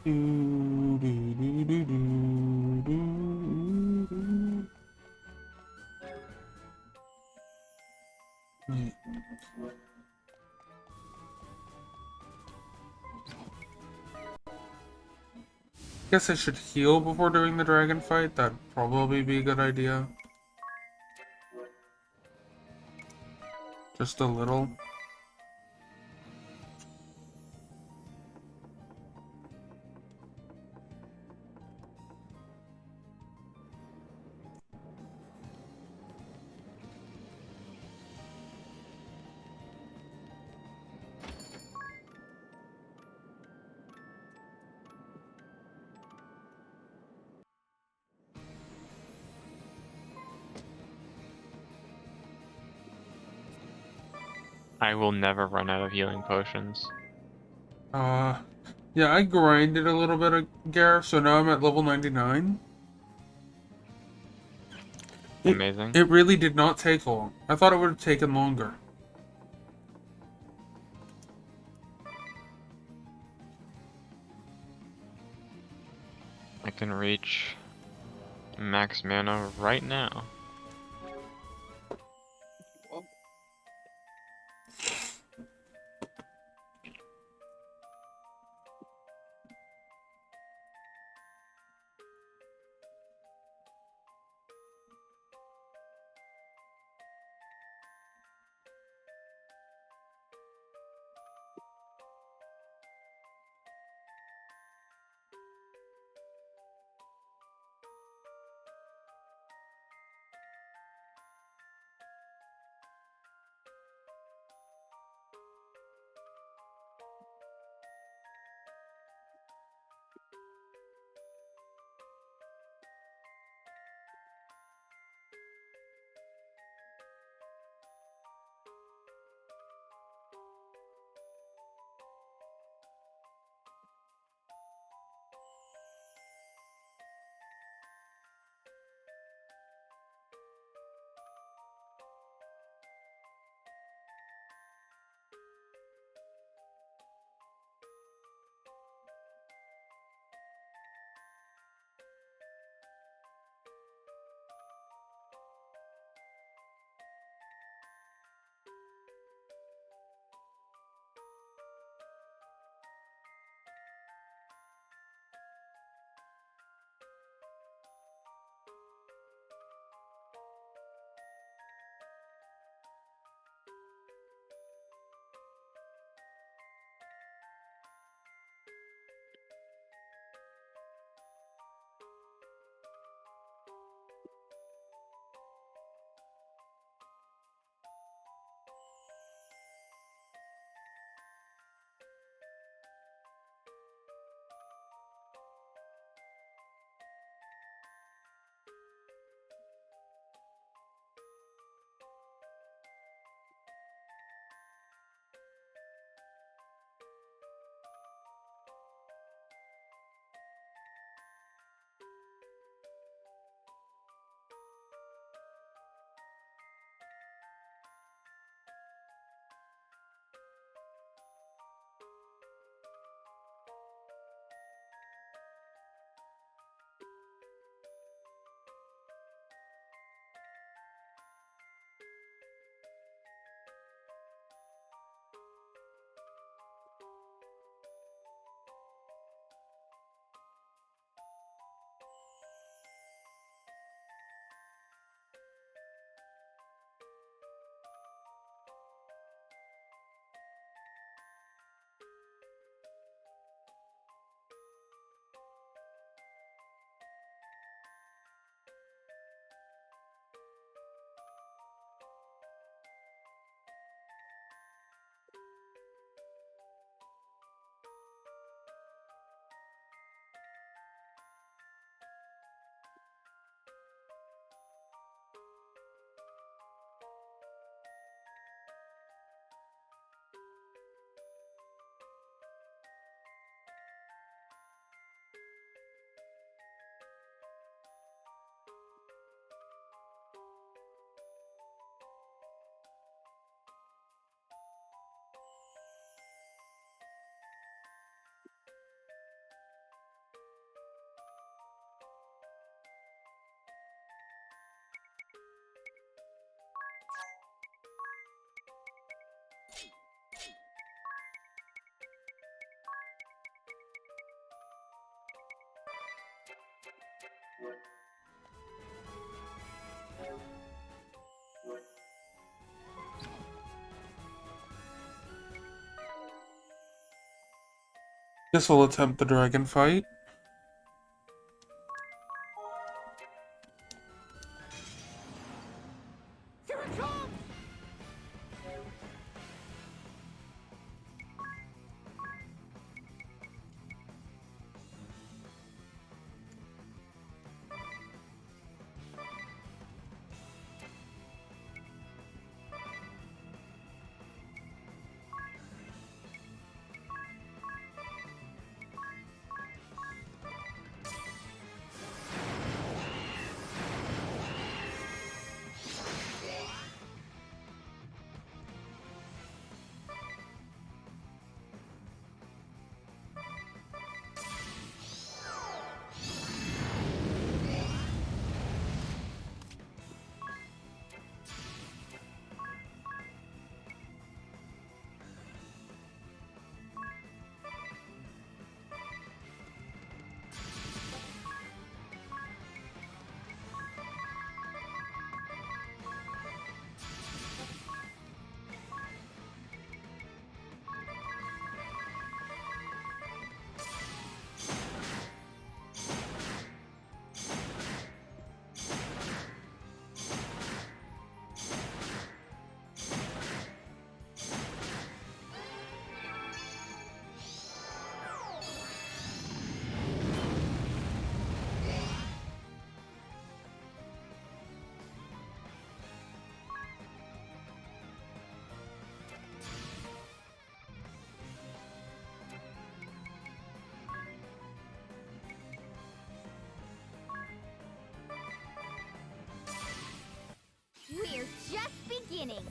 Do, do, do, do, do, do, do. Hmm. Guess I should heal before doing the dragon fight. That'd probably be a good idea. Just a little. I will never run out of healing potions. Uh, yeah, I grinded a little bit of Gareth, so now I'm at level 99. It, Amazing. it really did not take long. I thought it would have taken longer. I can reach max mana right now. Guess I'll attempt the dragon fight. Here it comes! We're just beginning.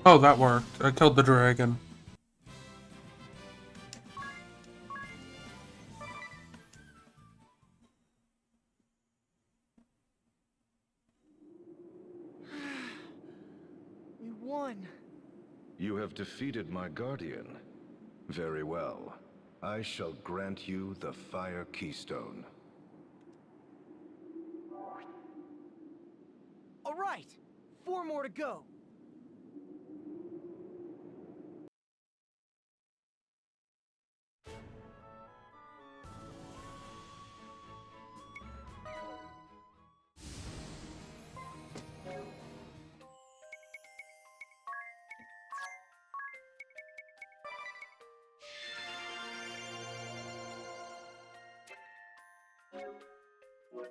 Oh, that worked. I killed the dragon. We won. You have defeated my guardian. Very well. I shall grant you the Fire Keystone. All right, 4 more to go.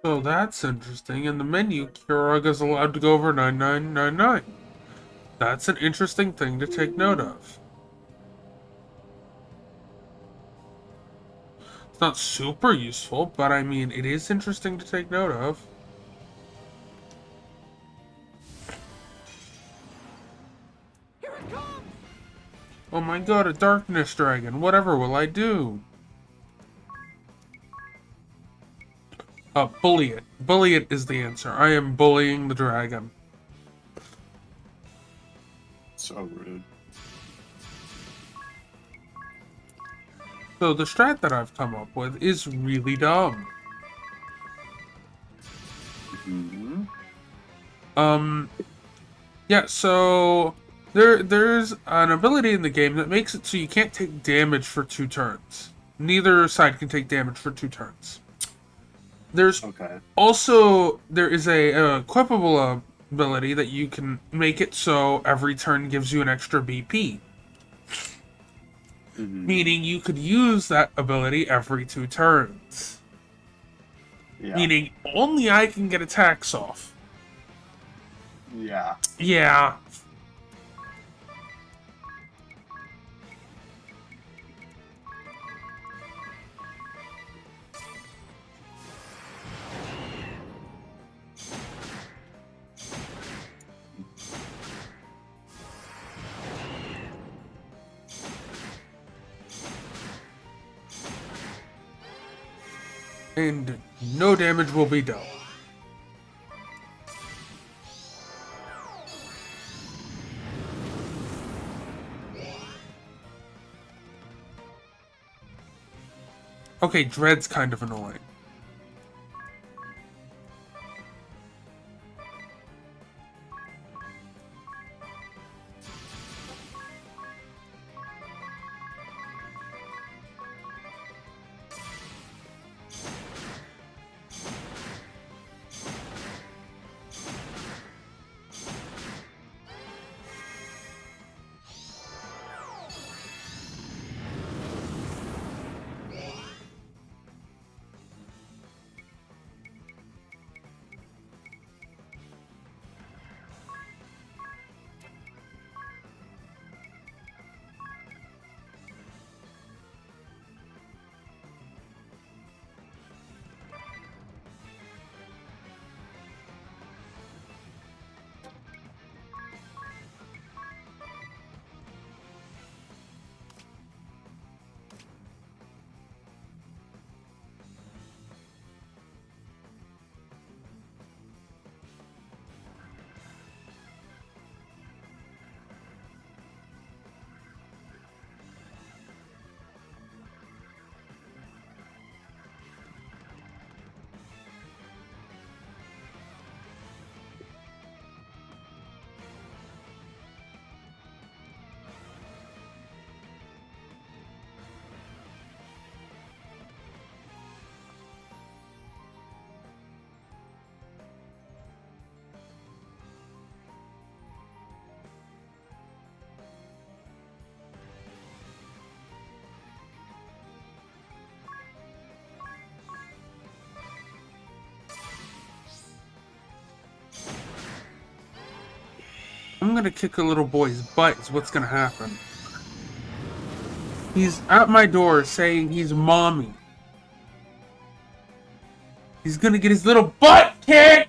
So that's interesting. In the menu, Keurig is allowed to go over 9999. That's an interesting thing to take note of. It's not super useful, but I mean, it is interesting to take note of. Here it comes! Oh my god, a darkness dragon. Whatever will I do? Bully it. Bully it is the answer. I am bullying the dragon. So rude. So the strat that I've come up with is really dumb. Mm-hmm. Yeah, so there's an ability in the game that makes it so you can't take damage for 2 turns. Neither side can take damage for 2 turns. There's Okay. also, there is a equipable ability that you can make it so every turn gives you an extra BP. Mm-hmm. Meaning you could use that ability every 2 turns. Yeah. Meaning only I can get attacks off. Yeah. Yeah. And no damage will be dealt. Okay, Dread's kind of annoying. I'm gonna kick a little boy's butt is what's gonna happen. He's at my door saying he's mommy. He's gonna get his little butt kicked!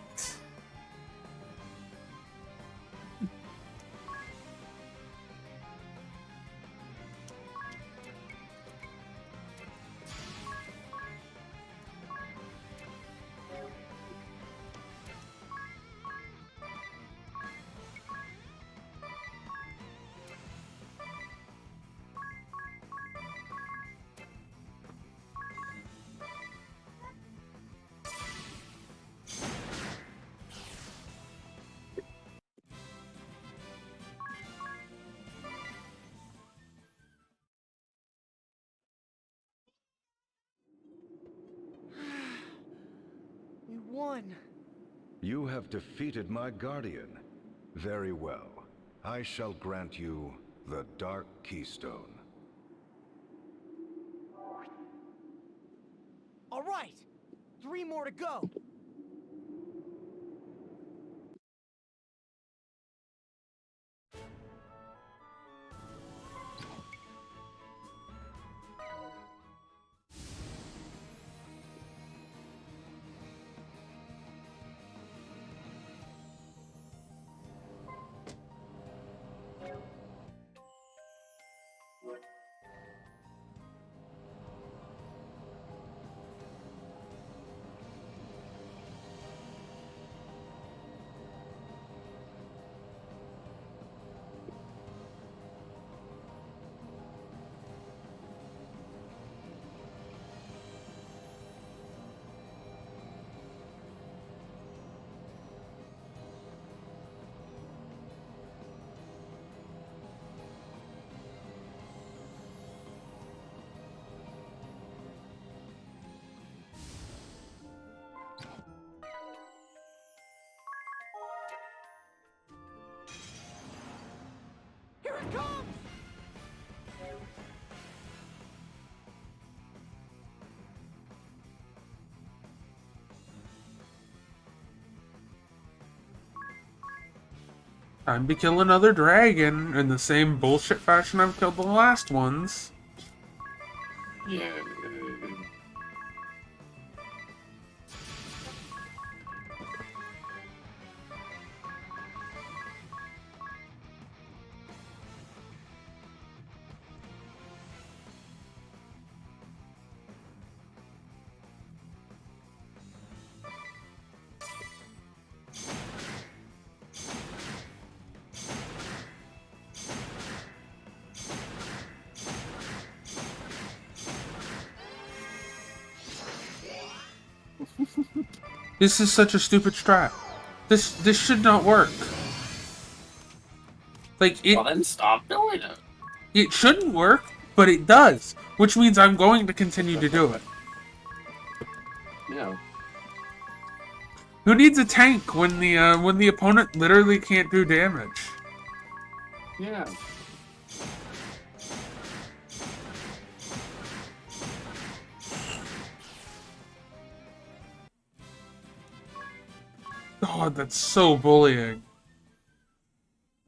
We won. You have defeated my guardian. Very well. I shall grant you the Dark Keystone. All right. 3 more to go. Time to kill another dragon in the same bullshit fashion I've killed the last ones. Yeah. This is such a stupid strat. This should not work. Like, Well, then stop doing it. it shouldn't work, but it does. Which means I'm going to continue to do it. Yeah. Who needs a tank when the opponent literally can't do damage? Yeah. God, that's so bullying.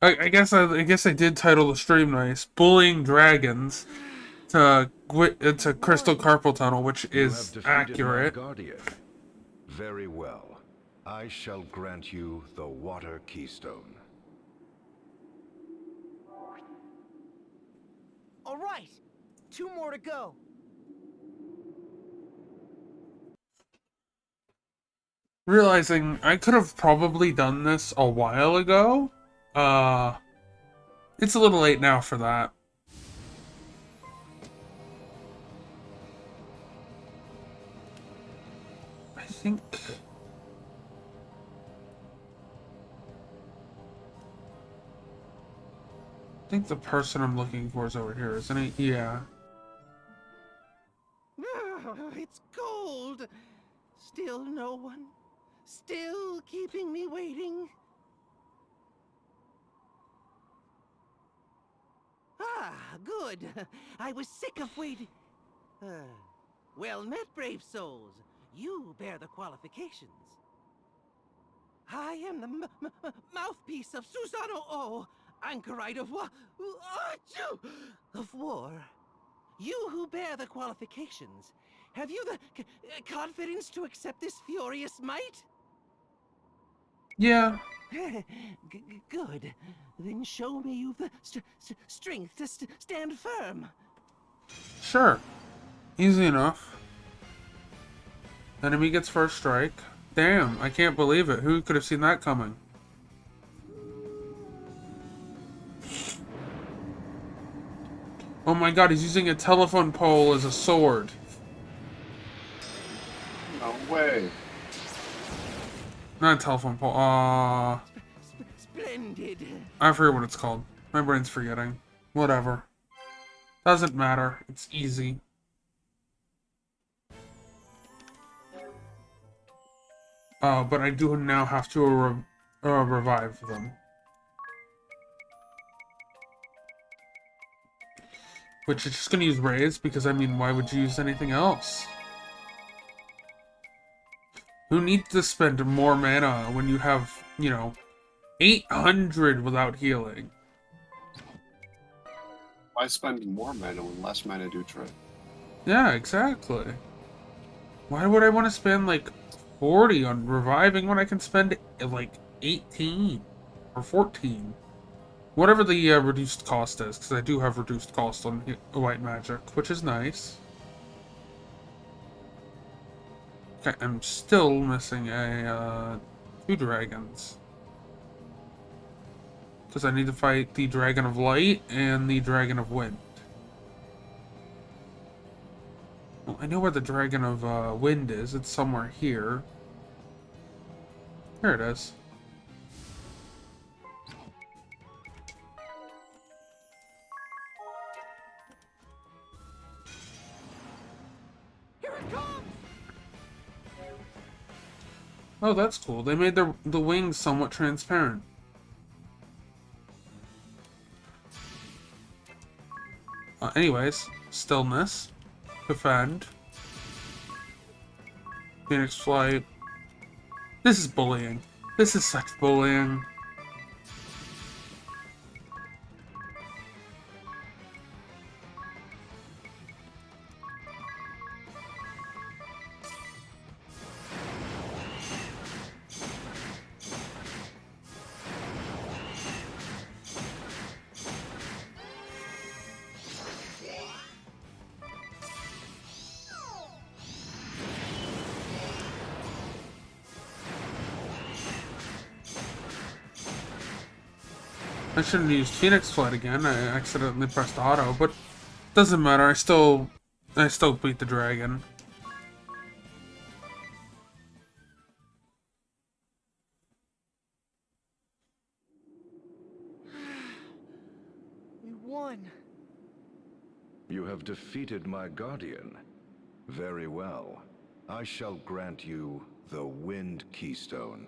I guess I did title the stream nice, bullying dragons to Crystal Carpal Tunnel, which You have is defeated my accurate. guardian. Very well. I shall grant you the water keystone. All right, 2 more to go. Realizing I could have probably done this a while ago. It's a little late now for that. I think the person I'm looking for is over here, isn't it? Yeah. It's cold. Still no one. Still keeping me waiting. Ah, good. I was sick of waiting. Well met, brave souls. You bear the qualifications. I am the mouthpiece of Susano O, anchorite of of war. You who bear the qualifications, have you the confidence to accept this furious might? Yeah. Good. Then show me you've the strength to stand firm. Sure. Easy enough. Enemy gets first strike. Damn, I can't believe it. Who could have seen that coming? Oh my god, he's using a telephone pole as a sword. No way. Not a telephone pole. Splendid. I forget what it's called. My brain's forgetting. Whatever. Doesn't matter. It's easy. But I do now have to revive them. Which is just gonna use Raise, because I mean, why would you use anything else? Who needs to spend more mana when you have, 800 without healing? Why spend more mana when less mana do trick? Yeah, exactly. Why would I want to spend, like, 40 on reviving when I can spend, like, 18 or 14? Whatever the reduced cost is, because I do have reduced cost on white magic, which is nice. Okay, I'm still missing a 2 dragons. Because I need to fight the Dragon of Light and the Dragon of Wind. Well, I know where the Dragon of Wind is. It's somewhere here. Here it is. Here it comes! Oh, that's cool. They made the wings somewhat transparent. Anyways, stillness, defend, Phoenix Flight. This is bullying. This is such bullying. I shouldn't have used Phoenix Flight again. I accidentally pressed auto, but doesn't matter. I still beat the dragon. We won. You have defeated my guardian. Very well. I shall grant you the Wind Keystone.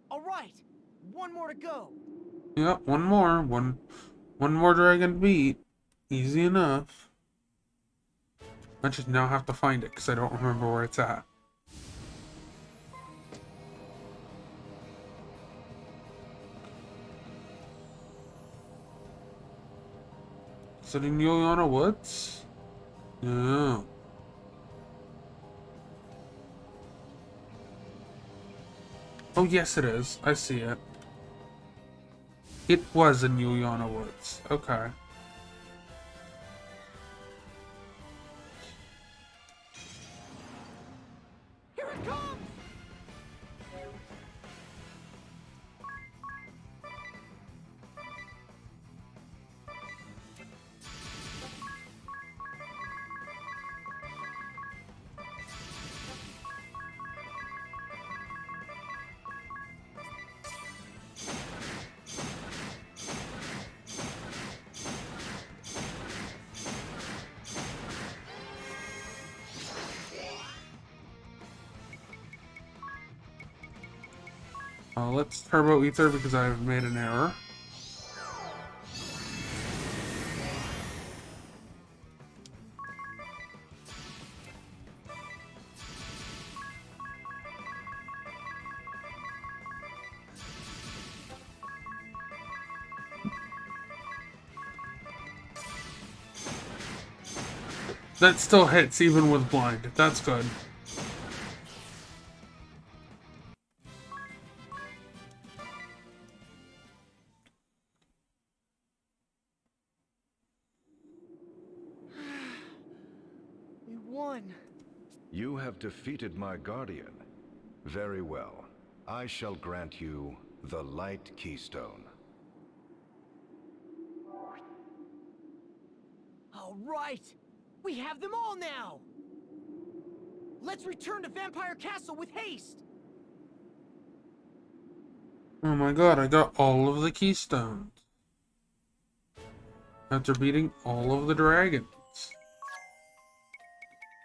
All right. One more to go. Yep, one more. One more dragon to beat. Easy enough. I just now have to find it because I don't remember where it's at. Is it in Juliana Woods? No. Oh, yes, it is. I see it. It was in Juliana Woods. Okay. Here it comes. Let's turbo ether because I've made an error. That still hits even with blind. That's good. We won. You have defeated my guardian. Very well. I shall grant you the Light Keystone. All right. We have them all now. Let's return to Vampire Castle with haste. Oh my god, I got all of the keystones. After beating all of the dragons.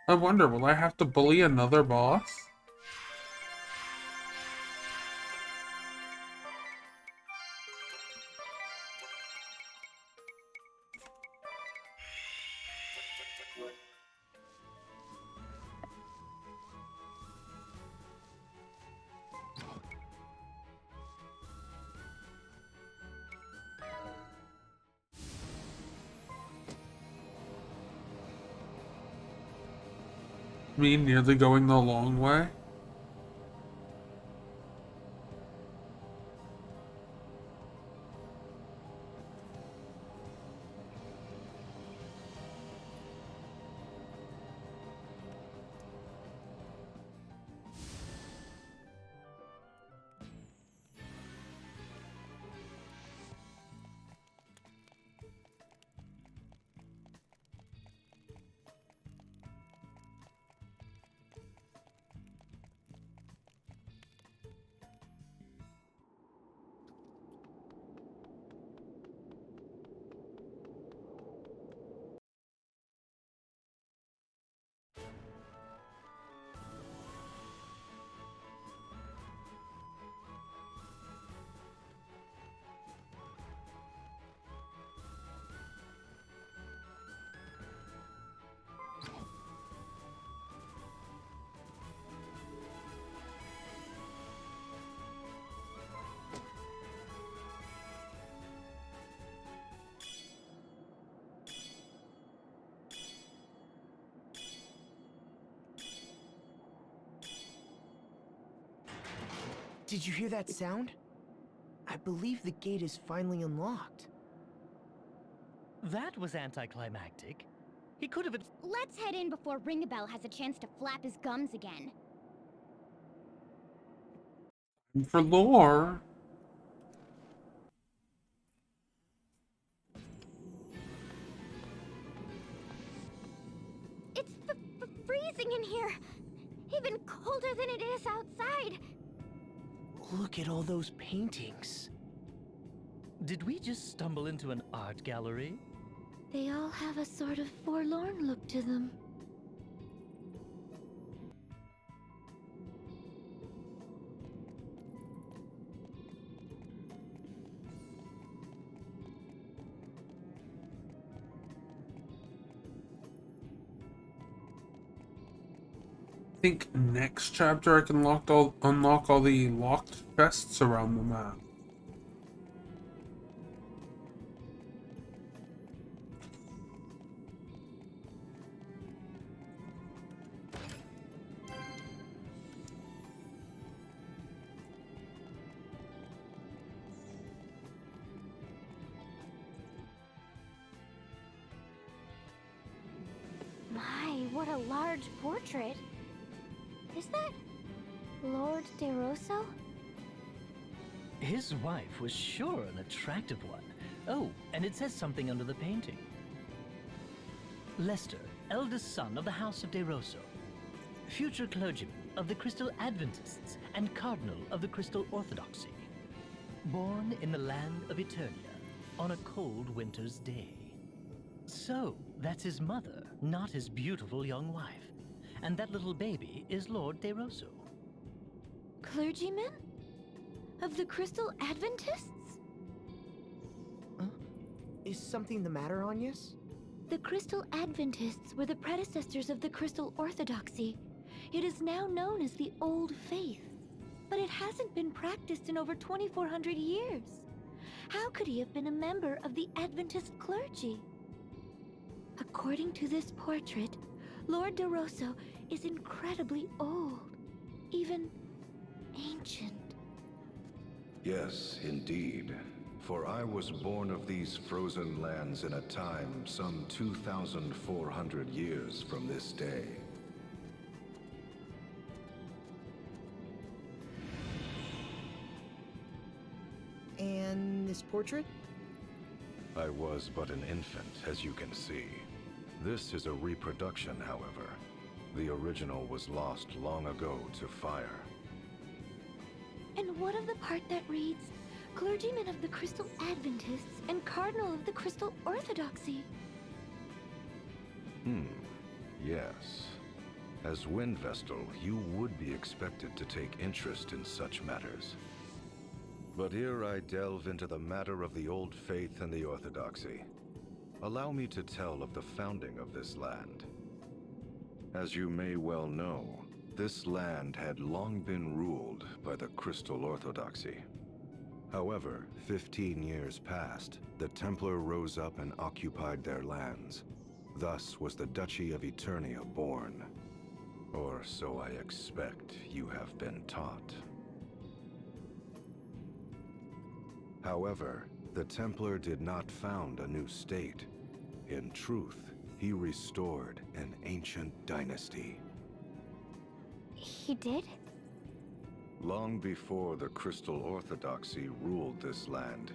I wonder, will I have to bully another boss? Me nearly going the long way? Did you hear that sound? I believe the gate is finally unlocked. That was anticlimactic. He could have... Let's head in before Ringabel has a chance to flap his gums again. And for lore, It's freezing in here. Even colder than it is outside. Look at all those paintings. Did we just stumble into an art gallery? They all have a sort of forlorn look to them. I think next chapter I can unlock all the locked chests around the map. My, what a large portrait. Is that Lord De Rosso? His wife was sure an attractive one. Oh, and it says something under the painting. Lester, eldest son of the House of De Rosso, future clergyman of the Crystal Adventists and cardinal of the Crystal Orthodoxy, born in the land of Eternia on a cold winter's day. So, that's his mother, not his beautiful young wife. And that little baby is Lord De Rosso. Clergyman? Of the Crystal Adventists? Is something the matter, Agnes? The Crystal Adventists were the predecessors of the Crystal Orthodoxy. It is now known as the Old Faith. But it hasn't been practiced in over 2,400 years. How could he have been a member of the Adventist clergy? According to this portrait, Lord De Rosso is incredibly old, even ancient. Yes, indeed. For I was born of these frozen lands in a time some 2,400 years from this day. And this portrait? I was but an infant, as you can see. This is a reproduction, however. The original was lost long ago to fire. And what of the part that reads, Clergyman of the Crystal Adventists and Cardinal of the Crystal Orthodoxy? Yes. As Wind Vestal, you would be expected to take interest in such matters. But here I delve into the matter of the Old Faith and the Orthodoxy. Allow me to tell of the founding of this land. As you may well know, this land had long been ruled by the Crystal Orthodoxy. However, 15 years passed, the Templar rose up and occupied their lands. Thus was the Duchy of Eternia born. Or so I expect you have been taught. However, the Templar did not found a new state. In truth, he restored an ancient dynasty. He did? Long before the Crystal Orthodoxy ruled this land,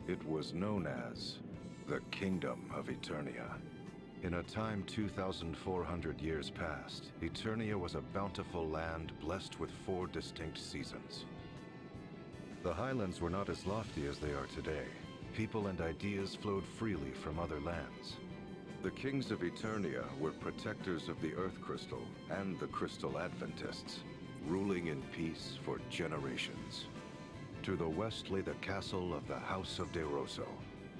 it was known as the Kingdom of Eternia. In a time 2,400 years past, Eternia was a bountiful land blessed with 4 distinct seasons. The highlands were not as lofty as they are today. People and ideas flowed freely from other lands. The kings of Eternia were protectors of the Earth Crystal and the Crystal Adventists, ruling in peace for generations. To the west lay the castle of the House of De Rosso,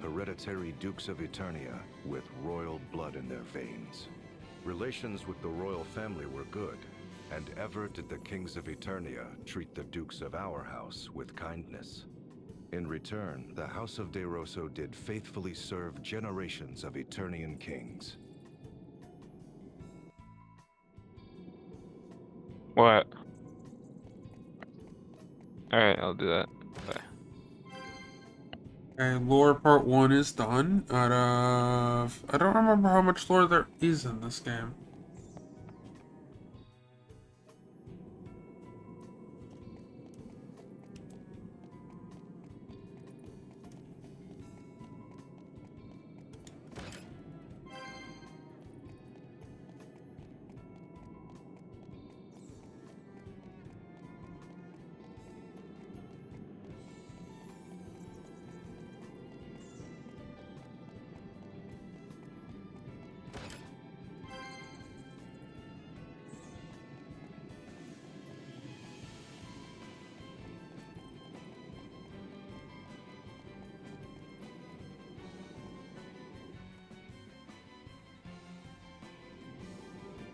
hereditary dukes of Eternia with royal blood in their veins. Relations with the royal family were good, and ever did the kings of Eternia treat the dukes of our house with kindness. In return, the House of De Rosso did faithfully serve generations of Eternian kings. What? Alright, I'll do that. Bye. Okay, lore part 1 is done. Out of... I don't remember how much lore there is in this game.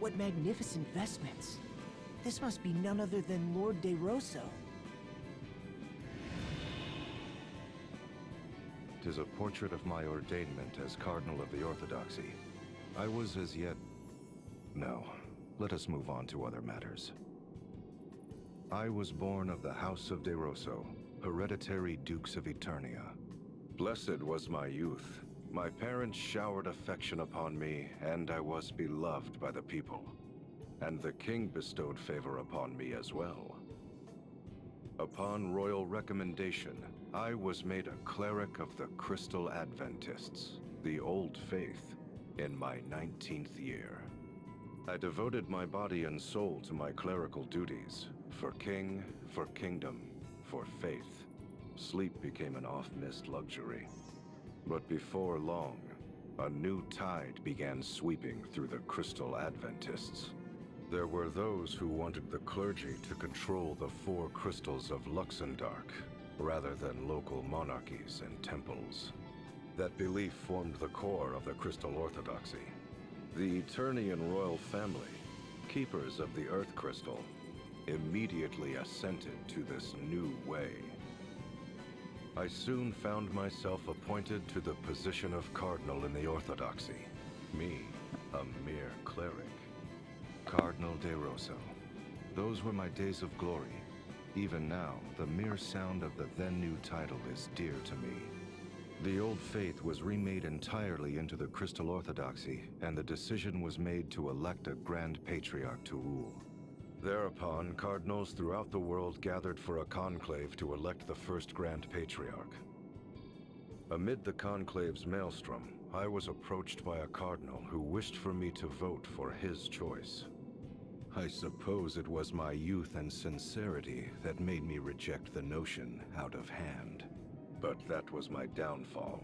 What magnificent vestments. This must be none other than Lord De Rosso. 'Tis a portrait of my ordainment as Cardinal of the Orthodoxy. I was as yet... No, let us move on to other matters. I was born of the House of De Rosso, hereditary Dukes of Eternia. Blessed was my youth. My parents showered affection upon me, and I was beloved by the people. And the king bestowed favor upon me as well. Upon royal recommendation, I was made a cleric of the Crystal Adventists, the Old Faith, in my 19th year. I devoted my body and soul to my clerical duties, for king, for kingdom, for faith. Sleep became an oft-missed luxury. But before long, a new tide began sweeping through the Crystal Adventists. There were those who wanted the clergy to control the 4 crystals of Luxemdark, rather than local monarchies and temples. That belief formed the core of the Crystal Orthodoxy. The Eternian royal family, keepers of the Earth Crystal, immediately assented to this new way. I soon found myself appointed to the position of Cardinal in the Orthodoxy. Me, a mere cleric. Cardinal De Rosso. Those were my days of glory. Even now, the mere sound of the then-new title is dear to me. The old faith was remade entirely into the Crystal Orthodoxy, and the decision was made to elect a Grand Patriarch to rule. Thereupon, cardinals throughout the world gathered for a conclave to elect the first Grand Patriarch. Amid the conclave's maelstrom, I was approached by a cardinal who wished for me to vote for his choice. I suppose it was my youth and sincerity that made me reject the notion out of hand. But that was my downfall,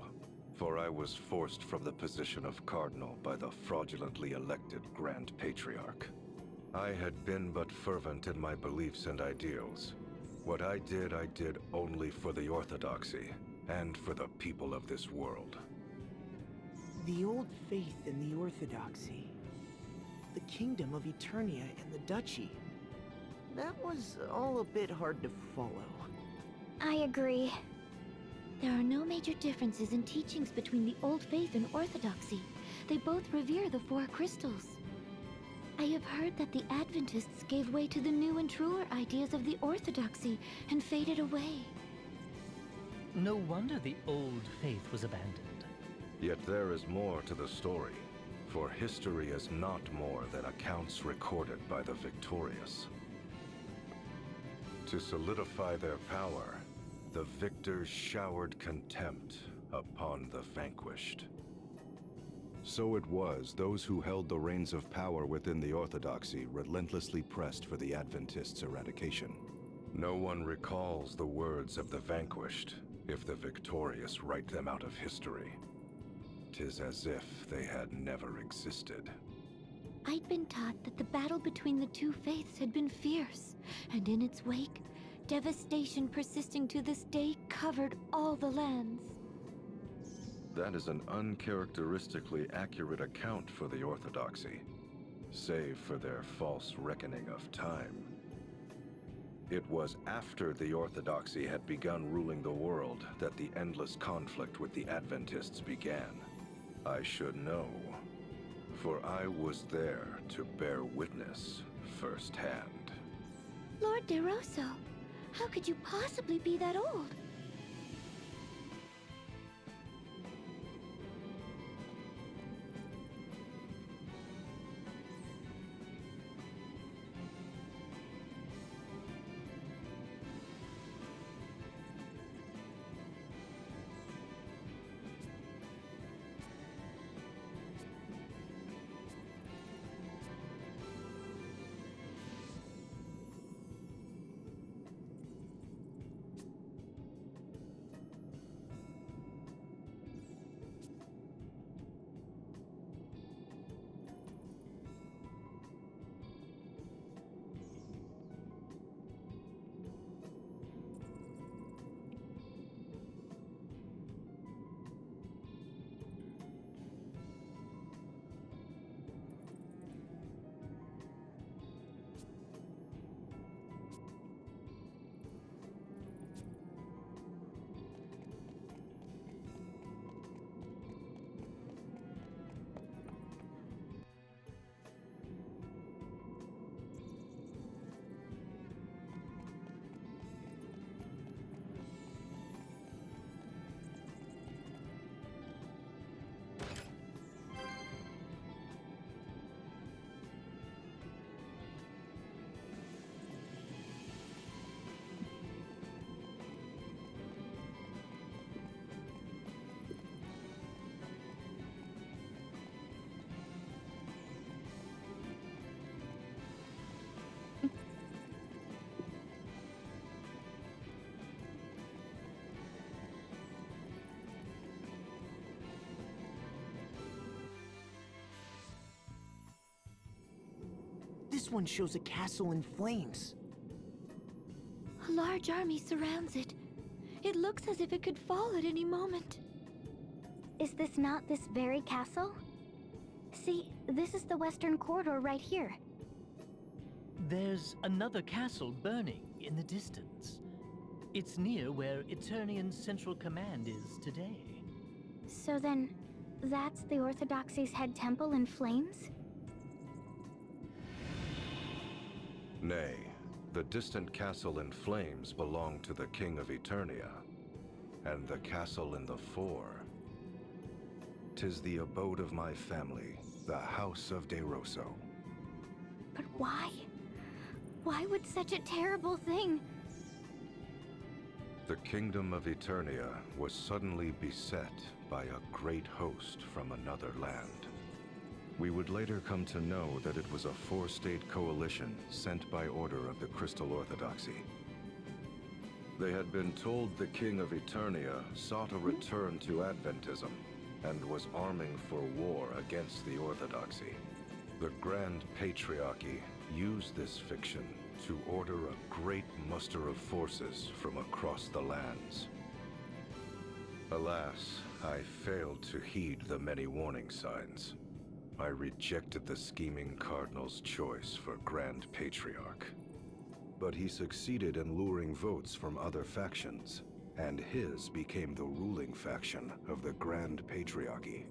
for I was forced from the position of cardinal by the fraudulently elected Grand Patriarch. I had been but fervent in my beliefs and ideals. What I did only for the Orthodoxy, and for the people of this world. The old faith and the Orthodoxy. The Kingdom of Eternia and the Duchy. That was all a bit hard to follow. I agree. There are no major differences in teachings between the Old Faith and Orthodoxy. They both revere the 4 crystals. I have heard that the Adventists gave way to the new and truer ideas of the Orthodoxy and faded away. No wonder the Old Faith was abandoned. Yet there is more to the story, for history is not more than accounts recorded by the victorious. To solidify their power, the victors showered contempt upon the vanquished. So it was those who held the reins of power within the Orthodoxy relentlessly pressed for the Adventists' eradication. No one recalls the words of the vanquished if the victorious write them out of history. 'Tis as if they had never existed. I'd been taught that the battle between the 2 faiths had been fierce, and in its wake, devastation persisting to this day covered all the lands. That is an uncharacteristically accurate account for the Orthodoxy, save for their false reckoning of time. It was after the Orthodoxy had begun ruling the world that the endless conflict with the Adventists began. I should know, for I was there to bear witness firsthand. Lord De Rosso, how could you possibly be that old? this one shows a castle in flames. A large army surrounds it. It looks as if it could fall at any moment. Is this not this very castle? See, this is the western corridor right here. There's another castle burning in the distance. It's near where Eternian's central command is today. So then, that's the Orthodoxy's head temple in flames? Nay, the distant castle in flames belonged to the King of Eternia, and the castle in the fore. 'Tis the abode of my family, the House of De Rosso. But why? Why would such a terrible thing? The Kingdom of Eternia was suddenly beset by a great host from another land. We would later come to know that it was a four-state coalition sent by order of the Crystal Orthodoxy. They had been told the King of Eternia sought a return to Adventism and was arming for war against the Orthodoxy. The Grand Patriarchy used this fiction to order a great muster of forces from across the lands. Alas, I failed to heed the many warning signs. I rejected the scheming Cardinal's choice for Grand Patriarch. But he succeeded in luring votes from other factions, and his became the ruling faction of the Grand Patriarchy.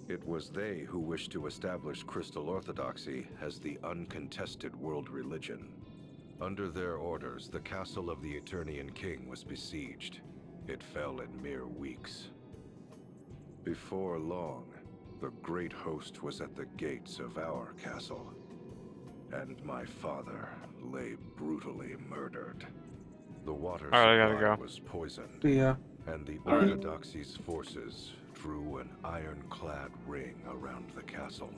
It was they who wished to establish Crystal Orthodoxy as the uncontested world religion. Under their orders, the castle of the Eternian King was besieged. It fell in mere weeks. Before long, the great host was at the gates of our castle, and my father lay brutally murdered. The water Alright, I supply gotta go. was poisoned, Yeah. and the Orthodoxy's forces drew an ironclad ring around the castle.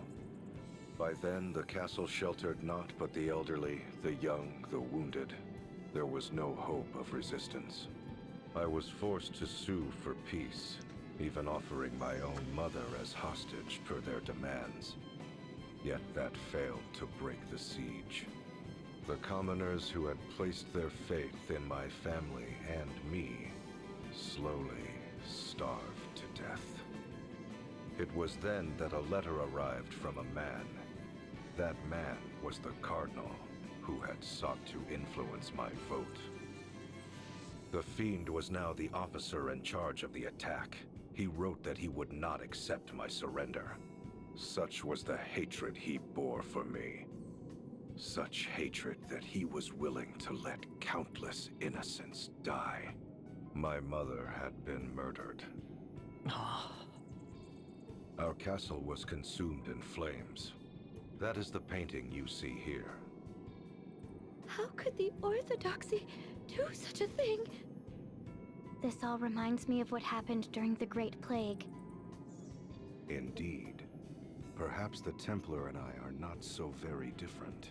By then, the castle sheltered naught but the elderly, the young, the wounded. There was no hope of resistance. I was forced to sue for peace, even offering my own mother as hostage per their demands. Yet that failed to break the siege. The commoners who had placed their faith in my family and me slowly starved to death. It was then that a letter arrived from a man. That man was the Cardinal, who had sought to influence my vote. The Fiend was now the officer in charge of the attack. He wrote that he would not accept my surrender. Such was the hatred he bore for me. Such hatred that he was willing to let countless innocents die. My mother had been murdered. Our castle was consumed in flames. That is the painting you see here. How could the Orthodoxy do such a thing? This all reminds me of what happened during the Great Plague. Indeed. Perhaps the Templar and I are not so very different.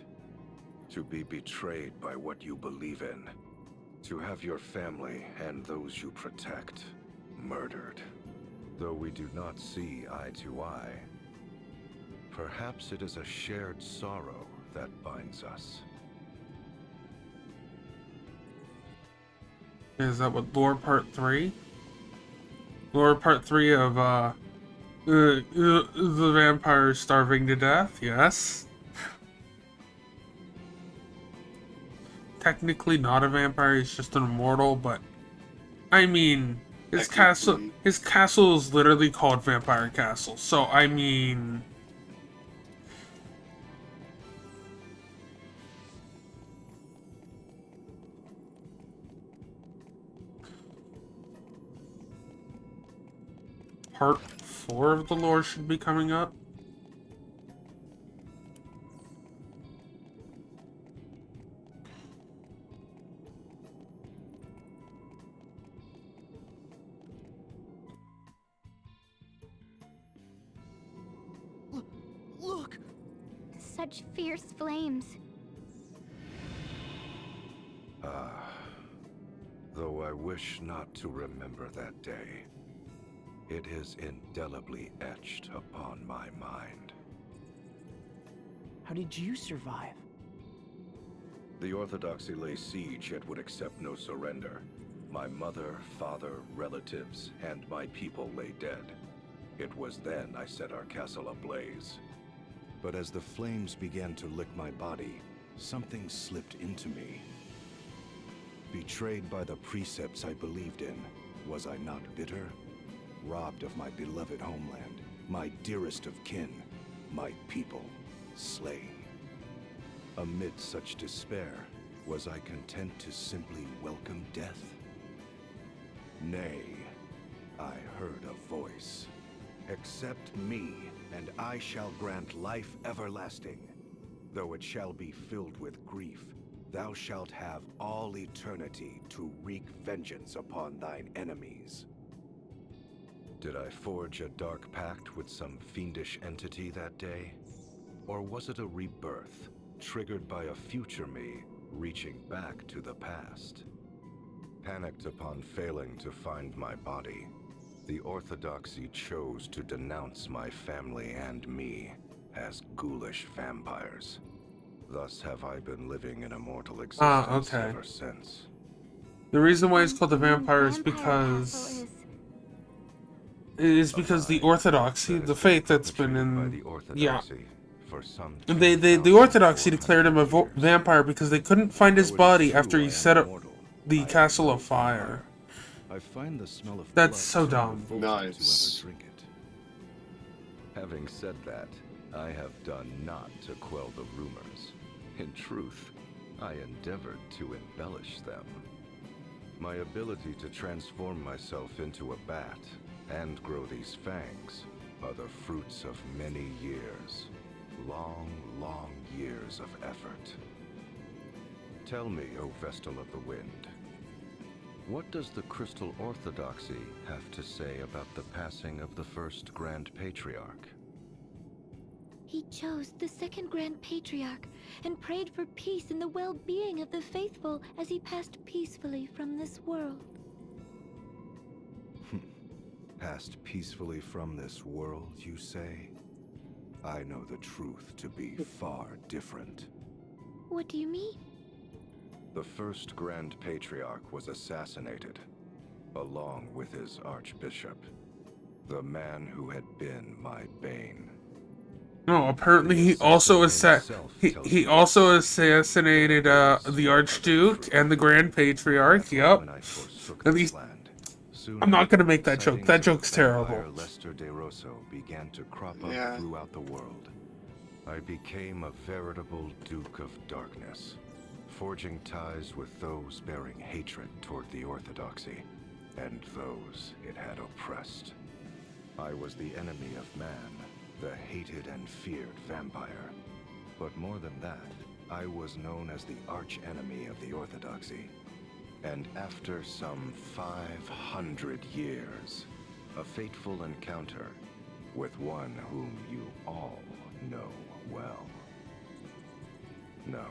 To be betrayed by what you believe in. To have your family and those you protect murdered. Though we do not see eye to eye, perhaps it is a shared sorrow that binds us. Is that what lore part 3? Lore part 3 of the vampire starving to death? Yes. Technically not a vampire, he's just an immortal, but I mean his castle is literally called Vampire Castle. So I mean, part 4 of the lore should be coming up. Look! Such fierce flames. Though I wish not to remember that day. It is indelibly etched upon my mind. How did you survive? The Orthodoxy lay siege yet would accept no surrender. My mother, father, relatives, and my people lay dead. It was then I set our castle ablaze. But as the flames began to lick my body, something slipped into me. Betrayed by the precepts I believed in, was I not bitter? Robbed of my beloved homeland, my dearest of kin, my people, slain. Amid such despair, was I content to simply welcome death? Nay, I heard a voice. Accept me, and I shall grant life everlasting. Though it shall be filled with grief, thou shalt have all eternity to wreak vengeance upon thine enemies. Did I forge a dark pact with some fiendish entity that day? Or was it a rebirth, triggered by a future me reaching back to the past? Panicked upon failing to find my body, the Orthodoxy chose to denounce my family and me as ghoulish vampires. Thus have I been living in immortal existence okay. ever since. The reason why it's called the vampire is Vampire because Castle the Orthodoxy, the faith that's been By in, the yeah, Orthodoxy for some the Orthodoxy declared him a 2,400 years. vampire because they couldn't find his Though it is body true after I he am set up immortal, the I am Castle no of Fire. vampire. I find the smell of That's blood so too dumb. revolting Nice. to ever drink it. Having said that, I have done naught to quell the rumors. In truth, I endeavored to embellish them. My ability to transform myself into a bat and grow these fangs are the fruits of many years. Long, long years of effort. Tell me, O Vestal of the Wind, what does the Crystal Orthodoxy have to say about the passing of the first Grand Patriarch? He chose the second Grand Patriarch and prayed for peace and the well-being of the faithful as he passed peacefully from this world. Passed peacefully from this world, you say? I know the truth to be far different. What do you mean? The first Grand Patriarch was assassinated, along with his Archbishop, the man who had been my bane. No, apparently he also he also assassinated the Archduke and the Grand Patriarch. Yep. At least I'm not gonna make that joke. That joke's terrible. Lester De Rosso began to crop up Yeah. throughout the world. I became a veritable Duke of Darkness, forging ties with those bearing hatred toward the Orthodoxy, and those it had oppressed. I was the enemy of man, the hated and feared vampire. But more than that, I was known as the arch-enemy of the Orthodoxy. And after some 500 years, a fateful encounter with one whom you all know well. No,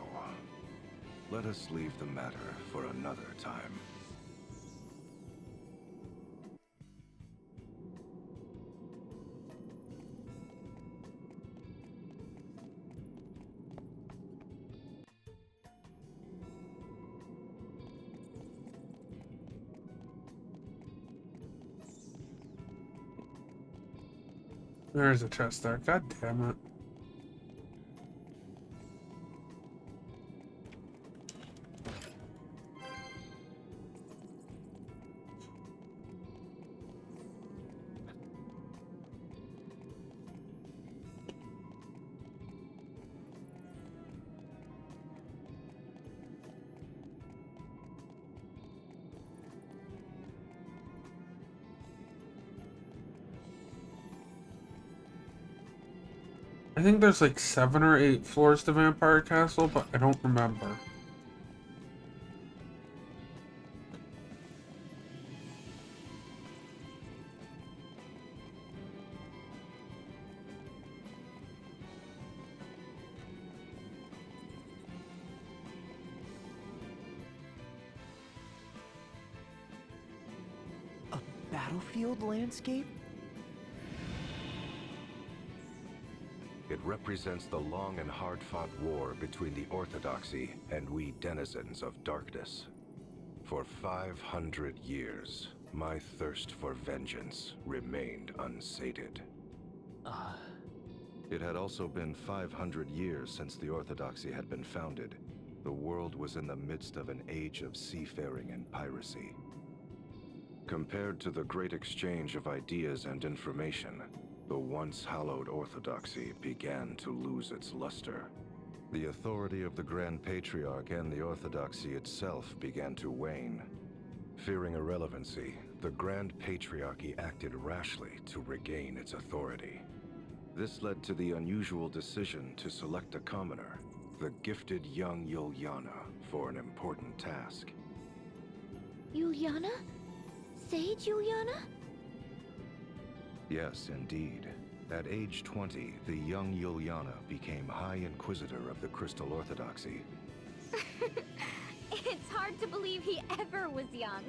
let us leave the matter for another time. There's a chest there. God damn it. I think there's like 7 or 8 floors to Vampire Castle, but I don't remember. A battlefield landscape? It represents the long and hard-fought war between the Orthodoxy and we denizens of darkness. For 500 years, my thirst for vengeance remained unsated. It had also been 500 years since the Orthodoxy had been founded. The world was in the midst of an age of seafaring and piracy. Compared to the great exchange of ideas and information, the once hallowed Orthodoxy began to lose its luster. The authority of the Grand Patriarch and the Orthodoxy itself began to wane. Fearing irrelevancy, the Grand Patriarchy acted rashly to regain its authority. This led to the unusual decision to select a commoner, the gifted young Yuliana, for an important task. Yuliana? Sage Yuliana? Yes, indeed. At age 20, the young Yuliana became High Inquisitor of the Crystal Orthodoxy. It's hard to believe he ever was young.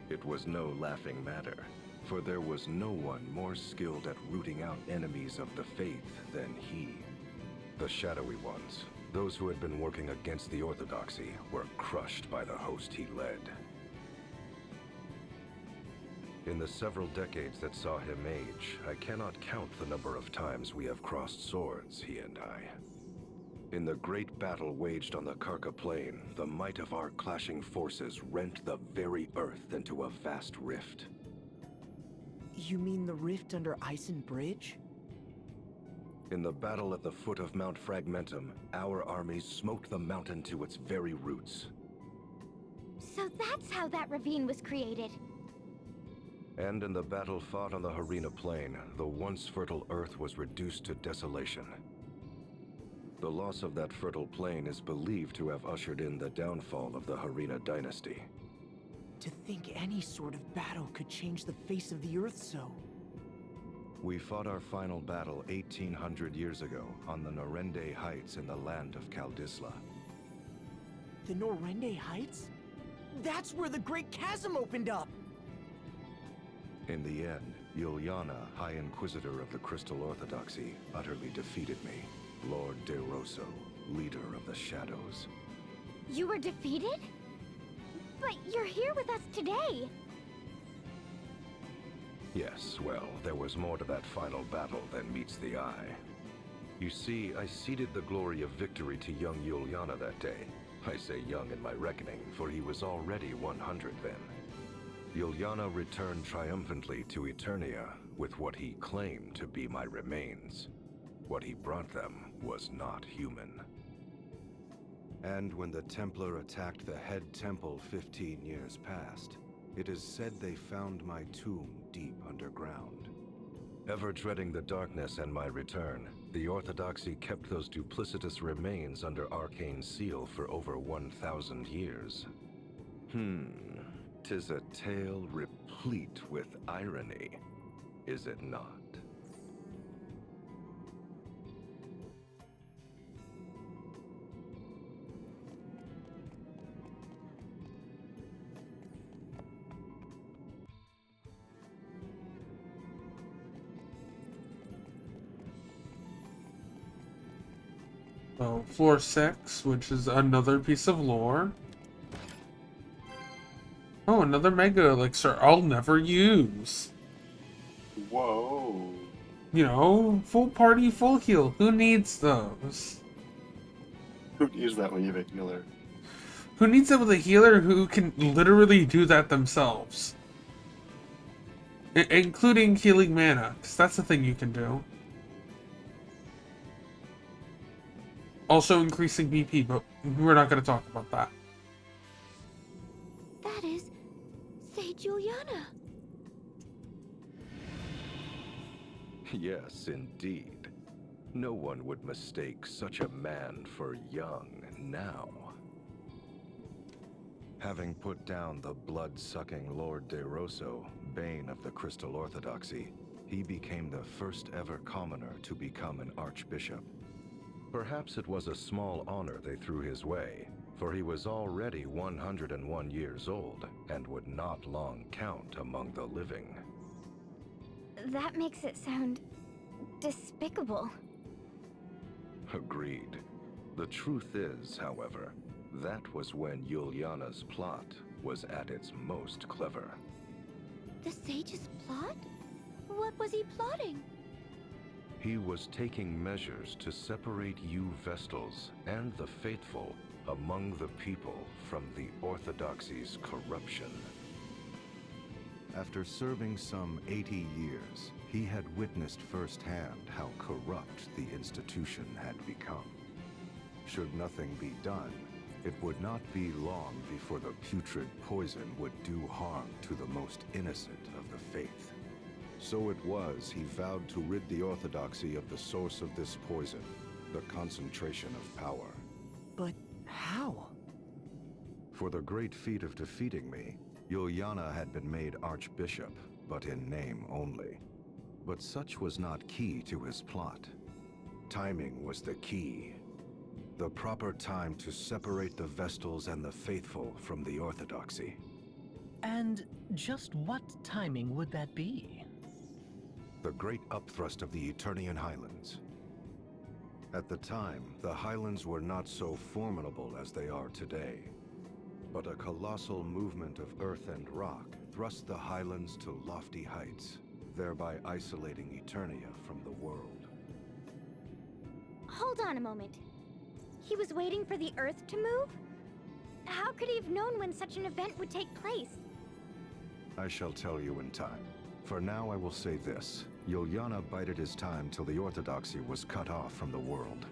It was no laughing matter, for there was no one more skilled at rooting out enemies of the faith than he. The shadowy ones, those who had been working against the Orthodoxy, were crushed by the host he led. In the several decades that saw him age, I cannot count the number of times we have crossed swords, he and I. In the great battle waged on the Carca Plain, the might of our clashing forces rent the very earth into a vast rift. You mean the rift under Ison Bridge? In the battle at the foot of Mount Fragmentum, our armies smote the mountain to its very roots. So that's how that ravine was created. And in the battle fought on the Harina Plain, the once fertile earth was reduced to desolation. The loss of that fertile plain is believed to have ushered in the downfall of the Harina dynasty. To think any sort of battle could change the face of the earth so. We fought our final battle 1800 years ago on the Norende Heights in the land of Kaldisla. The Norende Heights? That's where the Great Chasm opened up! In the end, Yuliana, High Inquisitor of the Crystal Orthodoxy, utterly defeated me. Lord De Rosso, leader of the Shadows. You were defeated? But you're here with us today! Yes, well, there was more to that final battle than meets the eye. You see, I ceded the glory of victory to young Yuliana that day. I say young in my reckoning, for he was already 100 then. Yuliana returned triumphantly to Eternia with what he claimed to be my remains. What he brought them was not human. And when the Templar attacked the head temple 15 years past, it is said they found my tomb deep underground. Ever dreading the darkness and my return, the Orthodoxy kept those duplicitous remains under arcane seal for over 1,000 years. 'Tis a tale replete with irony, is it not? So, floor 6, which is another piece of lore. Oh, another Mega Elixir I'll never use. Whoa. You know, full party, full heal. Who needs those? Who use that when you have a healer? Who needs it with a healer who can literally do that themselves? Including healing mana, because that's the thing you can do. Also increasing BP, but we're not going to talk about that. That is Sage Juliana. Yes, indeed. No one would mistake such a man for young now. Having put down the blood-sucking Lord De Rosso, bane of the Crystal Orthodoxy, he became the first ever commoner to become an archbishop. Perhaps it was a small honor they threw his way, for he was already 101 years old and would not long count among the living. That makes it sound despicable. Agreed. The truth is, however, that was when Yuliana's plot was at its most clever. The sage's plot? What was he plotting? He was taking measures to separate you Vestals and the faithful among the people from the Orthodoxy's corruption. After serving some 80 years, he had witnessed firsthand how corrupt the institution had become. Should nothing be done, it would not be long before the putrid poison would do harm to the most innocent of the faith. So it was he vowed to rid the Orthodoxy of the source of this poison, the concentration of power. But how? For the great feat of defeating me, Yuliana had been made Archbishop, but in name only. But such was not key to his plot. Timing was the key. The proper time to separate the Vestals and the faithful from the Orthodoxy. And just what timing would that be? The great upthrust of the Eternian Highlands. At the time, the Highlands were not so formidable as they are today. But a colossal movement of earth and rock thrust the Highlands to lofty heights, thereby isolating Eternia from the world. Hold on a moment. He was waiting for the Earth to move? How could he have known when such an event would take place? I shall tell you in time. For now I will say this. Yuliana bided his time till the Orthodoxy was cut off from the world.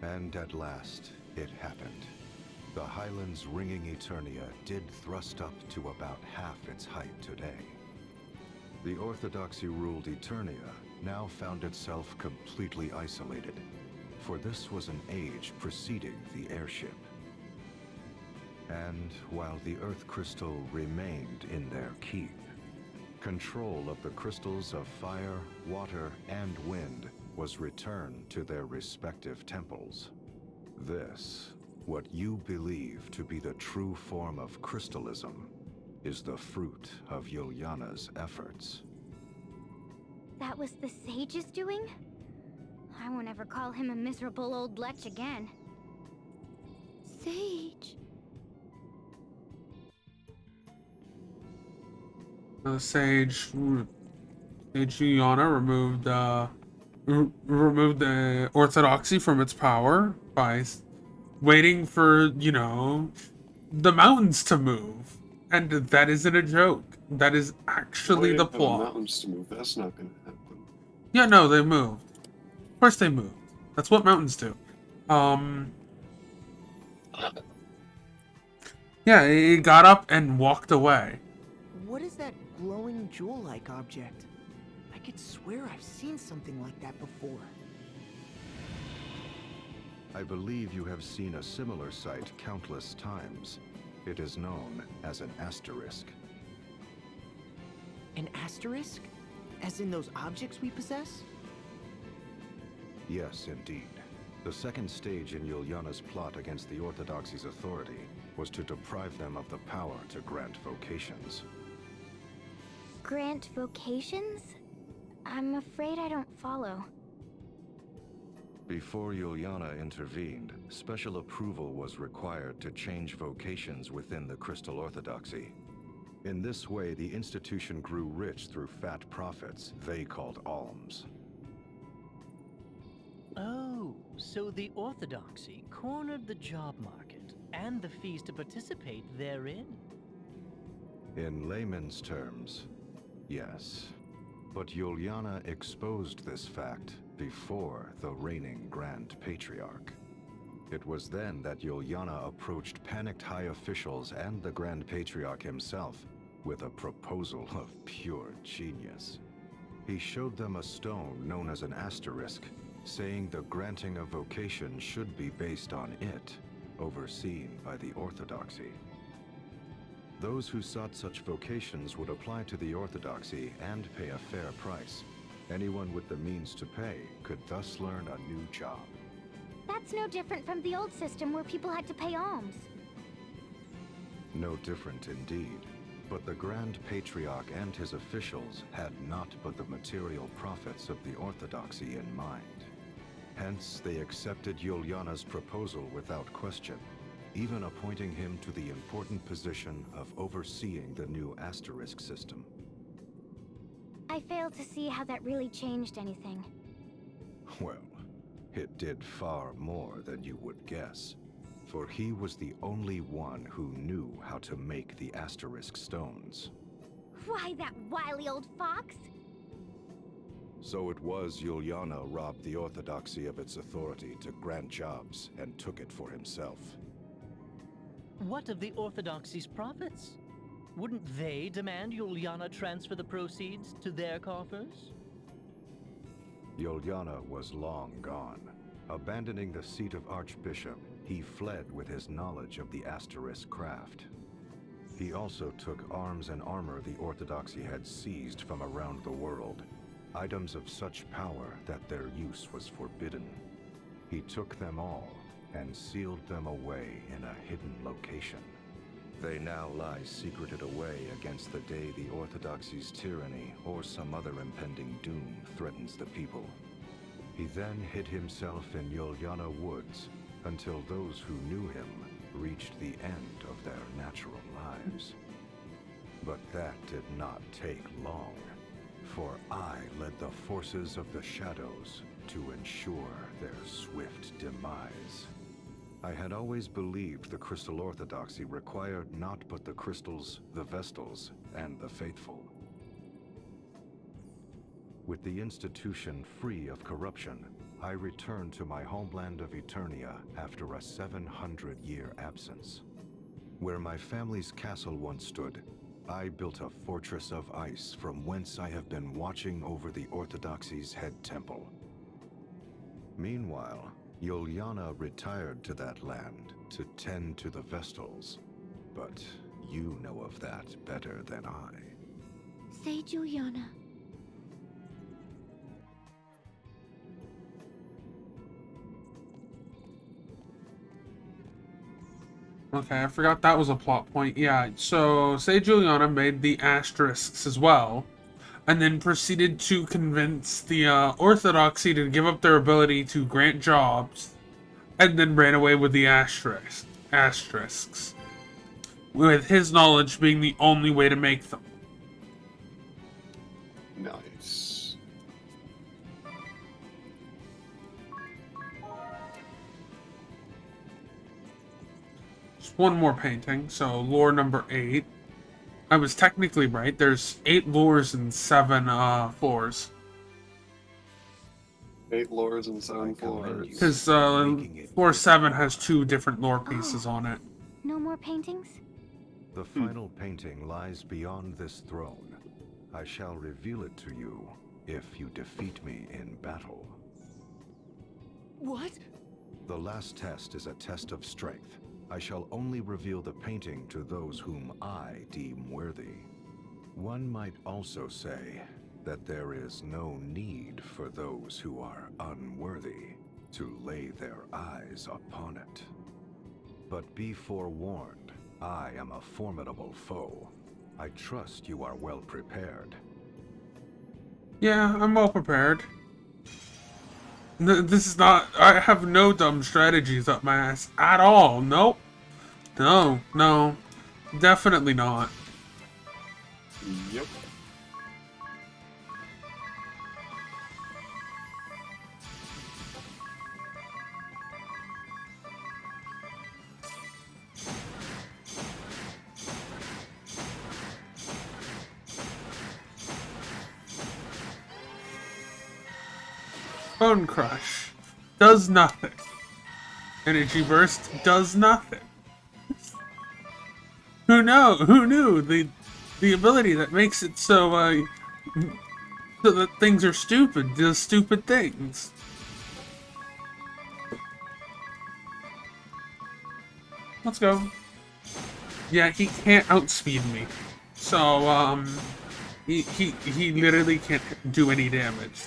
And at last, it happened. The Highlands ringing Eternia did thrust up to about half its height today. The Orthodoxy-ruled Eternia now found itself completely isolated, for this was an age preceding the airship. And while the Earth Crystal remained in their keep, control of the crystals of fire, water, and wind was returned to their respective temples. This, what you believe to be the true form of crystalism, is the fruit of Yuliana's efforts. That was the sage's doing? I won't ever call him a miserable old lech again. Sage. Sage Juliana removed the Orthodoxy from its power by waiting for, you know, the mountains to move. And that isn't a joke. That is actually the plot. Mountains to move. That's not going to happen. Yeah, no, they moved. Of course they moved. That's what mountains do. Yeah, it got up and walked away. What is that glowing jewel-like object? I could swear I've seen something like that before. I believe you have seen a similar sight countless times. It is known as an asterisk. An asterisk? As in those objects we possess? Yes, indeed. The second stage in Yuliana's plot against the Orthodoxy's authority was to deprive them of the power to grant vocations. Grant vocations? I'm afraid I don't follow. Before Yuliana intervened, special approval was required to change vocations within the Crystal Orthodoxy. In this way, the institution grew rich through fat profits they called alms. Oh, so the Orthodoxy cornered the job market and the fees to participate therein. In layman's terms, yes. But Yuliana exposed this fact before the reigning Grand Patriarch. It was then that Yuliana approached panicked high officials and the Grand Patriarch himself with a proposal of pure genius. He showed them a stone known as an asterisk, saying the granting of vocation should be based on it, overseen by the Orthodoxy. Those who sought such vocations would apply to the Orthodoxy and pay a fair price. Anyone with the means to pay could thus learn a new job. That's no different from the old system where people had to pay alms. No different indeed. But the Grand Patriarch and his officials had not but the material profits of the Orthodoxy in mind. Hence, they accepted Yuliana's proposal without question, even appointing him to the important position of overseeing the new asterisk system. I fail to see how that really changed anything. Well, it did far more than you would guess, for he was the only one who knew how to make the asterisk stones. Why, that wily old fox? So it was Yuliana robbed the Orthodoxy of its authority to grant jobs and took it for himself. What of the Orthodoxy's profits? Wouldn't they demand Yuliana transfer the proceeds to their coffers? Yuliana was long gone. Abandoning the seat of Archbishop, he fled with his knowledge of the asterisk craft. He also took arms and armor the Orthodoxy had seized from around the world, items of such power that their use was forbidden. He took them all and sealed them away in a hidden location. They now lie secreted away against the day the Orthodoxy's tyranny or some other impending doom threatens the people. He then hid himself in Yuliana Woods until those who knew him reached the end of their natural lives. But that did not take long, for I led the forces of the shadows to ensure their swift demise. I had always believed the Crystal Orthodoxy required not but the crystals, the Vestals, and the faithful. With the institution free of corruption, I returned to my homeland of Eternia after a 700-year absence. Where my family's castle once stood, I built a fortress of ice from whence I have been watching over the Orthodoxy's head temple. Meanwhile, Yuliana retired to that land to tend to the Vestals, but you know of that better than I. Say Juliana. Okay, I forgot that was a plot point. Yeah, so say Juliana made the asterisks as well, and then proceeded to convince the Orthodoxy to give up their ability to grant jobs, and then ran away with the asterisks, with his knowledge being the only way to make them. Nice. Just one more painting, so lore number 8. I was technically right. There's 8 lores and 7 floors. 8 lores and 7 floors. Because floor 7 has 2 different lore pieces on it. No more paintings? The final painting lies beyond this throne. I shall reveal it to you if you defeat me in battle. What? The last test is a test of strength. I shall only reveal the painting to those whom I deem worthy. One might also say that there is no need for those who are unworthy to lay their eyes upon it. But be forewarned, I am a formidable foe. I trust you are well prepared. Yeah, I'm well prepared. This is not... I have no dumb strategies up my ass at all. Nope. No. Definitely not. Yep. Bone Crush does nothing. Energy Burst does nothing. Who knew the ability that makes it so so that things are stupid, does stupid things. Let's go. Yeah, he can't outspeed me. So he literally can't do any damage.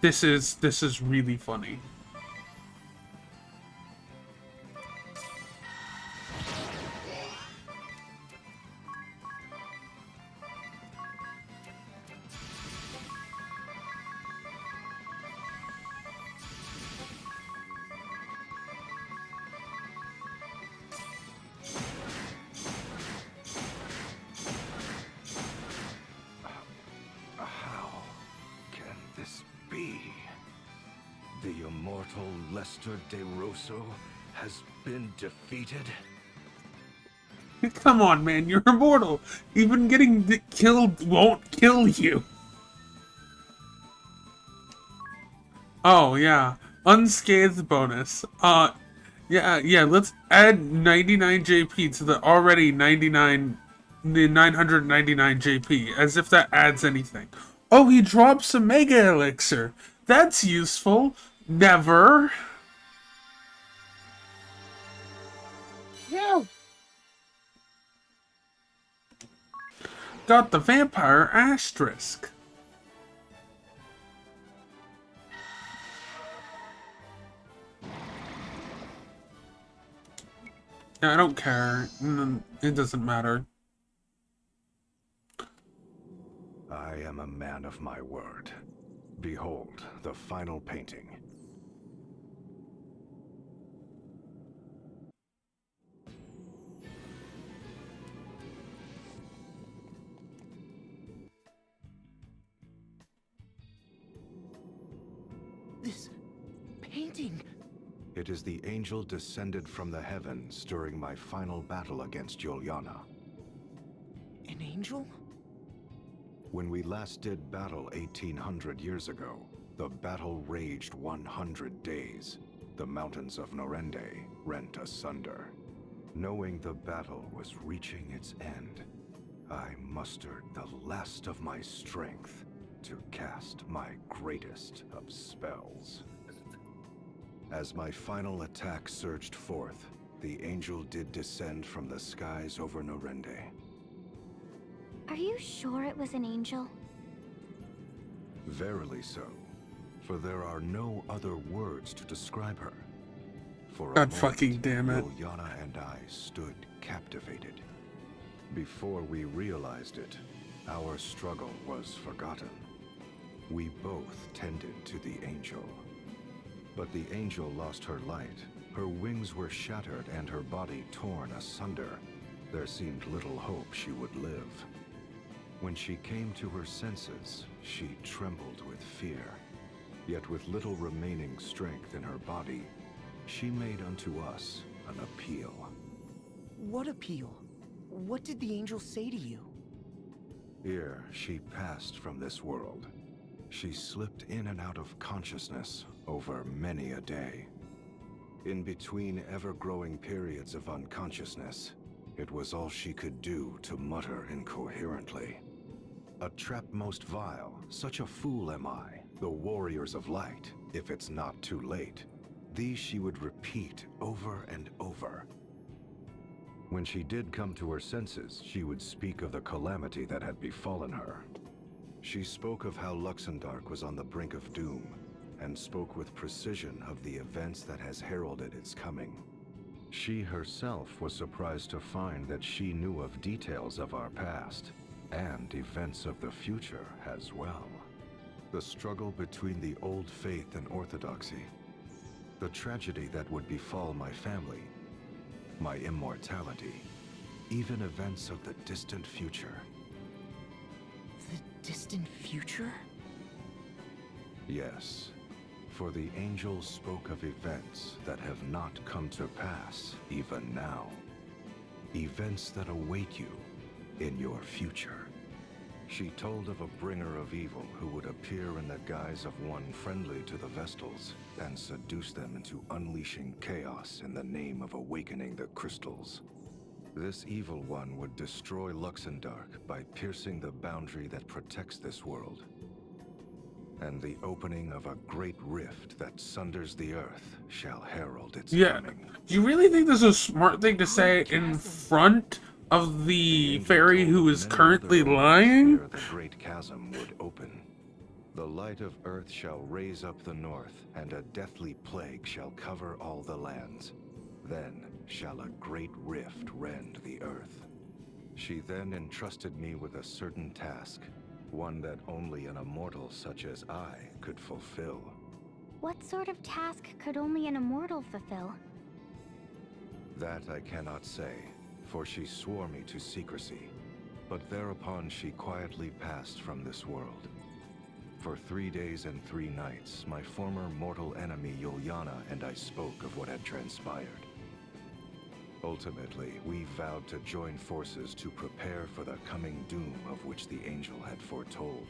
This is really funny. this be? The immortal Lester de Rosso has been defeated? Come on, man, you're immortal. Even getting killed won't kill you. Oh, yeah. Unscathed bonus. Yeah, let's add 99 JP to the already 999 JP, as if that adds anything. Oh, he drops a Mega Elixir. That's useful. Never. Yeah. Got the Vampire Asterisk. Yeah, I don't care. It doesn't matter. I am a man of my word. Behold, the final painting. This painting. It is the angel descended from the heavens during my final battle against Juliana. An angel? When we last did battle 1800 years ago, the battle raged 100 days. The mountains of Norende rent asunder. Knowing the battle was reaching its end, I mustered the last of my strength to cast my greatest of spells. As my final attack surged forth, the angel did descend from the skies over Norende. Are you sure it was an angel? Verily so, for there are no other words to describe her. For a God moment, fucking damn it. Juliana and I stood captivated. Before we realized it, our struggle was forgotten. We both tended to the angel. But the angel lost her light. Her wings were shattered and her body torn asunder. There seemed little hope she would live. When she came to her senses, she trembled with fear. Yet with little remaining strength in her body, she made unto us an appeal. What appeal? What did the angel say to you? Ere she passed from this world, she slipped in and out of consciousness over many a day. In between ever-growing periods of unconsciousness, it was all she could do to mutter incoherently. A trap most vile, such a fool am I, the warriors of light, if it's not too late. These she would repeat over and over. When she did come to her senses, she would speak of the calamity that had befallen her. She spoke of how Luxemdark was on the brink of doom, and spoke with precision of the events that has heralded its coming. She herself was surprised to find that she knew of details of our past, and events of the future as well. The struggle between the old faith and orthodoxy, the tragedy that would befall my family, my immortality, even events of the distant future. The distant future? Yes, for the angel spoke of events that have not come to pass even now. Events that await you in your future. She told of a bringer of evil who would appear in the guise of one friendly to the Vestals and seduce them into unleashing chaos in the name of awakening the crystals. This evil one would destroy Luxemdark by piercing the boundary that protects this world. And the opening of a great rift that sunders the earth shall herald its coming. Do you really think this is a smart thing to say in front of the fairy who is currently lying? The great chasm would open. The light of earth shall raise up the north, and a deathly plague shall cover all the lands. Then shall a great rift rend the earth. She then entrusted me with a certain task, one that only an immortal such as I could fulfill. What sort of task could only an immortal fulfill? That I cannot say, for she swore me to secrecy. But thereupon she quietly passed from this world. For 3 days and 3 nights, my former mortal enemy Yuliana and I spoke of what had transpired. Ultimately, we vowed to join forces to prepare for the coming doom of which the angel had foretold.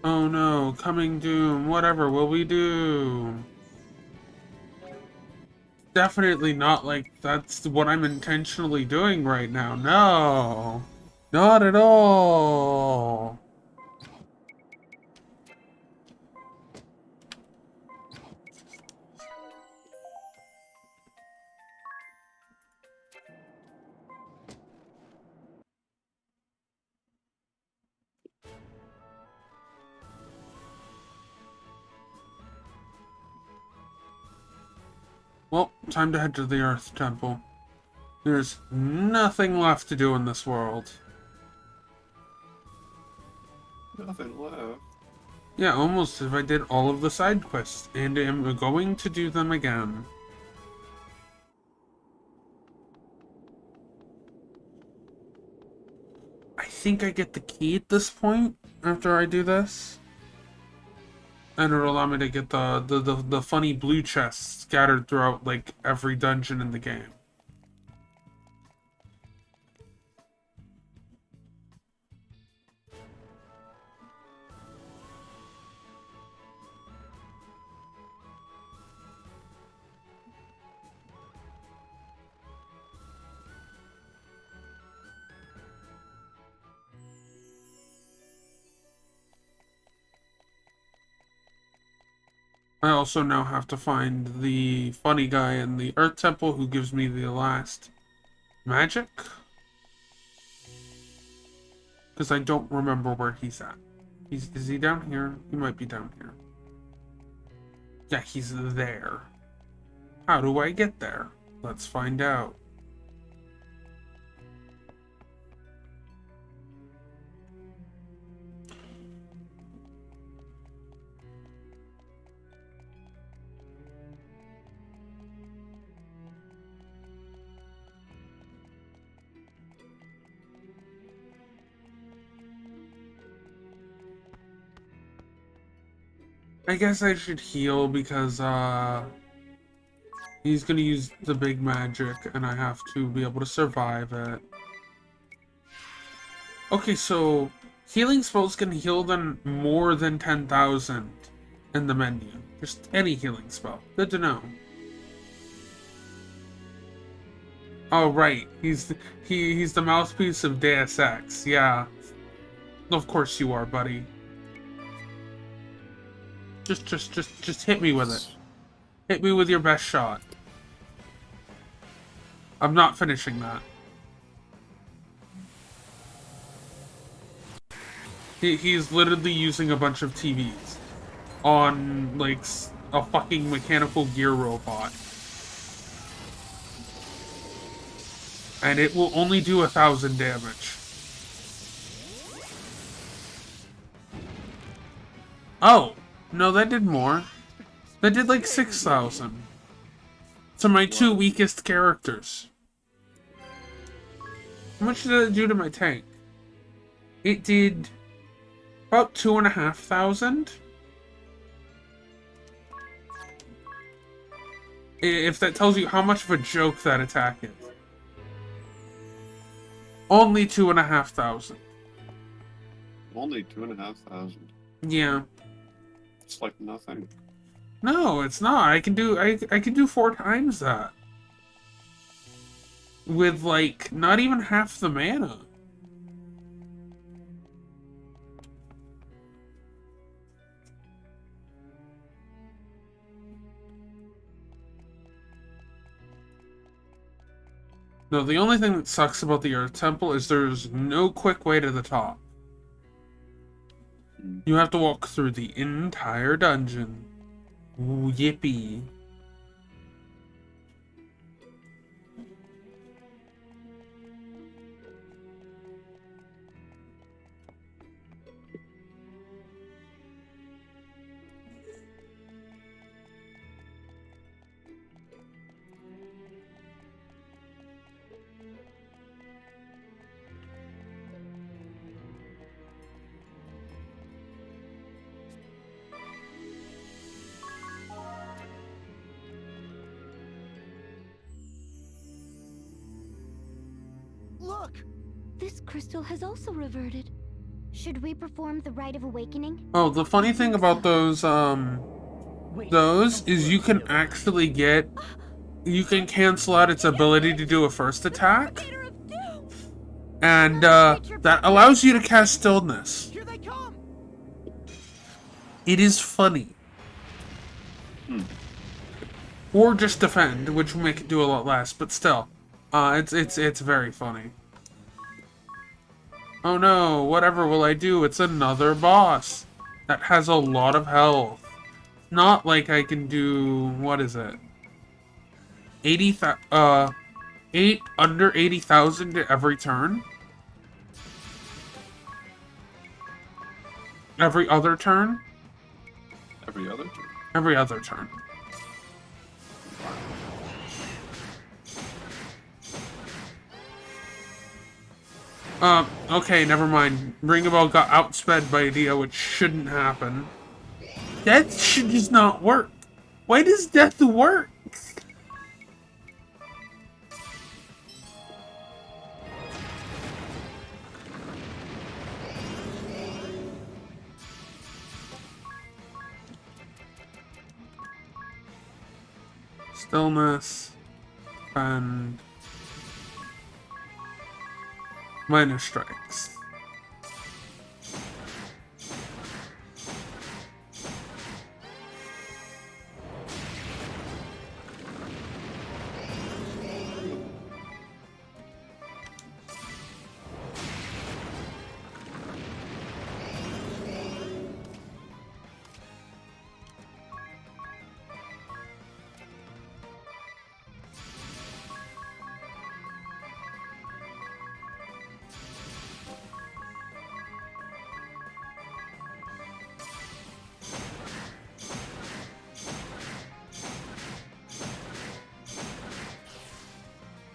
Oh no, coming doom, whatever will we do? Definitely not like that's what I'm intentionally doing right now. No, not at all. Well, time to head to the Earth Temple. There's nothing left to do in this world. Nothing left. Yeah, almost as if I did all of the side quests, and am going to do them again. I think I get the key at this point, after I do this. And it'll allow me to get the funny blue chests scattered throughout, like, every dungeon in the game. I also now have to find the funny guy in the Earth Temple who gives me the last magic. Because I don't remember where he's at. Is he down here? He might be down here. Yeah, he's there. How do I get there? Let's find out. I guess I should heal because, he's gonna use the big magic and I have to be able to survive it. Okay, so healing spells can heal them more than 10,000 in the menu. Just any healing spell. Good to know. Oh, right. He's the mouthpiece of Deus Ex. Yeah. Of course you are, buddy. Just hit me with it. Hit me with your best shot. I'm not finishing that. He's literally using a bunch of TVs on, like, a fucking mechanical gear robot. And it will only do 1,000 damage. Oh, no, that did more. That did like 6,000. To my two weakest characters. How much did it do to my tank? It did about 2,500. If that tells you how much of a joke that attack is. Only 2,500. Only 2,500. Yeah. It's like nothing. No, it's not. I can do 4 times that. With, like, not even half the mana. No, the only thing that sucks about the Earth Temple is there's no quick way to the top. You have to walk through the entire dungeon. Ooh, yippee. this crystal has also reverted. Should we perform the Rite of Awakening? Oh, the funny thing about those is you can actually get, you can cancel out its ability to do a first attack, and that allows you to cast Stillness. Here they come! It is funny. Or just defend, which will make it do a lot less, but still, it's very funny. Oh no, whatever will I do? It's another boss that has a lot of health. Not like I can do, what is it? 8 under 80,000 every turn? Every other turn? Every other turn. Every other turn. Okay, never mind. Ring a Bell got outsped by Dio, which shouldn't happen. Death should just not work. Why does death work? Stillness. And minor strikes.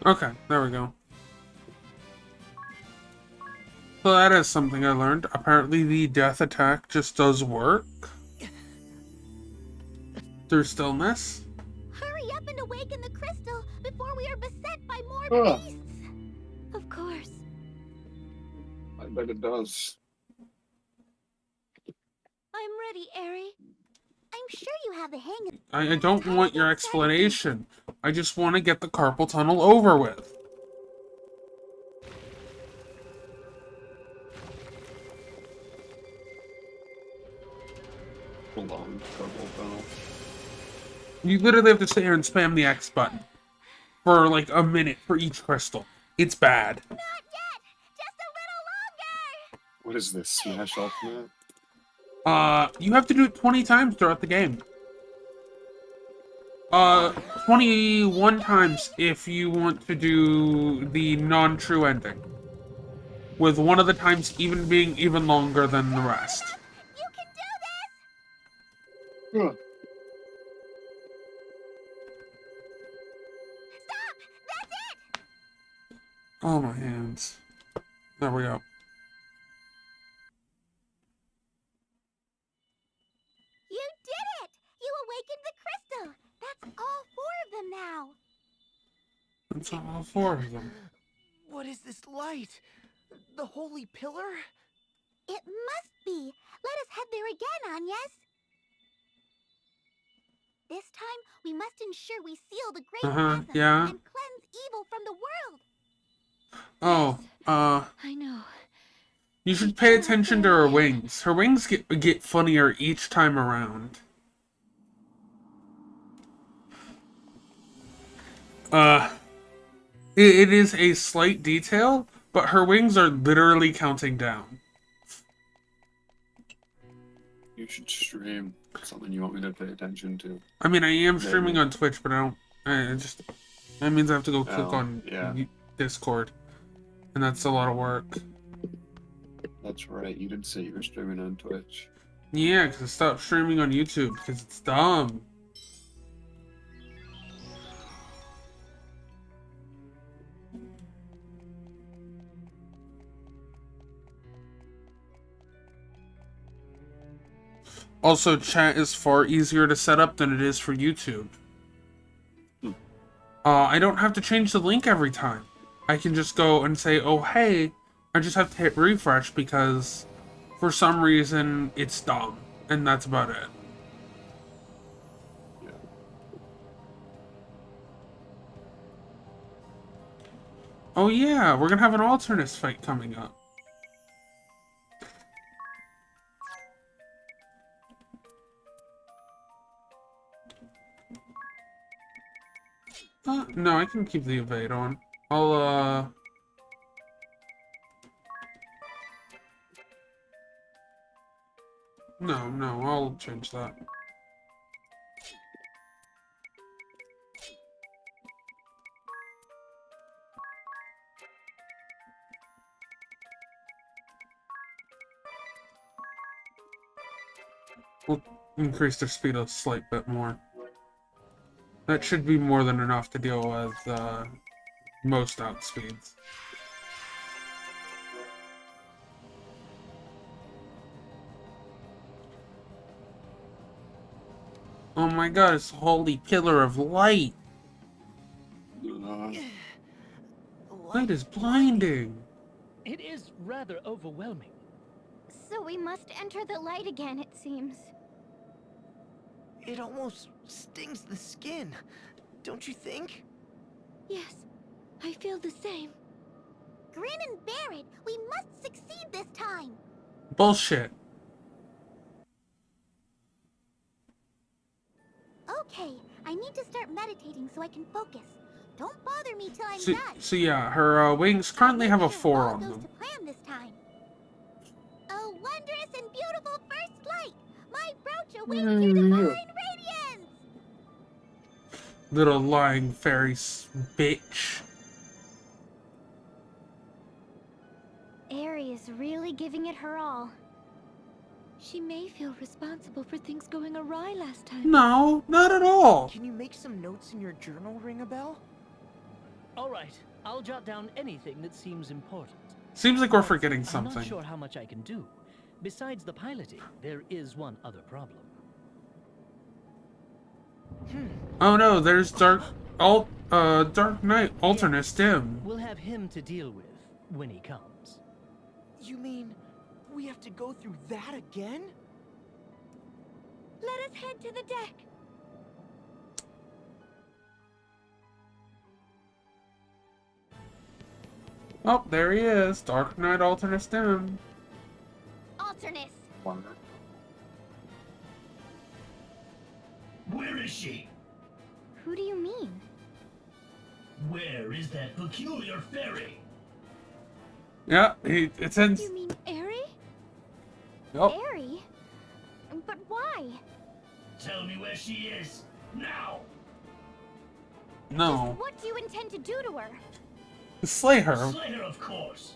Okay, there we go. So that is something I learned. Apparently the death attack just does work. Through Stillness. Hurry up and awaken the crystal before we are beset by more beasts! Of course. I bet it does. I'm ready, Eri. I'm sure you have the hang of I don't want your explanation. I just want to get the carpal tunnel over with. Hold on, Carpal tunnel. You literally have to sit here and spam the X button for like a minute for each crystal. It's bad. Not yet! Just a little longer! What is this? Smash Ultimate? You have to do it 20 times throughout the game. 21 times if you want to do the non-true ending. With one of the times even being even longer than the rest. You can do this! Ugh. Stop! That's it! Oh, my hands. There we go. You did it! You awakened the crystal! That's all 4 of them now! That's all 4 of them. What is this light? The holy pillar? It must be! Let us head there again, Agnes! This time, we must ensure we seal the great chasm yeah. and cleanse evil from the world! Oh, I know. you should pay attention to her wings. Her wings get funnier each time around. It is a slight detail, but her wings are literally counting down. You should stream something you want me to pay attention to. I mean, I am streaming Maybe. on Twitch, but I don't. That means I have to go click Oh, on yeah. Discord, and that's a lot of work. That's right, you did say you were streaming on Twitch. Yeah, because I stopped streaming on YouTube because it's dumb. Also, chat is far easier to set up than it is for YouTube. I don't have to change the link every time. I can just go and say, oh, hey, I just have to hit refresh because for some reason it's dumb. And that's about it. Yeah. Oh yeah, we're gonna have an alternate fight coming up. No, I can keep the evade on. I'll, No, I'll change that. We'll increase their speed a slight bit more. That should be more than enough to deal with, most outspeeds. Oh my god, it's the holy pillar of light! Light is blinding! It is rather overwhelming. So we must enter the light again, it seems. It almost stings the skin, don't you think? Yes, I feel the same. Grin and bear it. We must succeed this time. Bullshit. Okay, I need to start meditating so I can focus. Don't bother me till I'm So, done. so yeah, her wings currently have a 4 all on goes them. to plan this time. A wondrous and beautiful first light. My brooch awaits your divine radiance. Little lying fairy bitch. Aerie is really giving it her all. She may feel responsible for things going awry last time. No, not at all. Can you make some notes in your journal, ring a bell? All right, I'll jot down anything that seems important. Seems like we're forgetting I'm something. not sure how much I can do. Besides the piloting, there is one other problem. Oh no, there's Dark Knight alternate dim. We'll have him to deal with when he comes. You mean we have to go through that again? Let us head to the deck. Oh, there he is. Dark Knight alternate dim. Alternus. Where is she? Who do you mean? Where is that peculiar fairy? Yeah, it sends. You mean Aerie? Yep. Aerie? But why? Tell me where she is, now! No. What do you intend to do to her? Slay her. Slay her, of course.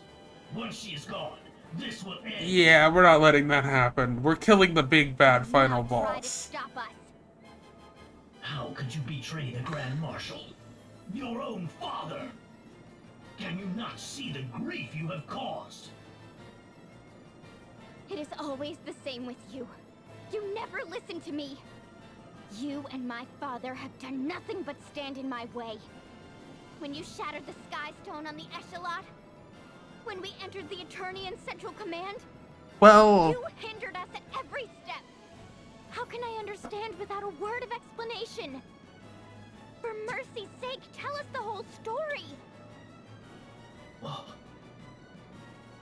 Once she is gone, this will end. Yeah, we're not letting that happen. We're killing the big bad final Not try to boss. stop us. How could you betray the Grand Marshal? Your own father! Can you not see the grief you have caused? It is always the same with you. You never listen to me. You and my father have done nothing but stand in my way. When you shattered the Sky Stone on the Echelon, when we entered the Eternian Central Command, Well, you hindered us at every step. How can I understand without a word of explanation? For mercy's sake, tell us the whole story.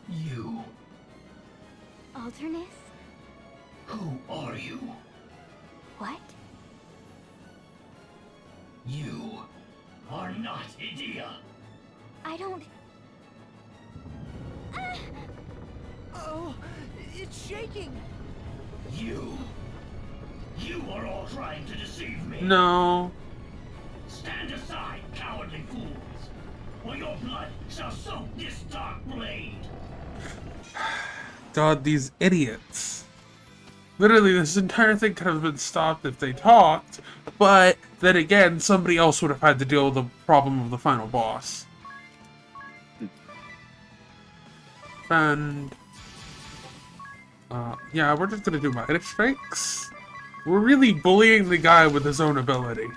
You. Alternus? Who are you? What? You are not Idea. I don't... Oh, it's shaking. You are all trying to deceive me. no. Stand aside, cowardly fools, or your blood shall soak this dark blade. God, these idiots. Literally, this entire thing could have been stopped if they talked, but then again, somebody else would have had to deal with the problem of the final boss. And... yeah, we're just gonna do minor strikes. We're really bullying the guy with his own ability.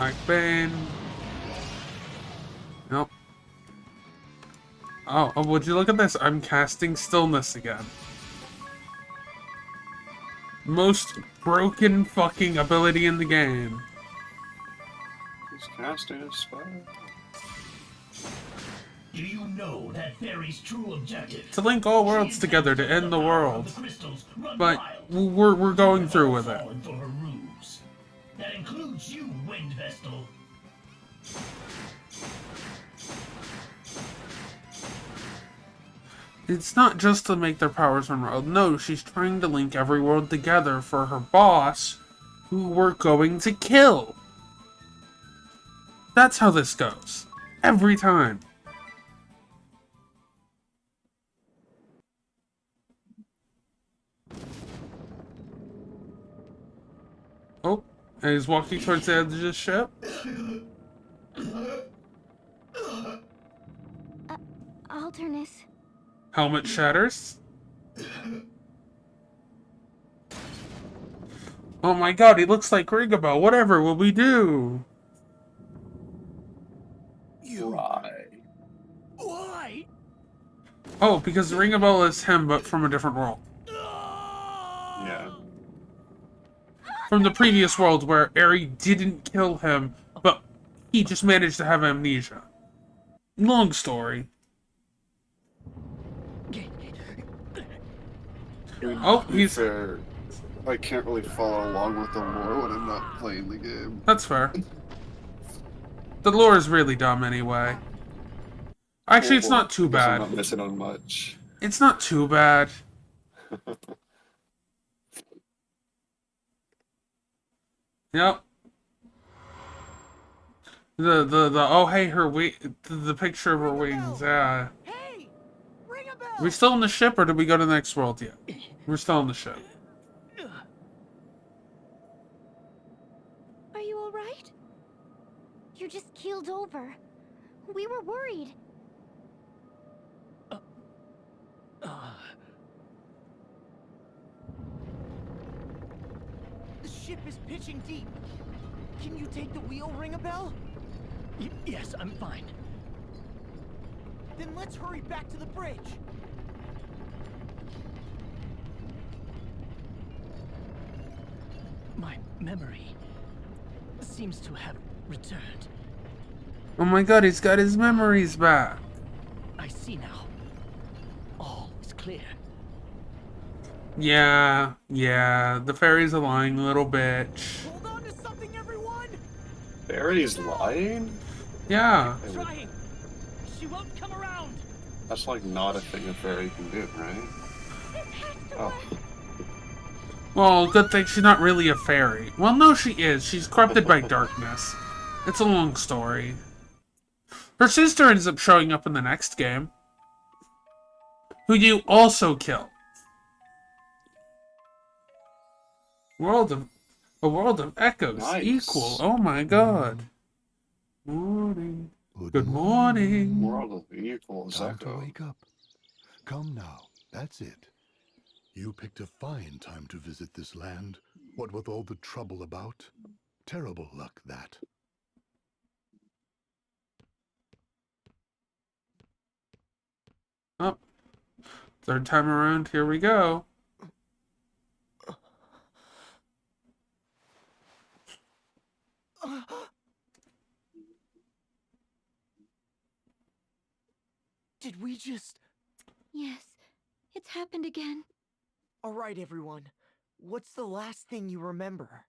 Like Bane. Nope. Oh, would you look at this? I'm casting Stillness again. Most broken fucking ability in the game. He's casting a spell. Do you know that Fairy's true objective? To link all worlds together to end the world. But we're going through with it. For her ruse. That includes you, Wind Vestal. It's not just to make their powers unrolled. No, she's trying to link every world together for her boss, who we're going to kill. That's how this goes. Every time. Oh, and he's walking towards the edge of the ship. Alternus. Helmet shatters. Oh my god, he looks like Rigabel. Whatever will we do? Why? Oh, because Ringabel is him, but from a different world. Yeah. From the previous world where Eri didn't kill him, but he just managed to have amnesia. Long story. Oh, To be fair, I can't really follow along with the lore when I'm not playing the game. That's fair. The lore is really dumb anyway. Actually, it's not too Guess I'm bad. not missing on much. It's not too bad. Yep. The oh hey her the picture of her wings, yeah. Hey! Ring a bell! Are we still in the ship or did we go to the next world yet? We're still in the ship. Are you alright? You just keeled over. We were worried. The ship is pitching deep. Can you take the wheel, Ring a bell? Yes, I'm fine. Then let's hurry back to the bridge. My memory seems to have returned. Oh my god, he's got his memories back. I see now. All is clear. Yeah, the fairy's a lying little bitch. Hold on to something, everyone! Barry's lying? Yeah. Keep trying. She won't come around. That's like not a thing a fairy can do, right? Oh. Well, good thing she's not really a fairy. Well, no, she is. She's corrupted by darkness. It's a long story. Her sister ends up showing up in the next game, who you also kill. A world of echoes. Nice. Equal. Oh my god. Morning. Good morning. World of equals Time to echo. wake up. Come now, that's it. You picked a fine time to visit this land. What with all the trouble about? Terrible luck, that. Oh. Third time around, here we go. Did we just... Yes, it's happened again. Alright, everyone. What's the last thing you remember?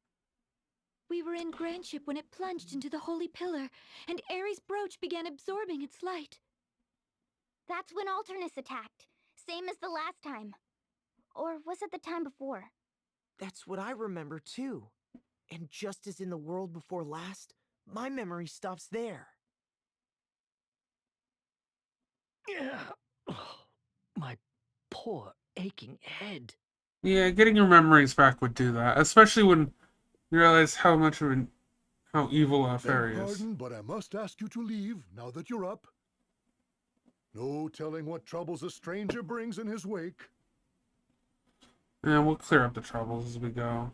We were in Grandship when it plunged into the Holy Pillar, and Ares' brooch began absorbing its light. That's when Alternus attacked. Same as the last time. Or was it the time before? That's what I remember too. And just as in the world before last, my memory stops there. Oh, my poor aching head. Yeah, getting your memories back would do that, especially when you realize how much of how evil a fairy Beg is. pardon, but I must ask you to leave now that you're up. No telling what troubles a stranger brings in his wake. And we'll clear up the troubles as we go.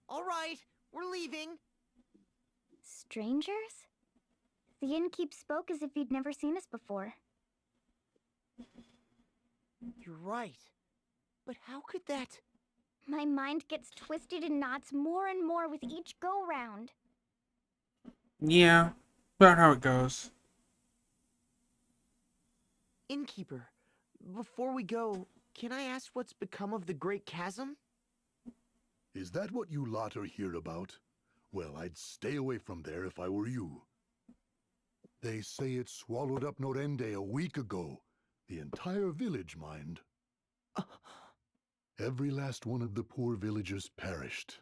Alright, we're leaving. strangers? The innkeep spoke as if he'd never seen us before. You're right. But how could that... My mind gets twisted in knots more and more with each go-round. Yeah, about how it goes. Innkeeper, before we go, can I ask what's become of the Great Chasm? Is that what you lot are here about? Well, I'd stay away from there if I were you. They say it swallowed up Norende a week ago. The entire village, mind. Every last one of the poor villagers perished,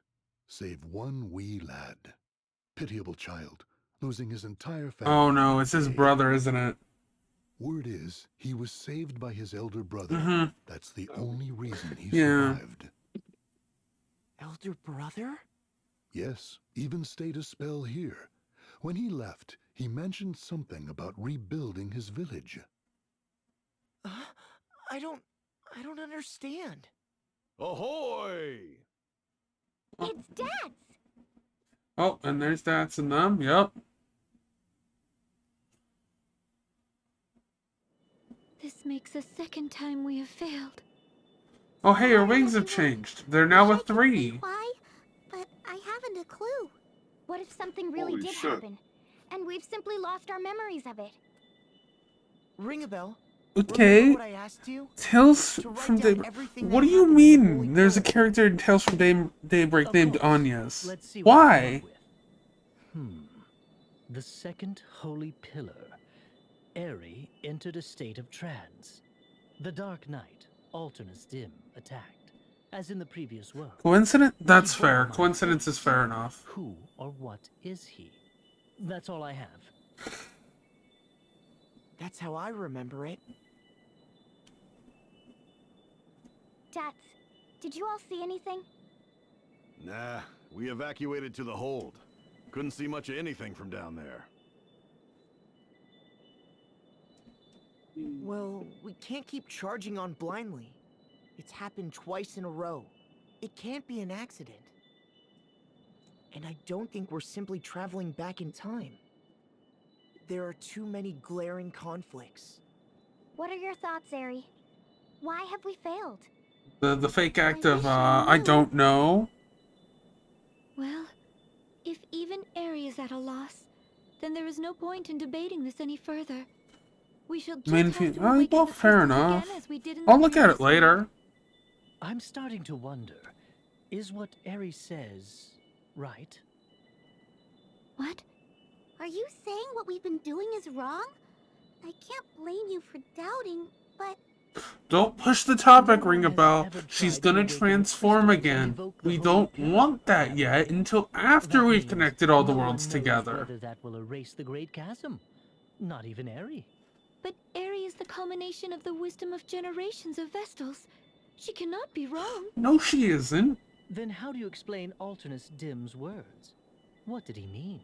save one wee lad. Pitiable child, losing his entire family. Oh no, it's his brother, isn't it? Word is, he was saved by his elder brother. Mm-hmm. That's the only reason he Yeah. survived. Elder brother? Yes, even stayed a spell here. When he left, he mentioned something about rebuilding his village. I don't understand. Ahoy! It's Dad's! Oh, and there's Dats and them. Yep. This makes the second time we have failed. Oh, hey, your wings have changed. They're now a 3. Why? But I haven't a clue. What if something really Holy did shit. happen? And we've simply lost our memories of it? Ring a bell. Okay. Remember what I asked you? Tales To write from down Daybreak. everything What that do you happened in the mean? Holy There's a Pillar. character in Tales from Daybreak Of named course. Anya's. Let's see what I come Why? up with. The second holy pillar. Eri entered a state of trance. The Dark Knight, Alternus Dim, attacked, as in the previous world. Coincidence? That's He bore fair. my Coincidence fate. is fair enough. Who or what is he? That's all I have. That's how I remember it. Dats, did you all see anything? Nah, we evacuated to the hold. Couldn't see much of anything from down there. Well, we can't keep charging on blindly. It's happened twice in a row. It can't be an accident. And I don't think we're simply traveling back in time. There are too many glaring conflicts. What are your thoughts, Eri? Why have we failed? The fake act I of, wish I I knew. don't know. Well, if even Eri is at a loss, then there is no point in debating this any further. We shall just I mean, have if you, to oh, awaken well, the fair crystals enough. again as we did in the I'll look at it previous one. later. I'm starting to wonder, is what Eri says right? What? Are you saying what we've been doing is wrong? I can't blame you for doubting, but... Don't push the topic, No one Ring a has Bell. ever She's tried to gonna awaken the transform crystals and again. evoke the We holy don't pillar, want that have yet we? until after That we've means connected all the no one worlds knows together. whether that will erase the Great Chasm. Not even Eri. But Eri is the culmination of the wisdom of generations of Vestals. She cannot be wrong. No, she isn't. Then how do you explain Alternus Dim's words? What did he mean?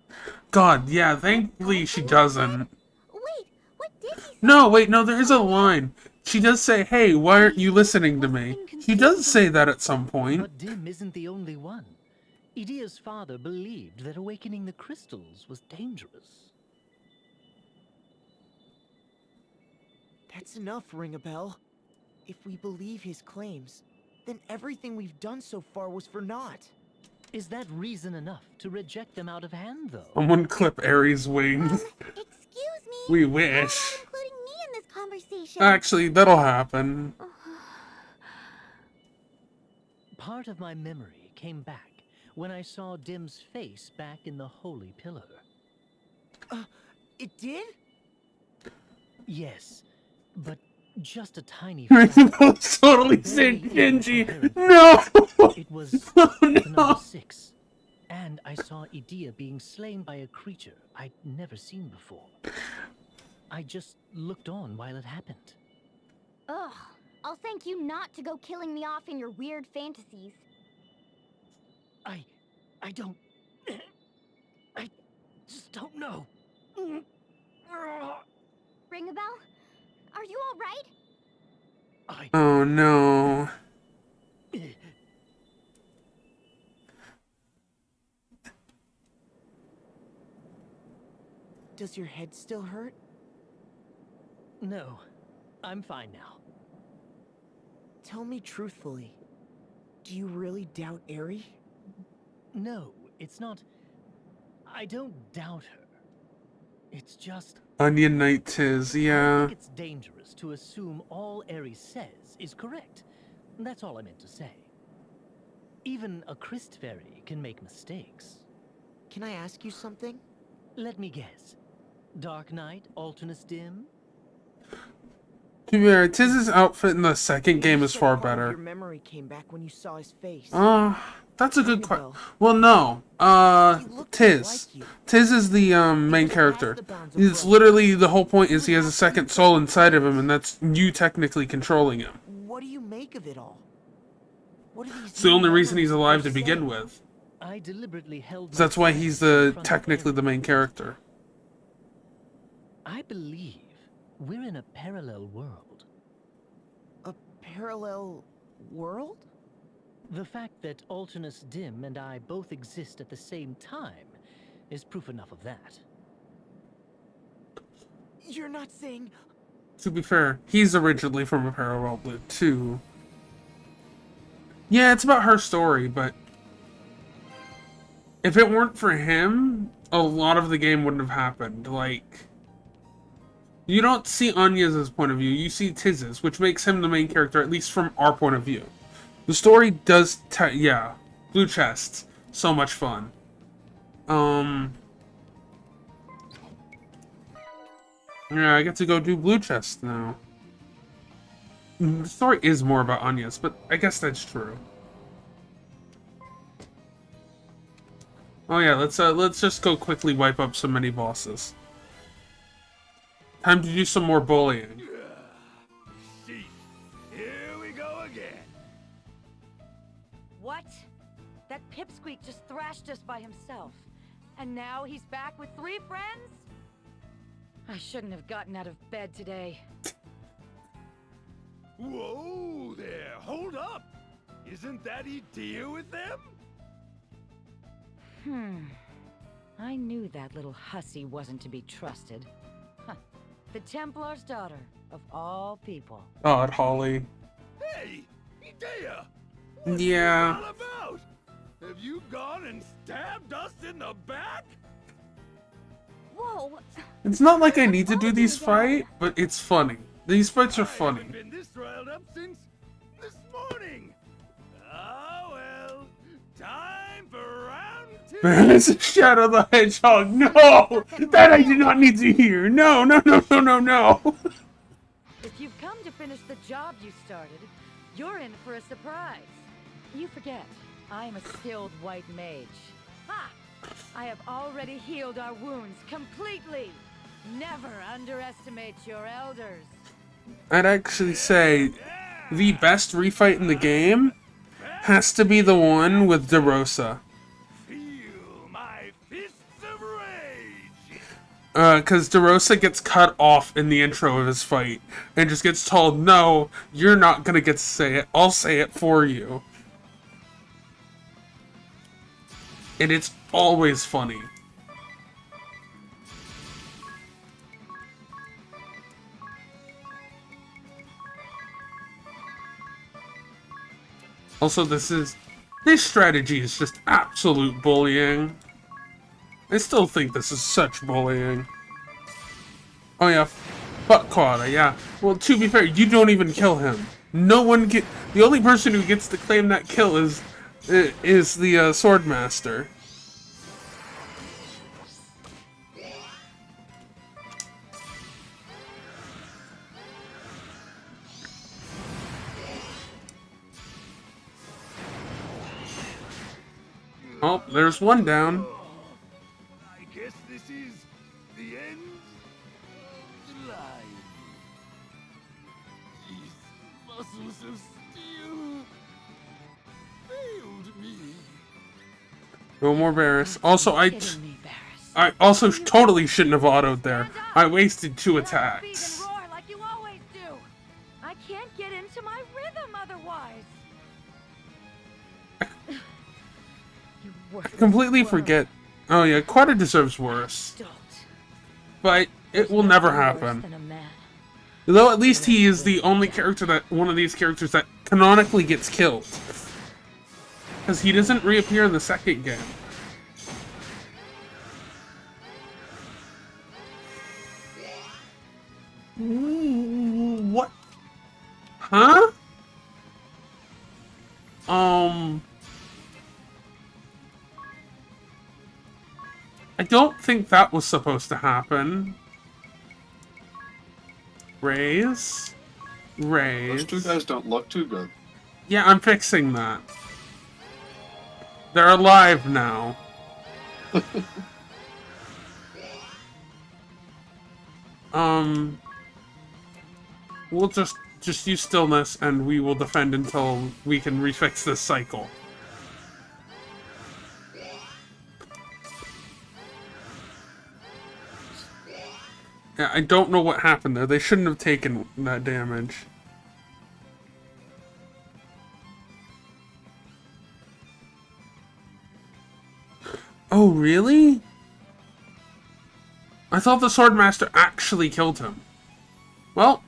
God, yeah, thankfully she doesn't. Wait, what did he say? No, wait, no, there is a line. She does say, hey, why aren't you listening to me? She does say that at some point. But Dim isn't the only one. Idia's father believed that awakening the crystals was dangerous. That's enough, Ring a Bell. If we believe his claims, then everything we've done so far was for naught. Is that reason enough to reject them out of hand, though? Someone clip Aries' wings. Excuse me? We How about wish. including me in this conversation? Actually, that'll happen. Part of my memory came back when I saw Dim's face back in the Holy Pillar. It did? Yes, but just a tiny Rainbow's totally said Genji. No! It was Oh, the no! number 6. And I saw Idia being slain by a creature I'd never seen before. I just looked on while it happened. Ugh, I'll thank you not to go killing me off in your weird fantasies. I don't... I just don't know. Ring a bell? Are you all right? Oh no. Does your head still hurt? No, I'm fine now. Tell me truthfully, do you really doubt Eri? No, it's not. I don't doubt her. It's just... Onion Knight tis, I yeah. think it's dangerous to assume all Eri says is correct. That's all I meant to say. Even a Christ Fairy can make mistakes. Can I ask you something? Let me guess. Dark Knight, Alternus Dim? To be fair, Tiz's outfit in the second You game is said far part of better. Your memory came back when you saw his face. That's a good question. Annabelle. Well, no. He looked Tiz. like you. Tiz is the main character. It's literally the whole point is he has a second soul inside of him, and that's you technically controlling him. What do you make of it all? What are these It's the new only reason he's memories alive per to begin se? with. I deliberately held That's why he's the my technically the main character. I believe we're in a parallel world. A parallel world? The fact that Alternus Dim and I both exist at the same time is proof enough of that. You're not saying... To be fair, he's originally from a parallel world too. Yeah, it's about her story, but if it weren't for him, a lot of the game wouldn't have happened. Like, you don't see Anya's point of view, you see Tiz's, which makes him the main character, at least from our point of view. The story does, yeah, Blue Chest, so much fun. Yeah, I get to go do Blue Chest now. The story is more about Anya's, but I guess that's true. Oh yeah, let's just go quickly wipe up some mini bosses. Time to do some more bullying. Sheesh. Here we go again. What? That pipsqueak just thrashed us by himself. And now he's back with 3 friends? I shouldn't have gotten out of bed today. Whoa there, hold up! Isn't that Edea with them? I knew that little hussy wasn't to be trusted. Huh. The Templar's daughter, of all people. God, Holly. Hey, Edea! Yeah. What about? Have you gone and stabbed us in the back? Whoa! It's not like I need to do these fights, but it's funny. These fights are I funny. haven't been this riled up since this morning. Ah well, time for round 2. It's Shadow the Hedgehog. No, that I did not need to hear. No, no, no, no, no, no. If you've come to finish the job you started, you're in for a surprise. You forget, I'm a skilled white mage. Ha! I have already healed our wounds completely. Never underestimate your elders. I'd actually say the best refight in the game has to be the one with DeRosa. Feel my fists of rage. Because DeRosa gets cut off in the intro of his fight and just gets told, no, you're not gonna get to say it. I'll say it for you. And it's always funny. Also, this strategy is just absolute bullying. I still think this is such bullying. Oh yeah, fuck Quada, yeah. Well, to be fair, you don't even kill him. No one the only person who gets to claim that kill is the Swordmaster. Oh, there's one down. I guess this is the end of the line. These muscles of steel failed me. No more Varus. Also, I also totally shouldn't have autoed there. I wasted 2 attacks. Roar like you always do. I can't get into my rhythm otherwise. I completely forget. Oh yeah, Quada deserves worse. Don't. but it will never happen. Though at least he is the only character that, one of these characters that canonically gets killed. Because he doesn't reappear in the second game. What? Huh? I don't think that was supposed to happen. Raise. Those two guys don't look too good. Yeah, I'm fixing that. They're alive now. We'll just use stillness and we will defend until we can refix this cycle. Yeah, I don't know what happened there. They shouldn't have taken that damage. Oh, really? I thought the Swordmaster actually killed him. Well,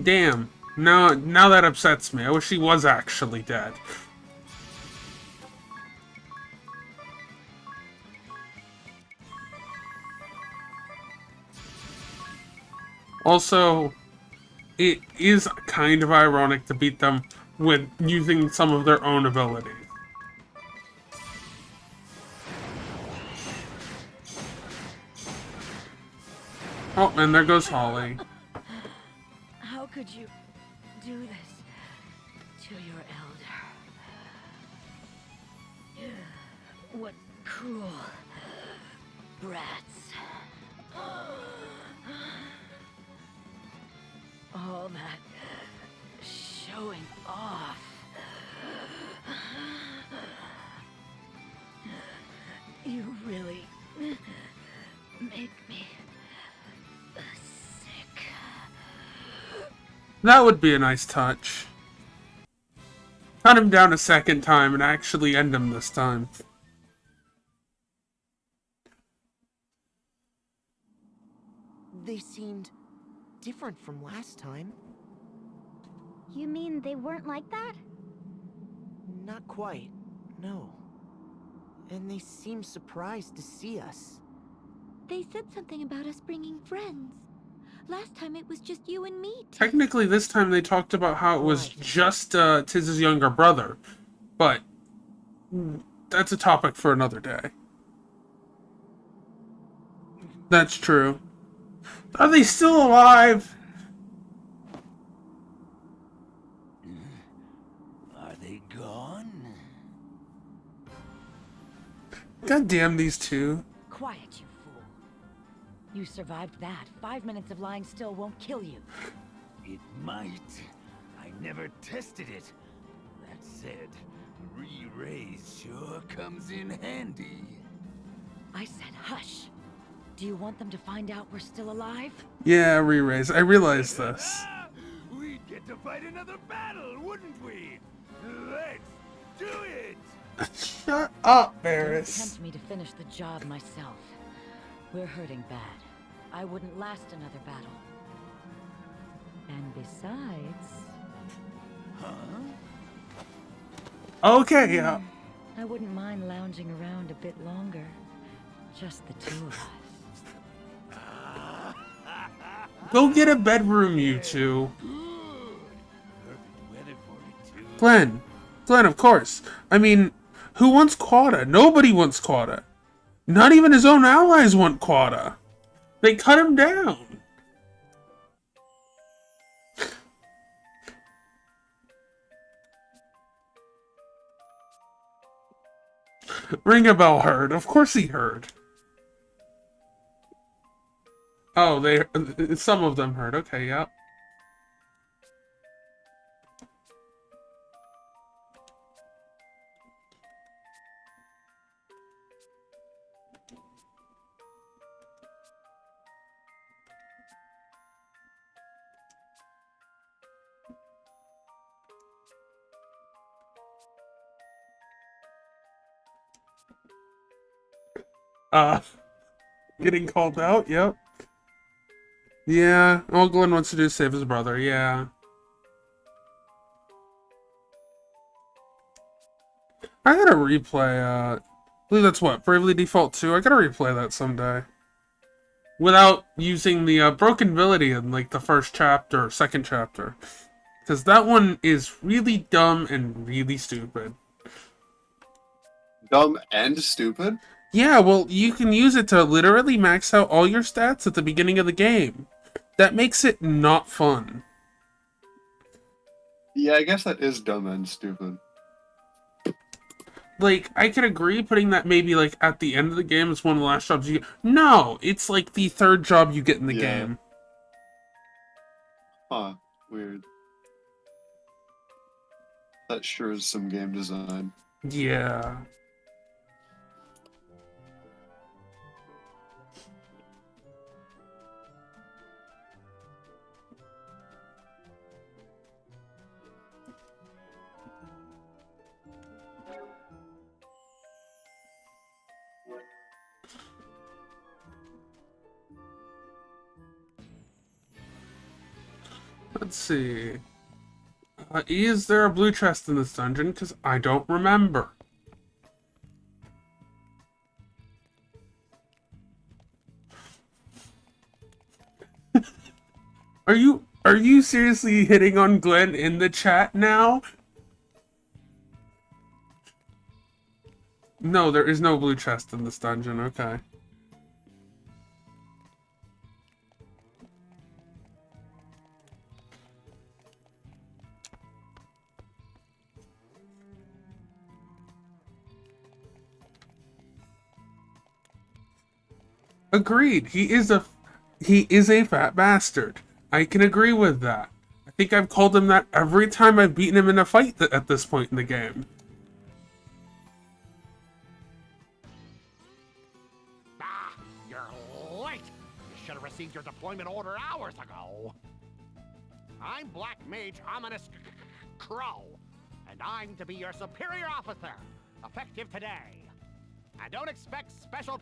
damn. Now that upsets me. I wish he was actually dead. Also, it is kind of ironic to beat them with using some of their own abilities. Oh, and there goes Holly. How could you do this to your elder? What cruel brats. All that showing off. You really make me sick. That would be a nice touch. Cut him down a second time and actually end him this time. They seemed different from last time. You mean they weren't like that? Not quite, no. And they seemed surprised to see us. They said something about us bringing friends. Last time it was just you and me. Technically, this time they talked about how it was just Tiz's younger brother. But that's a topic for another day. That's true. Are they still alive? Are they gone? God damn these two. Quiet, you fool. You survived that. 5 minutes of lying still won't kill you. It might. I never tested it. That said, re-raise sure comes in handy. I said hush. Do you want them to find out we're still alive? Yeah, re-raise. I realized this. We'd get to fight another battle, wouldn't we? Let's do it! Shut up, Don't Varys. tempt me to finish the job myself. We're hurting bad. I wouldn't last another battle. And besides... Okay, yeah. I wouldn't mind lounging around a bit longer. Just the two of us. Go get a bedroom, you two. Glenn. Glenn, of course. I mean, who wants Quada? Nobody wants Quada. Not even his own allies want Quada. They cut him down. Ring a bell heard. Of course he heard. Oh, some of them heard. Okay, yep. Getting called out, yep. Yeah, all Glenn wants to do is save his brother, yeah. I gotta replay, I believe that's what, Bravely Default 2? I gotta replay that someday. Without using the broken ability in, like, the first chapter, or second chapter. Because that one is really dumb and really stupid. Dumb and stupid? Yeah, well, you can use it to literally max out all your stats at the beginning of the game. That makes it not fun. Yeah, I guess that is dumb and stupid. Like, I can agree putting that maybe, like, at the end of the game is one of the last jobs you get. No! It's, like, the third job you get in the game. Huh. Weird. That sure is some game design. Yeah. Let's see. Is there a blue chest in this dungeon? Because I don't remember. Are you seriously hitting on Glenn in the chat now? No, there is no blue chest in this dungeon, okay. Agreed. He is a fat bastard. I can agree with that. I think I've called him that every time I've beaten him in a fight at this point in the game. Ah, you're late. You should have received your deployment order hours ago. I'm Black Mage Ominous Crow, and I'm to be your superior officer, effective today. And don't expect special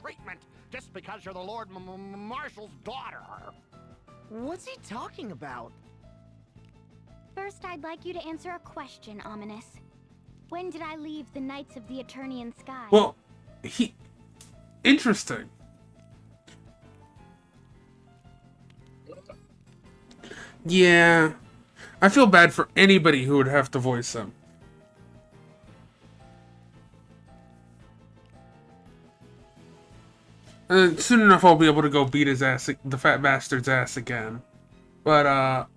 treatment just because you're the Lord Marshal's daughter. What's he talking about? First, I'd like you to answer a question, Ominous. When did I leave the Knights of the Eternian Sky? Well, interesting. Yeah. I feel bad for anybody who would have to voice him. And soon enough I'll be able to go beat his ass, the fat bastard's ass again. But,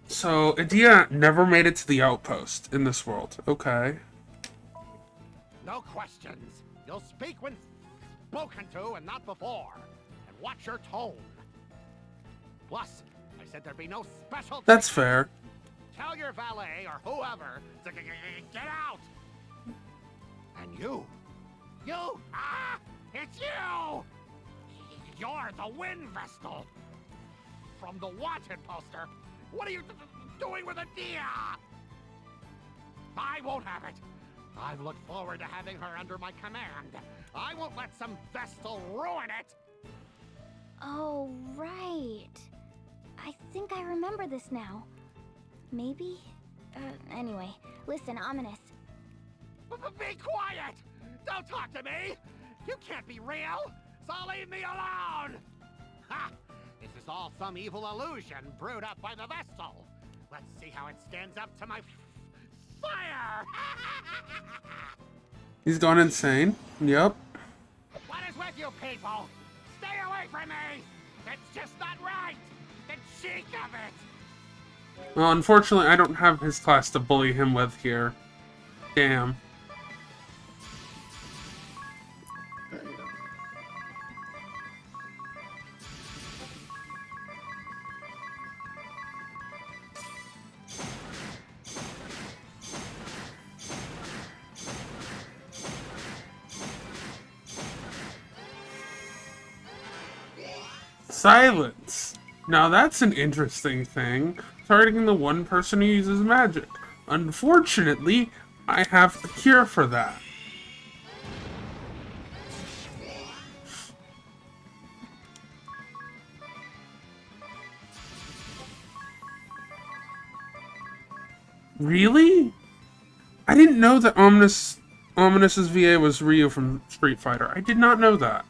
so, Adia never made it to the outpost in this world. Okay. No questions. You'll speak when spoken to and not before. And watch your tone. Plus, I said there'd be no special... That's fair. Tell your valet or whoever to get out. And you. It's you! You're the Wind Vestal! From the wanted poster. What are you doing with Adia? I won't have it. I look forward to having her under my command. I won't let some Vestal ruin it! Oh, right. I think I remember this now. Maybe? Anyway, listen, Ominous. Be quiet! Don't talk to me! You can't be real, so leave me alone! Ha! This is all some evil illusion brewed up by the Vestal. Let's see how it stands up to my fire! He's gone insane. Yep. What is with you people? Stay away from me! It's just not right! The cheek of it! Well, unfortunately, I don't have his class to bully him with here. Damn. Silence. Now that's an interesting thing. Targeting the one person who uses magic. Unfortunately, I have a cure for that. Really? I didn't know that Ominous's VA was Ryu from Street Fighter. I did not know that.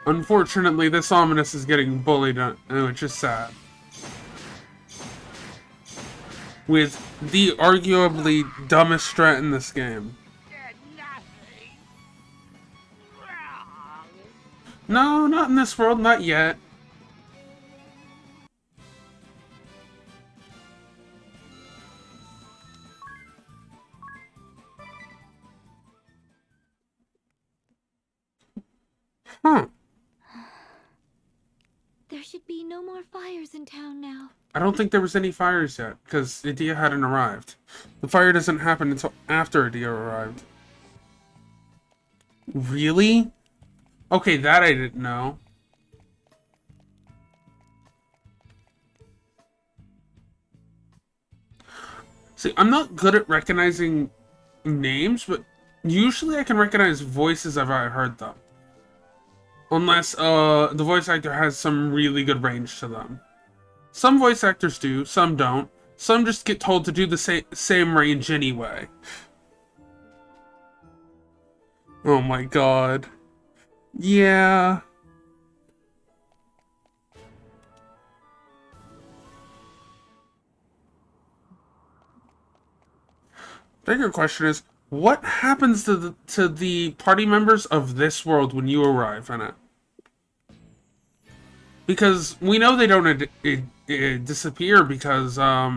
Unfortunately, this Ominous is getting bullied, which is sad. With the arguably dumbest strat in this game. No, not in this world, not yet. Huh. There should be no more fires in town now. I don't think there was any fires yet, because Adia hadn't arrived. The fire doesn't happen until after Adia arrived. Really? Okay, that I didn't know. See, I'm not good at recognizing names, but usually I can recognize voices if I heard them. Unless the voice actor has some really good range to them. Some voice actors do, some don't. Some just get told to do the same range anyway. Oh my god. Yeah. Bigger question is, what happens to the party members of this world when you arrive in it? Because we know they don't disappear because oh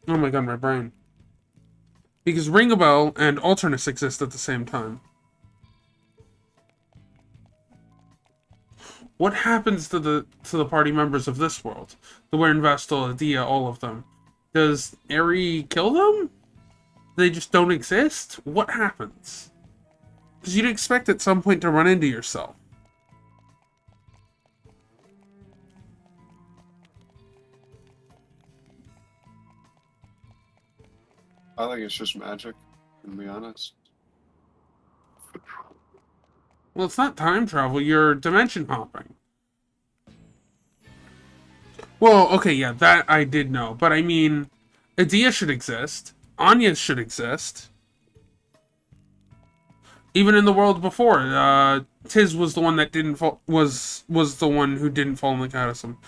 my god, my brain. Because Ring a Bell and Alternus exist at the same time. What happens to the party members of this world? The Wern Vestal, Adia, all of them. Does Eri kill them? They just don't exist? What happens? Because you'd expect at some point to run into yourself. I think it's just magic, to be honest. Well, it's not time travel, you're dimension hopping. Well, okay, yeah, that I did know. But I mean, Adia should exist. Anya should exist. Even in the world before, Tiz was the one that didn't fall, was the one who didn't fall in the cataclysm.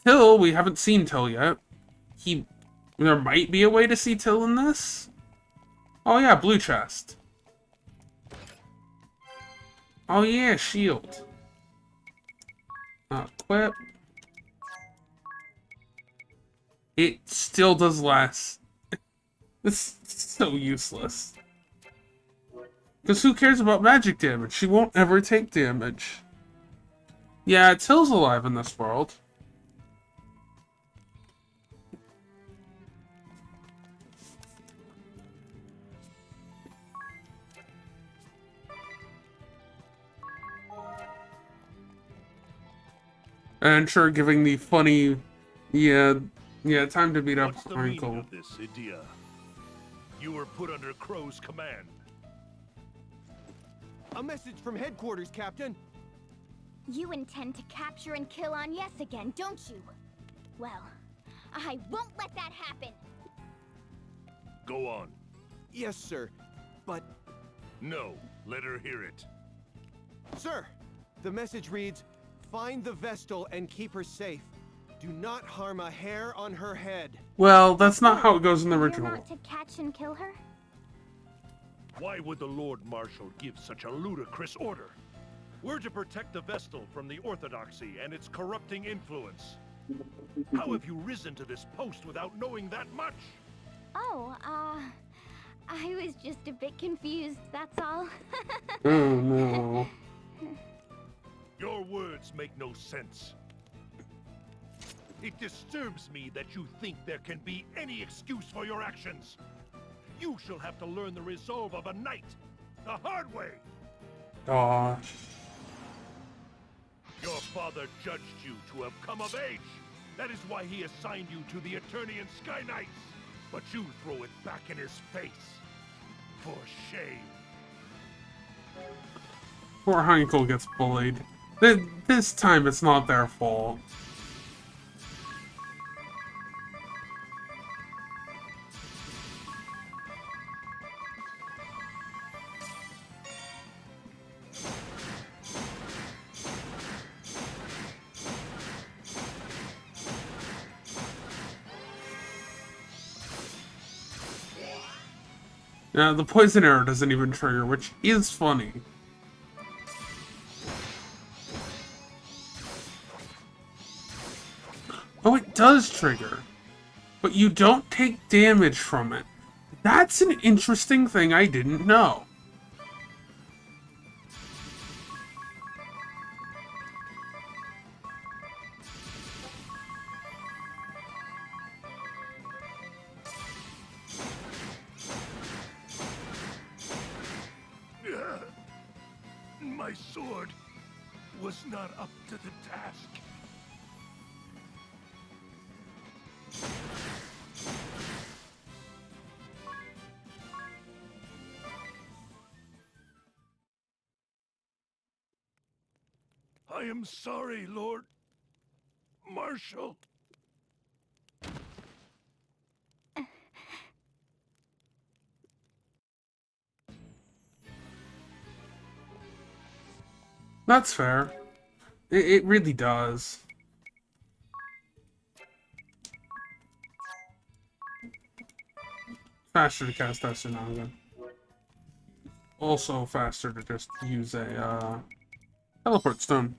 Till, we haven't seen Till yet. There might be a way to see Till in this. Oh yeah, blue chest. Oh yeah, shield. Equip. It still does less. It's so useless. Because who cares about magic damage? She won't ever take damage. Yeah, Till's alive in this world. And sure, giving the funny, yeah, time to beat up What's the Michael. meaning of this, Idia? You were put under Crow's command. A message from headquarters, Captain. You intend to capture and kill Agnes again, don't you? Well, I won't let that happen. Go on. Yes, sir. But... No, let her hear it. Sir, the message reads, find the Vestal and keep her safe. Do not harm a hair on her head. Well, that's not how it goes in the original. You're not to catch and kill her? Why would the Lord Marshal give such a ludicrous order? We're to protect the Vestal from the Orthodoxy and its corrupting influence. How have you risen to this post without knowing that much? Oh, I was just a bit confused, that's all. Oh no. Your words make no sense. It disturbs me that you think there can be any excuse for your actions. You shall have to learn the resolve of a knight, the hard way. Gosh. Your father judged you to have come of age. That is why he assigned you to the Eternian Sky Knights. But you throw it back in his face. For shame. Poor Heinkel gets bullied. This time it's not their fault. Yeah, the poison arrow doesn't even trigger, which is funny. Oh, it does trigger. But you don't take damage from it. That's an interesting thing I didn't know. My sword was not up to the task. I am sorry, Lord Marshal. That's fair. It really does. Faster to cast Astronaga. Also faster to just use a teleport stone.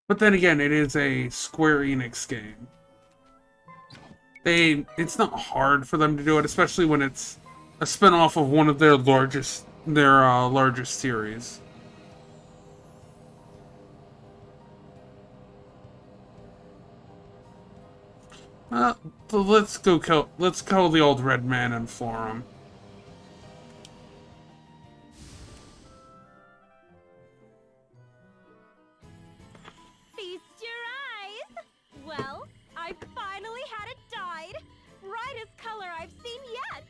But then again, it is a Square Enix game. It's not hard for them to do it, especially when it's a spin-off of one of their largest series. Let's kill the old red man and floor him. Feast your eyes! Well, I finally had it dyed. Brightest color I've seen yet.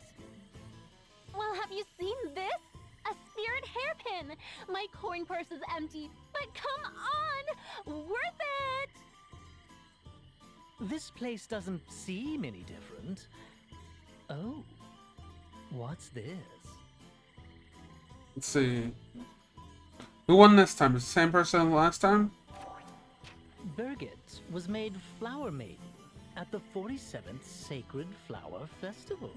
Well, have you seen this? A spirit hairpin! My coin purse is empty, but come on! Worth it! This place doesn't seem any different. Oh, what's this? Let's see. Who won this time? Is it the same person as last time? Birgit was made Flower Maiden at the 47th Sacred Flower Festival.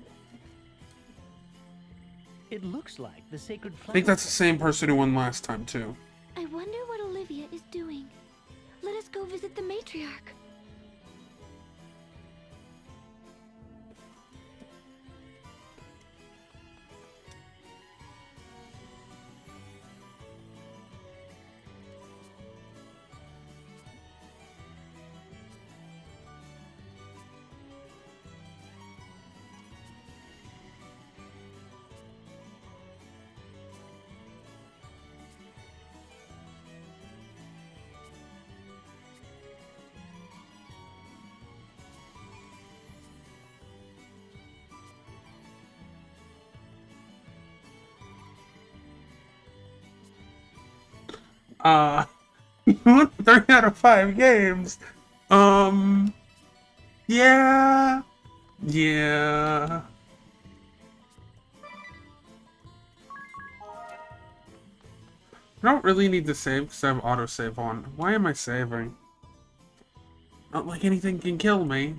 It looks like the Sacred Flower... I think that's the same person who won last time, too. I wonder what Olivia is doing. Let us go visit the matriarch. You won 3 out of 5 games. Yeah. Yeah. I don't really need to save because I have autosave on. Why am I saving? Not like anything can kill me.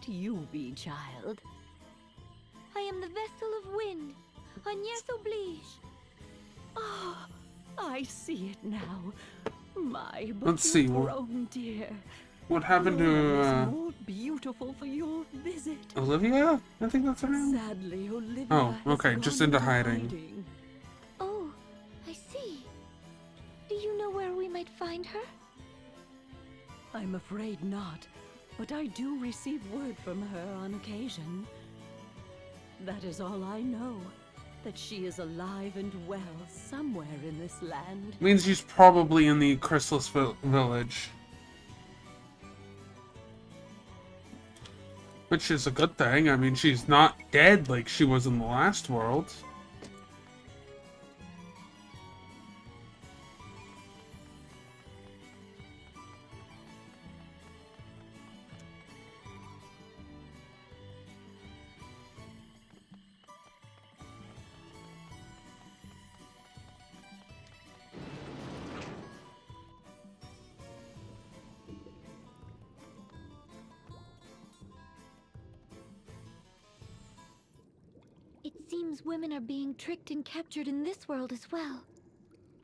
might you be, child? I am the vessel of wind, Agnes Oblige. Oh, I see it now. My Let's see, grown dear. what happened No one is to more beautiful for your visit. Olivia? I think that's her name. Sadly, Olivia Oh, has okay, gone just into hiding. Oh, I see. Do you know where we might find her? I'm afraid not, but I do receive word from her on occasion. That is all I know, that she is alive and well somewhere in this land. Means she's probably in the Chrysalis village. Which is a good thing. I mean, she's not dead like she was in the last world. It seems women are being tricked and captured in this world as well.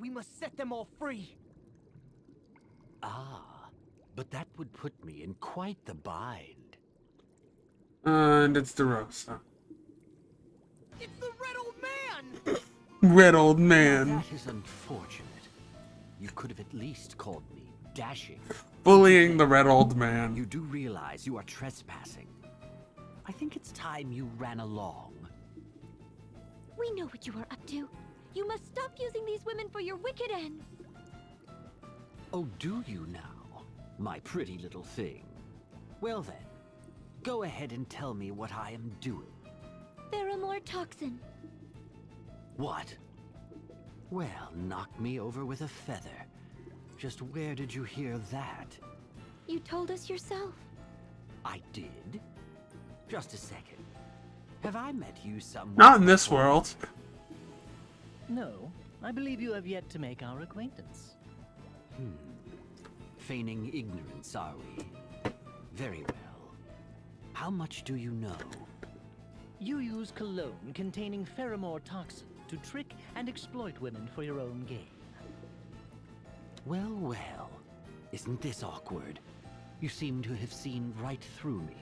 We must set them all free. Ah, but that would put me in quite the bind. And it's DeRosa. It's the red old man! Red old Now man. that is unfortunate. You could have at least called me dashing. Bullying the red old man. You do realize you are trespassing. I think it's time you ran along. We know what you are up to. You must stop using these women for your wicked ends. Oh, do you now, my pretty little thing? Well then, go ahead and tell me what I am doing. Pheromore toxin. What? Well, knock me over with a feather. Just where did you hear that? You told us yourself. I did? Just a second. Have I met you somewhere? Not in this world. No, I believe you have yet to make our acquaintance. Feigning ignorance, are we? Very well. How much do you know? You use cologne containing pheromore toxin to trick and exploit women for your own gain. Well, well. Isn't this awkward? You seem to have seen right through me.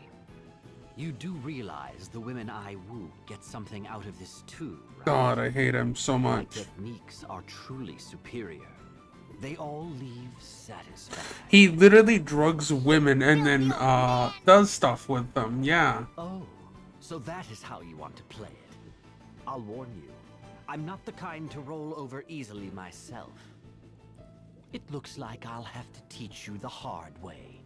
You do realize the women I woo get something out of this too, right? God, I hate him so My much. techniques are truly superior. They all leave satisfied. He literally drugs women and then does stuff with them. Yeah. Oh, so that is how you want to play it. I'll warn you, I'm not the kind to roll over easily myself. It looks like I'll have to teach you the hard way.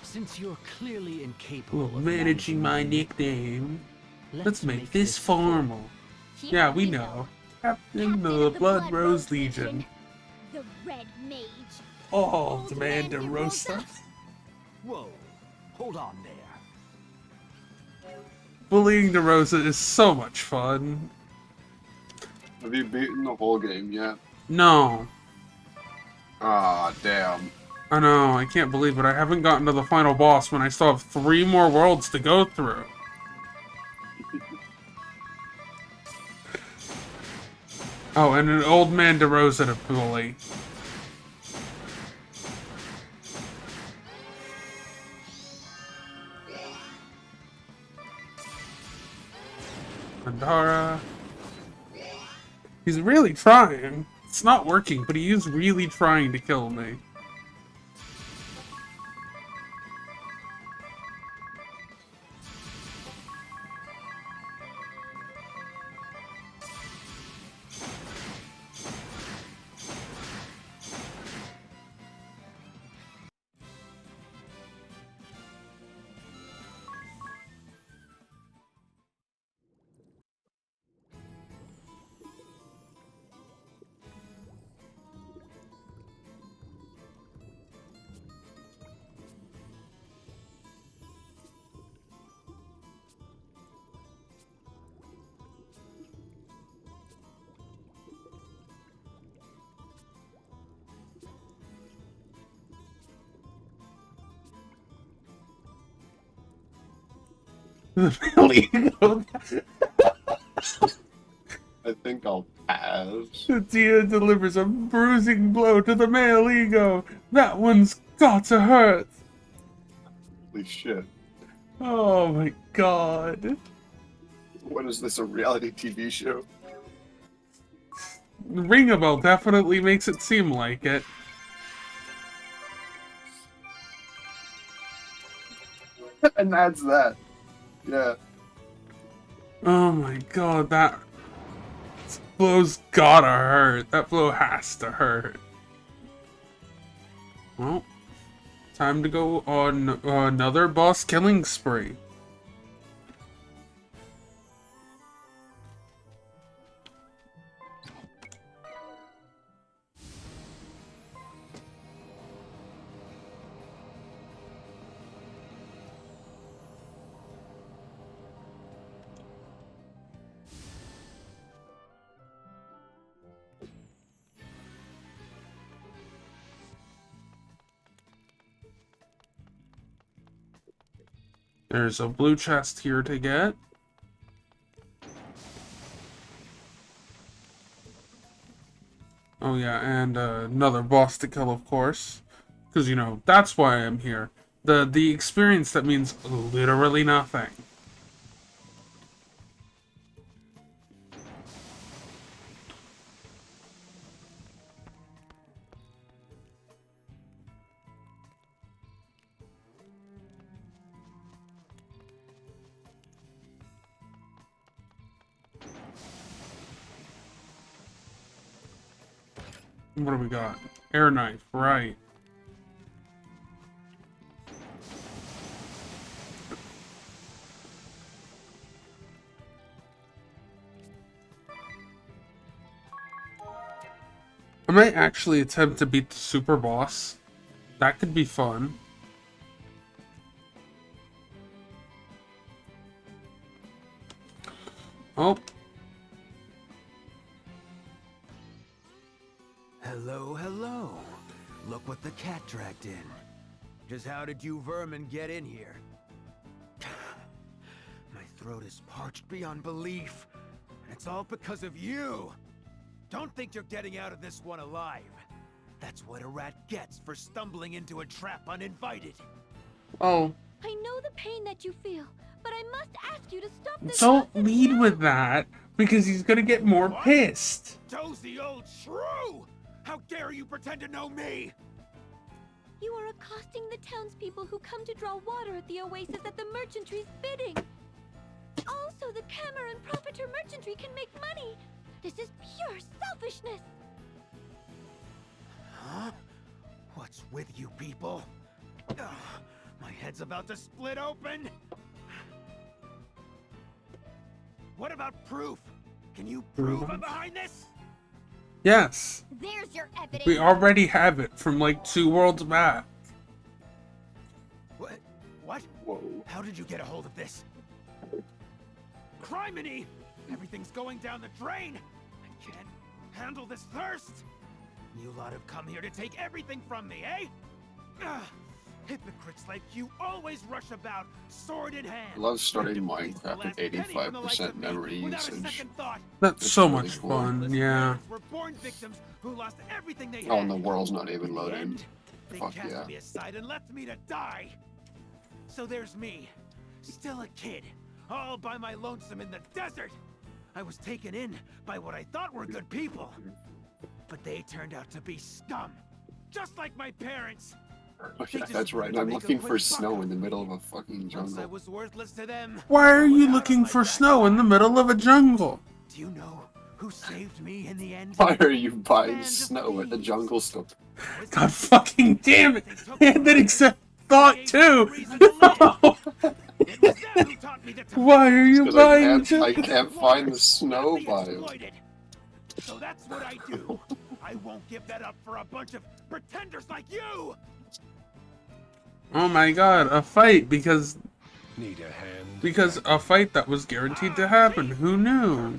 Since you're clearly incapable of Managing my nickname. Let's make this formal. Yeah, we know. Captain of the Blood Rose Legion. The Red Mage. Old Man DeRosa. Whoa, hold on there. Bullying DeRosa is so much fun. Have you beaten the whole game yet? No. Ah, damn. I know, I can't believe it. I haven't gotten to the final boss when I still have 3 more worlds to go through. Oh, and an Old Man DeRosa to bully. Mandara. He's really trying. It's not working, but he is really trying to kill me. Ego. I think I'll pass. Dia delivers a bruising blow to the male ego. That one's got to hurt. Holy shit. Oh my god. What is this, a reality TV show? Ringabel definitely makes it seem like it. And that's that. Yeah. Oh my god, that blow's gotta hurt. That blow has to hurt. Well, time to go on another boss killing spree. There's a blue chest here to get. Oh yeah, and another boss to kill, of course. Because, you know, that's why I'm here. The experience that means literally nothing. What do we got? Air knife, right. I might actually attempt to beat the super boss. That could be fun. Oh. Hello, hello. Look what the cat dragged in. Just how did you vermin get in here? My throat is parched beyond belief. And it's all because of you. Don't think you're getting out of this one alive. That's what a rat gets for stumbling into a trap uninvited. Oh. I know the pain that you feel, but I must ask you to stop this. Don't lead with that, because he's gonna get more pissed. Dozy old shrew! How dare you pretend to know me? You are accosting the townspeople who come to draw water at the oasis at the merchantry's bidding. Also, the Camer and Propiter merchantry can make money. This is pure selfishness. Huh? What's with you people? Ugh, my head's about to split open. What about proof? Can you prove I'm behind this? Yes. There's your evidence. We already have it from like 2 worlds back. What? What? Whoa. How did you get a hold of this? Criminy! Everything's going down the drain! I can't handle this thirst! You lot have come here to take everything from me, eh? Ugh. Hypocrites like you always rush about, sword in hand. I love starting Minecraft with 85% memory usage. That's so much fun, yeah. Were born victims who lost everything they Oh, had. and the world's not even loading. They Fuck cast yeah. me aside and left me to die. So there's me, still a kid, all by my lonesome in the desert. I was taken in by what I thought were good people, but they turned out to be scum, just like my parents. Oh, yeah, that's right. I'm looking for snow in the middle of a fucking Once I jungle. was worthless to them. Why are you looking for snow in the middle of a jungle? Do you know who saved me in the end? Why are you buying snow at the jungle store? God fucking damn it! And then accept thought too! Why are you Because buying I can't find the snow biome. So that's what I do. I won't give that up for a bunch of pretenders like you. Oh my god, a fight because Need a hand? Because a fight that was guaranteed to happen. Who knew?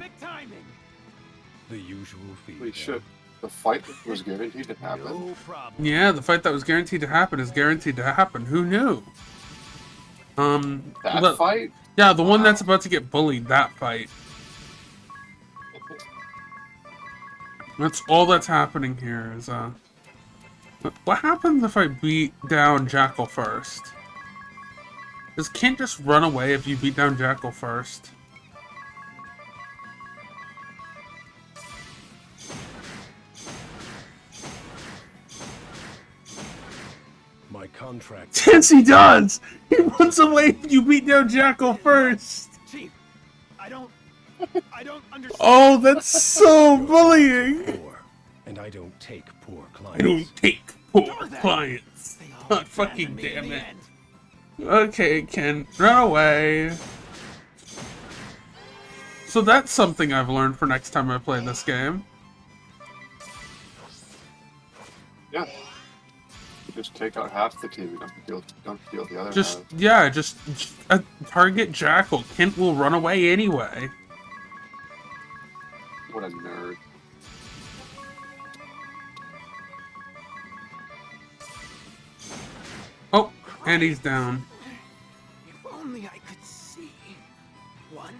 The usual fee. Holy shit. The fight that was guaranteed to happen? Yeah, the fight that was guaranteed to happen is guaranteed to happen. Who knew? That fight? Yeah, the one that's about to get bullied, that fight. That's all that's happening here is, what happens if I beat down Jackal first? Does Kent just run away if you beat down Jackal first? My contract. Yes, he does! He runs away if you beat down Jackal first! Chief, I don't understand. Oh, that's so bullying! Poor, and I don't take poor I clients. don't take poor clients. God fucking damn it. Okay, Ken, run away. So that's something I've learned for next time I play this game. Yeah. Just take out half the team. You don't deal the other Just, half. yeah, just target Jackal. Kent will run away anyway. What a nerd. Oh, and he's down. If only I could see one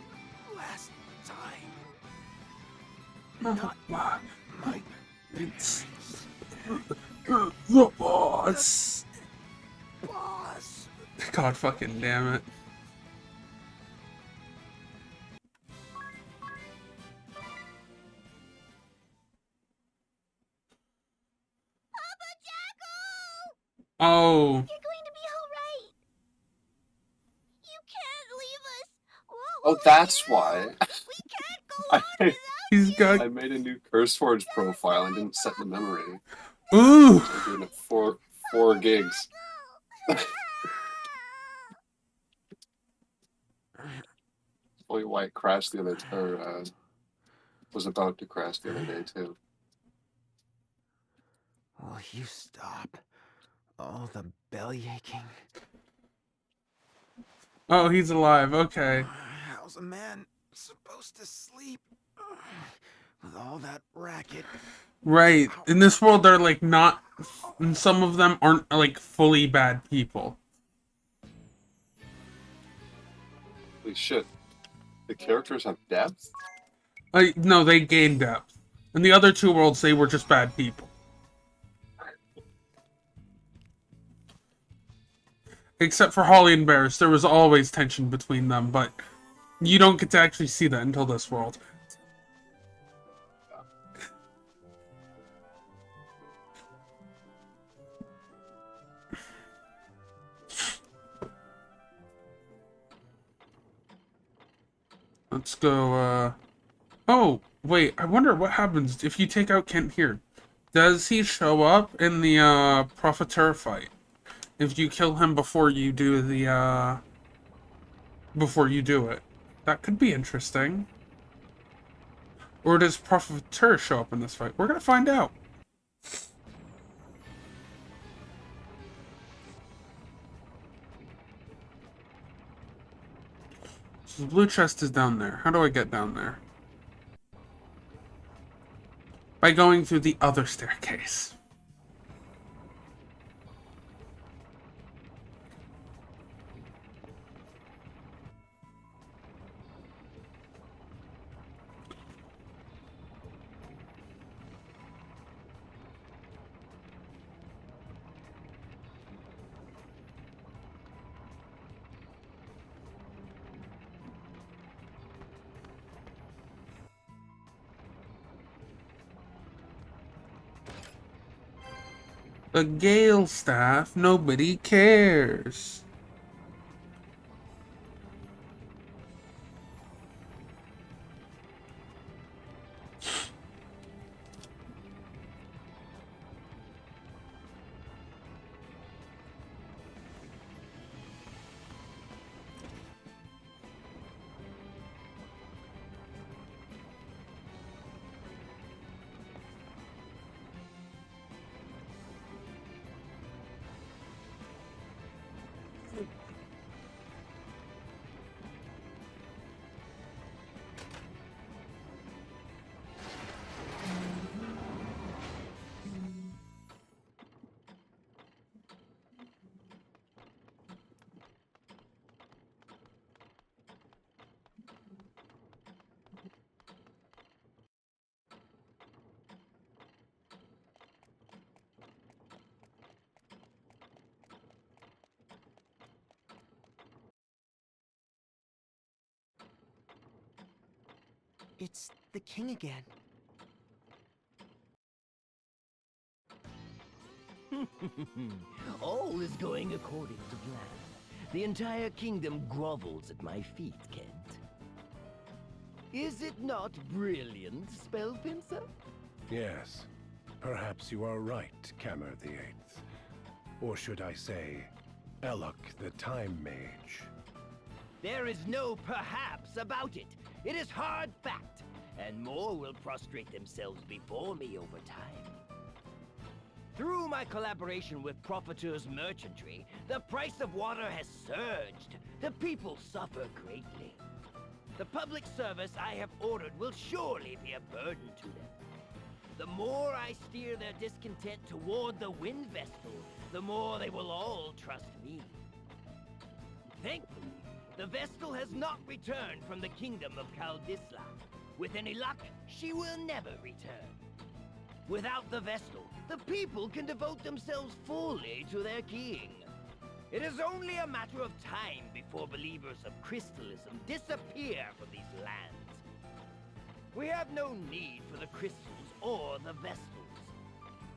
last time. Not my It's the boss. boss. God fucking damn it. Oh. You're going to be all right. You can't leave us. Oh, that's why. He's got. I made a new CurseForge profile and didn't set the memory. Ooh. So I'm doing it 4 gigs. Probably why it crashed the other or was about to crash the other day too. Will you stop? All the belly aching. Oh, he's alive. Okay. How's a man supposed to sleep with all that racket? Right. In this world, they're like not. And some of them aren't like fully bad people. Holy shit. The characters have depth? No, they gain depth. In the other two worlds, they were just bad people. Except for Holly and Bears, there was always tension between them, but you don't get to actually see that until this world. Let's go, Oh, wait, I wonder what happens if you take out Kent here. Does he show up in the, Profiteur fight? If you kill him before you do the, before you do it. That could be interesting. Or does Profiteur show up in this fight? We're gonna find out. So the blue chest is down there. How do I get down there? By going through the other staircase. The Gale staff, nobody cares. It's the king again. All is going according to plan. The entire kingdom grovels at my feet, Kent. Is it not brilliant, Spellpincer? Yes. Perhaps you are right, Camer the Eighth. Or should I say, Elok the Time Mage. There is no perhaps about it. It is hard fact, and more will prostrate themselves before me over time. Through my collaboration with Profiteur's merchantry, the price of water has surged. The people suffer greatly. The public service I have ordered will surely be a burden to them. The more I steer their discontent toward the Wind Vestal, the more they will all trust me. Thankfully, the Vestal has not returned from the kingdom of Kaldisla. With any luck, she will never return. Without the Vestal, the people can devote themselves fully to their king. It is only a matter of time before believers of crystalism disappear from these lands. We have no need for the crystals or the Vestals.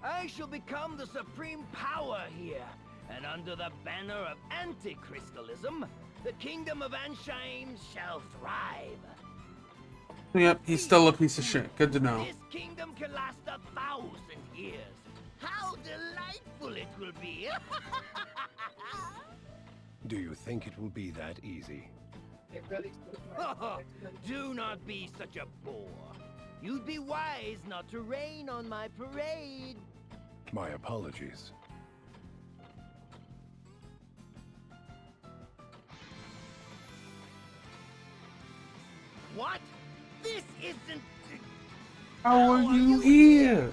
I shall become the supreme power here, and under the banner of anti-crystalism, the kingdom of Ansheim shall thrive. Yep, he's still a piece of shit. Good to know. This kingdom can last 1,000 years. How delightful it will be! Do you think it will be that easy? Do not be such a bore. You'd be wise not to rain on my parade. My apologies. What? This isn't... How are you here?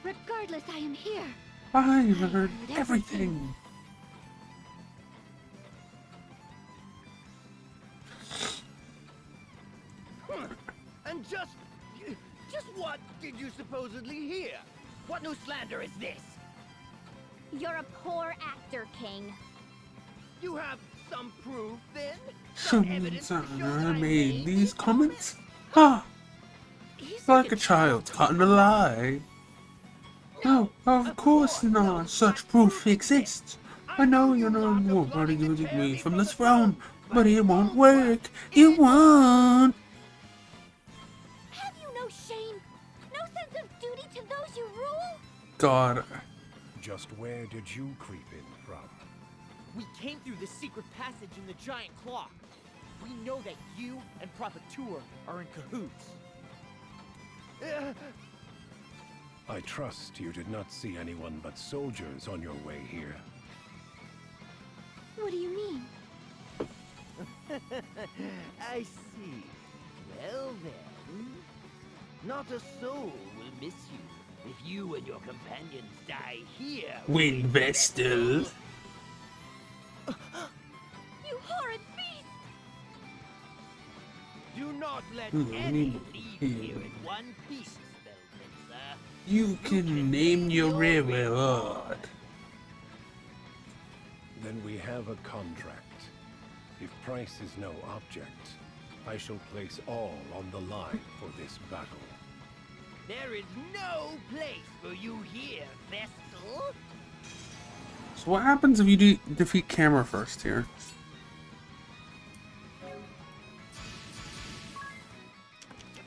Regardless, I am here. I heard everything. And just what did you supposedly hear? What new slander is this? You're a poor actor, King. You have some proof, then? Since I made these comments? Ah! Like a child caught in a lie. No, of course not. Such proof exists. I know you're not removing me from the throne, but it won't work. It won't. Have you no shame? No sense of duty to those you rule? God. Just where did you creep in from? We came through the secret passage in the giant clock. We know that you and Profiteeur are in cahoots. I trust you did not see anyone but soldiers on your way here. What do you mean? I see. Well then, not a soul will miss you if you and your companions die here. Wind Vestal. You horrid beast! Do not let any leave here in one piece, Spellpincer. You can name your reward. Then we have a contract. If price is no object, I shall place all on the line for this battle. There is no place for you here, Vestal. So what happens if you defeat Camera first here?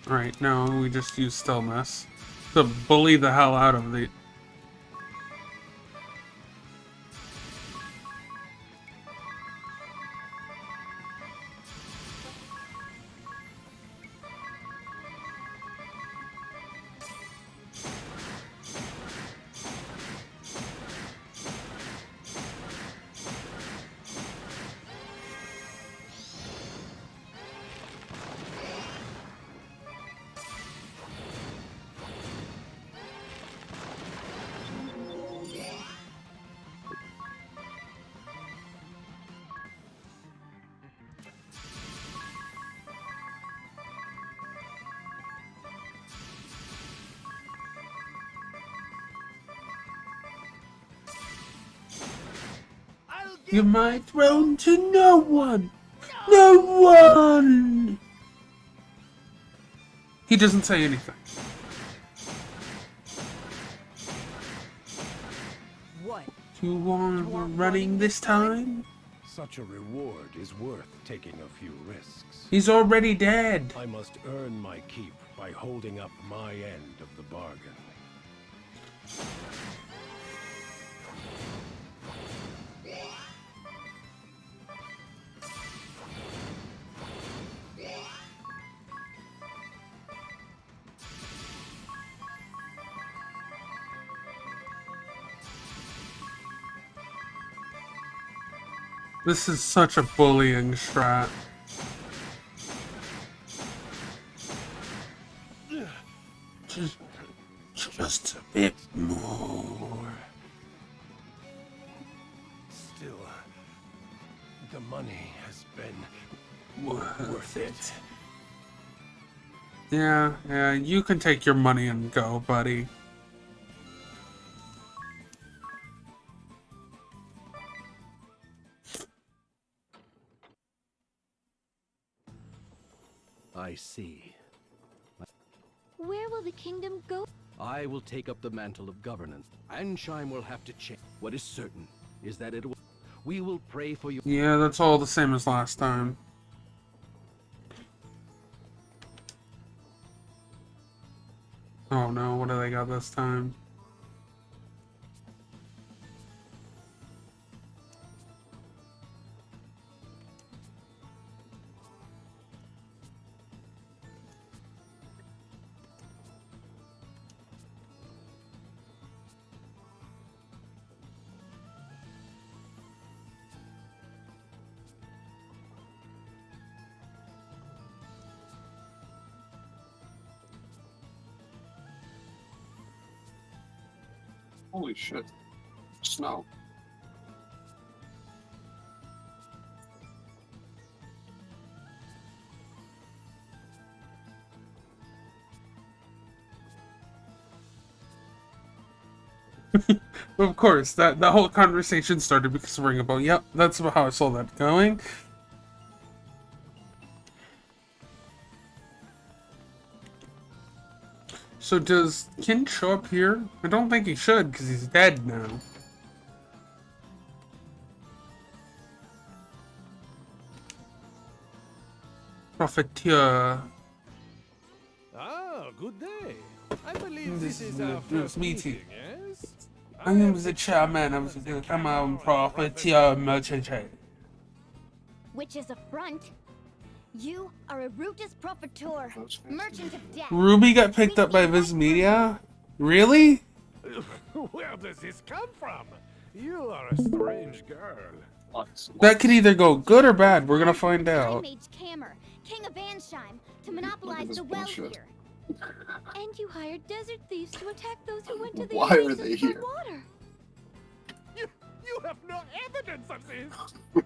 Alright, now we just use Stillness to bully the hell out of the... Give my throne to no one! No one! He doesn't say anything. What? You want running this time? Such a reward is worth taking a few risks. He's already dead. I must earn my keep by holding up my end of the bargain. This is such a bullying strat. Just a bit more. Still, the money has been worth it. Yeah, you can take your money and go, buddy. I see. Where will the kingdom go? I will take up the mantle of governance. Ansheim will have to change. What is certain is that it will. We will pray for you. Yeah, that's all the same as last time. Oh no, what do they got this time? Holy shit. Snow. Of course, that whole conversation started because of Ring a Bell. Yep, that's about how I saw that going. So does Kin show up here? I don't think he should, because he's dead now. Profiteer. Ah, good day. I believe this is our This first meeting. meeting, yes? I am the chairman of the Profiteer Merchant. Which is a front. You are a Rutus Profitor, merchant of death. Ruby got picked up by Viz Media? Really? Where does this come from? You are a strange girl. That could either go good or bad. We're gonna find out. Mage Kammer, king of Ansheim, to monopolize the well here. And you hired desert thieves to attack those who went to the Why are oasis they for here? water. You have no evidence of this.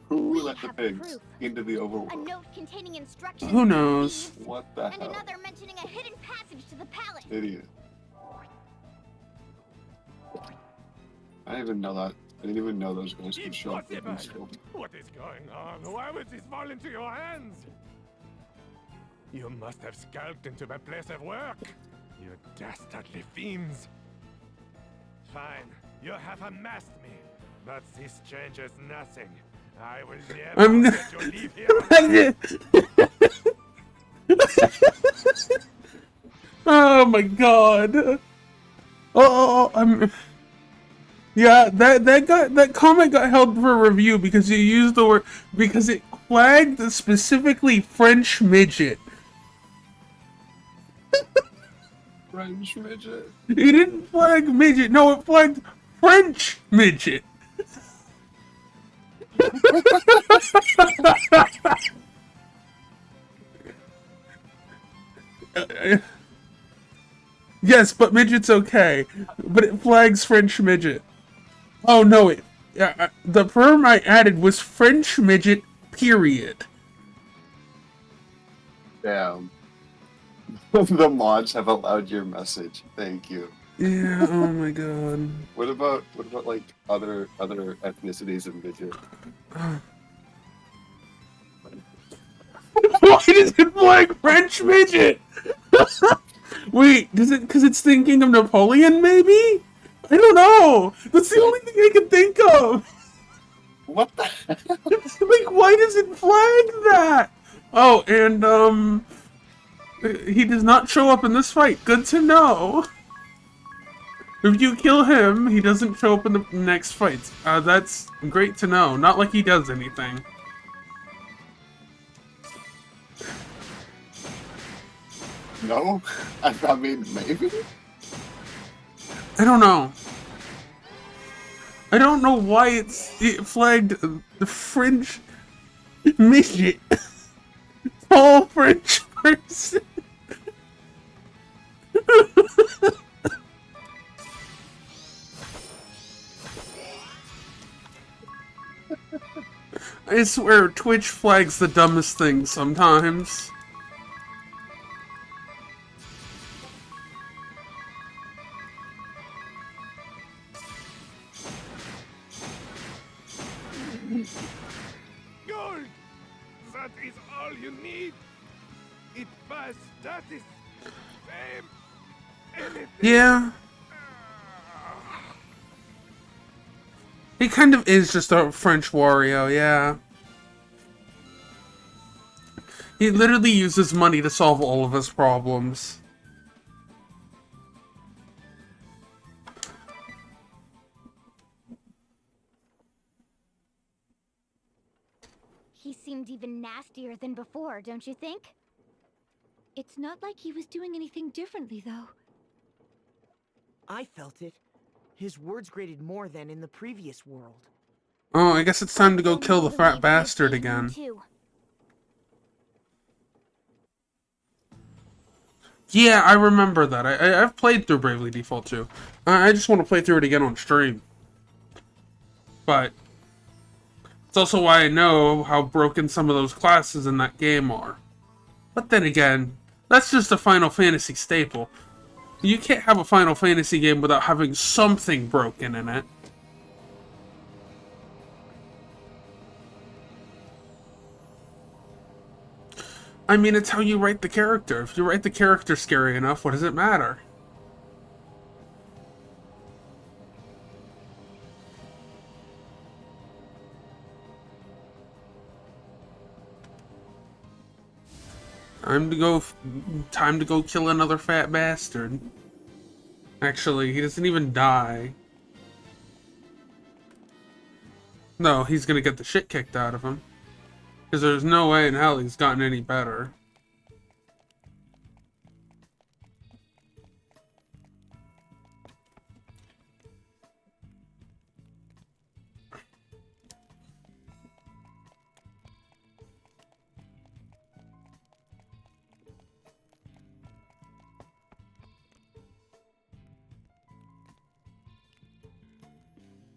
Who let the pigs into the A overworld? note containing instructions. Who for knows? thieves, What the and hell? another mentioning a hidden passage to the palace. Idiot. I didn't even know that. I didn't even know those guys could show up in Impossible. scope. What is going on? Why would this fall into your hands? You must have scalped into my place of work. You dastardly fiends. Fine, you have unmasked me, but this changes nothing. I will I'm never let you leave here. Oh my god. Oh, I'm. Yeah, that comment got held for review because you used the word because it flagged specifically French midget. French midget. It didn't flag midget. No, it flagged French midget. Yes, but midget's okay. But it flags French midget. Oh no, the term I added was French midget, period. Damn. The mods have allowed your message. Thank you. Yeah, oh my god. What about like other ethnicities of midget? Why does it flag French midget? Wait, is it because it's thinking of Napoleon, maybe? I don't know. That's the only thing I can think of. What the? Like, why does it flag that? Oh, and, he does not show up in this fight. Good to know. If you kill him, he doesn't show up in the next fight. That's great to know. Not like he does anything. No? I mean, maybe? I don't know. I don't know why it flagged the French midget. Tall French person. I swear, Twitch flags the dumbest things sometimes. Gold! That is all you need? It buys status, fame, anything. Yeah. He kind of is just a French Wario, yeah. He literally uses money to solve all of his problems. He seemed even nastier than before, don't you think? It's not like he was doing anything differently, though. I felt it. His words grated more than in the previous world. Oh, I guess it's time to go kill the fat bastard again. Yeah, I remember that. I've played through Bravely Default 2. I just want to play through it again on stream. But it's also why I know how broken some of those classes in that game are. But then again, that's just a Final Fantasy staple. You can't have a Final Fantasy game without having something broken in it. I mean, it's how you write the character. If you write the character scary enough, what does it matter? Time to go kill another fat bastard. Actually, he doesn't even die. No, he's gonna get the shit kicked out of him. Because there's no way in hell he's gotten any better.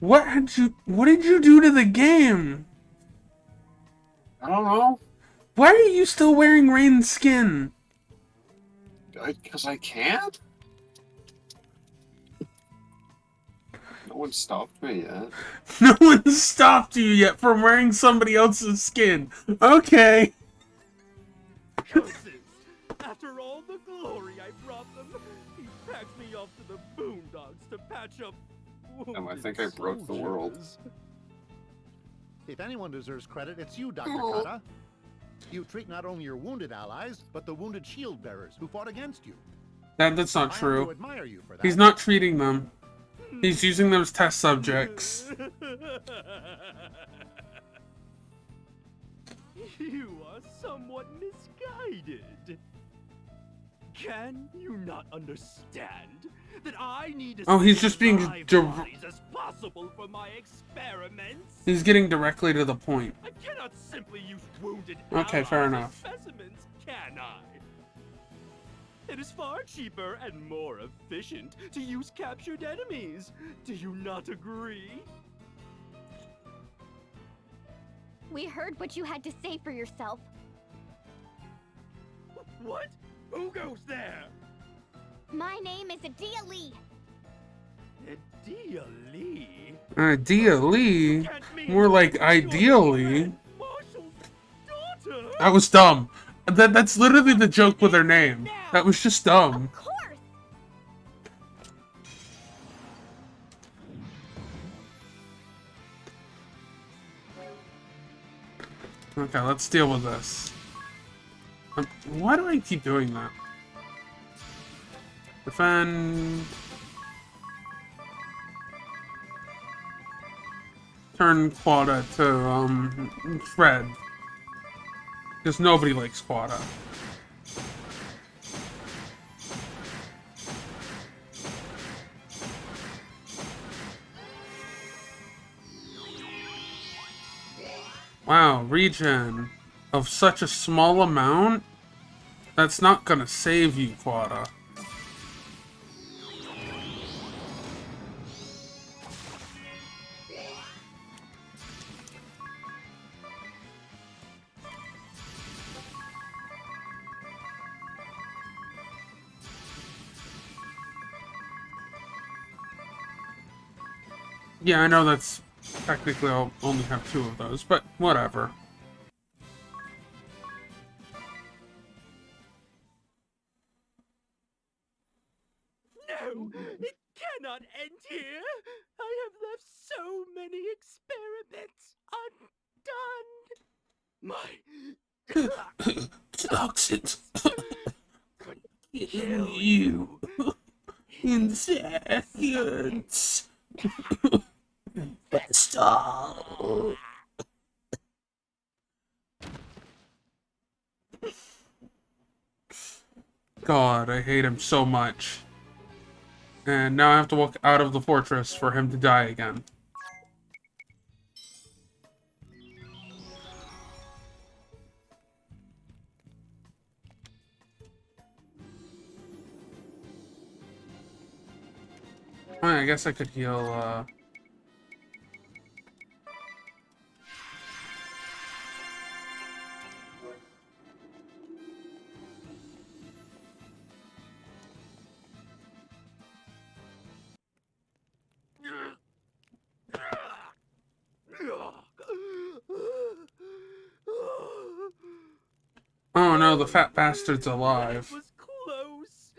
What did you do to the game? I don't know. Why are you still wearing Rain's skin? Because I can't? No one stopped me yet. No one stopped you yet from wearing somebody else's skin. Okay. Curses! After all the glory I brought them, he packs me off to the boondocks to patch up. I think I broke the world. If anyone deserves credit, it's you, Dr. Oh. Kata. You treat not only your wounded allies, but the wounded shield bearers who fought against you. That's not I have true. to admire you for that. He's not treating them. He's using them as test subjects. You are somewhat misguided. Can you not understand that I need to Oh, he's save just being live bodies as possible for my experiments? He's getting directly to the point. I cannot simply use wounded Okay, fair allies as enough. specimens, can I? It is far cheaper and more efficient to use captured enemies. Do you not agree? We heard what you had to say for yourself. What? Who goes there? My name is Adia Lee. Adia Lee? Ideally. More like ideally. That was dumb. That's literally the joke with her name. That was just dumb. Of course. Okay, let's deal with this. Why do I keep doing that? Defend. Turn Quada to, Fred. Because nobody likes Quada. Wow, regen of such a small amount? That's not gonna save you, Quada. Yeah, I know that's technically I'll only have 2 of those, but whatever. No, it cannot end here. I have left so many experiments undone. My toxins could kill you in seconds. Vestal. God, I hate him so much. And now I have to walk out of the fortress for him to die again. Oh, I guess I could heal, Oh no, the fat bastard's alive. was close.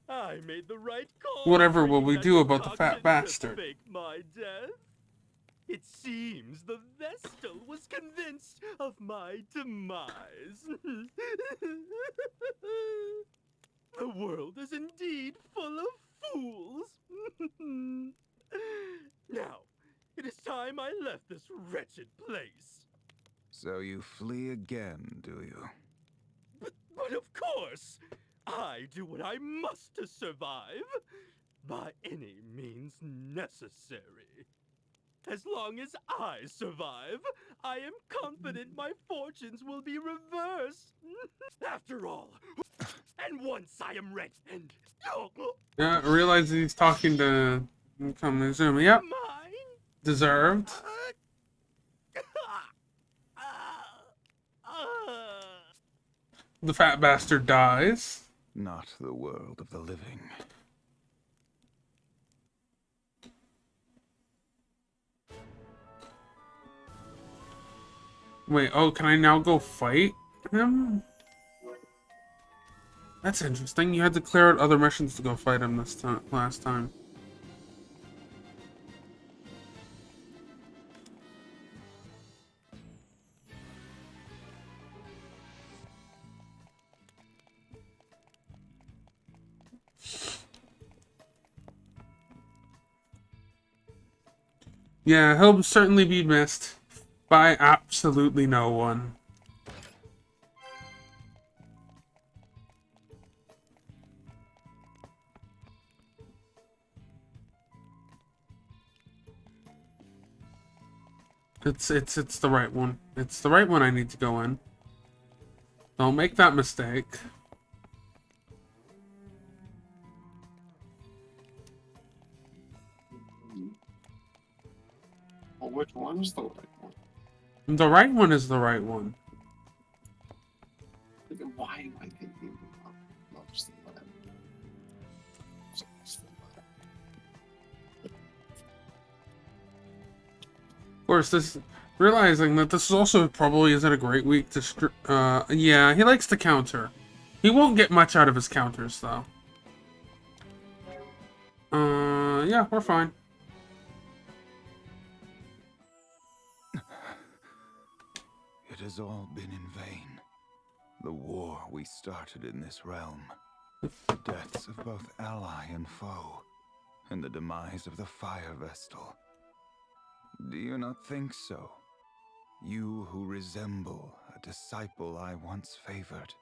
I made the right call. Whatever will we do about the fat bastard? Fake my death. It seems the Vestal was convinced of my demise. The world is indeed full of fools. Now, it is time I left this wretched place. So you flee again, do you? But of course, I do what I must to survive, by any means necessary. As long as I survive, I am confident my fortunes will be reversed. After all, and once I am ready, and Yeah, I realize he's talking to Kamizumi. Yep. Deserved. The fat bastard dies. Not the world of the living. Wait, oh, can I now go fight him? That's interesting. You had to clear out other missions to go fight him this time, last time. Yeah, he'll certainly be missed by absolutely no one. It's the right one. It's the right one I need to go in. Don't make that mistake. Well, which one's the right one? The right one is the right one. Then why am I thinking most of that? Of course, realizing that this also probably isn't a great week to yeah, he likes to counter. He won't get much out of his counters, though. Yeah, we're fine. It has all been in vain. The war we started in this realm. The deaths of both ally and foe. And the demise of the Fire Vestal. Do you not think so? You who resemble a disciple I once favored.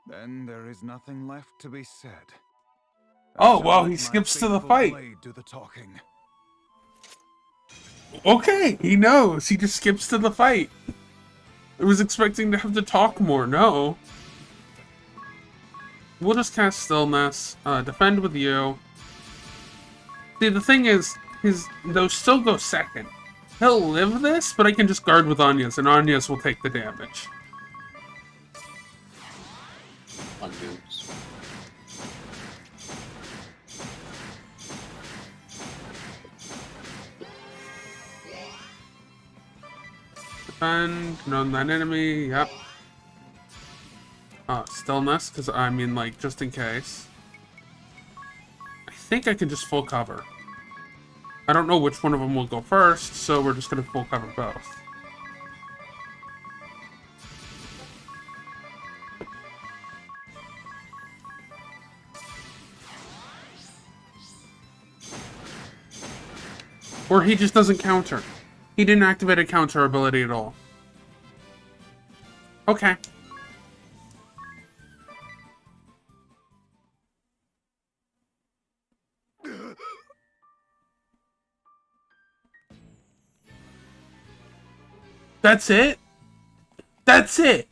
Then there is nothing left to be said. Oh, well, he skips to the fight. Do the talking. Okay, he knows. He just skips to the fight. I was expecting to have to talk more. No. We'll just cast Stillness. Defend with you. See, the thing is, those still go second. He'll live this, but I can just guard with Anya's, and Anya's will take the damage. Onions. Defend, known that enemy, yep. Stillness, because I mean, like, just in case. I think I can just full cover. I don't know which one of them will go first, so we're just going to full cover both. Or he just doesn't counter. He didn't activate a counter ability at all. Okay. That's it? That's it!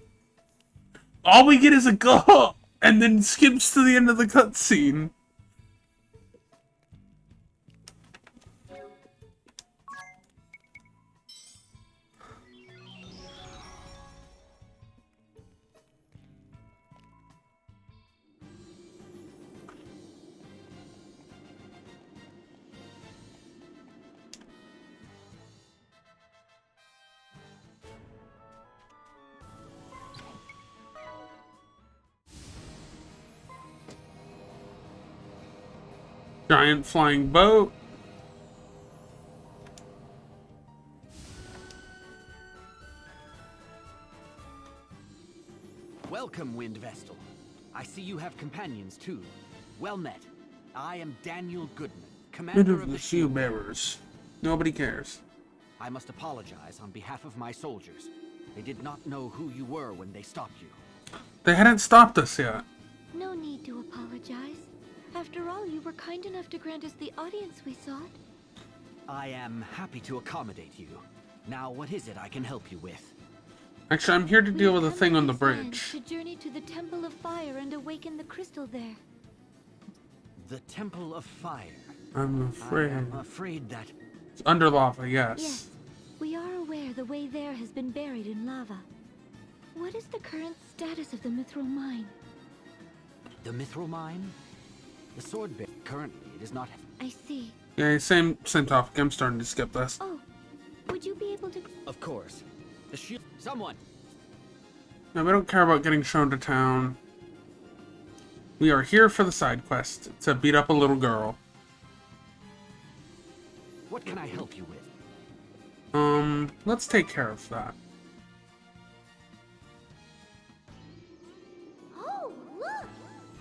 All we get is a go, and then skips to the end of the cutscene. Giant flying boat. Welcome, Wind Vestal. I see you have companions too. Well met. I am Daniel Goodman, commander of the Shield Bearers. Nobody cares. I must apologize on behalf of my soldiers. They did not know who you were when they stopped you. They hadn't stopped us yet. No need to apologize. After all, you were kind enough to grant us the audience we sought. I am happy to accommodate you. Now, what is it I can help you with? Actually, I'm here to deal with a thing on the bridge. To journey to the Temple of Fire and awaken the crystal there. The Temple of Fire. I'm afraid. I am afraid that... It's under lava, yes. Yes. We are aware the way there has been buried in lava. What is the current status of the Mithril Mine? The Mithril Mine? The sword bear. Currently, it is not... I see. Yeah, same topic. I'm starting to skip this. Oh, would you be able to... Of course. The shield... Someone! No, we don't care about getting shown to town. We are here for the side quest, to beat up a little girl. What can I help you with? Let's take care of that. Oh, look!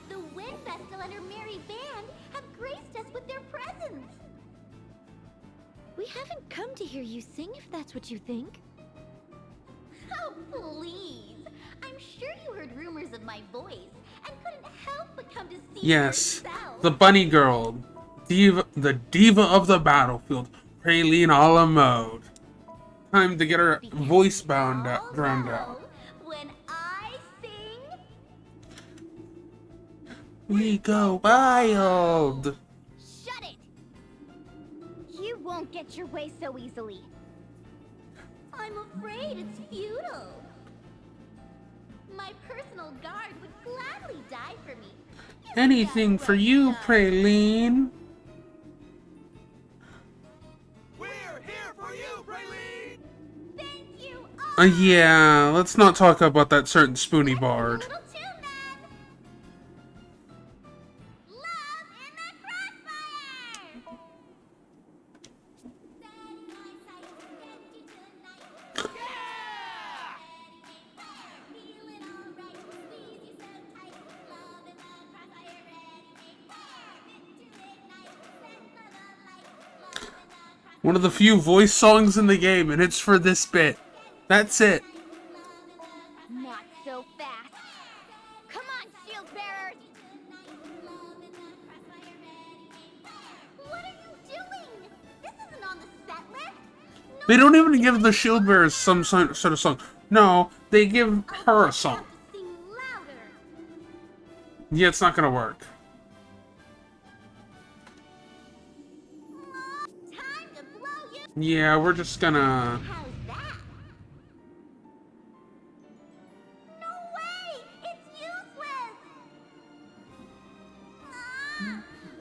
The Wind Vestal and her merry band have graced us with their presence. We haven't come to hear you sing, if that's what you think. Oh, please! I'm sure you heard rumors of my voice and couldn't help but come to see Yes, yourself. the bunny girl, the diva of the battlefield, Praline a la mode. Time to get her voice drowned out. When I sing, We go wild. shut it! You won't get your way so easily. I'm afraid it's futile. My personal guard would gladly die for me. Anything for you, Praline. We're here for you, Praline! Thank you all! Yeah, let's not talk about that certain spoony bard. One of the few voice songs in the game, and it's for this bit. That's it. Not so fast. Come on, shield bearers. What are you doing? This isn't on the set list. They don't even give the shield bearers some sort of song. No, they give her a song. Sing louder. Yeah, it's not gonna work. Time to blow you. Yeah, we're just gonna... How's that? No way! It's useless!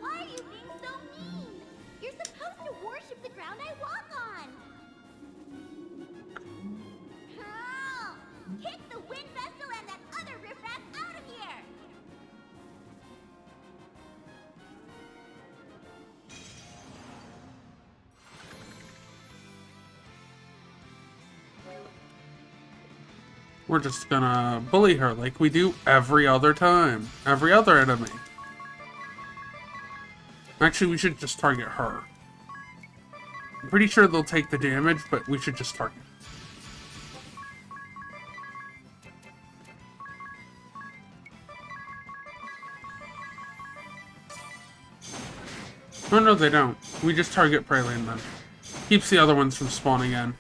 Why are you being so mean? You're supposed to worship the ground I walk on. Kick the wind vessel and that other riffraff out of here! We're just gonna bully her like we do every other time. Every other enemy. Actually, we should just target her. I'm pretty sure they'll take the damage, but we should just target her. Oh no, they don't. We just target Praline then. Keeps the other ones from spawning in.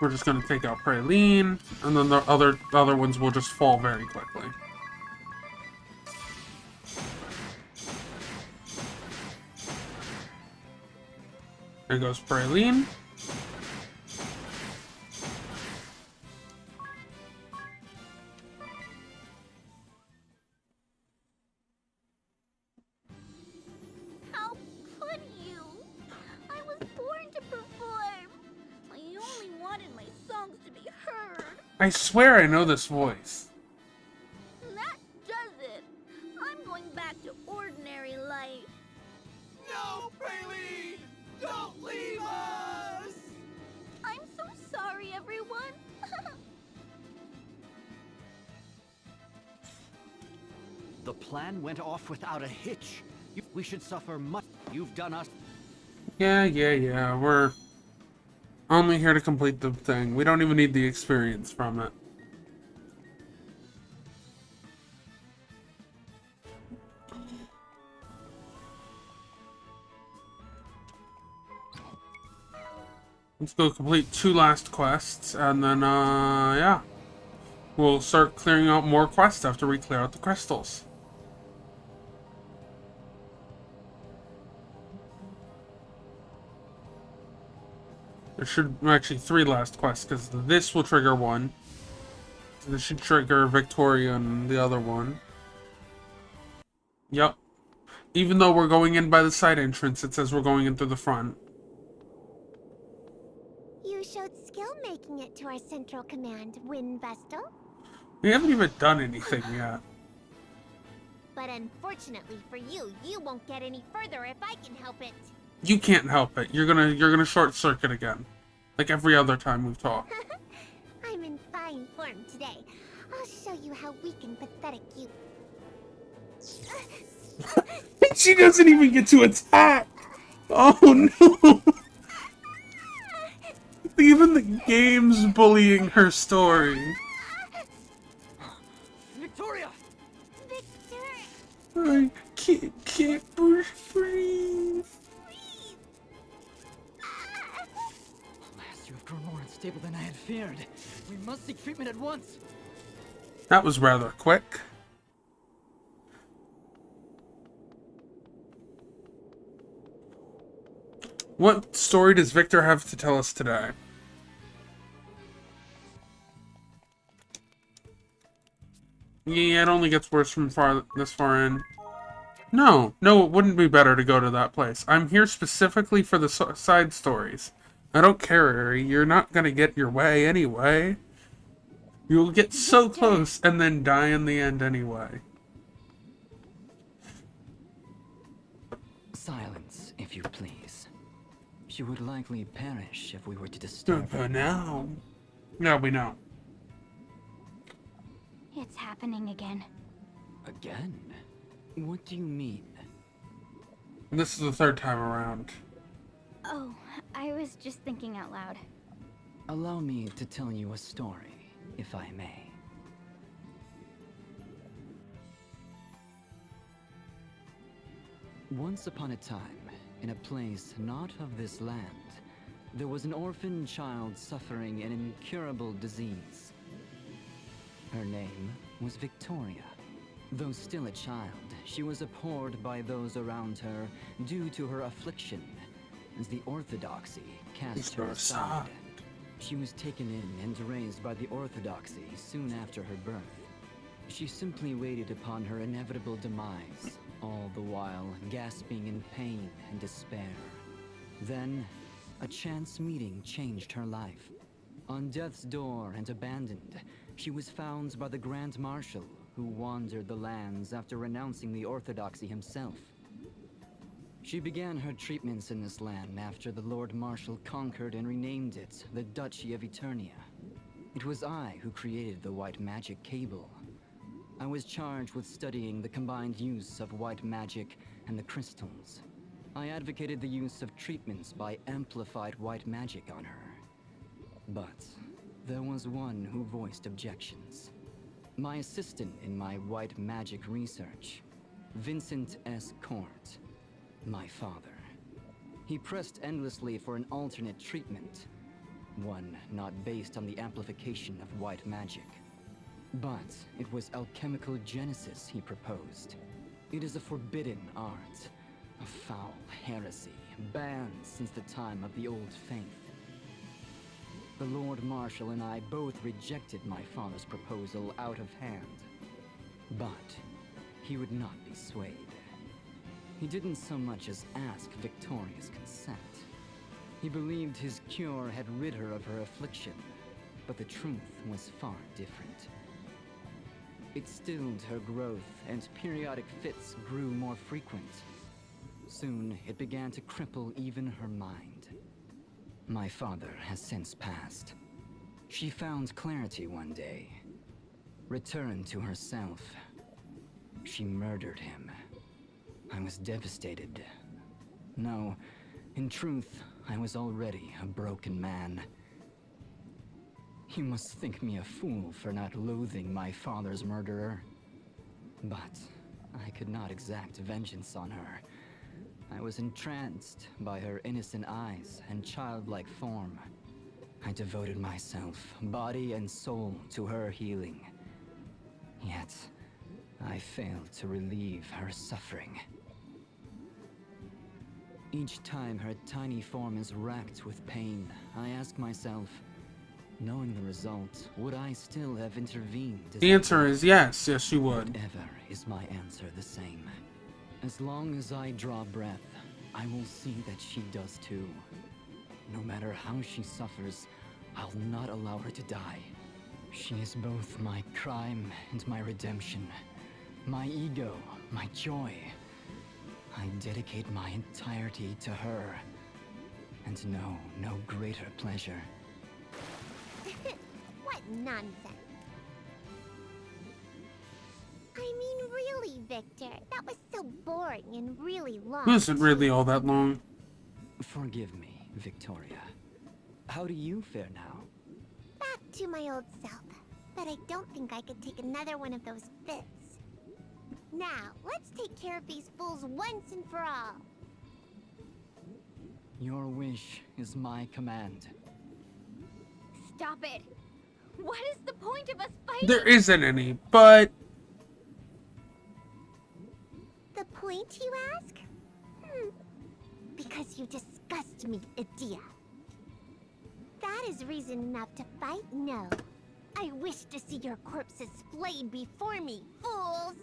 We're just gonna take out Praline, and then the other ones will just fall very quickly. There goes Praline. How could you? I was born to perform. I only wanted my songs to be heard. I swear I know this voice. That does it. I'm going back to ordinary life. No, Praline! Don't leave us! I'm so sorry, everyone. The plan went off without a hitch. We should suffer much. You've done us. Yeah. We're only here to complete the thing. We don't even need the experience from it. Let's go complete 2 last quests, and then, yeah. We'll start clearing out more quests after we clear out the crystals. There should actually 3 last quests, because this will trigger one. So this should trigger Victoria and the other one. Yep. Even though we're going in by the side entrance, it says we're going in through the front. You showed skill making it to our central command, Wind Vestal. We haven't even done anything yet. But unfortunately for you, you won't get any further if I can help it. You can't help it. You're gonna short circuit again. Like every other time we've talked. I'm in fine form today. I'll show you how weak and pathetic you... She doesn't even get to attack! Oh no! Even the game's bullying her story. Victoria! I can't breathe. Alas, you have grown more unstable than I had feared. We must seek treatment at once. That was rather quick. What story does Victor have to tell us today? Yeah, it only gets worse from this far in. No, it wouldn't be better to go to that place. I'm here specifically for the side stories. I don't care, Ari. You're not gonna get your way anyway. You'll get so close and then die in the end anyway. Silence, if you please. She would likely perish if we were to disturb her. Now. No, we know. It's happening again. Again? What do you mean? This is the third time around. Oh, I was just thinking out loud. Allow me to tell you a story, if I may. Once upon a time, in a place not of this land, there was an orphan child suffering an incurable disease. Her name was Victoria. Though still a child, she was abhorred by those around her due to her affliction, as the orthodoxy cast her aside. She was taken in and raised by the orthodoxy soon after her birth. She simply waited upon her inevitable demise, all the while gasping in pain and despair. Then, a chance meeting changed her life. On death's door and abandoned, she was found by the Grand Marshal, who wandered the lands after renouncing the orthodoxy himself. She began her treatments in this land after the Lord Marshal conquered and renamed it the Duchy of Eternia. It was I who created the white magic cable. I was charged with studying the combined use of white magic and the crystals. I advocated the use of treatments by amplified white magic on her. But there was one who voiced objections. My assistant in my white magic research, Vincent S. Court, my father. He pressed endlessly for an alternate treatment, one not based on the amplification of white magic. But it was alchemical genesis he proposed. It is a forbidden art, a foul heresy, banned since the time of the Old Faith. The Lord Marshal and I both rejected my father's proposal out of hand. But he would not be swayed. He didn't so much as ask Victoria's consent. He believed his cure had rid her of her affliction, but the truth was far different. It stilled her growth, and periodic fits grew more frequent. Soon, it began to cripple even her mind. My father has since passed. She found clarity one day, returned to herself. She murdered him. I was devastated. No, in truth, I was already a broken man. You must think me a fool for not loathing my father's murderer. But I could not exact vengeance on her. I was entranced by her innocent eyes and childlike form. I devoted myself, body and soul, to her healing. Yet, I failed to relieve her suffering. Each time her tiny form is racked with pain, I ask myself, knowing the result, would I still have intervened? The answer is yes. Yes, you would. Whatever is my answer the same. As long as I draw breath, I will see that she does too. No matter how she suffers, I'll not allow her to die. She is both my crime and my redemption. My ego, my joy. I dedicate my entirety to her. And know no greater pleasure. What nonsense. I mean, really, Victor, that was so boring and really long. It wasn't really all that long. Forgive me, Victoria. How do you fare now? Back to my old self, but I don't think I could take another one of those fits. Now, let's take care of these fools once and for all. Your wish is my command. Stop it. What is the point of us fighting? There isn't any, but... The point, you ask? Because you despise disgust me, Adia. That is reason enough to fight? No. I wish to see your corpses splayed before me, fools!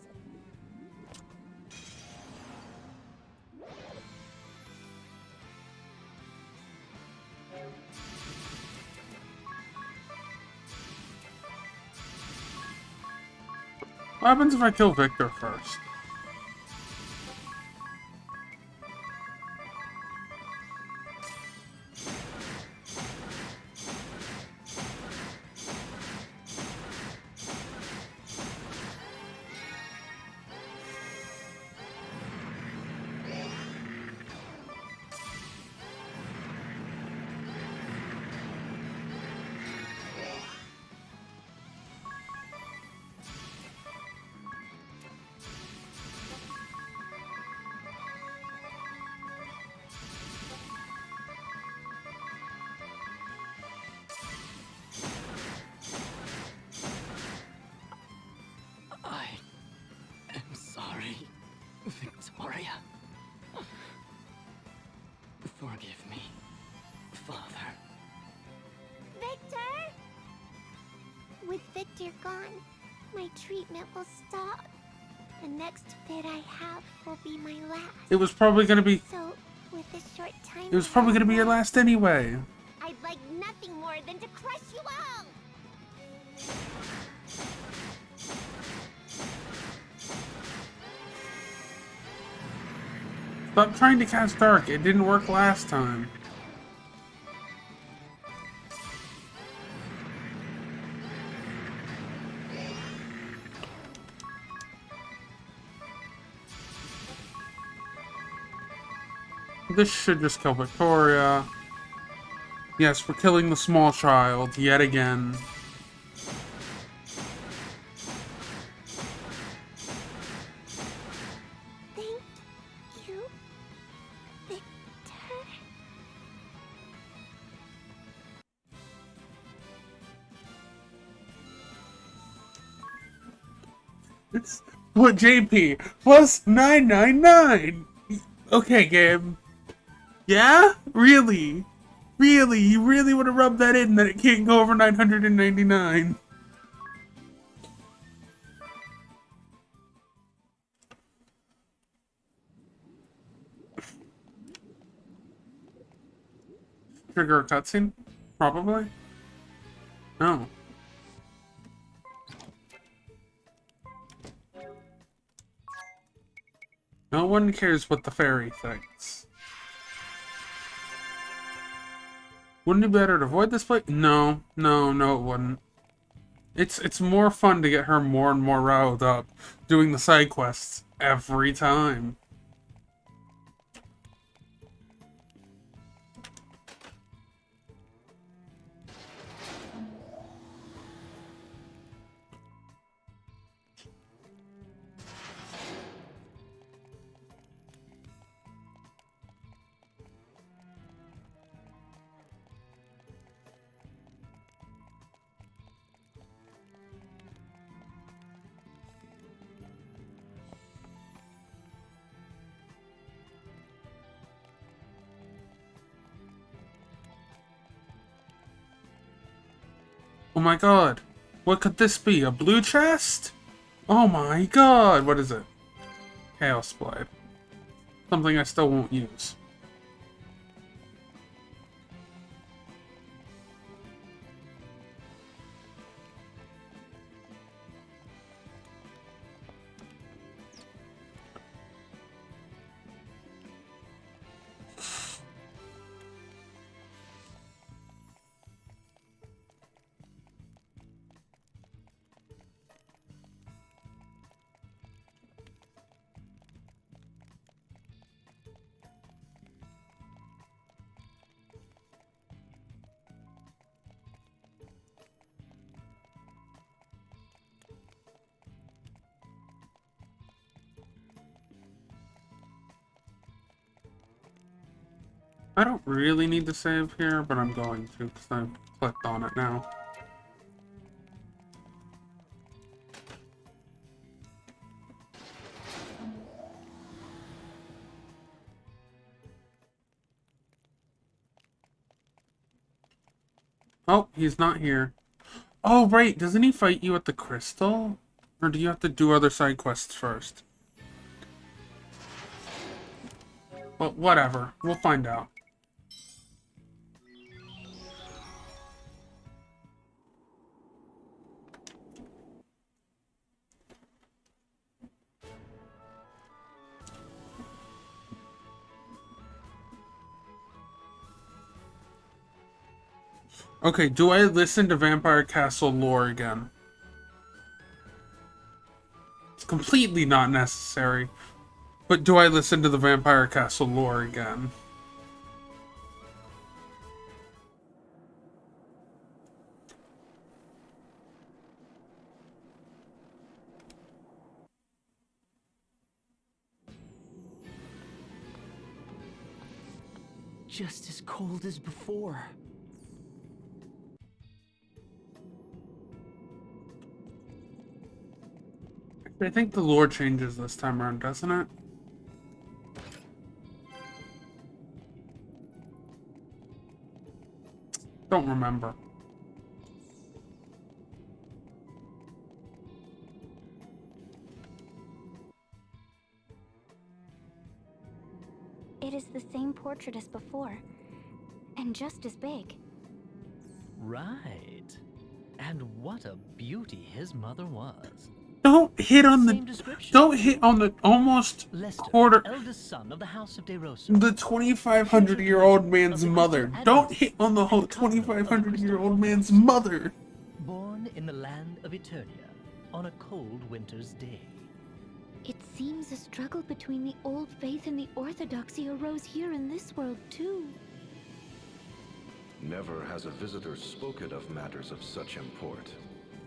What happens if I kill Victor first? I am sorry, Victoria. Forgive me, Father. Victor! With Victor gone, my treatment will stop. The next bit I have will be my last. It was probably gonna be. So, with the short time It was probably gonna be your last anyway. I'd like nothing more than to crush you all! Stop trying to cast Dark. It didn't work last time. This should just kill Victoria. Yes, we're killing the small child yet again. Thank you, Victor. It's what JP plus 999. Okay, game. Yeah? Really? Really? You really want to rub that in that it can't go over 999? Trigger a cutscene? Probably? No. No one cares what the fairy thinks. Wouldn't it be better to avoid this place? No, no, no, it wouldn't. It's more fun to get her more and more riled up doing the side quests every time. Oh my god. What could this be? A blue chest? Oh my god. What is it? Chaos Blade. Something I still won't use. I don't really need to save here, but I'm going to because I've clicked on it now. Oh, he's not here. Oh, right. Doesn't he fight you at the crystal? Or do you have to do other side quests first? Well, whatever. We'll find out. Okay, do I listen to Vampire Castle lore again? It's completely not necessary. But do I listen to the Vampire Castle lore again? Just as cold as before. I think the lore changes this time around, doesn't it? Don't remember. It is the same portrait as before, and just as big. Right. And what a beauty his mother was. Don't hit on Same the... description. Don't hit on the almost Lester, quarter... eldest son of the House of De Rosso. The 2,500-year-old man's mother. Don't hit on the whole 2,500-year-old man's mother. Born in the land of Eternia on a cold winter's day. It seems a struggle between the old faith and the orthodoxy arose here in this world, too. Never has a visitor spoken of matters of such import.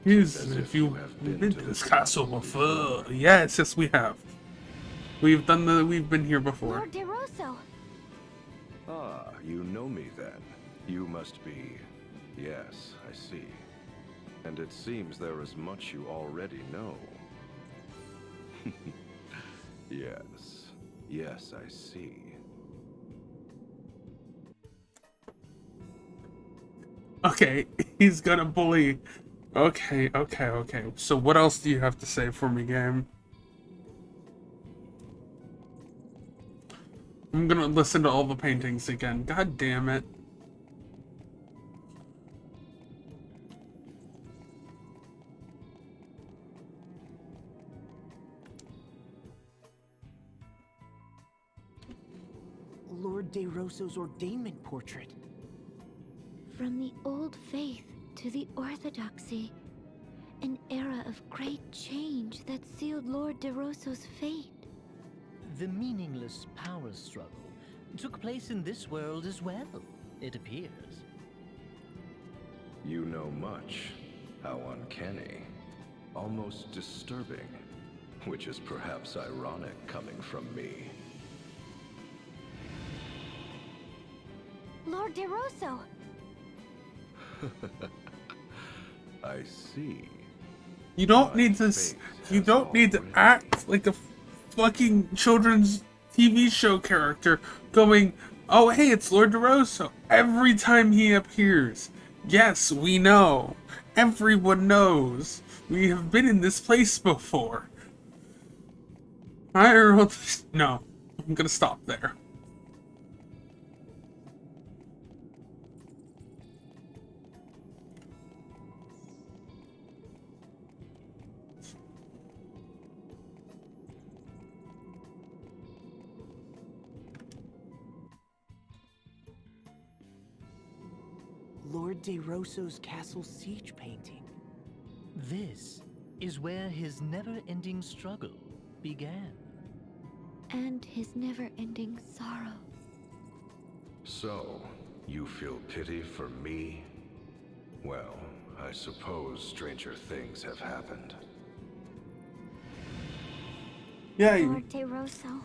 Yes, As if you've have been to this castle before. Yes, we have. We've been here before. Lord De Rosso. Ah, you know me then. You must be... Yes, I see. And it seems there is much you already know. Yes. Yes, I see. Okay, he's gonna bully. Okay. So what else do you have to say for me, game? I'm gonna listen to all the paintings again. God damn it. Lord De Rosso's ordainment portrait. From the old faith to the orthodoxy, an era of great change that sealed Lord De Rosso's fate. The meaningless power struggle took place in this world as well, it appears. You know much. How uncanny. Almost disturbing. Which is perhaps ironic coming from me. Lord De Rosso. I see. You don't need to. You don't need to act like a fucking children's TV show character going, "Oh, hey, it's Lord De Rosso." Every time he appears. Yes, we know. Everyone knows. We have been in this place before. No, I'm gonna stop there. Lord De Rosso's castle siege painting. This is where his never-ending struggle began. And his never-ending sorrow. So, you feel pity for me? Well, I suppose stranger things have happened. Yeah. Lord De Rosso.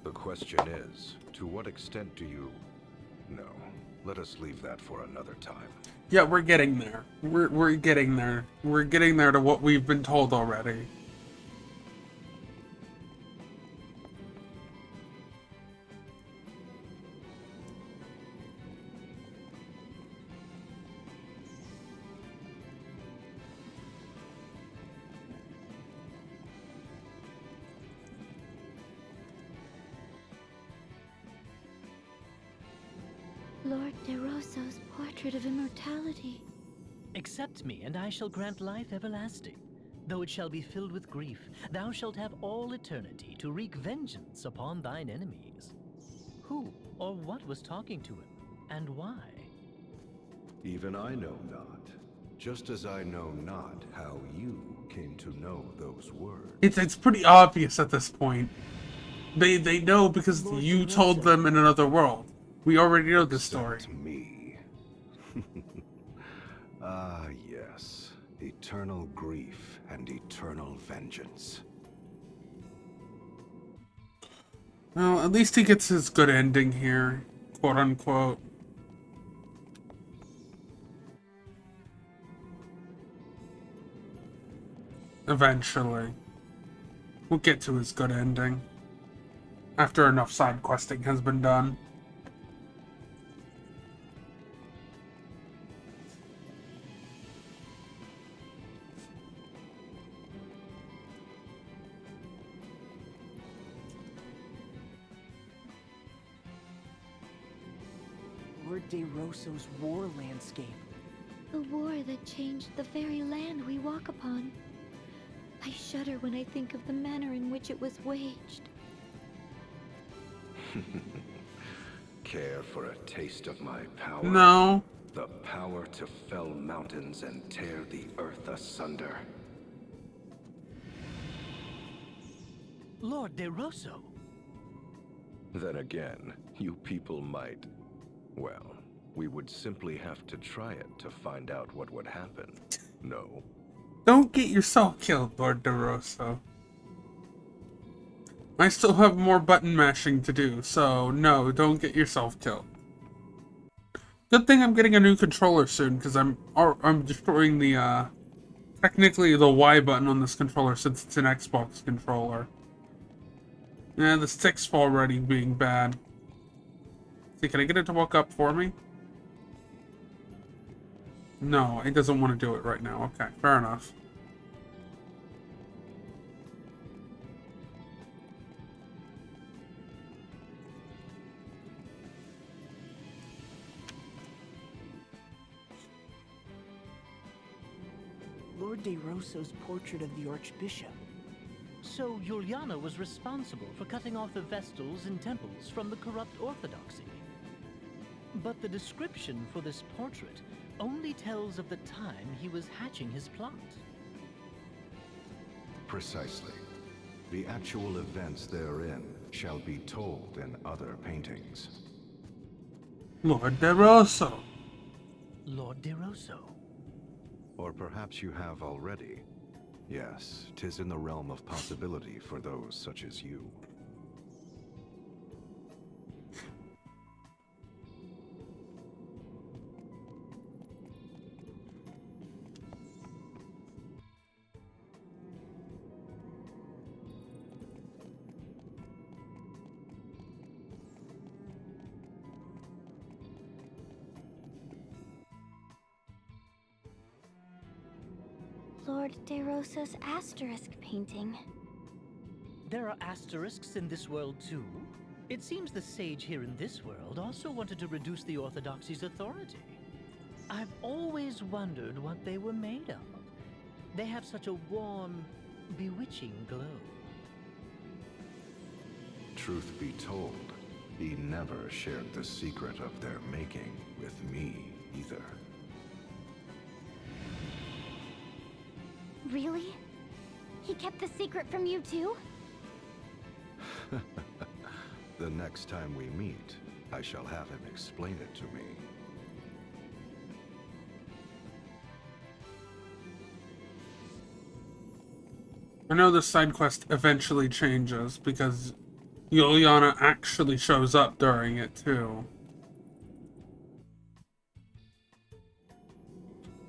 The question is, to what extent do you... No, let us leave that for another time. Yeah, we're getting there. We're getting there. We're getting there to what we've been told already. Lord DeRosso's portrait of immortality. Accept me, and I shall grant life everlasting. Though it shall be filled with grief, thou shalt have all eternity to wreak vengeance upon thine enemies. Who or what was talking to him, and why? Even I know not, just as I know not how you came to know those words. It's pretty obvious at this point. They know because you told them in another world. We already know this story. Me. Ah, yes. Eternal grief and eternal vengeance. Well, at least he gets his good ending here, quote unquote. Eventually. We'll get to his good ending. After enough side questing has been done. Lord DeRosso's war landscape. The war that changed the very land we walk upon. I shudder when I think of the manner in which it was waged. Care for a taste of my power? No. The power to fell mountains and tear the earth asunder. Lord DeRosso. Then again, you people might... Well, we would simply have to try it to find out what would happen. No? Don't get yourself killed, Lord DeRosso. I still have more button mashing to do, so no, don't get yourself killed. Good thing I'm getting a new controller soon, because I'm destroying the, technically the Y button on this controller since it's an Xbox controller. Yeah, the stick's already being bad. See, can I get it to walk up for me? No, it doesn't want to do it right now. Okay, fair enough. Lord DeRosso's portrait of the Archbishop. So Juliana was responsible for cutting off the Vestals and temples from the corrupt orthodoxy. But the description for this portrait only tells of the time he was hatching his plot. Precisely. The actual events therein shall be told in other paintings. Lord DeRosso. Lord DeRosso. Or perhaps you have already. Yes, 'tis in the realm of possibility for those such as you. Lord DeRosso's asterisk painting. There are asterisks in this world too. It seems the sage here in this world also wanted to reduce the Orthodoxy's authority. I've always wondered what they were made of. They have such a warm, bewitching glow. Truth be told, he never shared the secret of their making with me either. Really? He kept the secret from you too? The next time we meet, I shall have him explain it to me. I know this side quest eventually changes because Juliana actually shows up during it too.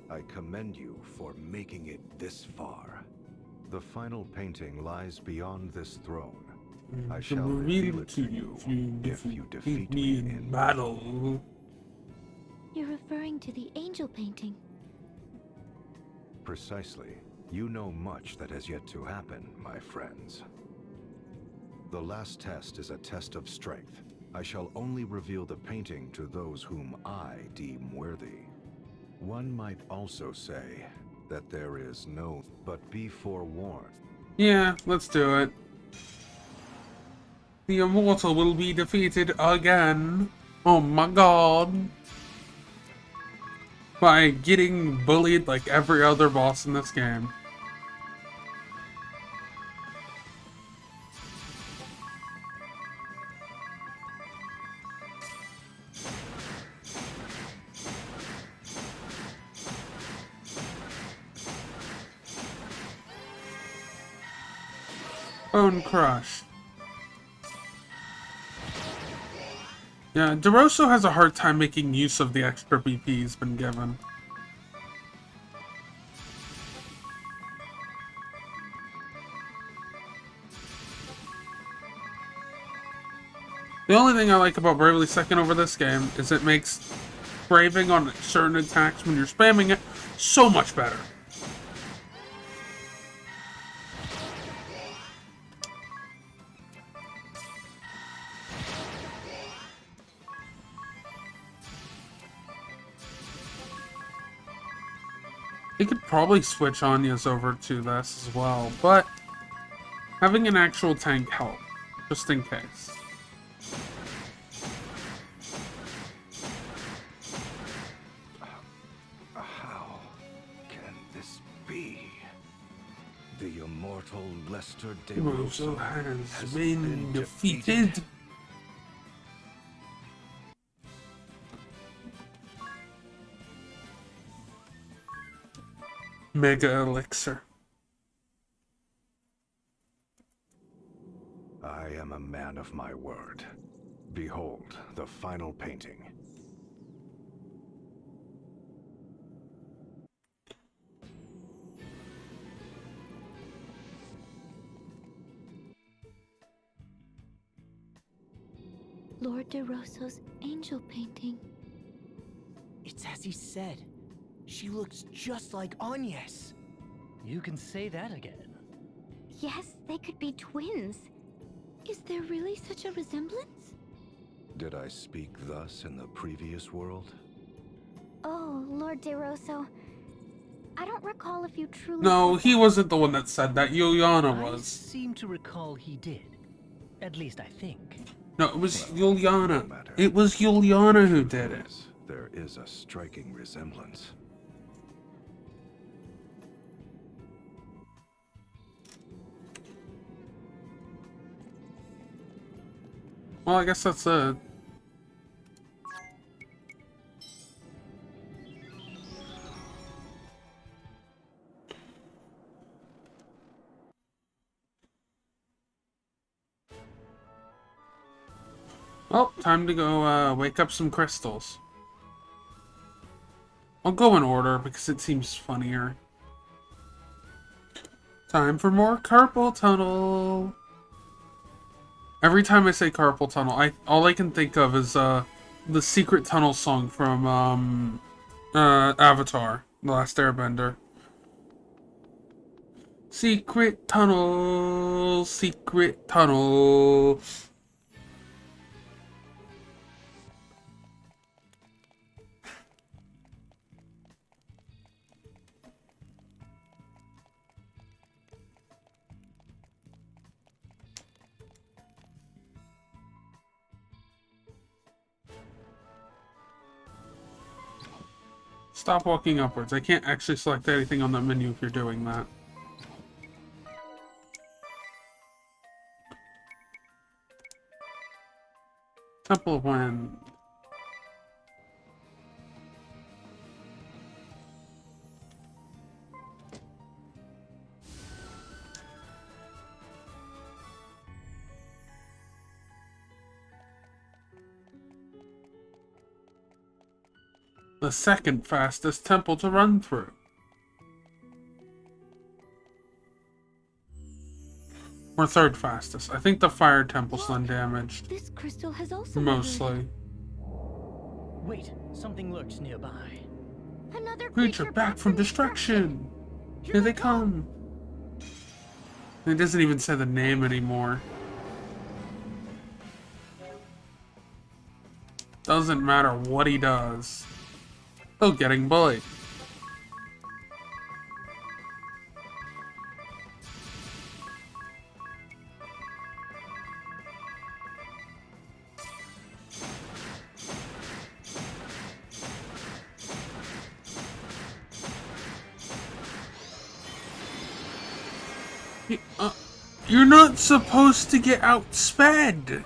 I commend you for making it this far. The final painting lies beyond this throne. I shall reveal it to you if you defeat me in battle. You're referring to the angel painting. Precisely. You know much that has yet to happen, my friends. The last test is a test of strength. I shall only reveal the painting to those whom I deem worthy. One might also say that there is no, but be forewarned. Yeah, let's do it. The immortal will be defeated again. Oh my god. By getting bullied like every other boss in this game. Bone Crush. Yeah, DeRosso has a hard time making use of the extra BP he's been given. The only thing I like about Bravely Second over this game is it makes braving on certain attacks when you're spamming it so much better. They could probably switch Anya's over to this as well, but having an actual tank help, just in case. How can this be? The immortal Lester DeRosso has been defeated. Mega Elixir. I am a man of my word. Behold the final painting. Lord DeRosso's angel painting. It's as he said. She looks just like Agnes. You can say that again. Yes, they could be twins. Is there really such a resemblance? Did I speak thus in the previous world? Oh, Lord DeRosso. I don't recall if you truly No, said he that. wasn't the one that said that. Juliana I was. seem to recall he did. At least I think. No, it was Juliana. It was Juliana who did it. There is a striking resemblance. Well, I guess that's it. Well, time to go wake up some crystals. I'll go in order because it seems funnier. Time for more carpal tunnel. Every time I say carpal tunnel, all I can think of is the secret tunnel song from Avatar: The Last Airbender. Secret tunnel, secret tunnel. Stop walking upwards. I can't actually select anything on that menu if you're doing that. Temple of Wind. The second fastest temple to run through. Or third fastest. I think the fire temple's undamaged. This crystal has also Mostly. Wait, something lurks nearby. Another Creature back from destruction! Here they come! It doesn't even say the name anymore. doesn't matter what he does. Still getting bullied. You're not supposed to get outsped.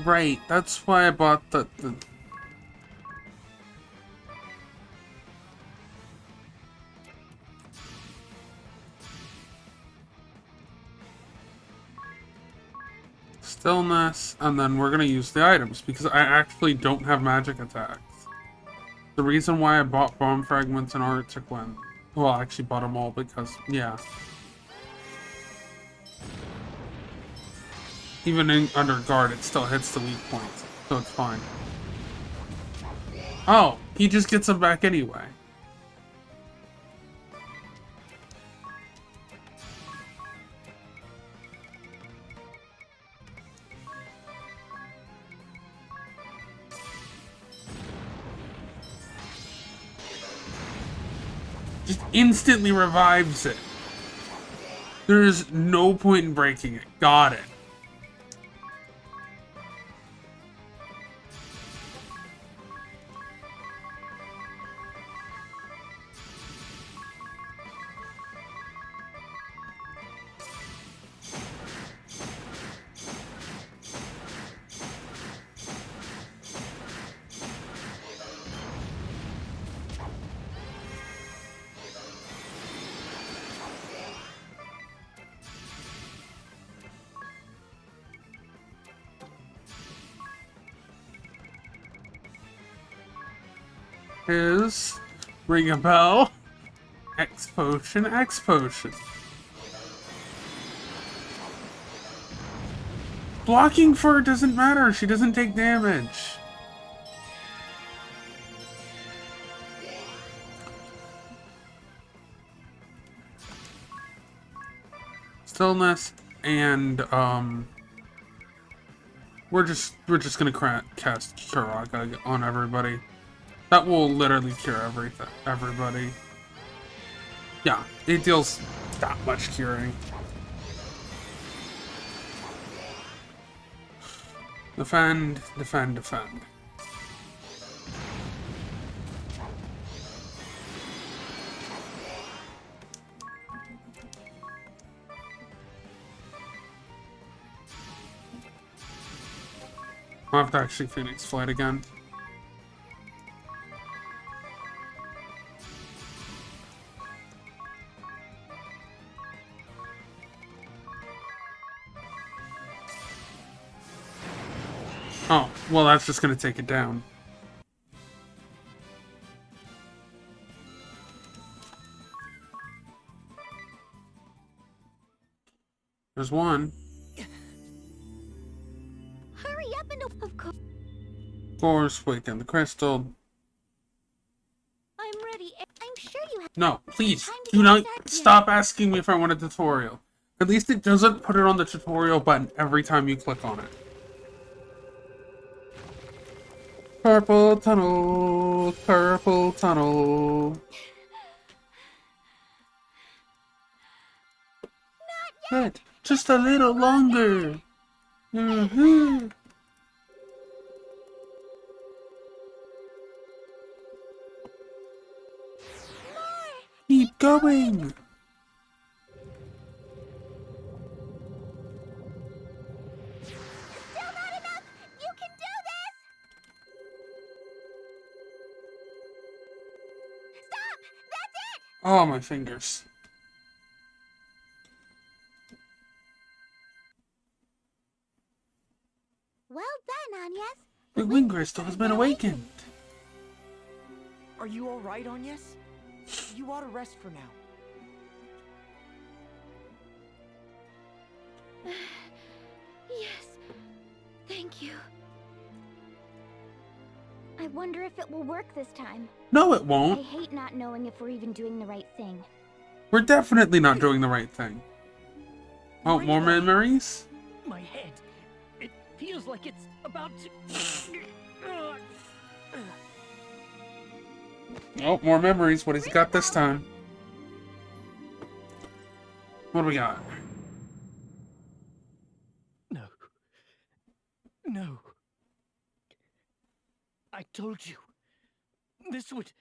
Right, that's why I bought the stillness, and then we're gonna use the items because I actually don't have magic attacks. The reason why I bought bomb fragments in order to Gwen, well, I actually bought them all because, yeah. Even under guard, it still hits the weak points, so it's fine. Oh, he just gets them back anyway. Just instantly revives it. There's no point in breaking it. Got it. Is ring a bell. X potion, X potion. Blocking for her doesn't matter. She doesn't take damage. Stillness and we're just gonna cast Curaga on everybody. That will literally cure everybody. Yeah, it deals that much curing. Defend, defend, defend. I'll have to actually Phoenix Flight again. Oh, well, that's just gonna take it down. There's one. Hurry up and of Course, weaken the crystal. I'm ready. I'm sure you have. No, please, do not stop asking me if I want a tutorial. At least it doesn't put it on the tutorial button every time you click on it. Carpal tunnel, carpal tunnel. Good, just a little longer. Keep going. Still not enough. You can do this. Stop. That's it. Oh, my fingers. Well done, Agnes. The wind crystal has been awakened. Are you alright, Agnes? You ought to rest for now. Yes. Thank wonder if it will work this time. No, it I won't. hate not knowing if we're even doing the right thing. We're definitely not doing the right thing. Oh, more memories? My head. It feels like it's about to... Oh, more memories. What has he got this time? What do we got? No. No. I told you. This would...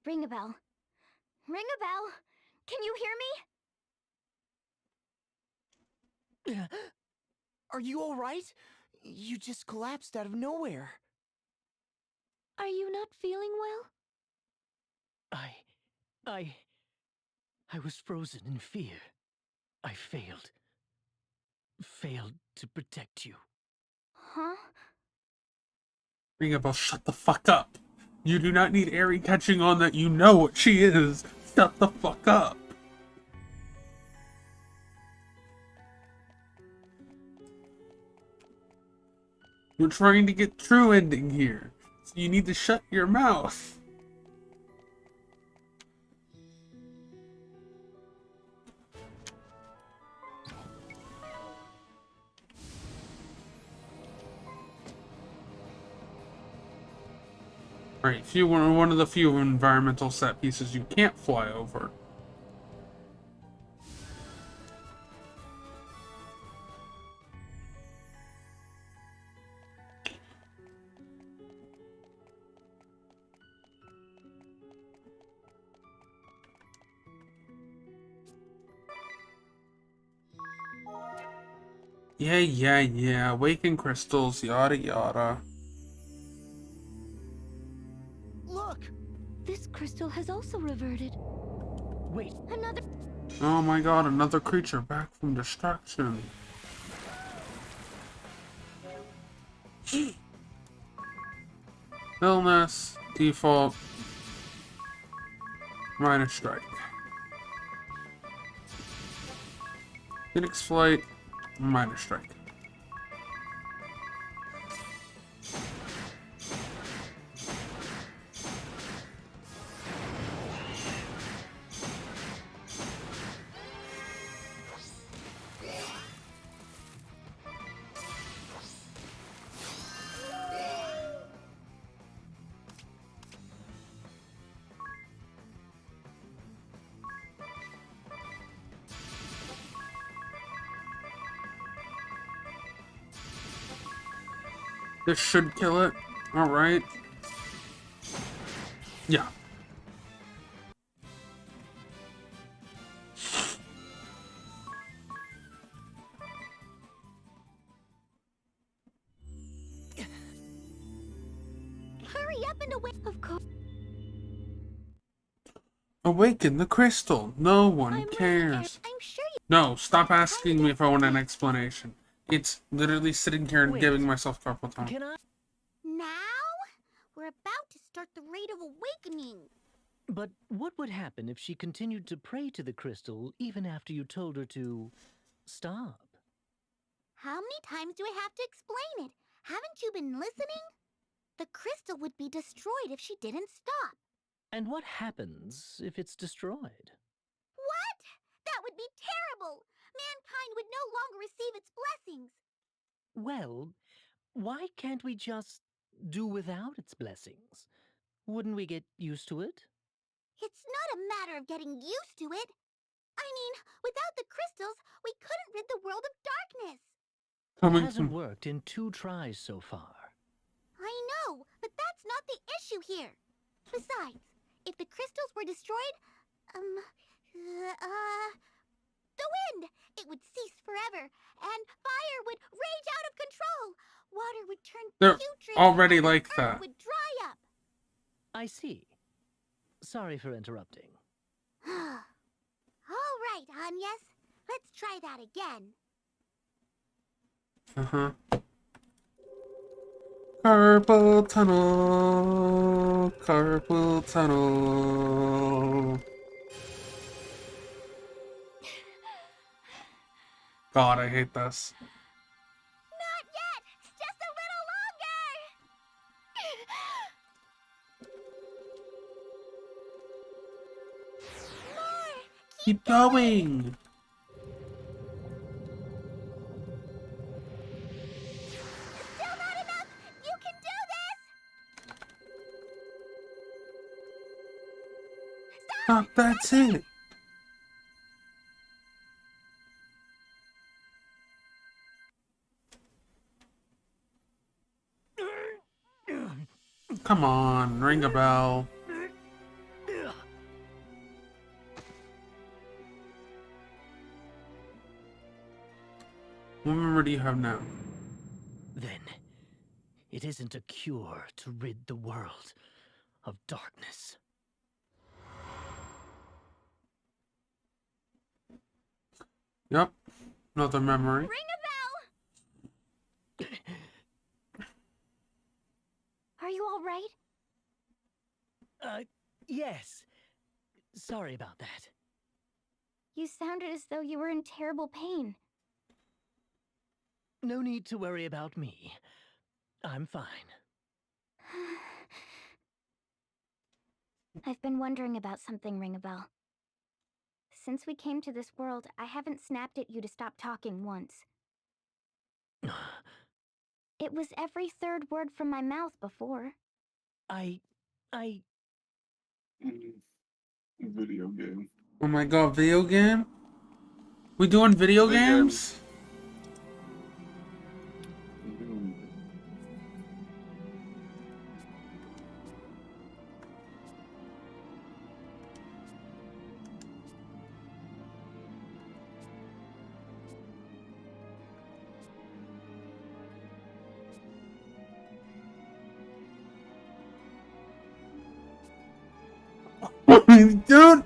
Ring a bell. Ring a bell. Can you hear me? Are you alright? You just collapsed out of nowhere. Are you not feeling well? I was frozen in fear. I failed. Failed to protect you. Huh? Ring a bell, shut the fuck up. You do not need Eri catching on that you know what she is. Shut the fuck up. We're trying to get true ending here. So you need to shut your mouth. Alright, one of the few environmental set pieces you can't fly over. Yeah. Awaken crystals, yada yada. Look! This crystal has also reverted. Wait. Another... Oh my god, another creature back from destruction. Illness, default, minor strike. Phoenix flight, minor strike. This should kill it. Alright. Yeah. Hurry up and awake. Of course. Awaken the crystal. No one cares. I'm sure you... No, stop asking me if I want an explanation. It's literally sitting here and giving myself carpal tunnel. Can I? Now? We're about to start the rite of awakening. But what would happen if she continued to pray to the crystal even after you told her to stop? How many times do I have to explain it? Haven't you been listening? The crystal would be destroyed if she didn't stop. And what happens if it's destroyed? What? That would be terrible! Mankind would no longer receive its blessings. Well, why can't we just do without its blessings? Wouldn't we get used to it? It's not a matter of getting used to it. I mean, without the crystals, we couldn't rid the world of darkness. It hasn't worked in 2 tries so far. I know, but that's not the issue here. Besides, if the crystals were destroyed, the wind, it would cease forever, and fire would rage out of control. Water would turn They're putrid, already and like the that. earth would dry up. I see. Sorry for interrupting. All right, Anyas. Let's try that again. Carpal tunnel. Carpal tunnel. God, I hate this. Not yet! Just a little longer! More! Keep going! Still not enough! You can do this! Oh, that's it. Come on, ring a bell. What memory do you have now? Then, it isn't a cure to rid the world of darkness. Yep, another memory. Ring a bell! Are you all right? Yes. Sorry about that. You sounded as though you were in terrible pain. No need to worry about me. I'm fine. I've been wondering about something, Ring-a-Bell. Since we came to this world, I haven't snapped at you to stop talking once. It was every third word from my mouth before. Video game. Oh my god, video game? We doing video games? Don't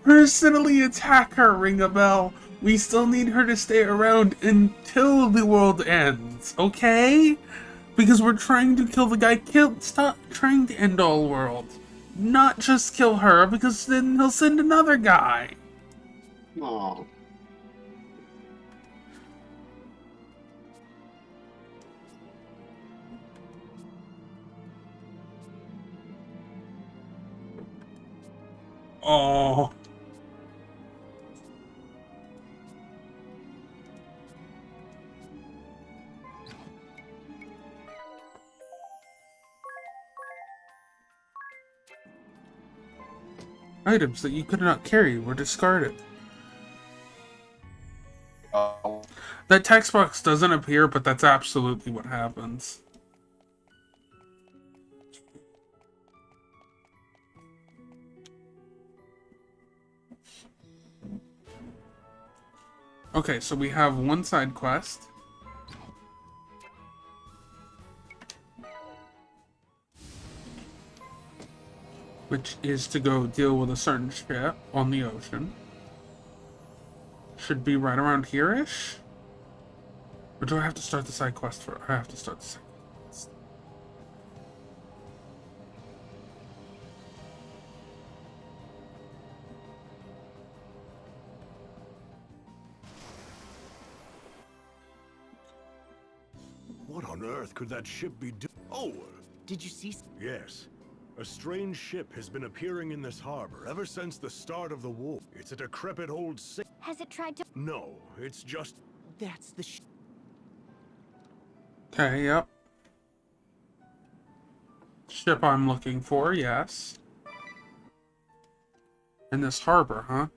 personally attack her, Ring-a-Bell. We still need her to stay around until the world ends, okay? Because we're trying to kill the guy. Stop trying to end all worlds. Not just kill her, because then he'll send another guy. Aww. Oh. Items that you could not carry were discarded. That text box doesn't appear, but that's absolutely what happens. Okay, so we have one side quest. Which is to go deal with a certain ship on the ocean. Should be right around here-ish? Or do I have to start the side quest for? I have to start the side quest. What on earth could that ship be doing? Oh! Did you see? Yes. A strange ship has been appearing in this harbor ever since the start of the war. It's a decrepit old Has it tried to? No, it's just... That's the Okay, yep. Ship I'm looking for, yes. In this harbor, huh?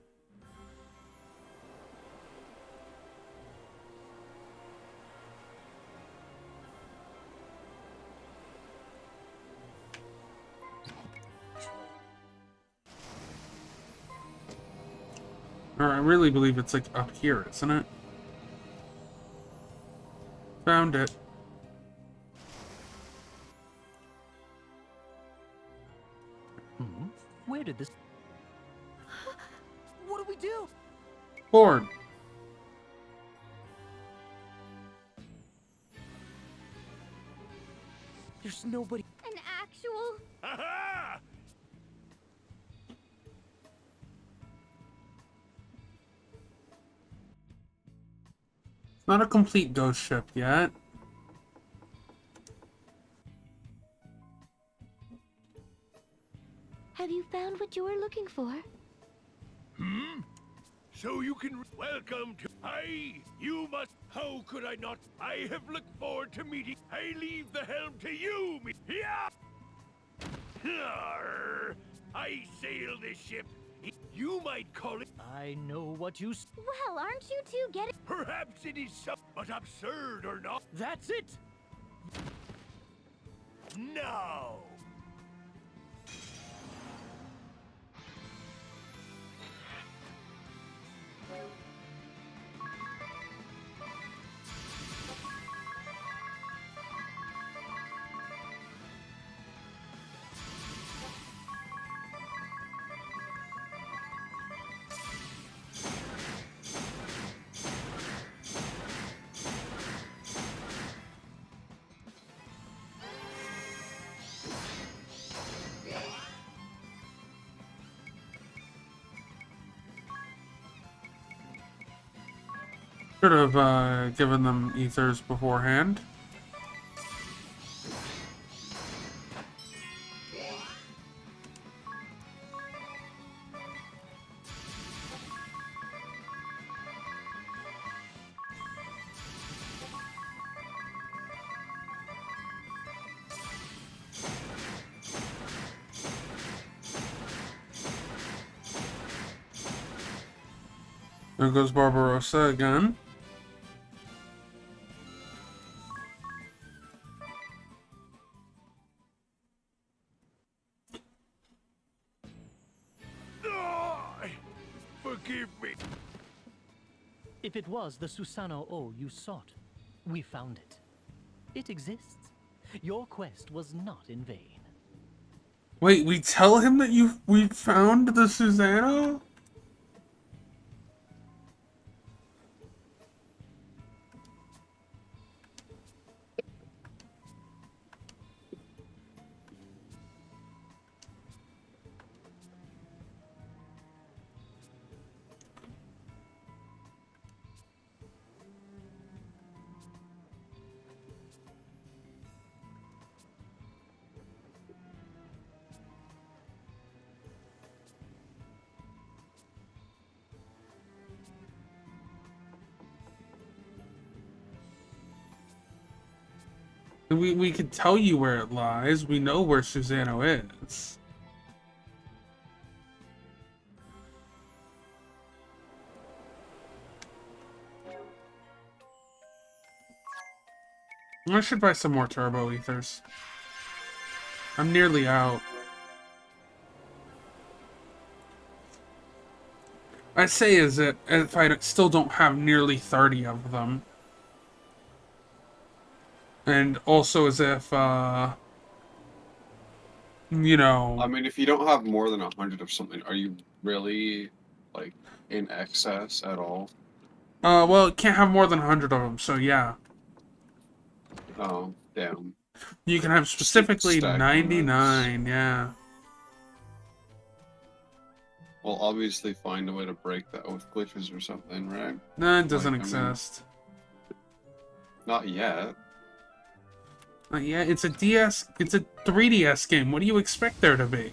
Or I really believe it's like up here, isn't it? Found it. Where did this... What do we do? Board. There's nobody. An actual? Aha! Not a complete ghost ship yet. Have you found what you were looking for? Hmm? So you can welcome to you must how could I not? I have looked forward to meeting. I leave the helm to you, yeah. I sail this ship. You might call it. I know what you. Well, aren't you two getting? Perhaps it is but absurd or not. That's it. Now. Should have given them ethers beforehand. There goes Barbarossa again. Forgive me. If it was the Susanoo O you sought, we found it. It exists. Your quest was not in vain. Wait, we tell him that we found the Susanoo? We could tell you where it lies. We know where Susanoo is. I should buy some more turbo ethers. I'm nearly out. I say is it if I still don't have nearly 30 of them. And also as if, you know... I mean, if you don't have more than 100 of something, are you really, like, in excess at all? Well, it can't have more than 100 of them, so yeah. Oh, damn. You can have specifically Stack 99, yeah. Well, obviously find a way to break that with glitches or something, right? No, it doesn't Like, I mean, exist. not yet. Yeah, it's a 3DS game. What do you expect there to be?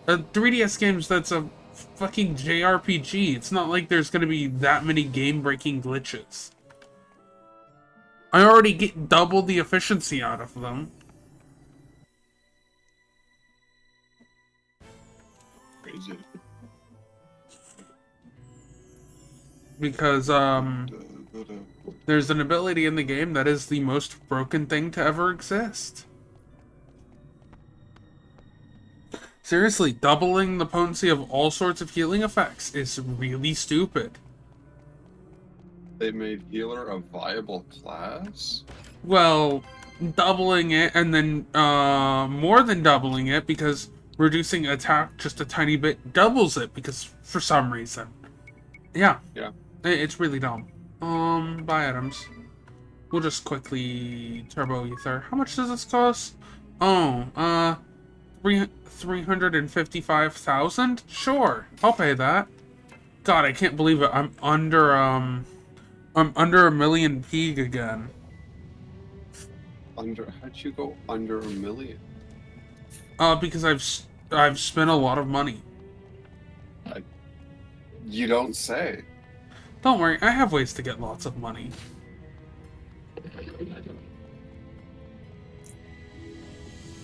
A 3DS game's that's a fucking JRPG. It's not like there's gonna be that many game-breaking glitches. I already get double the efficiency out of them. Crazy. Because, there's an ability in the game that is the most broken thing to ever exist. Seriously, doubling the potency of all sorts of healing effects is really stupid. They made healer a viable class? Well, doubling it and then more than doubling it because reducing attack just a tiny bit doubles it because for some reason. Yeah. Yeah. It's really dumb. Buy items. We'll just quickly turbo ether. How much does this cost? Oh, 355,000? Sure, I'll pay that. God, I can't believe it. I'm under, I'm under a million peak again. How'd you go under 1 million? Because I've spent a lot of money. You don't say. Don't worry, I have ways to get lots of money.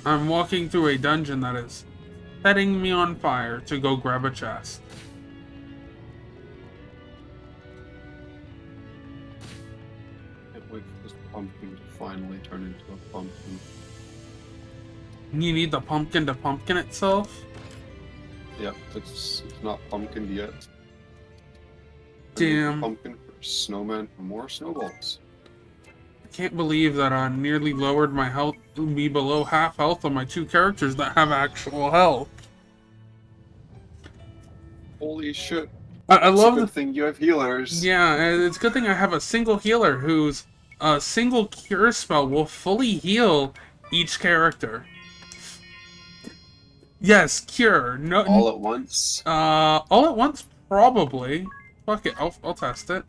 I'm walking through a dungeon that is setting me on fire to go grab a chest. Can't wait for this pumpkin to finally turn into a pumpkin. You need the pumpkin to pumpkin itself? Yep, it's not pumpkined yet. Damn. Pumpkin for snowman for more snowballs. I can't believe that I nearly lowered my health to be below half health on my 2 characters that have actual health. Holy shit. I love it's a good thing you have healers. Yeah, and it's a good thing I have a single healer whose single cure spell will fully heal each character. Yes, cure. No, all at once? All at once, probably. Fuck it, I'll test it.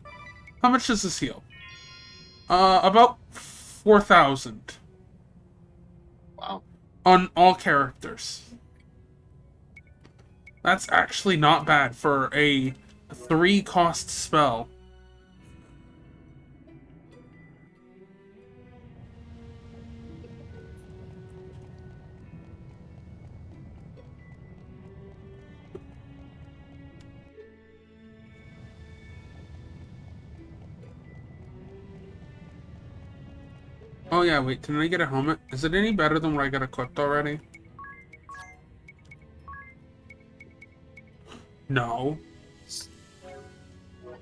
How much does this heal? About 4,000. Wow. On all characters. That's actually not bad for a 3-cost spell. Oh yeah, wait, can I get a helmet? Is it any better than what I got equipped already? No.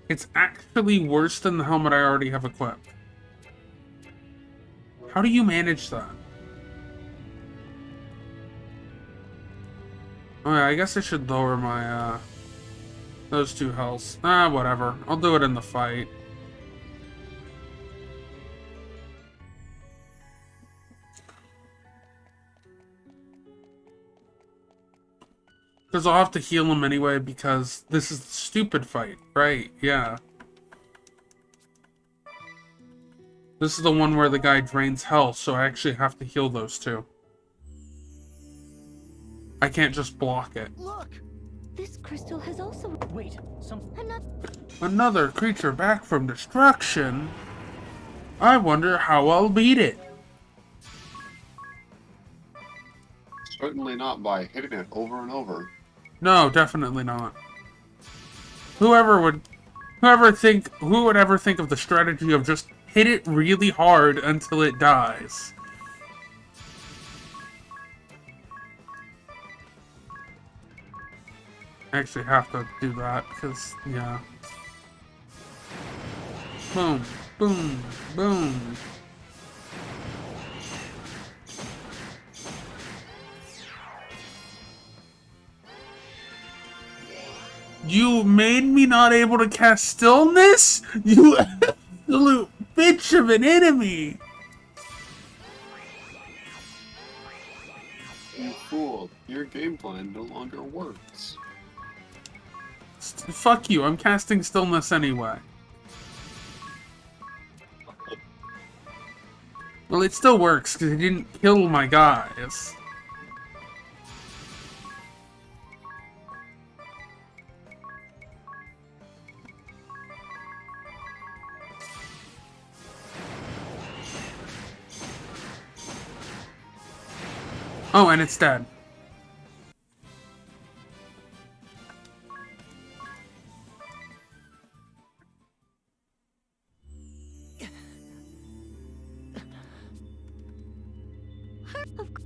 It's actually worse than the helmet I already have equipped. How do you manage that? Oh yeah, I guess I should lower my, those 2 healths. Whatever. I'll do it in the fight. Because I'll have to heal him anyway, because this is the stupid fight, right? Yeah. This is the one where the guy drains health, so I actually have to heal those 2. I can't just block it. Look! This crystal has also... Wait, Another creature back from destruction? I wonder how I'll beat it. Certainly not by hitting it over and over. No, definitely not. Who would ever think of the strategy of just hit it really hard until it dies? I actually have to do that, because, yeah. Boom, boom, boom. You made me not able to cast stillness? You absolute bitch of an enemy! You fool. Your game plan no longer works. Fuck you, I'm casting stillness anyway. Well, it still works, because it didn't kill my guys. Oh, and it's dead.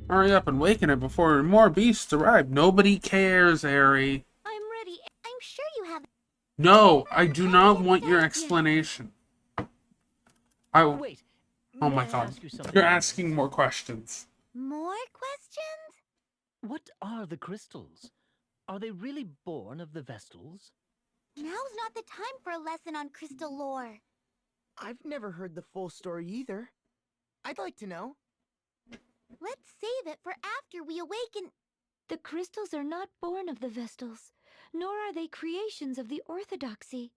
Hurry up and waken it before more beasts arrive. Nobody cares, Aerie. I'm ready. I'm sure you have... No, I do not want your explanation. Wait. Oh my god. You're asking more questions. More questions? What are the crystals? Are they really born of the Vestals? Now's not the time for a lesson on crystal lore. I've never heard the full story either. I'd like to know. Let's save it for after we awaken. The crystals are not born of the Vestals, nor are they creations of the Orthodoxy.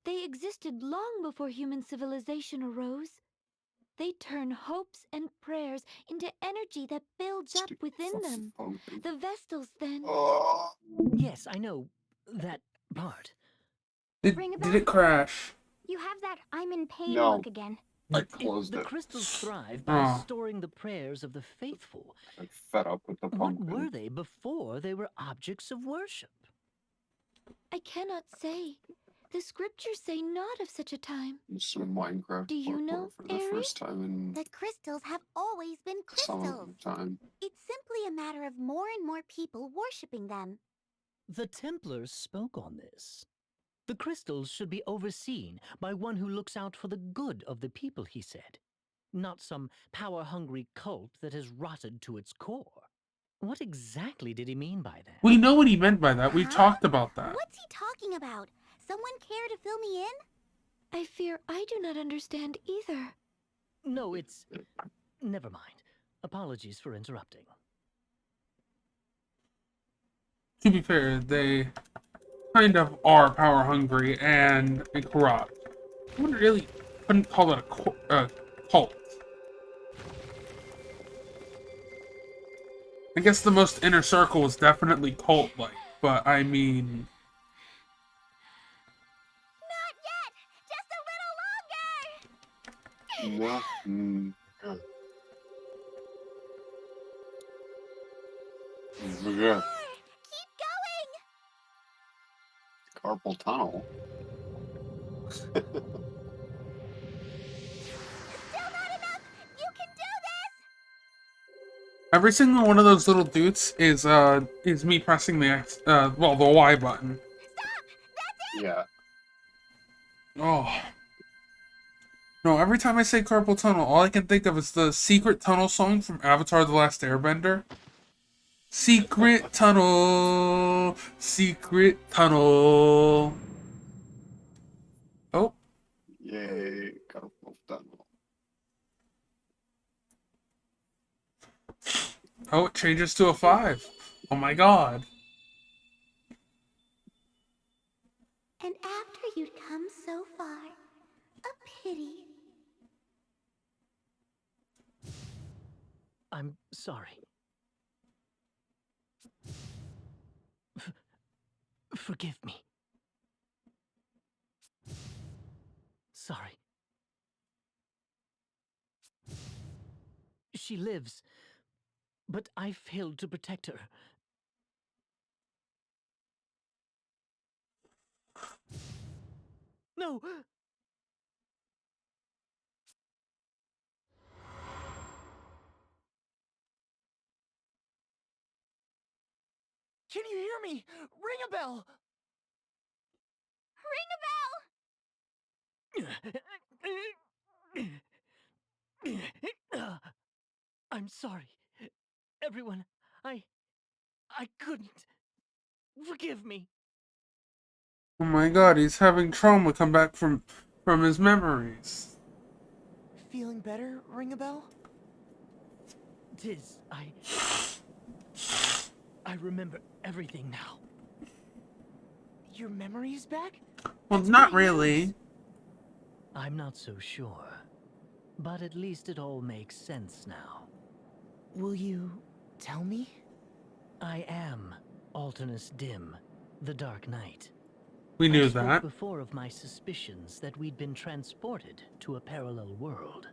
They existed long before human civilization arose. They turn hopes and prayers into energy that builds up within them. The Vestals, then. Yes, I know that part. Did it crash? You have that I'm in pain No. look again. I closed The it. crystals thrive by Oh. storing the prayers of the faithful. I'm fed up with the What pumpkin. were they before they were objects of worship? I cannot say. The scriptures say not of such a time. Some Minecraft Do you know, for the Aerie? first time in The crystals have always been some crystals. time. It's simply a matter of more and more people worshipping them. The Templars spoke on this. The crystals should be overseen by one who looks out for the good of the people, he said. Not some power-hungry cult that has rotted to its core. What exactly did he mean by that? We know what he meant by that. We've talked about that. What's he talking about? Someone care to fill me in? I fear I do not understand either. No, it's... Never mind. Apologies for interrupting. To be fair, they kind of are power hungry and corrupt. I really couldn't call it a cult. I guess the most inner circle is definitely cult-like, but I mean... Not yet! Just a little longer! No. Yeah. Keep going! Carpal tunnel. Still not enough! You can do this! Every single one of those little dudes is me pressing the the Y button. Yeah. Oh. No, every time I say carpal tunnel, all I can think of is the secret tunnel song from Avatar: The Last Airbender. Secret tunnel, secret tunnel. Oh. Yay, carpal tunnel. Oh, it changes to a 5. Oh my god. And after you'd come so far, a pity. I'm sorry. Forgive me. Sorry. She lives, but I failed to protect her. No! Can you hear me? Ring a bell! I'm sorry. Everyone, I couldn't. Forgive me. Oh my god, he's having trauma come back from his memories. Feeling better, ring a bell? Tis, I remember everything now. Your memory is back? Well, not really. I'm not so sure. But at least it all makes sense now. Will you tell me? I am Alternus Dim, the Dark Knight. We knew I spoke that. before of my suspicions that we'd been transported to a parallel world.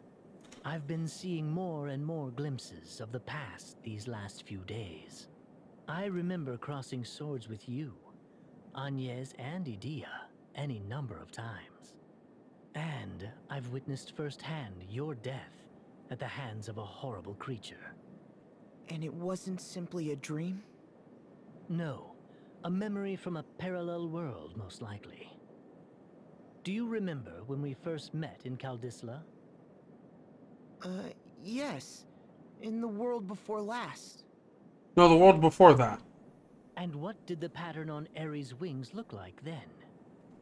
I've been seeing more and more glimpses of the past these last few days. I remember crossing swords with you, Agnes and Idia, any number of times. And I've witnessed firsthand your death at the hands of a horrible creature. And it wasn't simply a dream? No, a memory from a parallel world, most likely. Do you remember when we first met in Kaldisla? Yes. In the world before last. No, the world before that. And what did the pattern on Ares' wings look like then?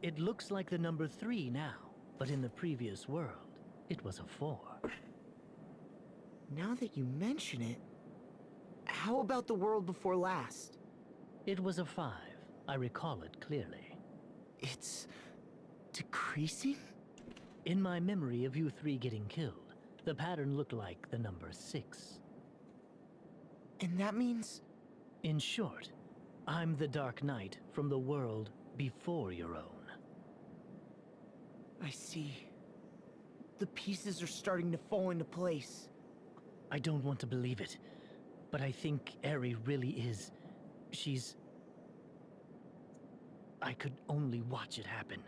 It looks like the number 3 now, but in the previous world, it was a 4. Now that you mention it, how about the world before last? It was a 5. I recall it clearly. It's Decreasing? In my memory of you three getting killed, the pattern looked like the number 6. And that means... In short, I'm the Dark Knight from the world before your own. I see. The pieces are starting to fall into place. I don't want to believe it, but I think Eri really is... She's... I could only watch it happen.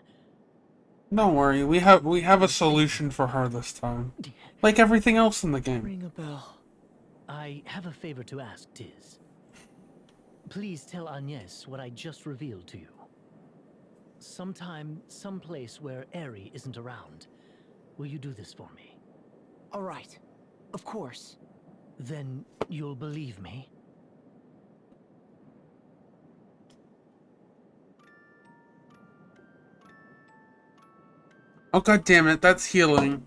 Don't worry, we have a solution for her this time. Like everything else in the game. Ring a bell. I have a favor to ask, Tiz. Please tell Agnes what I just revealed to you. Sometime, someplace where Eri isn't around, will you do this for me? All right. Of course. Then you'll believe me? Oh, god damn it, that's healing.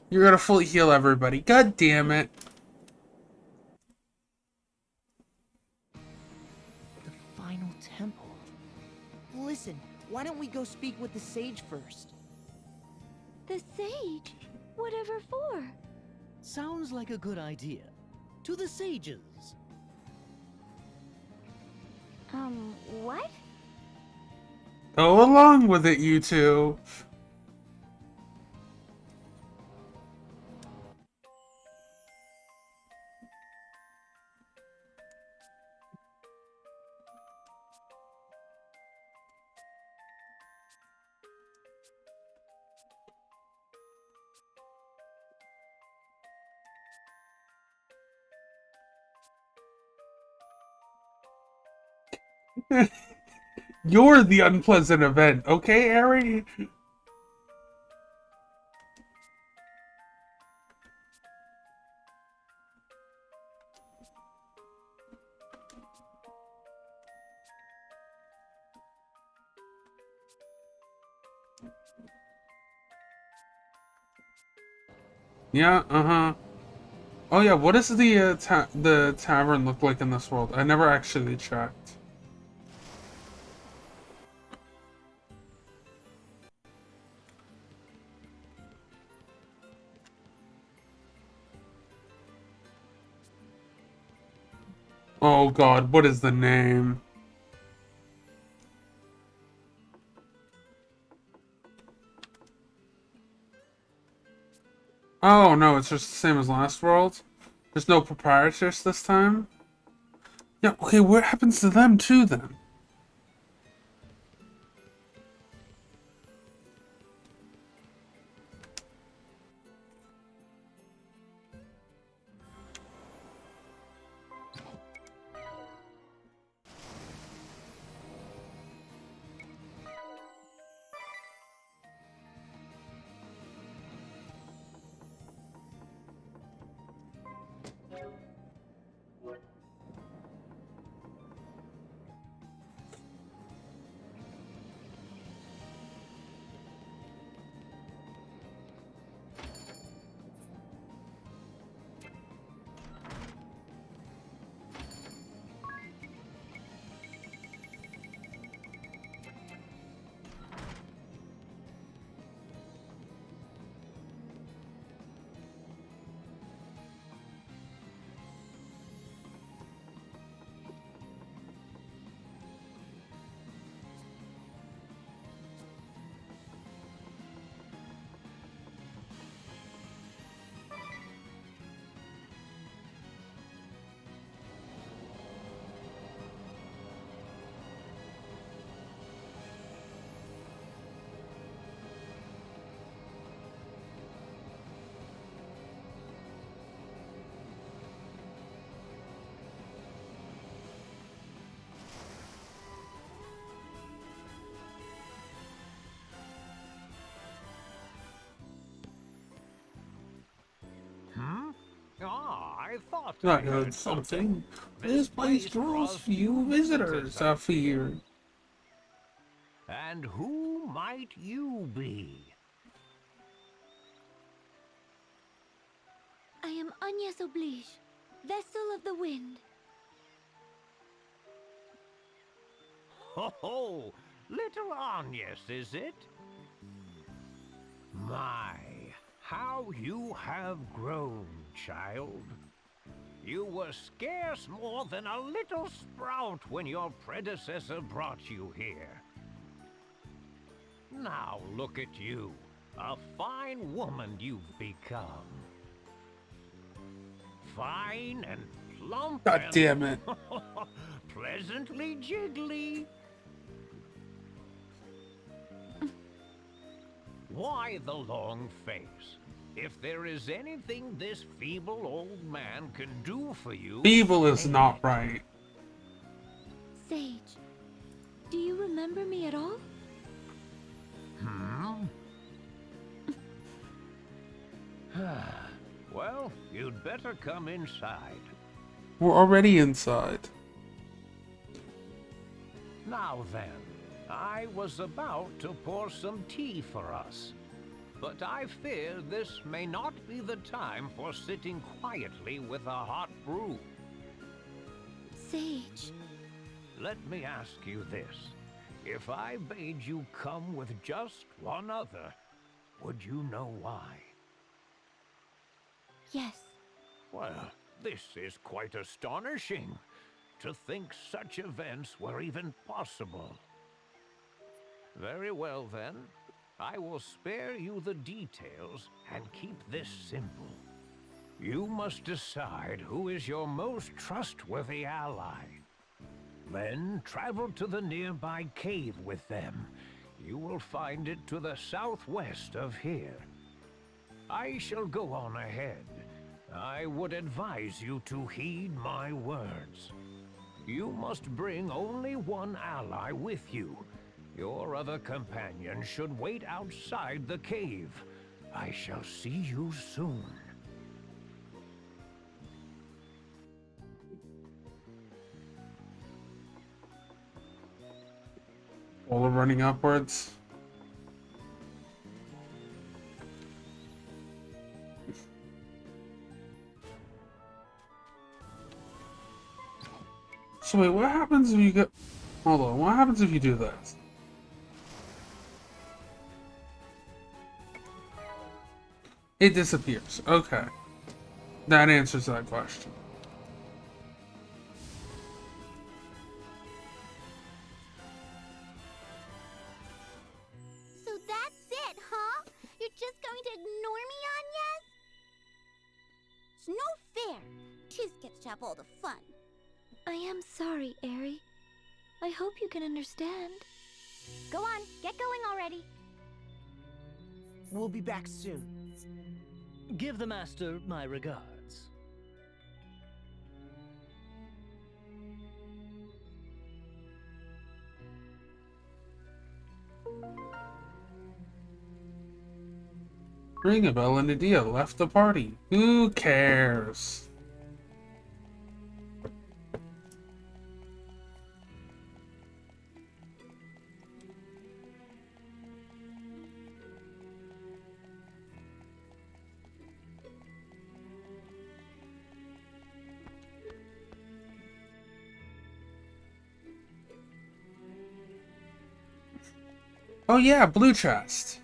You're gonna fully heal everybody. God damn it. The final temple. Listen, why don't we go speak with the sage first? The sage? Whatever for? Sounds like a good idea. To the sages. What? Go along with it, you two. You're the unpleasant event, okay, Eri? Yeah, uh-huh. Oh yeah, what does the tavern look like in this world? I never actually checked. Oh god, what is the name? Oh no, it's just the same as last world? There's no proprietors this time? Yeah, okay, what happens to them too then? I thought I heard something. This place draws few visitors, I fear. And who might you be? I am Agnes Oblige, vessel of the wind. Ho ho! Little Agnes, is it? My, how you have grown, child. You were scarce more than a little sprout when your predecessor brought you here. Now look at you, a fine woman you've become. Fine and plump God and damn it. pleasantly jiggly. Why the long face? If there is anything this feeble old man can do for you... Feeble is not right. Sage, do you remember me at all? Hmm? Well, you'd better come inside. We're already inside. Now then, I was about to pour some tea for us. But I fear this may not be the time for sitting quietly with a hot brew. Sage. Let me ask you this. If I bade you come with just one other, would you know why? Yes. Well, this is quite astonishing. To think such events were even possible. Very well then. I will spare you the details and keep this simple. You must decide who is your most trustworthy ally. Then travel to the nearby cave with them. You will find it to the southwest of here. I shall go on ahead. I would advise you to heed my words. You must bring only one ally with you. Your other companion should wait outside the cave. I shall see you soon. While we're running upwards. So wait, what happens if you get... Hold on, what happens if you do this? It disappears. Okay. That answers that question. So that's it, huh? You're just going to ignore me, Agnes? It's no fair. Tis gets to have all the fun. I am sorry, Aerie. I hope you can understand. Go on, get going already. We'll be back soon. Give the master my regards. Ring a bell and Nadia left the party. Who cares? Oh yeah, blue chest.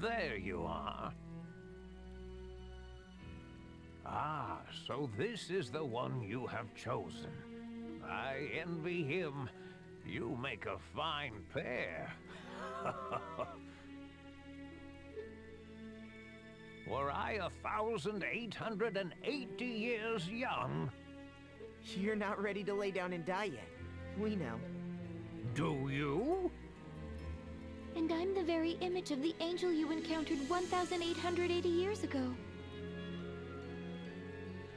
There you are. Ah, so this is the one you have chosen. I envy him. You make a fine pair. Were I 1,880 years young? You're not ready to lay down and die yet. We know. Do you? And I'm the very image of the angel you encountered 1,880 years ago.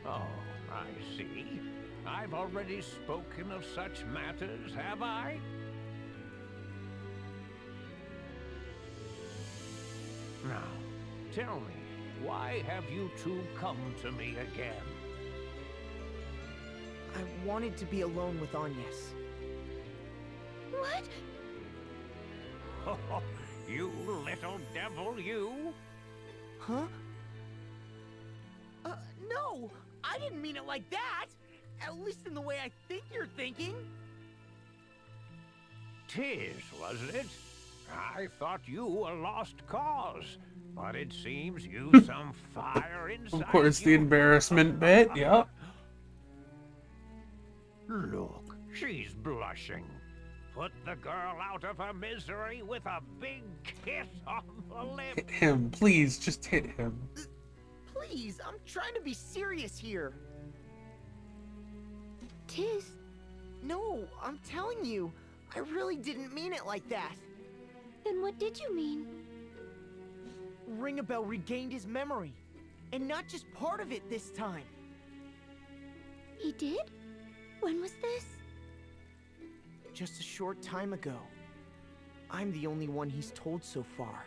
Oh, I see. I've already spoken of such matters, have I? Now, tell me, why have you two come to me again? I wanted to be alone with Agnes. What? You little devil, you! Huh? No! I didn't mean it like that! At least in the way I think you're thinking. 'Tis, was it? I thought you a lost cause, but it seems you've some fire inside Of course, you. the embarrassment bit, yep. Look, she's blushing. Put the girl out of her misery with a big kiss on the lips. Hit him, please, just hit him. Please, I'm trying to be serious here. Tis? No, I'm telling you, I really didn't mean it like that. Then what did you mean? Ringabel regained his memory, and not just part of it this time. He did? When was this? Just a short time ago. I'm the only one he's told so far.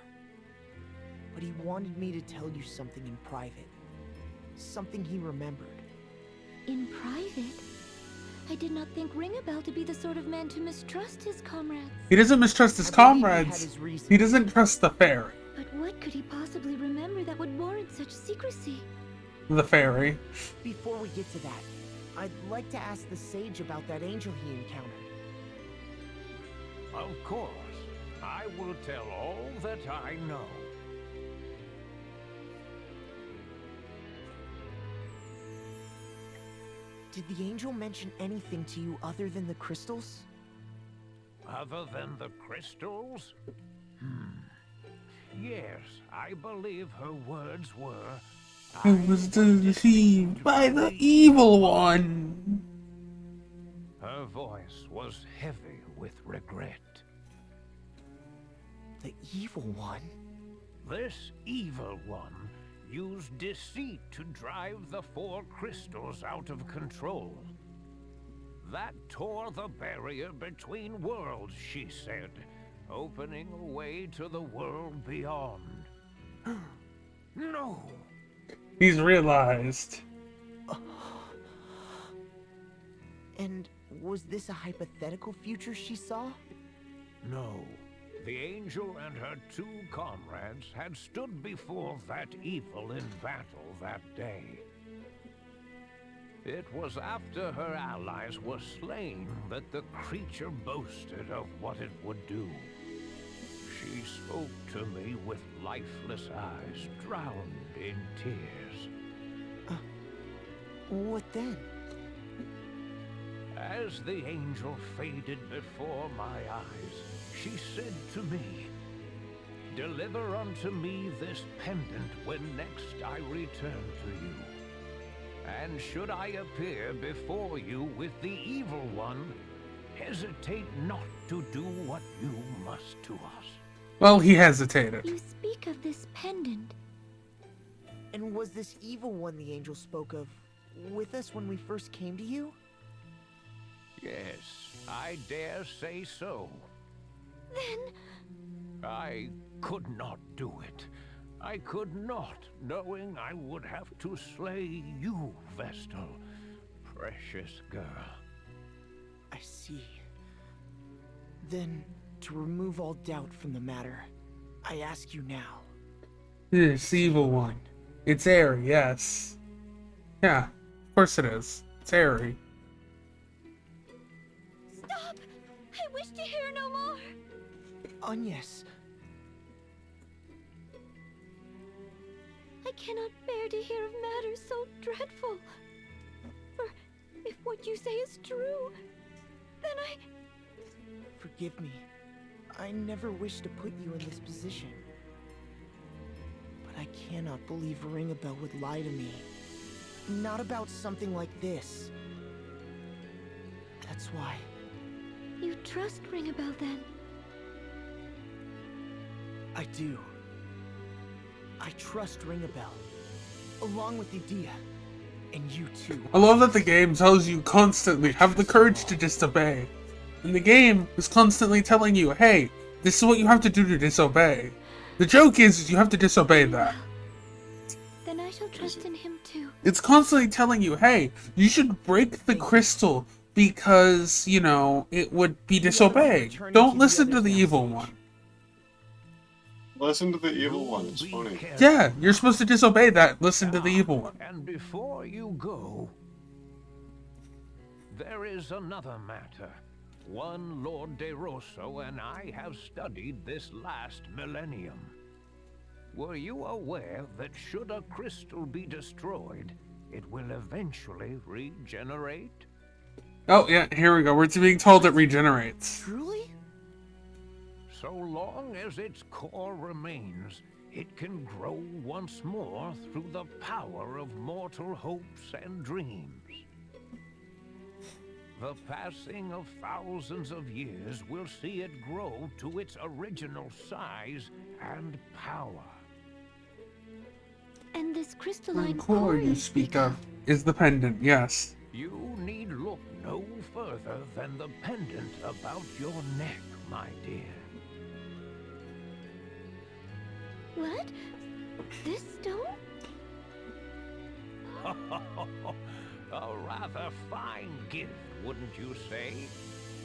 But he wanted me to tell you something in private. Something he remembered. In private? I did not think Ringabel to be the sort of man to mistrust his comrades. He doesn't mistrust his comrades. He doesn't trust the fairy. But what could he possibly remember that would warrant such secrecy? The fairy. Before we get to that, I'd like to ask the sage about that angel he encountered. Of course. I will tell all that I know. Did the angel mention anything to you other than the crystals? Other than the crystals? Yes, I believe her words were... I was deceived by the evil one. Her voice was heavy with regret. The evil one? This evil one used deceit to drive the 4 crystals out of control. That tore the barrier between worlds, she said, opening a way to the world beyond. No! He's realized. And was this a hypothetical future she saw? No. The angel and her 2 comrades had stood before that evil in battle that day. It was after her allies were slain that the creature boasted of what it would do. She spoke to me with lifeless eyes, drowned in tears. What then? As the angel faded before my eyes, she said to me, "Deliver unto me this pendant when next I return to you. And should I appear before you with the evil one, hesitate not to do what you must to us." Well, he hesitated. You speak of this pendant. And was this evil one the angel spoke of with us when we first came to you? Yes, I dare say so. Then... I could not do it. I could not, knowing I would have to slay you, Vestal. Precious girl. I see. Then, to remove all doubt from the matter, I ask you now. This evil one. It's Aerie, yes. Yeah, of course it is. It's Aerie. Stop! I wish to hear no more! Agnes. I cannot bear to hear of matters so dreadful. For if what you say is true, then I... Forgive me. I never wished to put you in this position. But I cannot believe Ringabel would lie to me. Not about something like this. That's why. You trust Ringabel then? I do. I trust Ringabel. Along with Idea. And you too. I love that the game tells you constantly, have the courage to disobey. And the game is constantly telling you, hey, this is what you have to do to disobey. The joke is you have to disobey that. Then I shall trust in him too. It's constantly telling you, hey, you should break the crystal because, you know, it would be disobeyed. Don't listen to the evil one. Listen to the evil one, it's funny. Yeah, you're supposed to disobey that. Listen to the evil one. And before you go, there is another matter. One Lord De Rosso and I have studied this last millennium. Were you aware that should a crystal be destroyed, it will eventually regenerate? Oh, yeah, here we go. We're being told it regenerates. Truly? So long as its core remains, it can grow once more through the power of mortal hopes and dreams. The passing of thousands of years will see it grow to its original size and power. And this crystalline core you speak of is the pendant, yes. You need look no further than the pendant about your neck, my dear. What? This stone? A rather fine gift, wouldn't you say?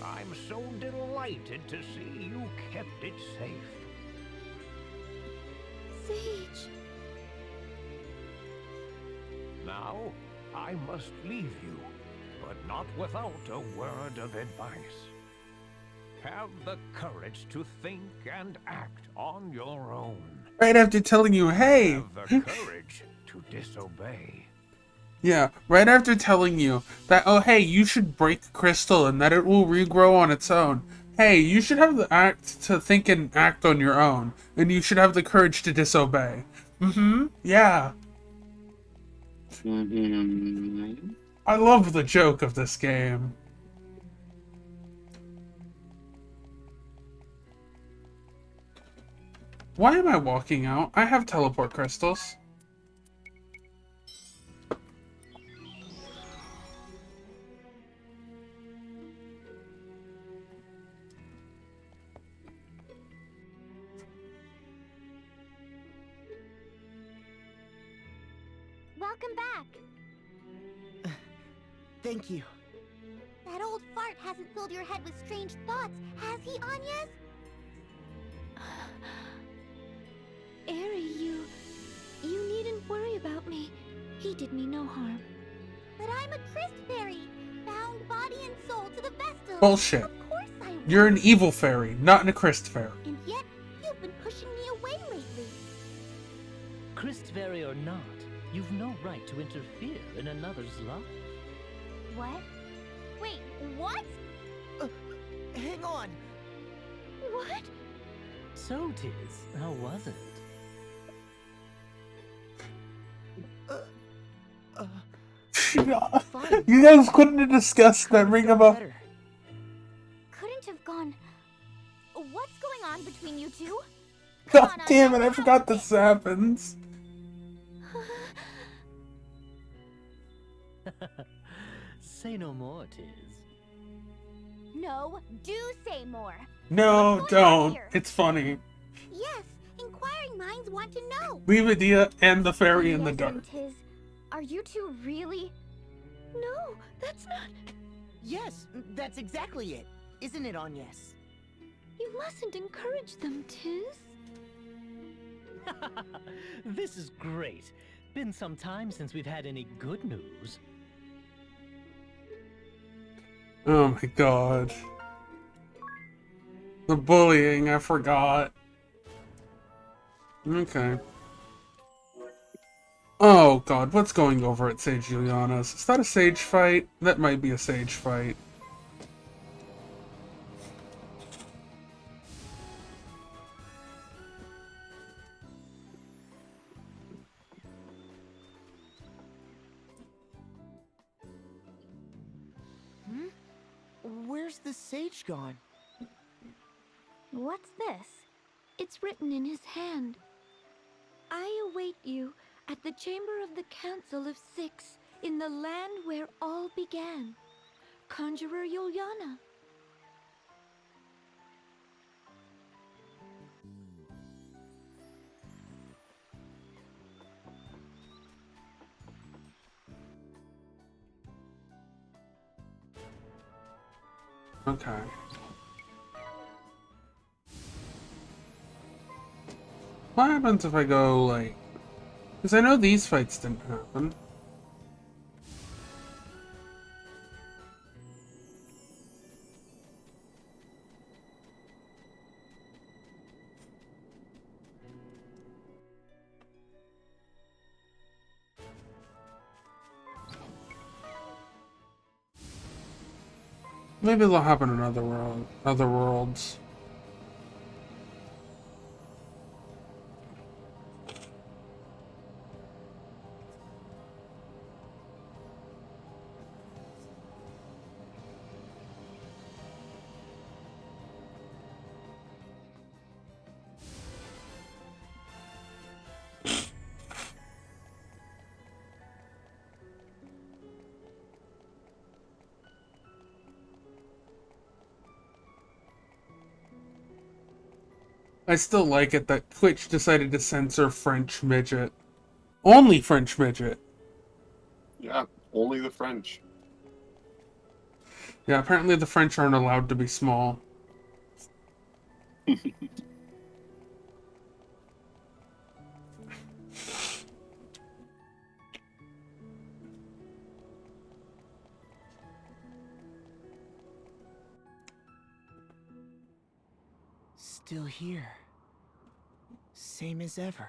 I'm so delighted to see you kept it safe. Sage. Now, I must leave you, but not without a word of advice. Have the courage to think and act on your own. Right after telling you, hey! Have the courage to disobey. Yeah, right after telling you that, oh hey, you should break crystal and that it will regrow on its own. Hey, you should have the act to think and act on your own. And you should have the courage to disobey. Yeah. I love the joke of this game. Why am I walking out? I have teleport crystals. Welcome back. Thank you. That old fart hasn't filled your head with strange thoughts, has he, Agnes? Eri, you needn't worry about me. He did me no harm. But I'm a Christ fairy, bound body and soul to the Vestal. Bullshit. Of course I will. You're an evil fairy, not a Christ fairy. And yet, you've been pushing me away lately. Christfairy or not, you've no right to interfere in another's life. What? Wait, what? Hang on. What? So, Tiz, how was it? You guys couldn't have discussed that ring about. Couldn't have gone. What's going on between you two? God damn it, I forgot this happens. Say no more, Tiz. No, do say more. No, don't. It's funny. Yes, inquiring minds want to know. Leave Adia and the fairy in the dark. Tiz, are you two really? No, that's not... Yes, that's exactly it. Isn't it, Agnes? You mustn't encourage them, Tiz. This is great. Been some time since we've had any good news. Oh my god. The bullying, I forgot. Okay. Oh god, what's going over at Sage Juliana's? Is that a Sage fight? That might be a Sage fight. Where's the sage gone? What's this? It's written in his hand. I await you at the chamber of the Council of Six in the land where all began. Conjurer Juliana. Okay. What happens if I go, like... Because I know these fights didn't happen. Maybe they'll happen in other worlds. I still like it that Twitch decided to censor French midget. Only French midget. Yeah, only the French. Yeah, apparently the French aren't allowed to be small. Still here. Same as ever.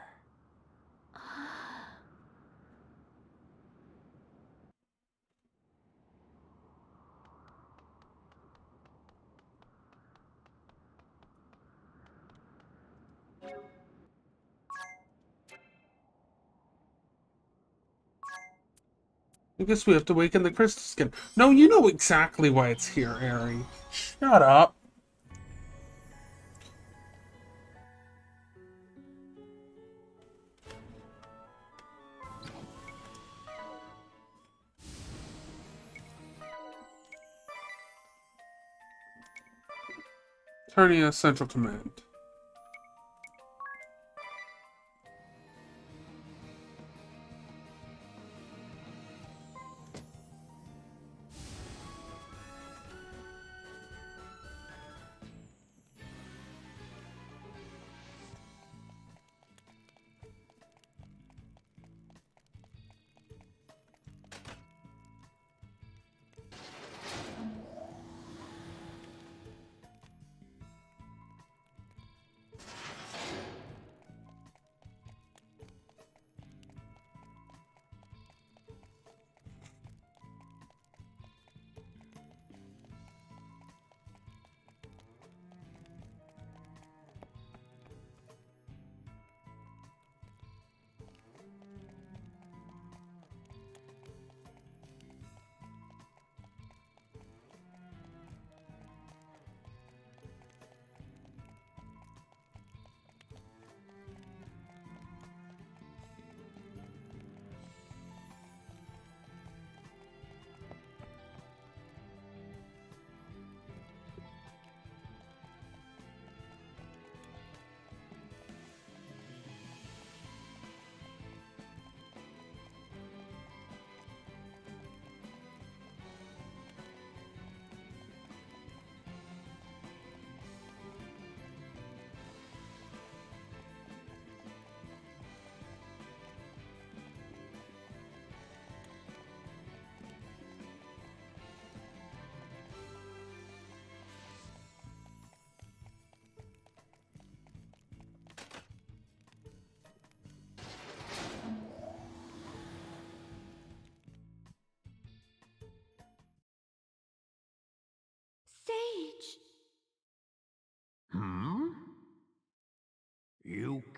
I guess we have to awaken the crystal skin. No, you know exactly why it's here, Ari. Shut up. Eternia Central Command.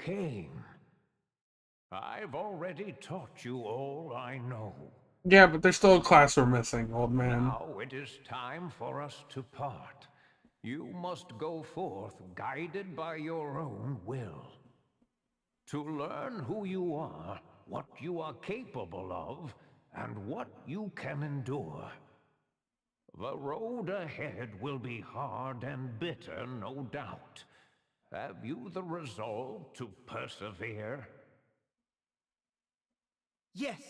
came. I've already taught you all I know. Yeah, but there's still a class we're missing, old man. Now it is time for us to part. You must go forth guided by your own will. To learn who you are, what you are capable of, and what you can endure. The road ahead will be hard and bitter, no doubt. Have you the resolve to persevere? Yes.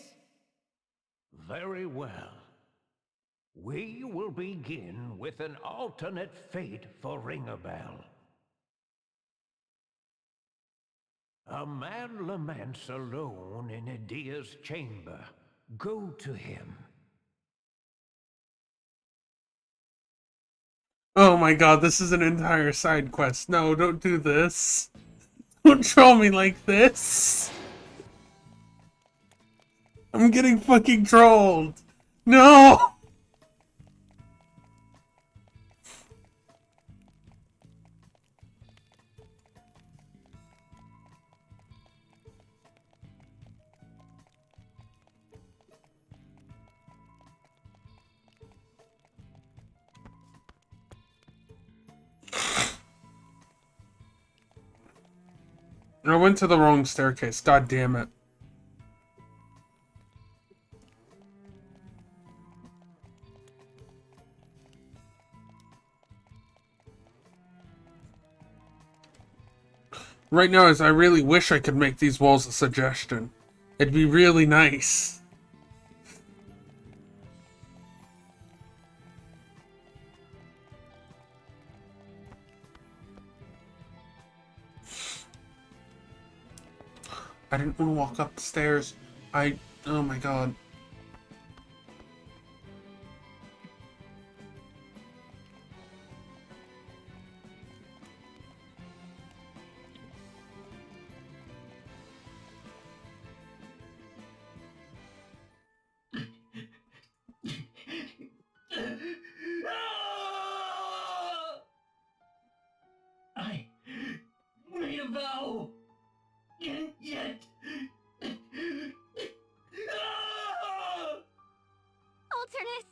Very well. We will begin with an alternate fate for Ringabel. A man laments alone in Idia's chamber. Go to him. Oh my god, this is an entire side quest. No, don't do this. Don't troll me like this. I'm getting fucking trolled. No! I went to the wrong staircase. God damn it. Right now is I really wish I could make these walls a suggestion. It'd be really nice. I didn't want to walk up the stairs. Oh my god. I made a vow, and yet... Alternus!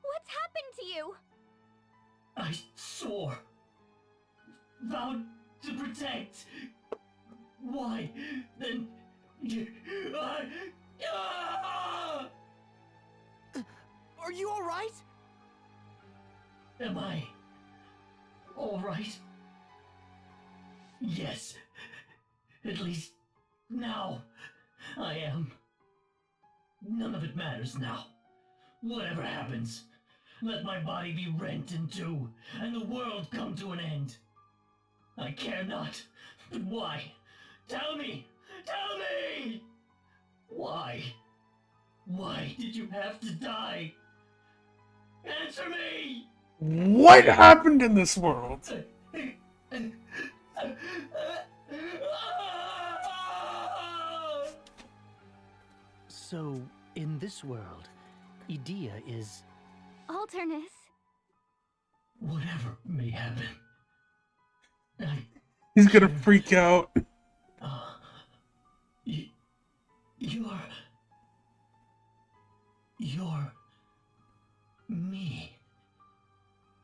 What's happened to you? I swore, vowed to protect. Why, then... Are you alright? Am I alright? Yes. At least now I am. None of it matters now. Whatever happens, let my body be rent in two and the world come to an end. I care not. But why? Tell me! Tell me! Why? Why did you have to die? Answer me! What happened in this world? So, in this world, Idia is... Alternus. Whatever may happen. He's gonna freak out. You're me.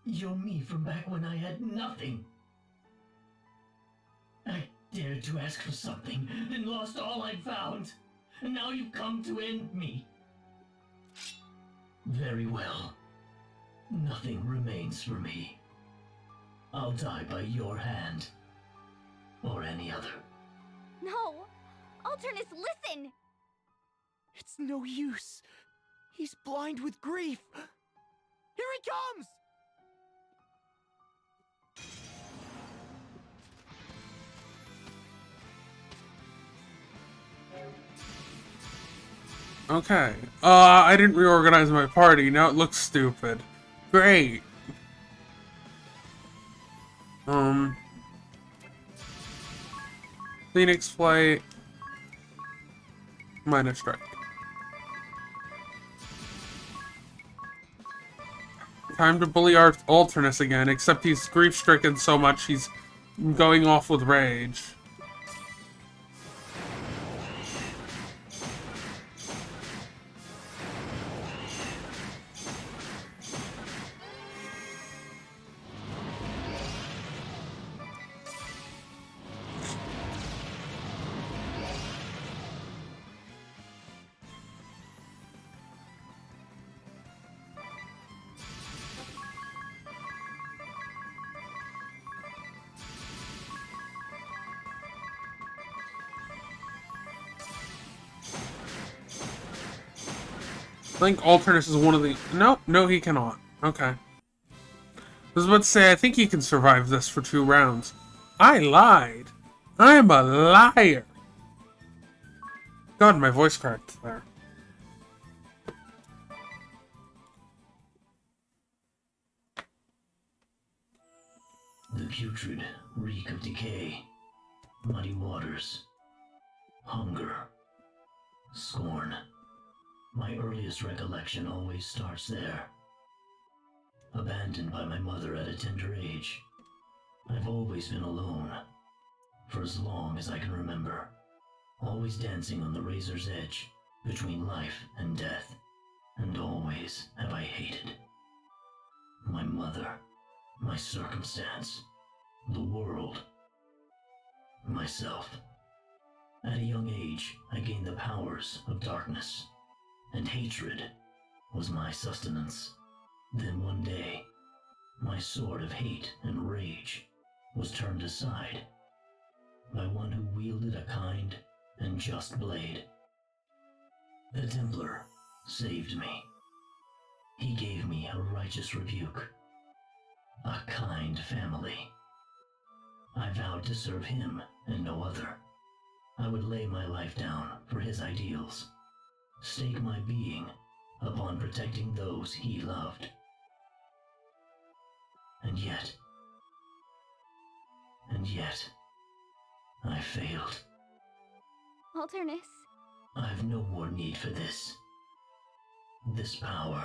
You're me from back when I had nothing. I dared to ask for something, then lost all I'd found. And now you've come to end me. Very well. Nothing remains for me. I'll die by your hand. Or any other. No! Alternus, listen! It's no use. He's blind with grief. Here he comes! Okay. I didn't reorganize my party. Now it looks stupid. Great. Phoenix Flight. Minor Strike. Time to bully our Alternus again, except he's grief-stricken so much he's going off with rage. I think Alternus is one of the... No, no, he cannot. Okay. I was about to say, I think he can survive this for 2 rounds. I lied. I'm a liar. God, my voice cracked there. The putrid reek of decay, muddy waters, hunger, scorn. My earliest recollection always starts there. Abandoned by my mother at a tender age, I've always been alone, for as long as I can remember. Always dancing on the razor's edge, between life and death. And always have I hated my mother, my circumstance, the world, myself. At a young age, I gained the powers of darkness, and hatred was my sustenance. Then one day, my sword of hate and rage was turned aside by one who wielded a kind and just blade. The Templar saved me. He gave me a righteous rebuke, a kind family. I vowed to serve him and no other. I would lay my life down for his ideals, stake my being upon protecting those he loved. And yet, I failed. Alternus. I've no more need for this. This power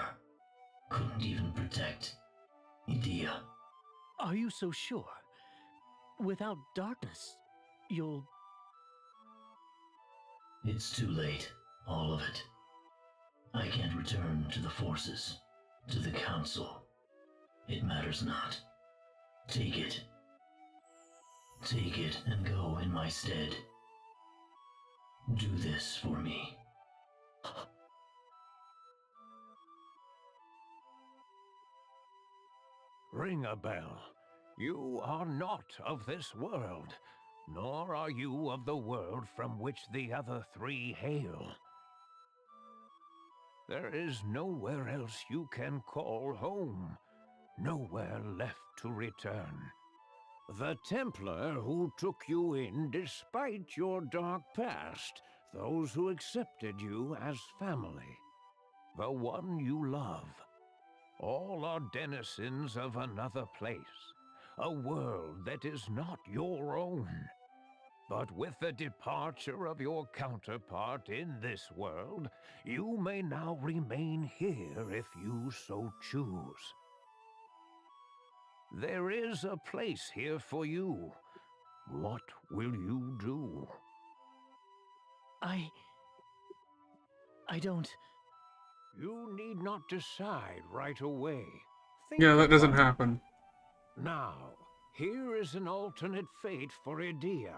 couldn't even protect Idea. Are you so sure? Without darkness, you'll... It's too late, all of it. I can't return to the forces, to the council. It matters not. Take it. Take it and go in my stead. Do this for me. Ring a bell. You are not of this world, nor are you of the world from which the other 3 hail. There is nowhere else you can call home, nowhere left to return. The Templar who took you in despite your dark past, those who accepted you as family, the one you love, all are denizens of another place, a world that is not your own. But with the departure of your counterpart in this world, you may now remain here if you so choose. There is a place here for you. What will you do? I don't... You need not decide right away. Yeah, that doesn't about it. happen. Now, here is an alternate fate for Idea.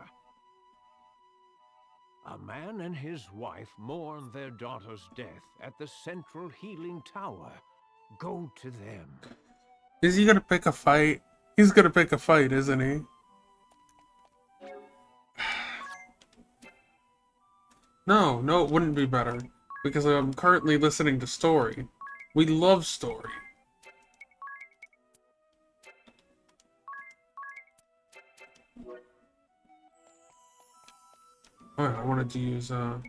A man and his wife mourn their daughter's death at the central healing tower. Go to them. Is he gonna pick a fight? He's gonna pick a fight, isn't he? No, it wouldn't be better. Because I'm currently listening to story. We love story. Oh, I wanted to use, yeah.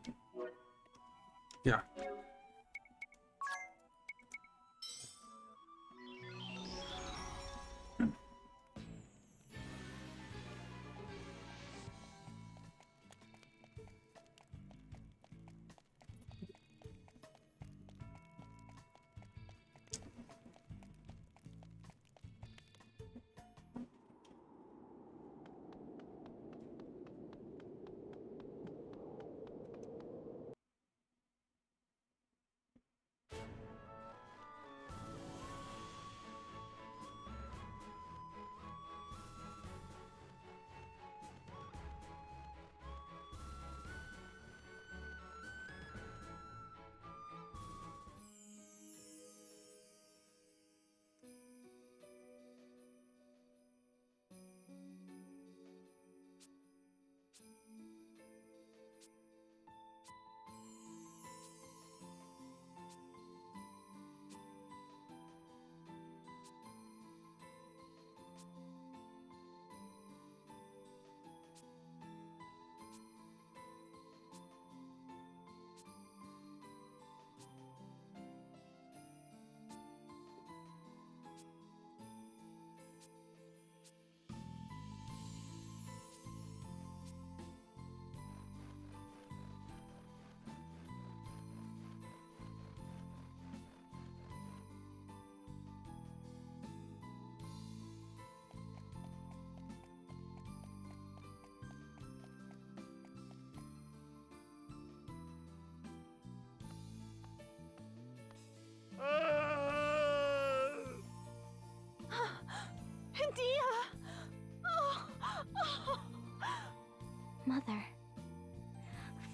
Mother.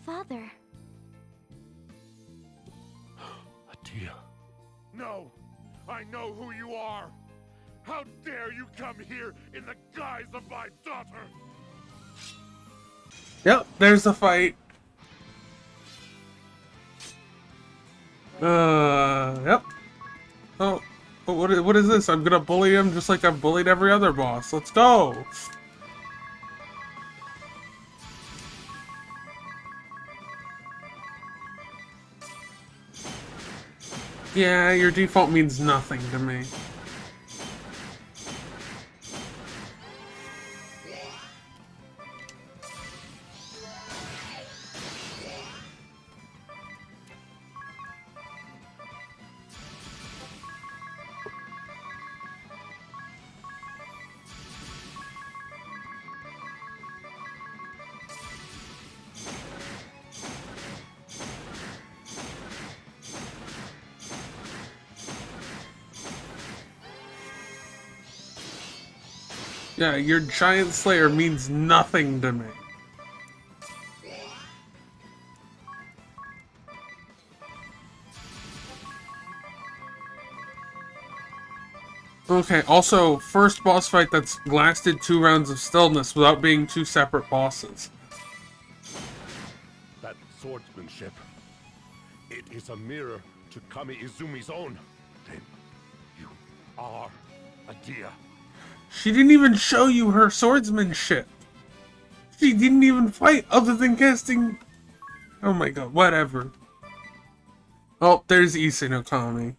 Father. Atia. No! I know who you are! How dare you come here in the guise of my daughter! Yep, there's the fight. Yep. Oh, what is this? I'm gonna bully him just like I've bullied every other boss. Let's go! Yeah, your default means nothing to me. Yeah, your giant slayer means nothing to me. Okay, also, first boss fight that's lasted 2 rounds of stillness without being 2 separate bosses. That swordsmanship, it is a mirror to Kami Izumi's own. Then you are Adia. She didn't even show you her swordsmanship. She didn't even fight other than casting... Oh my god, whatever. Oh, there's Issa no Kami.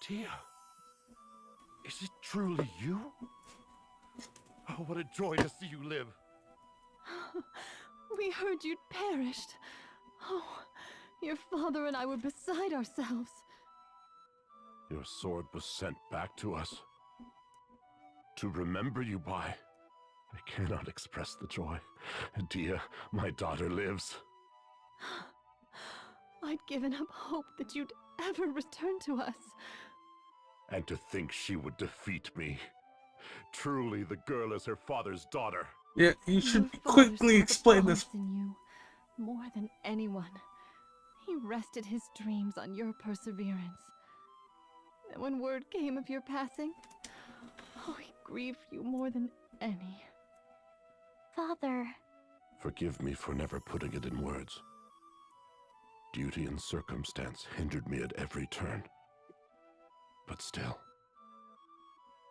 Adia, is it truly you? Oh, what a joy to see you live. We heard you'd perished. Oh, your father and I were beside ourselves. Your sword was sent back to us. To remember you by. I cannot express the joy. Adia, my daughter lives. I'd given up hope that you'd ever return to us. And to think she would defeat me. Truly, the girl is her father's daughter. Yeah, you should Your father quickly saw the explain this. promise in you, more than anyone. He rested his dreams on your perseverance. And when word came of your passing, oh, he grieved you more than any. Father. Forgive me for never putting it in words. Duty and circumstance hindered me at every turn. But still.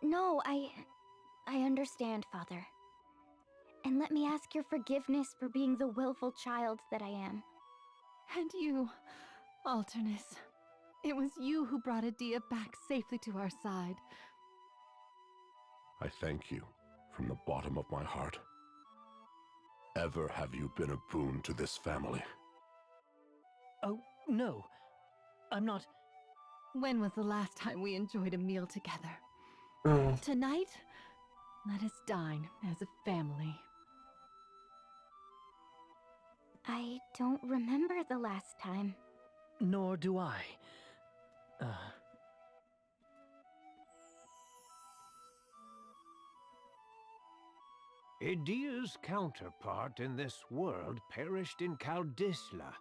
No, I understand, Father. And let me ask your forgiveness for being the willful child that I am. And you, Alternus. It was you who brought Adia back safely to our side. I thank you from the bottom of my heart. Ever have you been a boon to this family? Oh, no. I'm not... When was the last time we enjoyed a meal together? Oh. Tonight, let us dine as a family. I don't remember the last time. Nor do I. Adia's counterpart in this world perished in Kaldisla.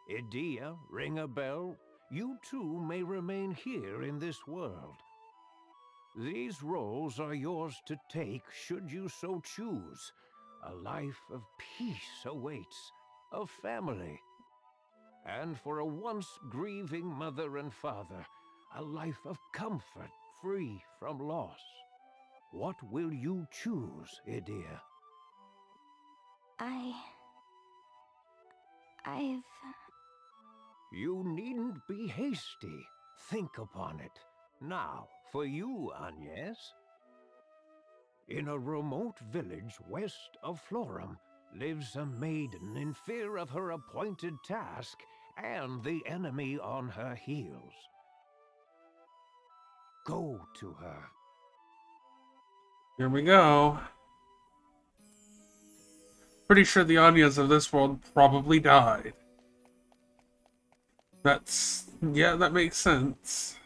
Adia, ring a bell. You too may remain here in this world. These roles are yours to take should you so choose. A life of peace awaits, of family. And for a once grieving mother and father, a life of comfort free from loss. What will you choose, Adia? I've... You needn't be hasty. Think upon it. Now, for you, Agnes. In a remote village west of Florum lives a maiden in fear of her appointed task and the enemy on her heels. Go to her. Here we go. Pretty sure the Anyas of this world probably died. Yeah, that makes sense.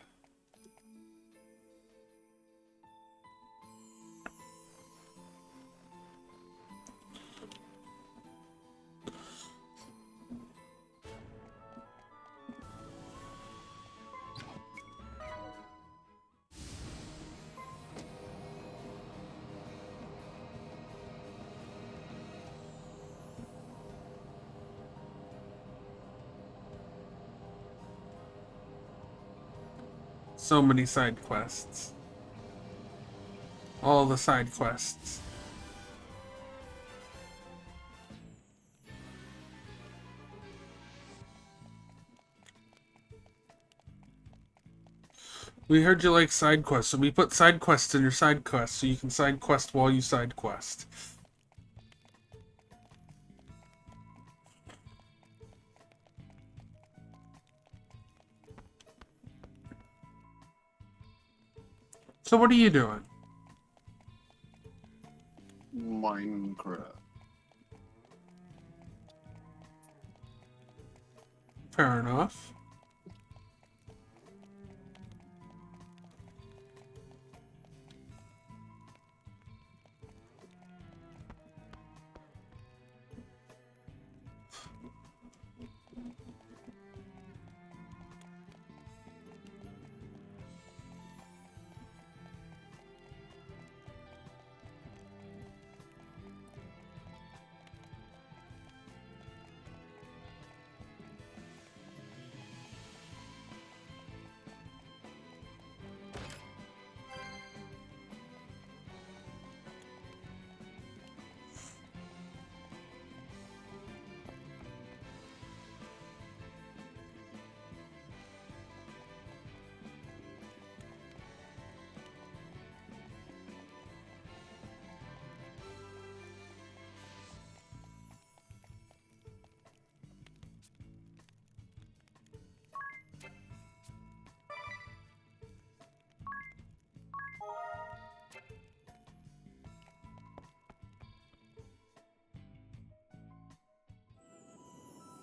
So many side quests. All the side quests. We heard you like side quests, so we put side quests in your side quests so you can side quest while you side quest. So what are you doing? Minecraft. Fair enough.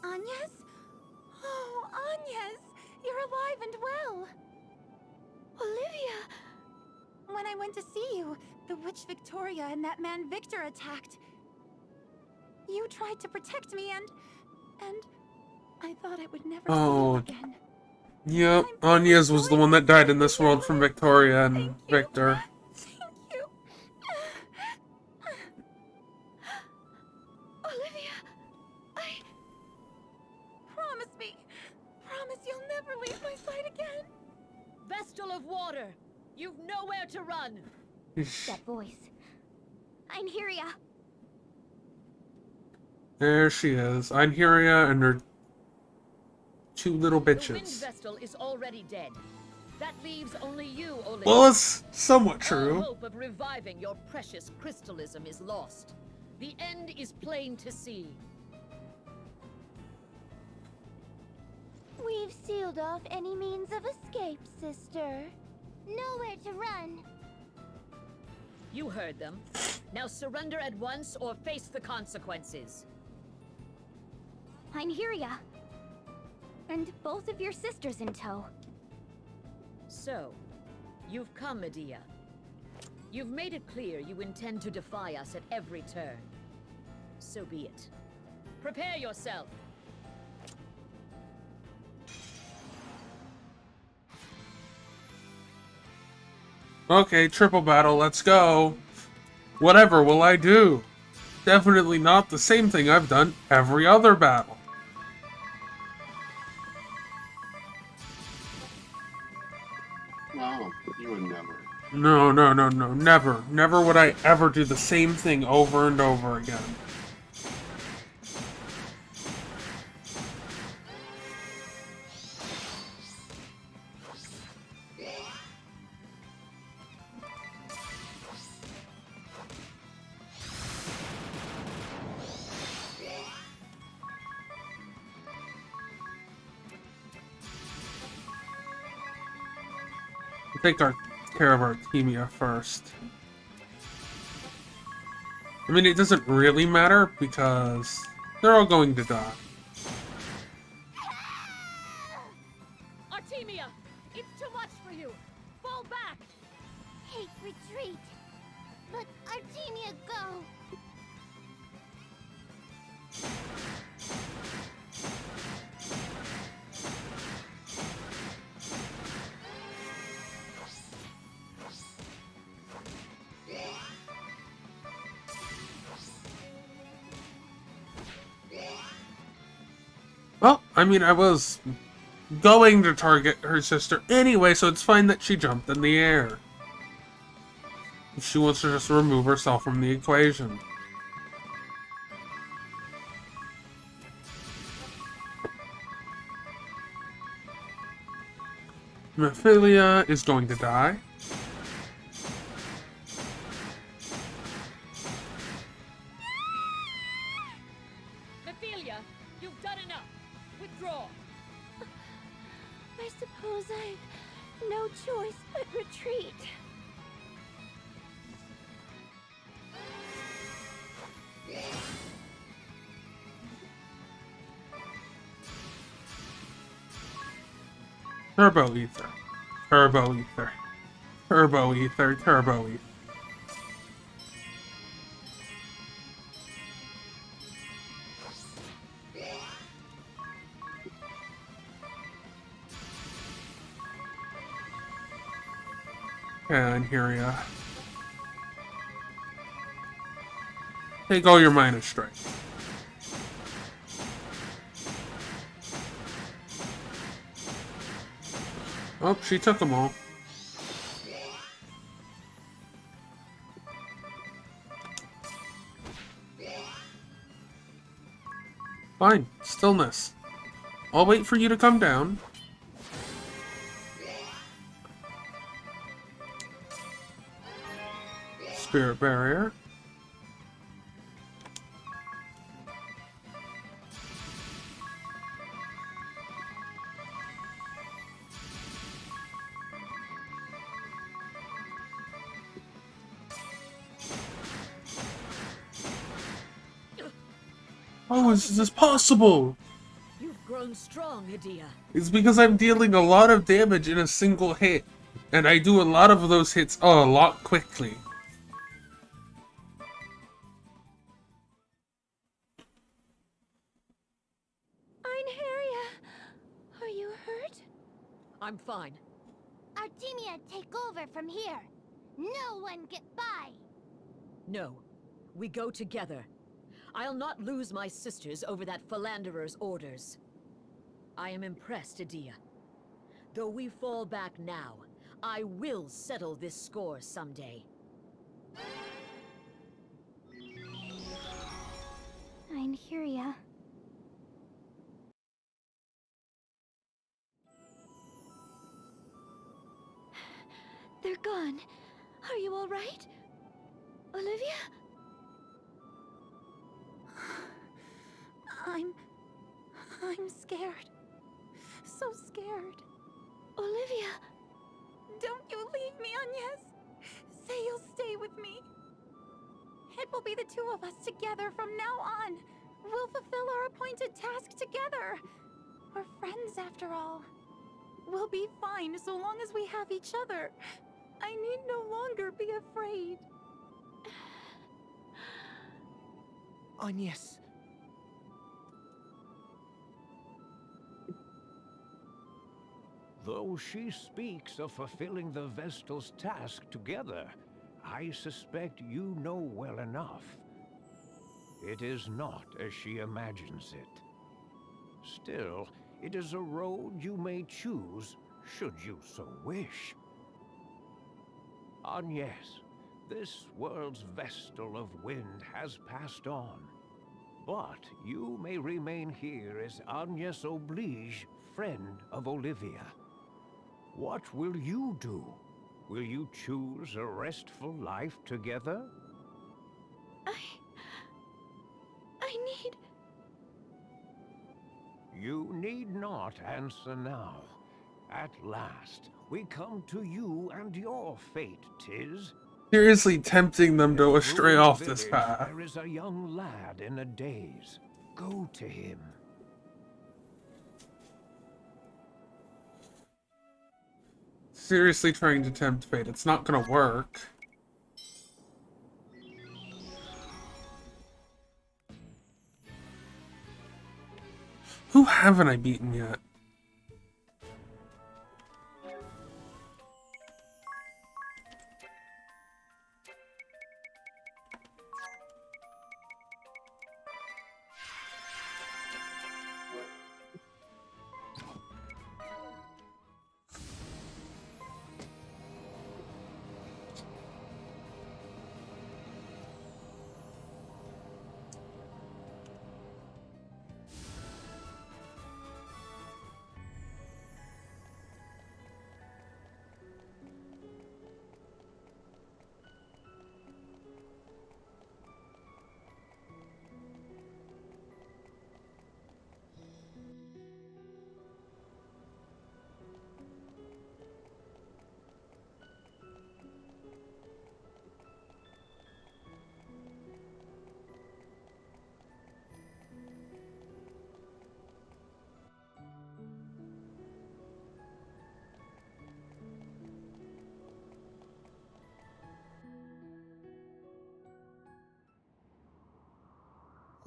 Agnes? Oh, Agnes! You're alive and well! Olivia! When I went to see you, the witch Victoria and that man Victor attacked. You tried to protect me and I thought I would never see you again. Yep, Anya's was the one that died in this world from Victoria and Victor. Thank you. Olivia, promise me. Promise you'll never leave my side again. Vestal of Water, you've nowhere to run. That voice. Einherja. There she is. Einherja and her two little The Wind bitches. Vestal is already dead. That leaves only you, Olivia. Well, it's somewhat All true. hope of reviving your precious crystalism is lost. The end is plain to see. We've sealed off any means of escape, sister. Nowhere to run. You heard them. Now surrender at once or face the consequences. Einherja. And both of your sisters in tow. So, you've come, Medea. You've made it clear you intend to defy us at every turn. So be it. Prepare yourself. Okay, triple battle, let's go. Whatever will I do? Definitely not the same thing I've done every other battle. No, you would never. No, no, no, no, never. Never would I ever do the same thing over and over again. Take care of Artemia first. I mean, it doesn't really matter because they're all going to die. Artemia! It's too much for you! Fall back! Hate retreat. Let Artemia go. Well, I mean, I was going to target her sister anyway, so it's fine that she jumped in the air. She wants to just remove herself from the equation. Mephilia is going to die. Mephilia, you've done enough. Withdraw. I suppose I've no choice but retreat. Turbo Ether. Turbo Ether. Turbo Ether. Turbo Ether. And here ya. Take all your minus strength. Oh, she took them all. Fine. Stillness. I'll wait for you to come down. Spirit barrier. How is this possible? You've grown strong, Hadia. It's because I'm dealing a lot of damage in a single hit. And I do a lot of those hits a lot quickly. Einherja, are you hurt? I'm fine. Artemia, take over from here. No one get by. No, we go together. I'll not lose my sisters over that philanderer's orders. I am impressed, Adia. Though we fall back now, I will settle this score someday. Einherja. They're gone. Are you all right? Olivia? I'm scared. So scared. Olivia! Don't you leave me, Agnes! Say you'll stay with me. It will be the two of us together from now on. We'll fulfill our appointed task together. We're friends after all. We'll be fine so long as we have each other. I need no longer be afraid. Agnes. Though she speaks of fulfilling the Vestal's task together, I suspect you know well enough. It is not as she imagines it. Still, it is a road you may choose, should you so wish. Agnes, this world's Vestal of Wind has passed on. But you may remain here as Agnes Oblige, friend of Olivia. What will you do? Will you choose a restful life together? I need... You need not answer now. At last, we come to you and your fate, 'tis. Seriously tempting them to stray off this Village, path. there is a young lad in a daze. Go to him. Seriously trying to tempt fate. It's not gonna work. Who haven't I beaten yet?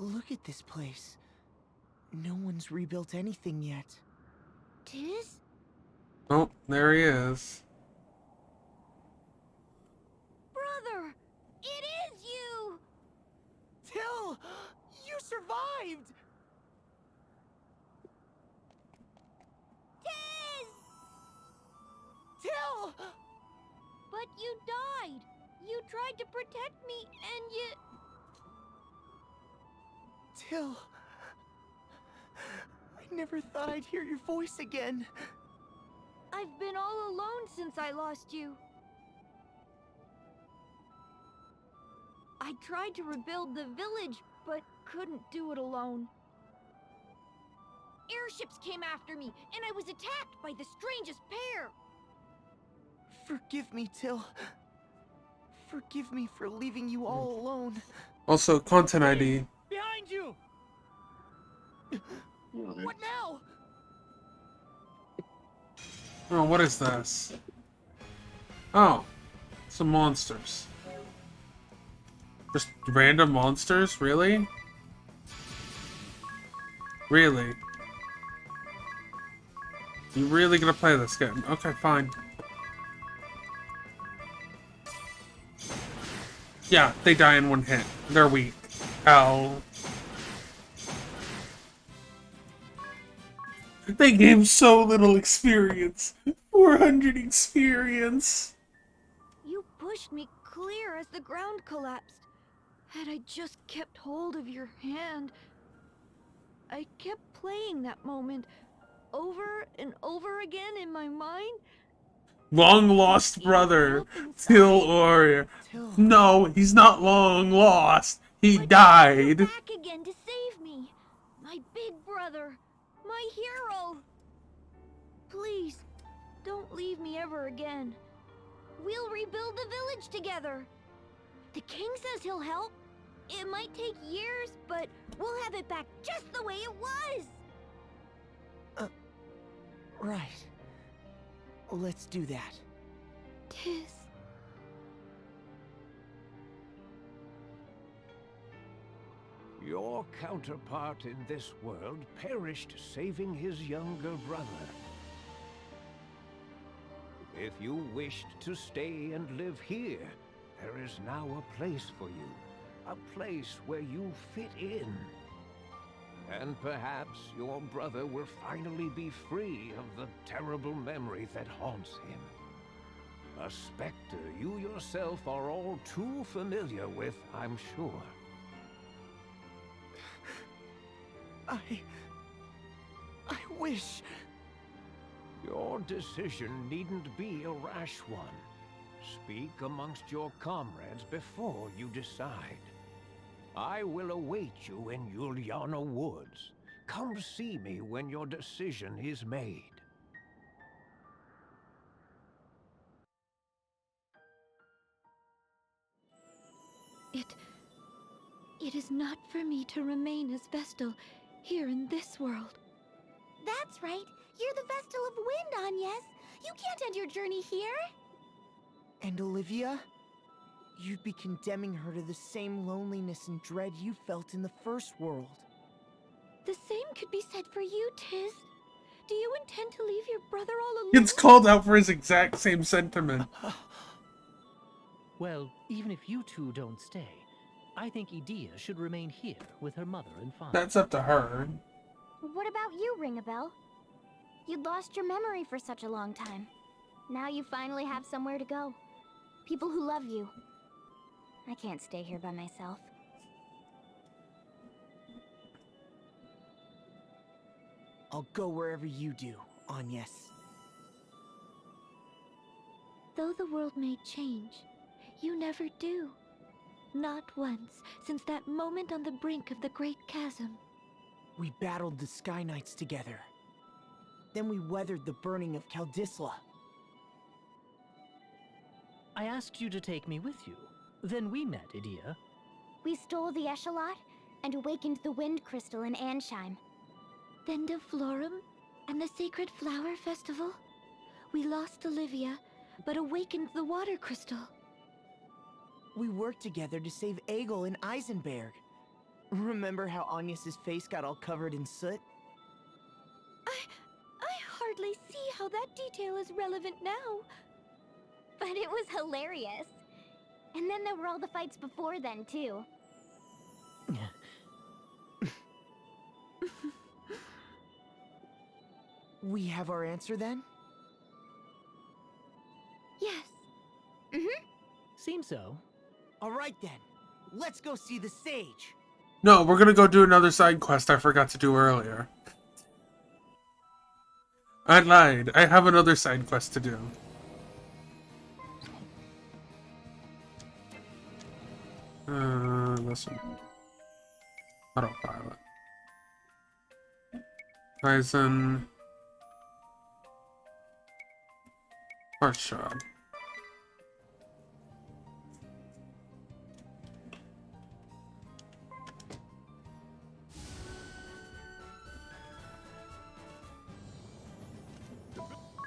Look at this place. No one's rebuilt anything yet. Tiz? Oh, there he is. Brother! It is you! Till! You survived! Tiz! Till! But you died! You tried to protect me, and you... Till... I never thought I'd hear your voice again. I've been all alone since I lost you. I tried to rebuild the village, but couldn't do it alone. Airships came after me, and I was attacked by the strangest pair. Forgive me, Till. Forgive me for leaving you all alone. Also, content ID. Behind you! What now? Oh, what is this? Oh, some monsters. Just random monsters? Really? Really? You really gonna play this game? Okay, fine. Yeah, they die in one hit. They're weak. Hell. They gave so little experience. 400 experience. You pushed me clear as the ground collapsed. Had I just kept hold of your hand, I kept playing that moment over and over again in my mind. Long lost brother. Till Warrior. No, he's not long lost. He died. Back again to save me. My big brother. My hero. Please, don't leave me ever again. We'll rebuild the village together. The king says he'll help. It might take years, but we'll have it back just the way it was. Right. Let's do that. Tiz. Your counterpart in this world perished saving his younger brother. If you wished to stay and live here, there is now a place for you. A place where you fit in. And perhaps your brother will finally be free of the terrible memory that haunts him. A specter you yourself are all too familiar with, I'm sure. I wish... Your decision needn't be a rash one. Speak amongst your comrades before you decide. I will await you in Juliana Woods. Come see me when your decision is made. It is not for me to remain as Vestal here in this world. That's right. You're the Vestal of Wind, Agnes. You can't end your journey here. And Olivia? You'd be condemning her to the same loneliness and dread you felt in the first world. The same could be said for you, Tiz. Do you intend to leave your brother all alone? Gets called out for his exact same sentiment. Well, even if you two don't stay, I think Edea should remain here with her mother and father. That's up to her. What about you, Ring-a-Bell? You'd lost your memory for such a long time. Now you finally have somewhere to go. People who love you. I can't stay here by myself. I'll go wherever you do, Agnes. Though the world may change, you never do. Not once, since that moment on the brink of the Great Chasm. We battled the Sky Knights together. Then we weathered the burning of Kaldisla. I asked you to take me with you. Then we met, Edea. We stole the Echelot and awakened the Wind Crystal in Ansheim. Then Deflorum and the Sacred Flower Festival. We lost Olivia, but awakened the Water Crystal. We worked together to save Egil and Eisenberg. Remember how Agnes's face got all covered in soot? I hardly see how that detail is relevant now. But it was hilarious. And then there were all the fights before then, too. We have our answer then? Yes. Mm-hmm. Seems so. Alright then. Let's go see the sage. No, we're gonna go do another side quest I forgot to do earlier. I lied. I have another side quest to do. This one. Autopilot. Kaizen. Heart shot.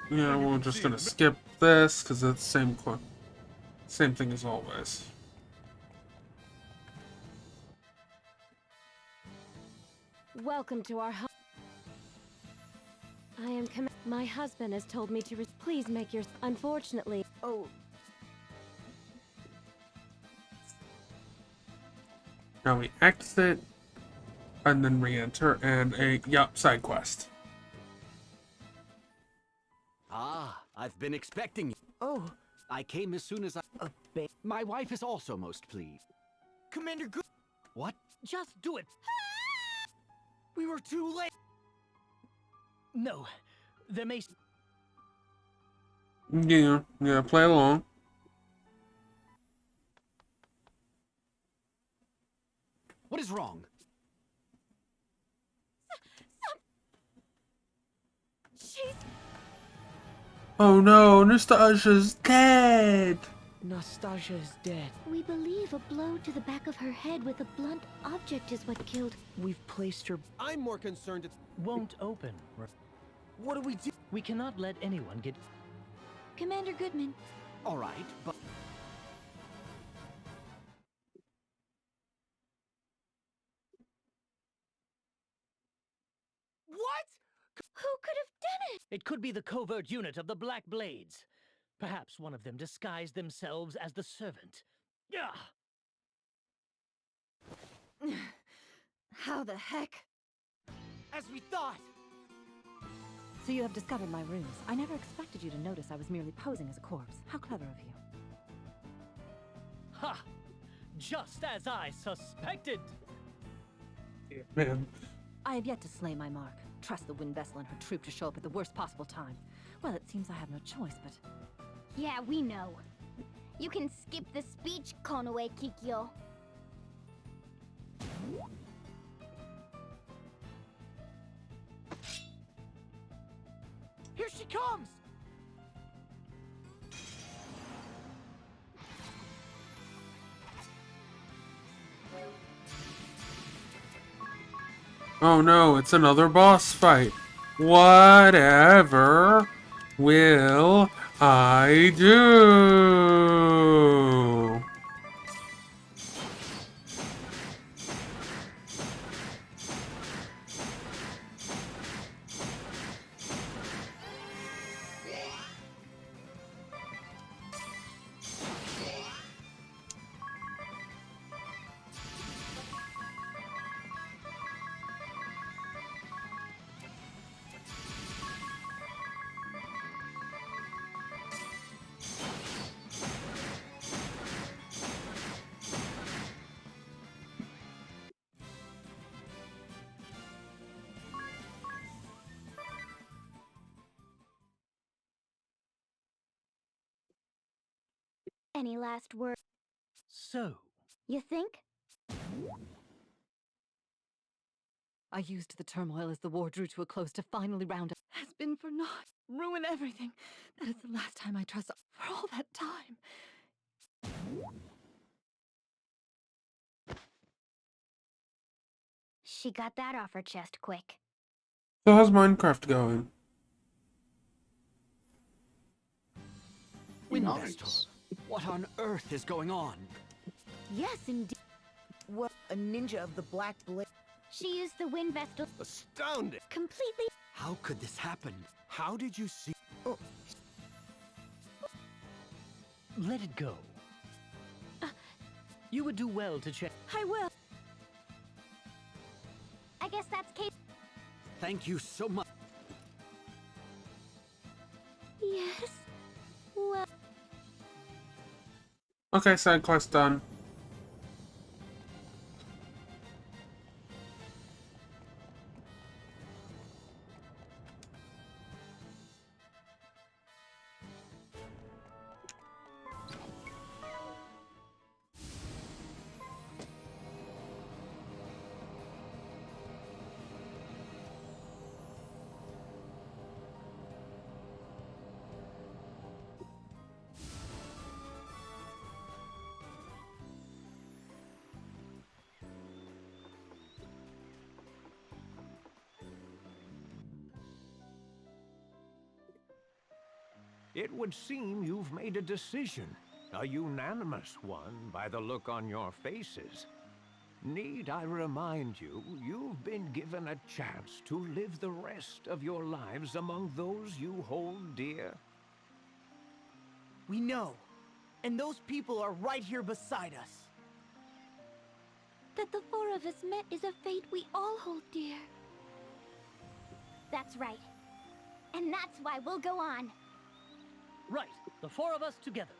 Yeah, we're just gonna skip this because it's same thing as always. Welcome to our home. I am my husband has told me to please make your unfortunately. Oh. Now we exit and then re-enter and side quest. Ah, I've been expecting you. Oh. I came as soon as I... My wife is also most pleased. Commander Good. What? Just do it. We were too late. No, there may... Yeah, play along. What is wrong? She's... Oh no, Nastasia's dead! Nastasia is dead. We believe a blow to the back of her head with a blunt object is what killed. We've placed her... I'm more concerned it's... Won't open. What do we do? We cannot let anyone get... Commander Goodman. All right, but... What? Who could have done it? It could be the covert unit of the Black Blades. Perhaps one of them disguised themselves as the servant. Yeah. How the heck? As we thought! So you have discovered my ruse. I never expected you to notice I was merely posing as a corpse. How clever of you. Ha! Just as I suspected! Man. I have yet to slay my mark. Trust the Wind Vessel and her troop to show up at the worst possible time. Well, it seems I have no choice, but... Yeah, we know. You can skip the speech, Konoe Kikyo. Here she comes! Oh no, it's another boss fight. Whatever will I do? Any last word? So, You think? I used the turmoil as the war drew to a close to finally round up. Has been for naught. Ruin everything. That is the last time I trust for all that time. She got that off her chest quick. So how's Minecraft going? Wind Vestal, what on earth is going on? Yes, indeed. Well, a ninja of the Black Blade. She used the wind vestal. Astounding! Completely. How could this happen? How did you see? Oh. Let it go. You would do well to check. I will. I guess that's case. Thank you so much. Yes. Well. Okay, side quest done. It would seem you've made a decision, a unanimous one by the look on your faces. Need I remind you, you've been given a chance to live the rest of your lives among those you hold dear? We know. And those people are right here beside us. That the four of us met is a fate we all hold dear. That's right. And that's why we'll go on. Right, the four of us together.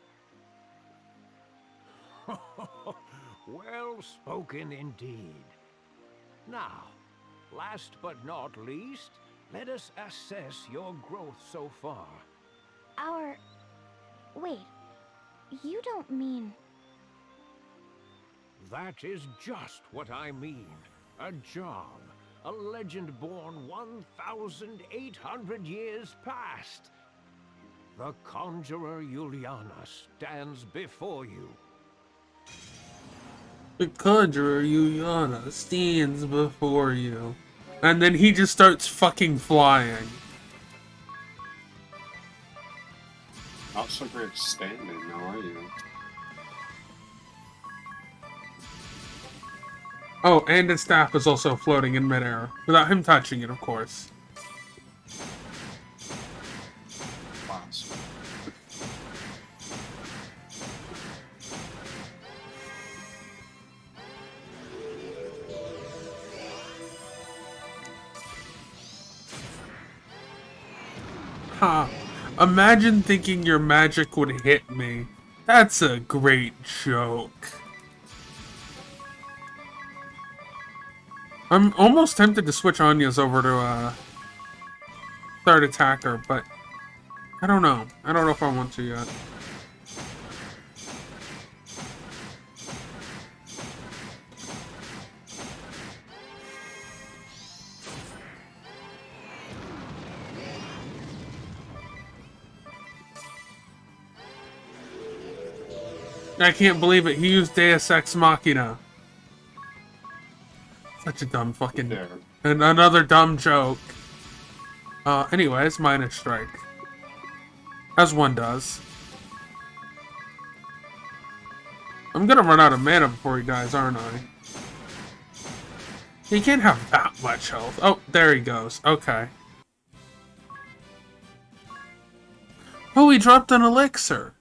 Well spoken indeed. Now, last but not least, let us assess your growth so far. Wait, you don't mean... That is just what I mean. A job. A legend born 1,800 years past. The Conjurer Juliana stands before you. The Conjurer Juliana stands before you. And then he just starts fucking flying. Not so great standing, now are you? Oh, and his staff is also floating in midair. Without him touching it, of course. Huh. Imagine thinking your magic would hit me. That's a great joke. I'm almost tempted to switch Anya's over to third attacker, but I don't know. I don't know if I want to yet. I can't believe it. He used Deus Ex Machina. Such a dumb fucking... And another dumb joke. Anyways, minus strike. As one does. I'm gonna run out of mana before he dies, aren't I? He can't have that much health. Oh, there he goes. Okay. Oh, he dropped an elixir.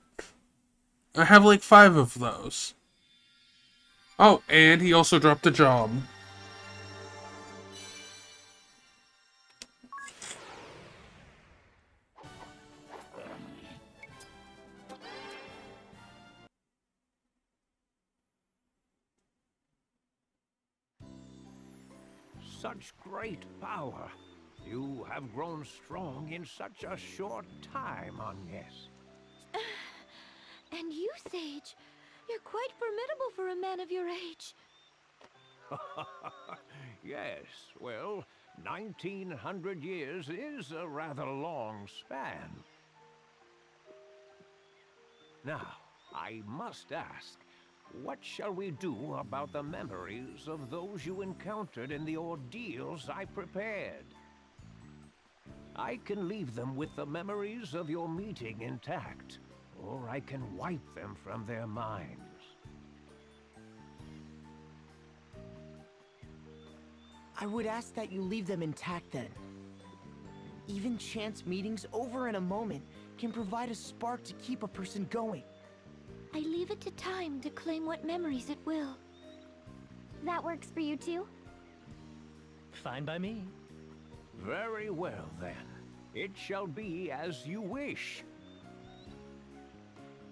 I have like 5 of those. Oh, and he also dropped a job. Such great power. You have grown strong in such a short time, Agnes. And you, Sage, you're quite formidable for a man of your age. Yes, well, 1,900 years is a rather long span. Now, I must ask, what shall we do about the memories of those you encountered in the ordeals I prepared? I can leave them with the memories of your meeting intact, or I can wipe them from their minds. I would ask that you leave them intact then. Even chance meetings over in a moment can provide a spark to keep a person going. I leave it to time to claim what memories it will. That works for you too? Fine by me. Very well, then. It shall be as you wish.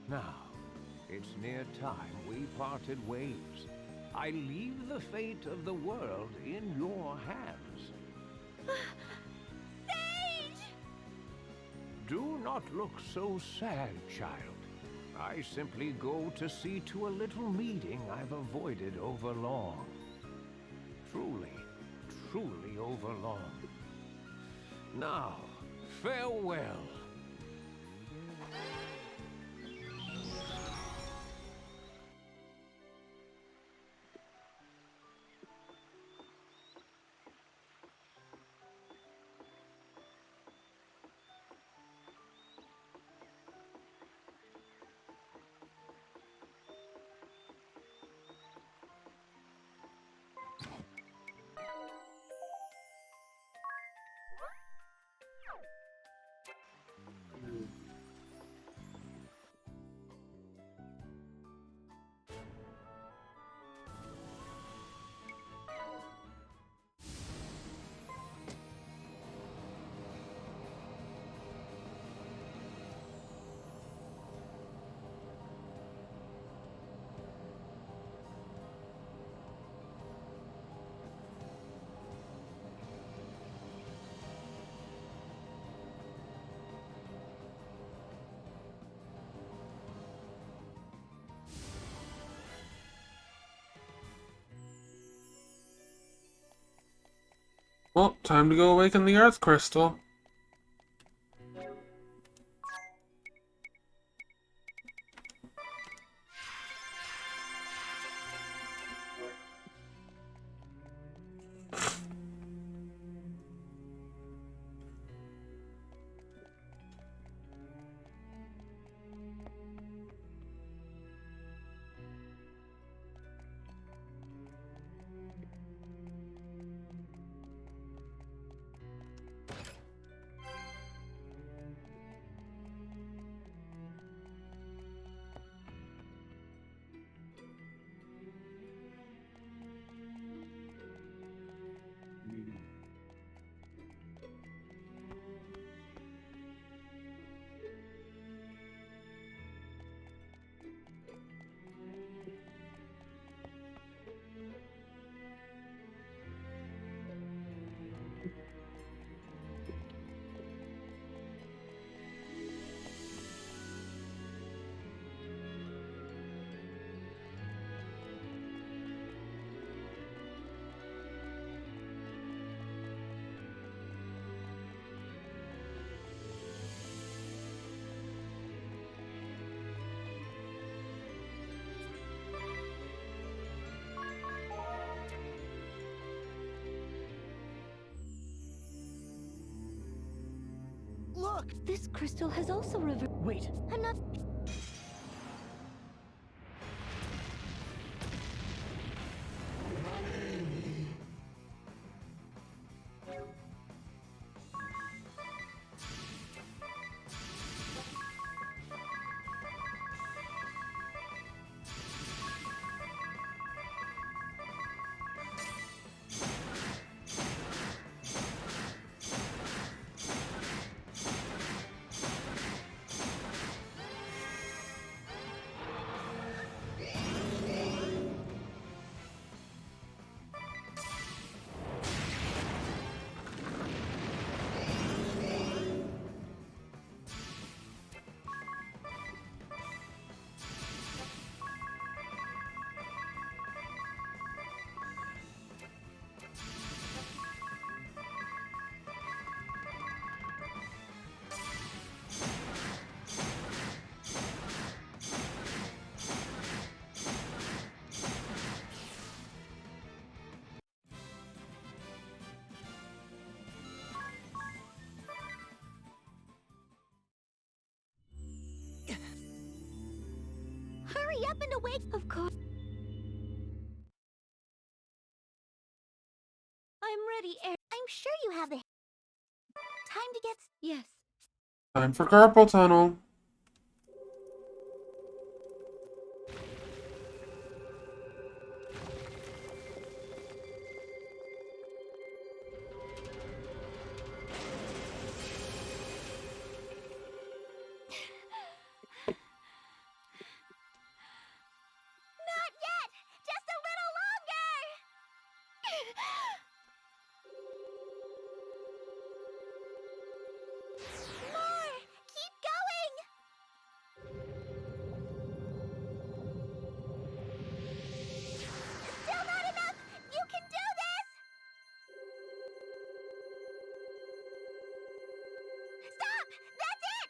Now, it's near time we parted ways. I leave the fate of the world in your hands. Sage! Do not look so sad, child. I simply go to see to a little meeting I've avoided overlong. Truly, truly overlong. Now, farewell. Well, time to go awaken the Earth Crystal. Look! This crystal has also Wait. Another. Hurry up and awake! Of course. I'm time to get... Yes. Time for carpal tunnel. Not yet! Just a little longer! More! Keep going! Still not enough! You can do this! Stop! That's it!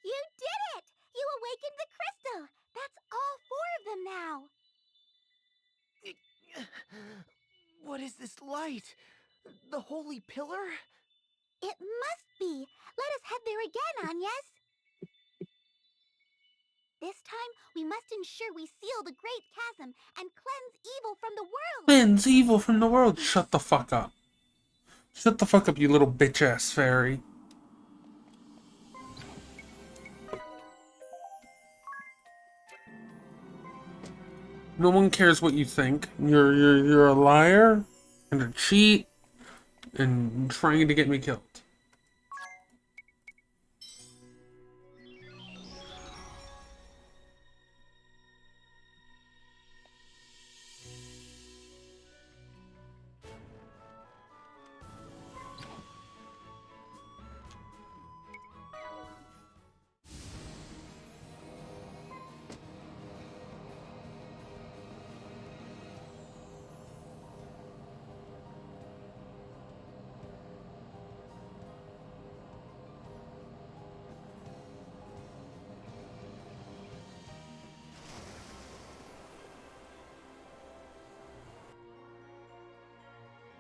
You did it! You awakened the crystal! That's all 4 of them now! What is this light? The holy pillar? It must be! Let us head there again, Agnes! This time, we must ensure we seal the Great Chasm and cleanse evil from the world! Cleanse evil from the world. Shut the fuck up. Shut the fuck up, you little bitch-ass fairy. No one cares what you think. You're a liar and a cheat and trying to get me killed.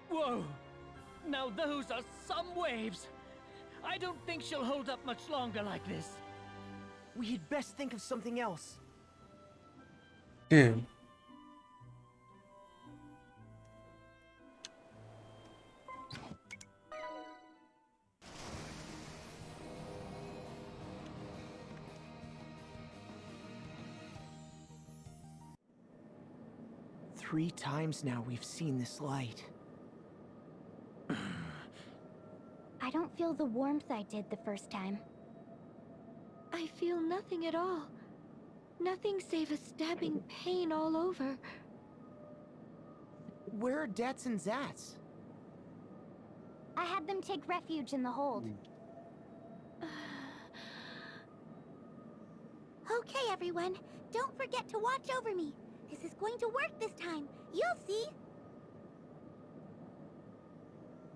Whoa! Now those are some waves! I don't think she'll hold up much longer like this. We'd best think of something else. Damn. Three times now we've seen this light. I don't feel the warmth I did the first time. I feel nothing at all. Nothing save a stabbing pain all over. Where are Dats and Zats? I had them take refuge in the hold. Okay, everyone. Don't forget to watch over me. This is going to work this time. You'll see.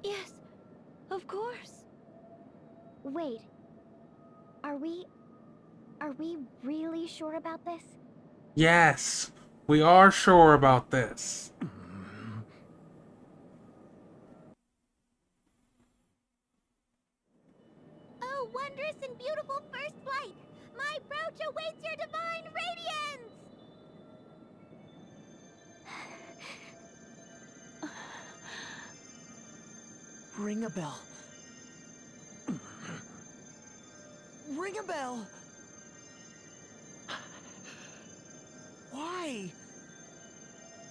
Yes, of course. Wait. Are we really sure about this? Yes, we are sure about this. Oh, wondrous and beautiful first flight! My brooch awaits your divine radiance! Ring a bell. Ring a bell! Why?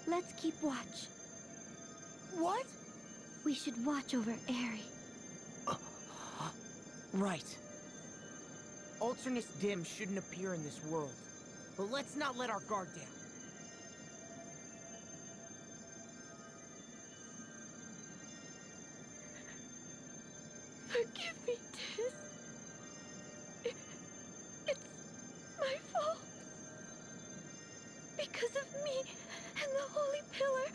Let's keep watch. What? We should watch over Aerie. Right. Alternus Dim shouldn't appear in this world. But let's not let our guard down. Forgive me, Tiz. It's my fault. Because of me and the Holy Pillar,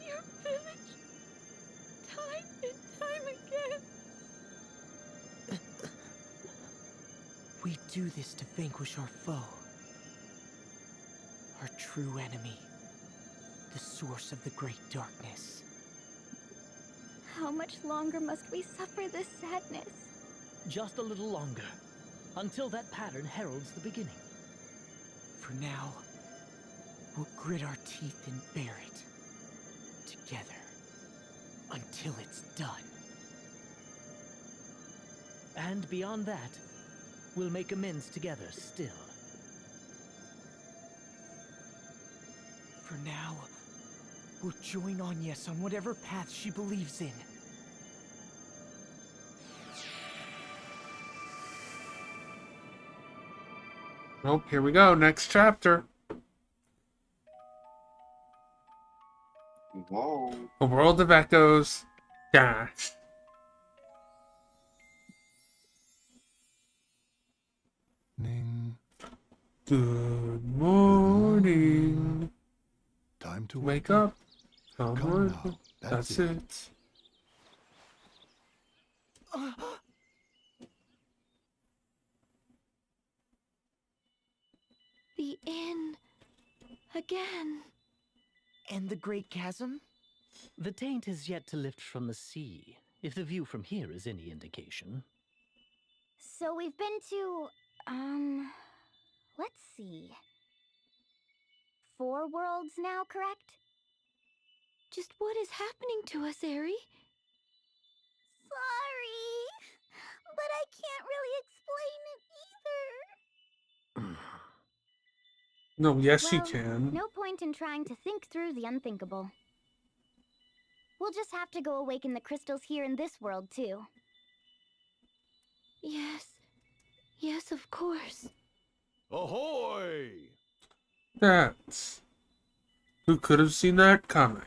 your village, time and time again. We do this to vanquish our foe. Our true enemy. The source of the great darkness. How much longer must we suffer this sadness? Just a little longer. until that pattern heralds the beginning. For now, we'll grit our teeth and bear it. Together. Until it's done. And beyond that, we'll make amends together still. For now, we'll join Agnes on whatever path she believes in. Nope, here we go. Next chapter. Whoa. A world of echoes. Dash. Good morning. Time to Wake up. Come Come on. now. That's it. The inn. Again. And the Great Chasm? The taint is yet to lift from the sea, if the view from here is any indication. So we've been to, let's see. 4 worlds now, correct? Just what is happening to us, Eri? Sorry, but I can't really explain it either. No, yes, you Well, can. no point in trying to think through the unthinkable. We'll just have to go awaken the crystals here in this world, too. Yes. Yes, of course. Ahoy! That's... Who could have seen that coming?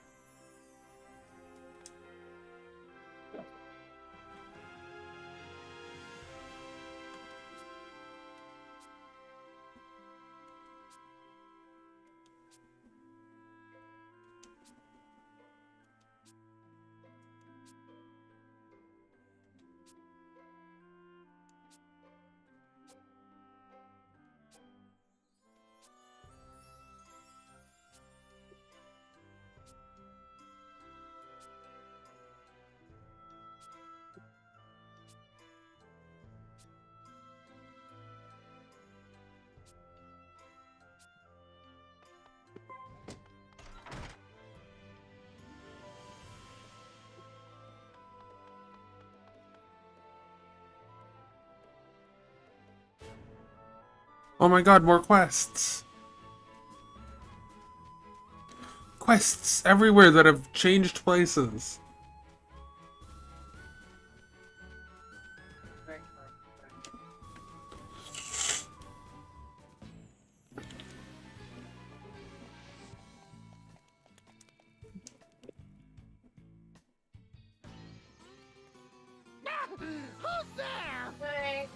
Oh my god, more quests. Quests everywhere that have changed places. Who's there? Hey.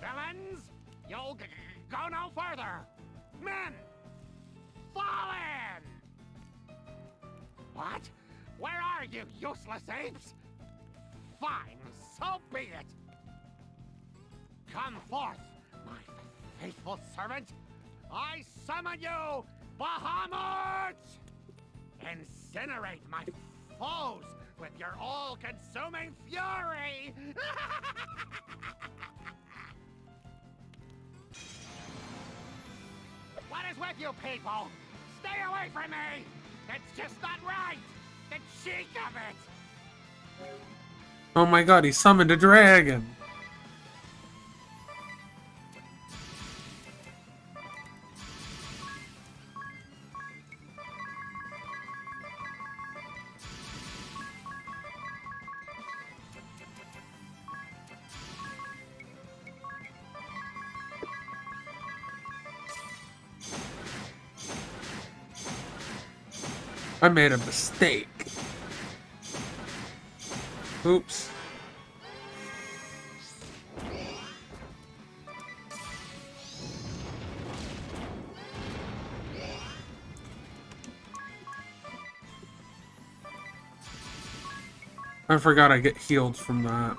Villains, you'll go no further. Men, fall in. What? Where are you, useless apes? Fine, so be it. Come forth, my faithful servant. I summon you, Bahamut! Incinerate my foes with your all-consuming fury! What is with you people? Stay away from me! It's just not right! The cheek of it! Oh my god, he summoned a dragon. I made a mistake. Oops. I forgot I get healed from that.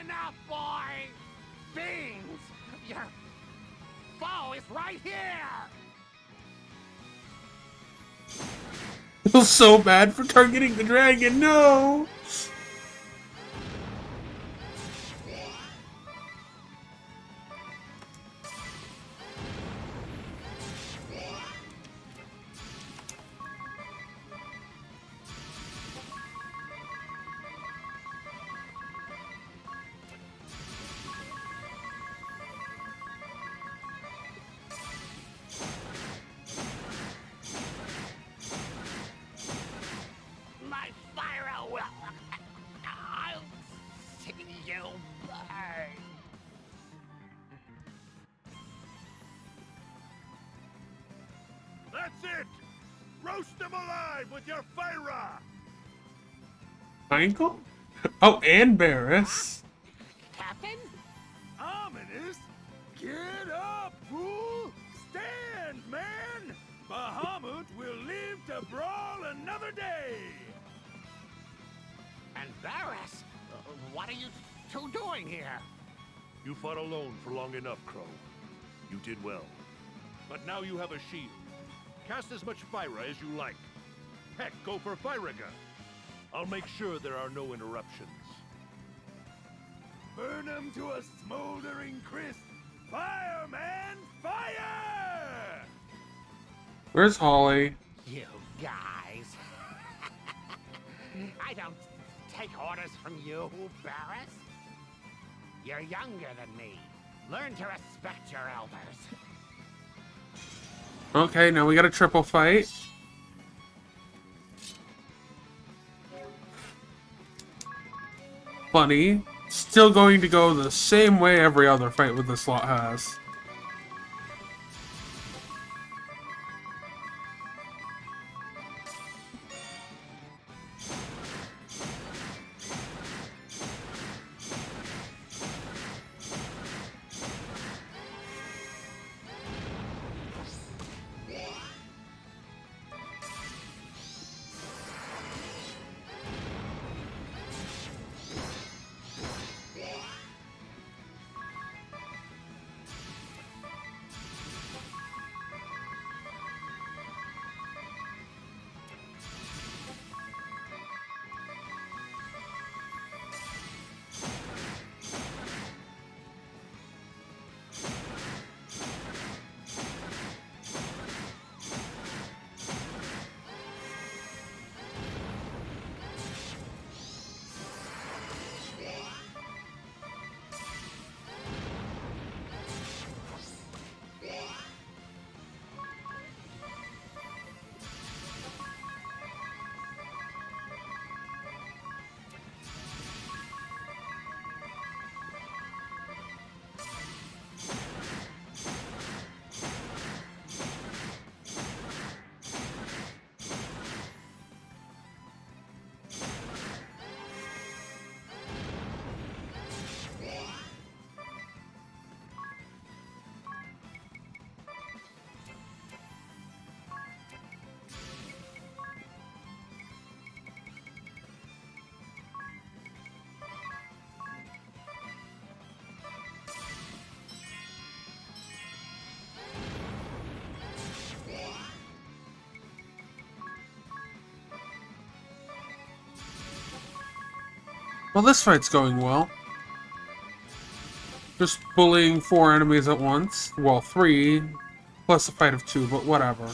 enough, boy! Fiends! Your foe is right here! I feel so bad for targeting the dragon, no! My fire will... I'll see you burn. That's it! Roast them alive with your fire! Michael? Oh, and Barris. Captain? Ominous? Get up, fool! Stand, man! Bahamut will live to brawl another day! And Varys? What are you two doing here? You fought alone for long enough, Crow. You did well. But now you have a shield. Cast as much fire as you like. Heck, go for Firaga. I'll make sure there are no interruptions. Burn them to a smoldering crisp! Fire, man! Fire! Where's Holly? You guys. I don't take orders from you, Barris. You're younger than me. Learn to respect your elders. Okay, now we got a triple fight. Funny. Still going to go the same way every other fight with this lot has. Well, this fight's going well. Just bullying 4 enemies at once. Well, 3, plus a fight of 2, but whatever.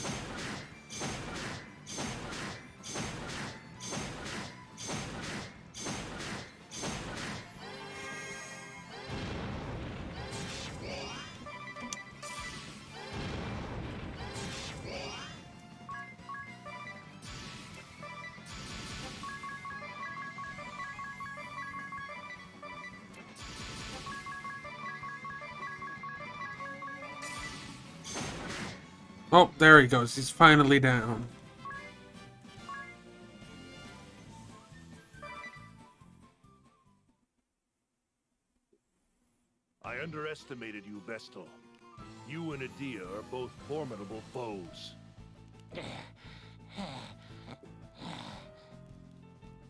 Oh, there he goes. He's finally down. I underestimated you, Vestal. You and Adia are both formidable foes.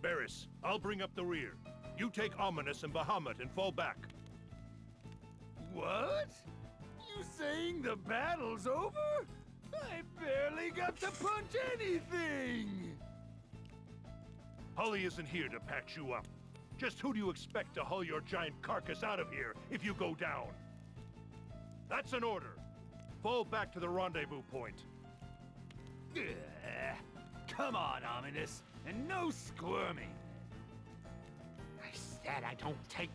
Barris, I'll bring up the rear. You take Ominous and Bahamut and fall back. What? You saying the battle's over? I barely got to punch anything! Hully isn't here to patch you up. Just who do you expect to haul your giant carcass out of here if you go down? That's an order. Fall back to the rendezvous point. Ugh. Come on, Ominous, and no squirming. I said I don't take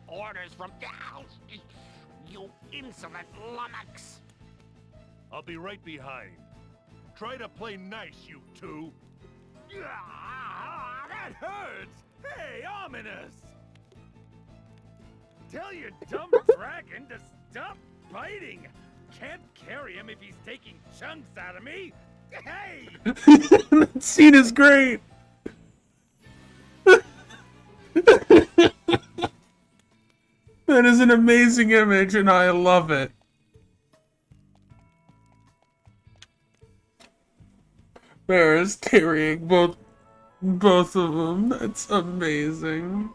orders from down. You insolent lummox. I'll be right behind. Try to play nice, you two. Ah, that hurts! Hey, Ominous! Tell your dumb dragon to stop biting! Can't carry him if he's taking chunks out of me! Hey! That scene is great! That is an amazing image, and I love it. Bear is carrying both of them. That's amazing.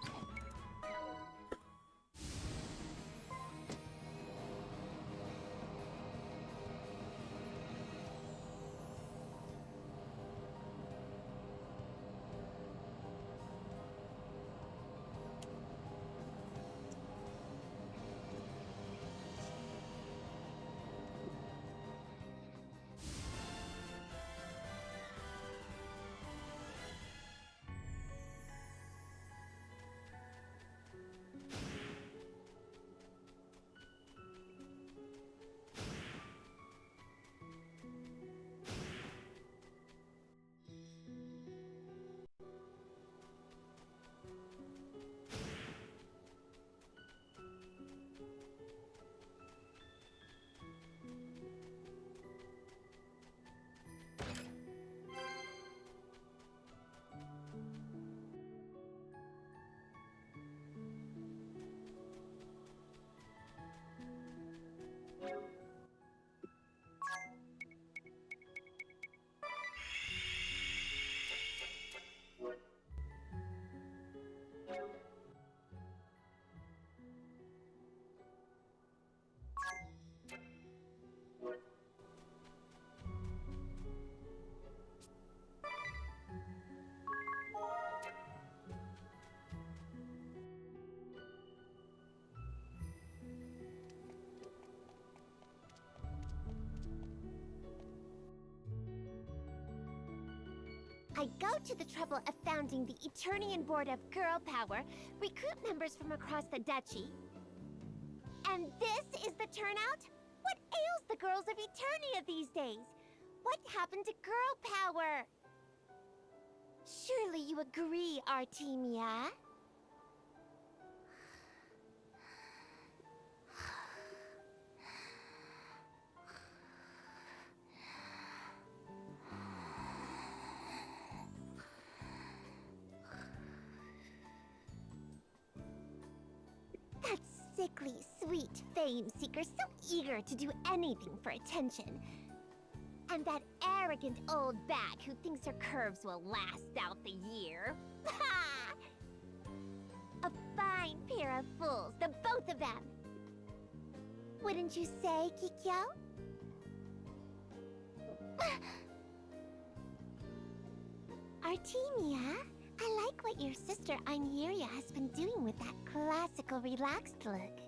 I go to the trouble of founding the Eternian Board of Girl Power, recruit members from across the duchy. And this is the turnout? What ails the girls of Eternia these days? What happened to girl power? Surely you agree, Artemia? That sickly, sweet fame seeker, so eager to do anything for attention. And that arrogant old bag who thinks her curves will last out the year. A fine pair of fools, the both of them. Wouldn't you say, Kikyo? Artemia, I like what your sister Aineria has been doing with that classical relaxed look.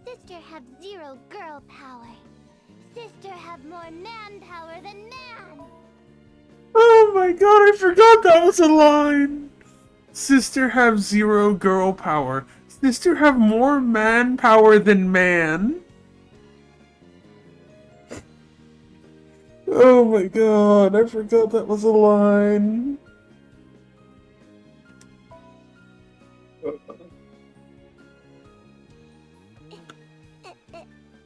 Sister have zero girl power. Sister have more man power than man. Oh my god, I forgot that was a line! Sister have zero girl power. Sister have more man power than man. Oh my god, I forgot that was a line.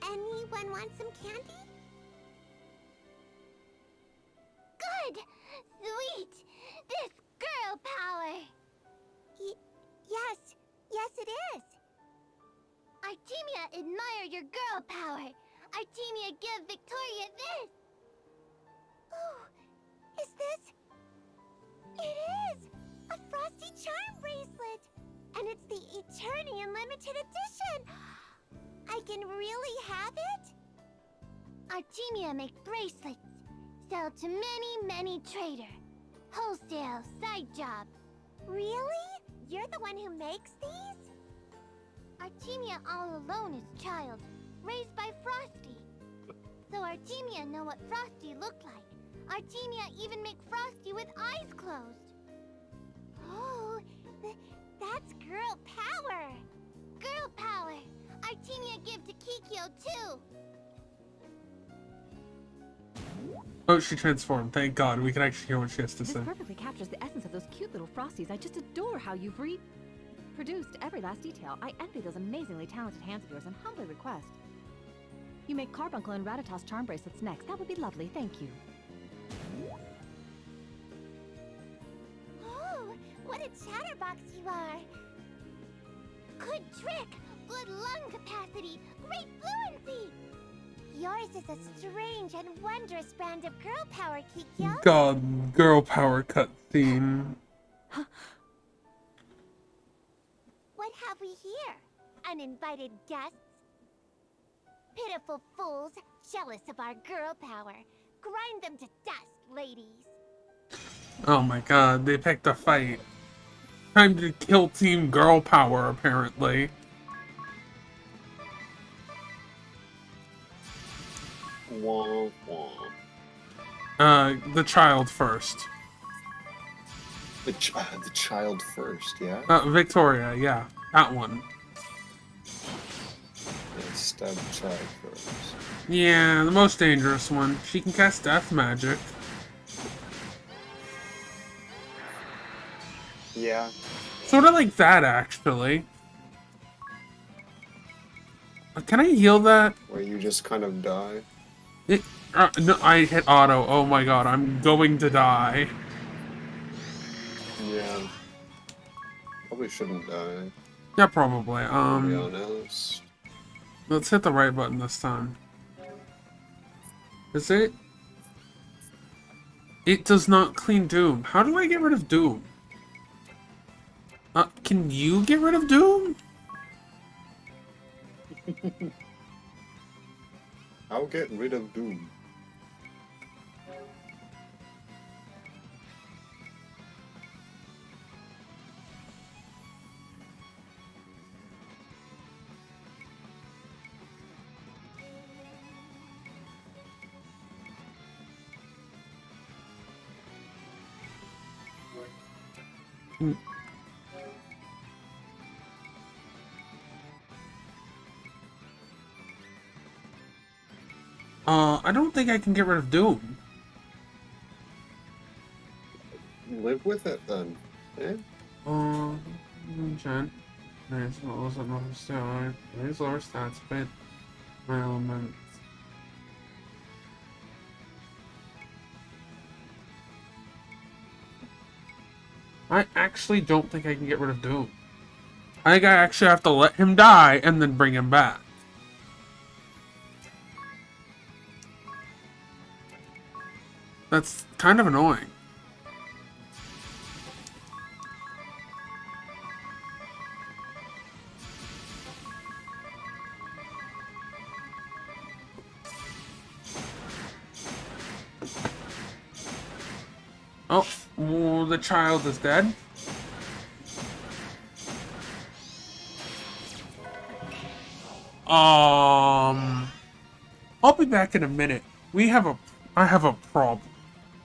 Anyone want some candy? Good! Sweet! This girl power! Yes. Yes, it is. Artemia admire your girl power. Artemia give Victoria this. Oh, is this? It is! A frosty charm bracelet! And it's the Eternian limited edition! I can really have it? Artemia make bracelets. Sell to many traders. Wholesale, side job. Really? You're the one who makes these? Artemia all alone is child, raised by Frosty. So Artemia know what Frosty looked like. Artemia even make Frosty with eyes closed. Oh, that's girl power. Girl power. Artemia give to Kikyo too. Oh, she transformed. Thank God. We can actually hear what she has to This say. perfectly captures the essence of those cute little Frosties. I just adore how you've reproduced every last detail. I envy those amazingly talented hands of yours and humbly request you make Carbuncle and Ratatoss charm bracelets next. That would be lovely. Thank you. Oh, what a chatterbox you are. Good trick, good lung capacity, great fluency. Yours is a strange and wondrous brand of girl power, Kikyo. God, girl power cutscene. What have we here? Uninvited guests? Pitiful fools, jealous of our girl power. Grind them to dust, ladies. Oh my God, they picked a fight. Time to kill Team Girl Power, apparently. Wah, wah. The child first. The child first, yeah? Victoria, yeah. That one. Yeah, stab the child first. Yeah, the most dangerous one. She can cast death magic. Yeah. Sort of like that, actually. Can I heal that? Where you just kind of die. No, I hit auto. Oh my God, I'm going to die. Yeah. Probably shouldn't die. Yeah, probably. To be honest. Let's hit the right button this time. Is it? It does not clean Doom. How do I get rid of Doom? Can you get rid of Doom? I'll get rid of Doom. I don't think I can get rid of Doom. Live with it then. Yeah. Gen. Nice. What was another steroid? These lower stats, but my elements. I actually don't think I can get rid of Doom. I think I actually have to let him die and then bring him back. That's kind of annoying. Oh, well, the child is dead. I'll be back in a minute. I have a problem.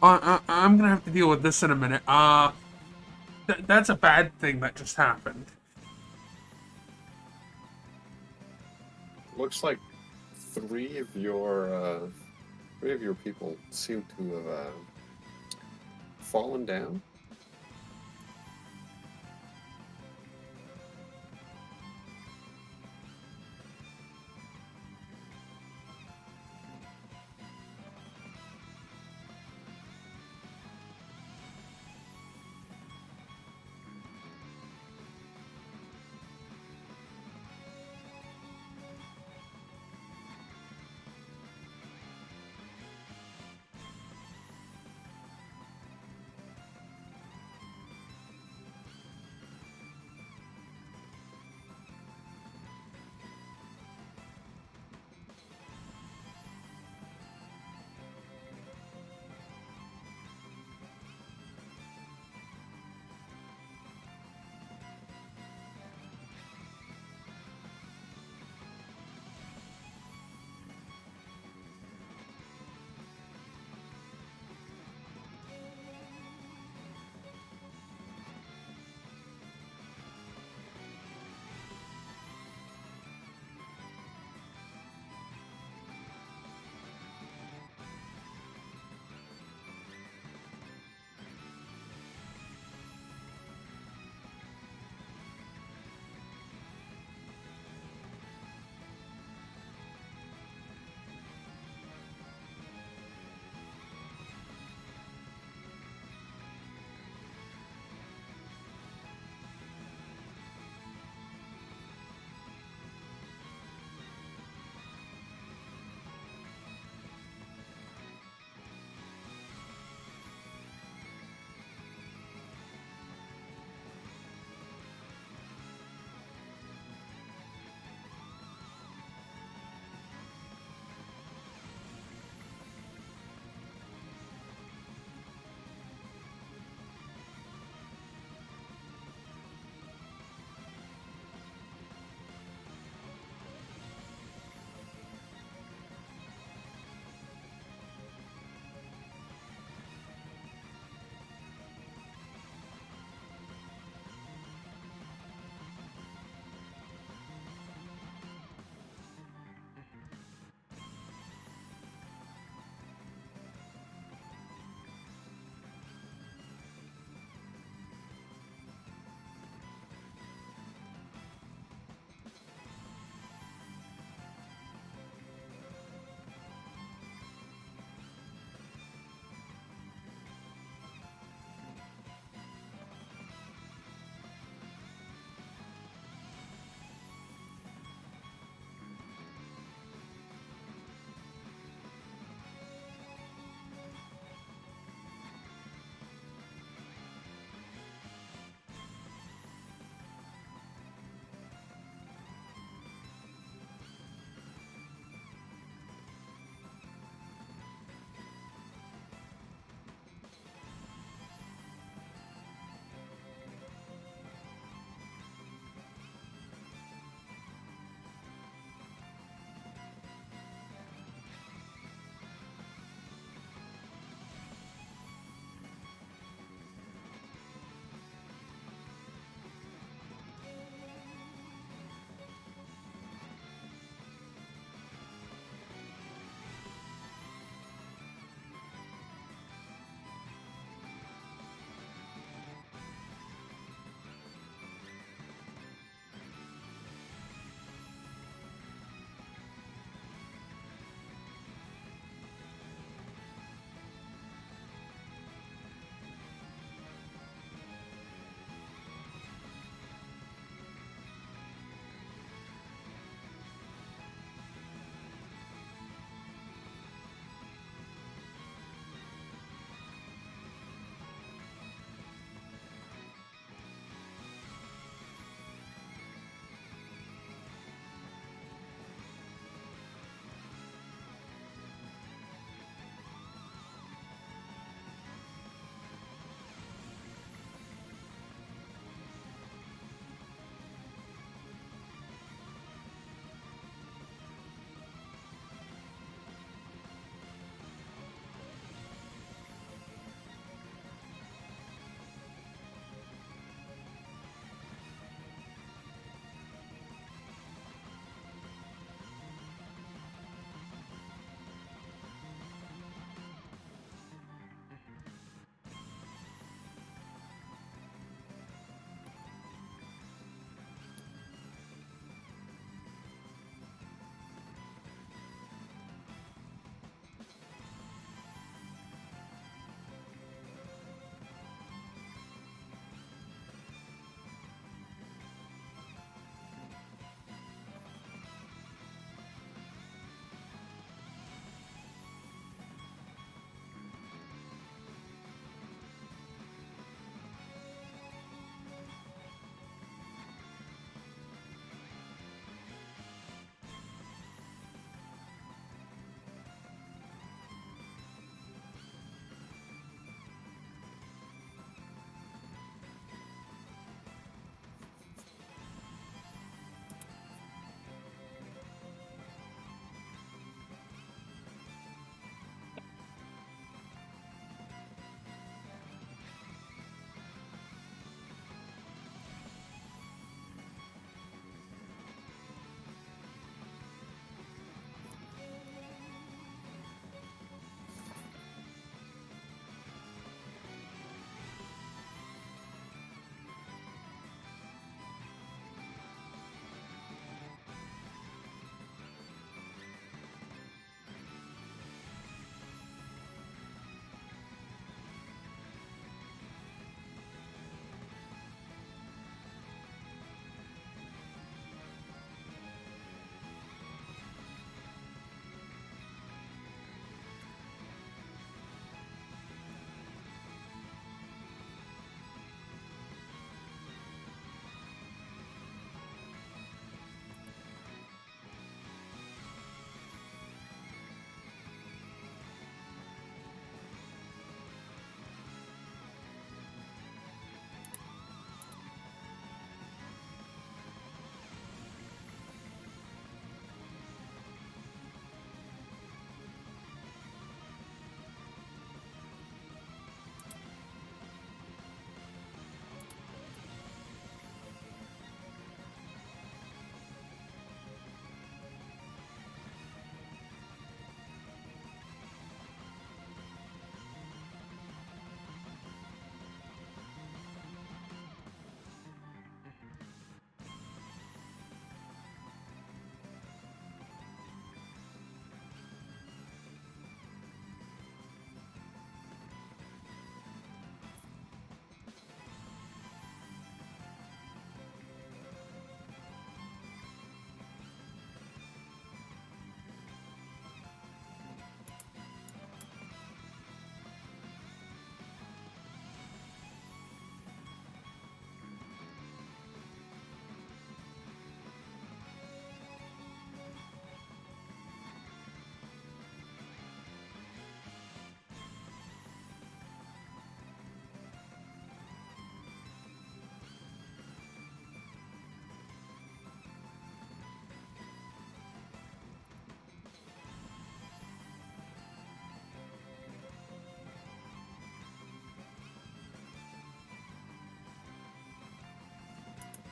I'm gonna have to deal with this in a minute. That's a bad thing that just happened. Looks like three of your people seem to have fallen down.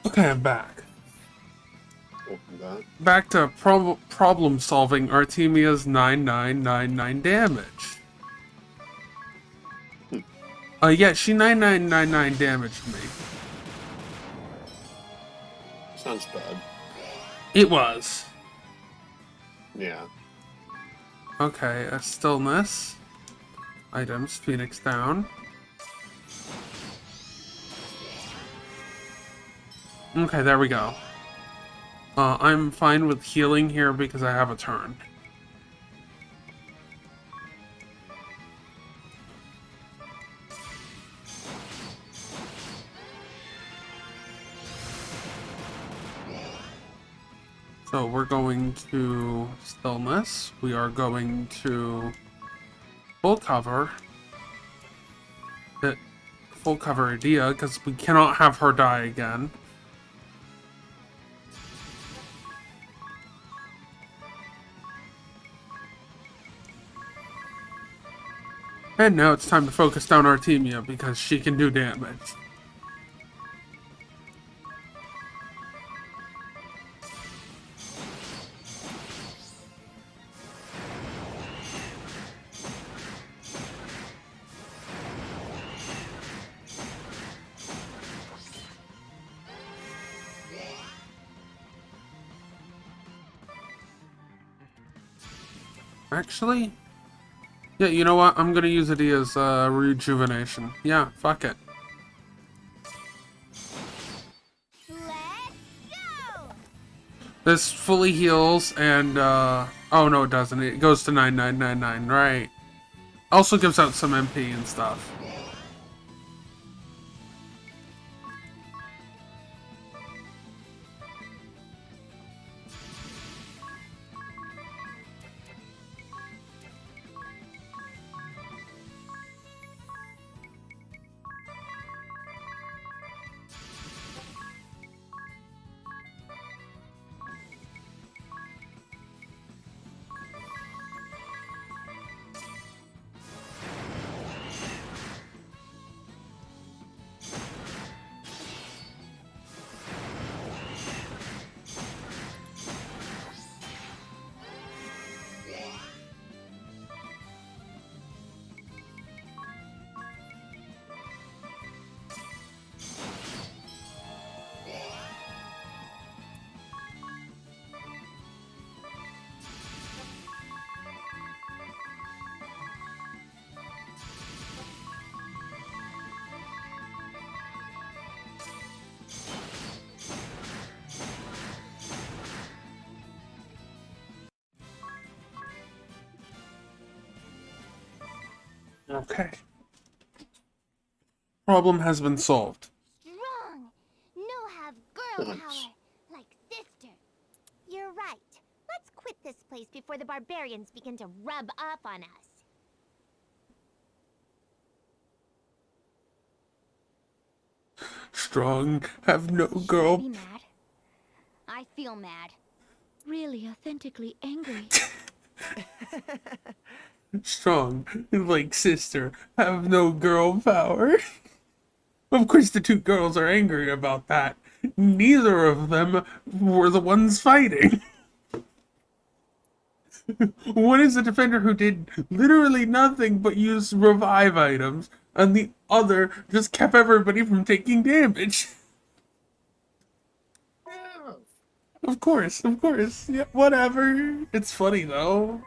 Okay, I'm back. Open that. Back to problem solving. Artemia's 9999 damage. Yeah, she 9999 damaged me. Sounds bad. It was. Yeah. Okay, a stillness. Items, Phoenix down. Okay, there we go. I'm fine with healing here because I have a turn. So we're going to stillness. We are going to full cover. Full cover idea because we cannot have her die again. And now it's time to focus down Artemia because she can do damage. Actually, yeah, you know what? I'm gonna use it as rejuvenation. Yeah, fuck it. This fully heals and oh no, it doesn't. It goes to 9999, right? Also gives out some MP and stuff. Okay. Problem has been solved. Strong. No have girl power. Like sister. You're right. Let's quit this place before the barbarians begin to rub up on us. Strong, have no Should I girl. be mad? I feel mad. Really authentically angry. Strong, like sister, have no girl power. Of course the two girls are angry about that. Neither of them were the ones fighting. One is a defender who did literally nothing but use revive items, and the other just kept everybody from taking damage. Of course. Yeah, whatever. It's funny though.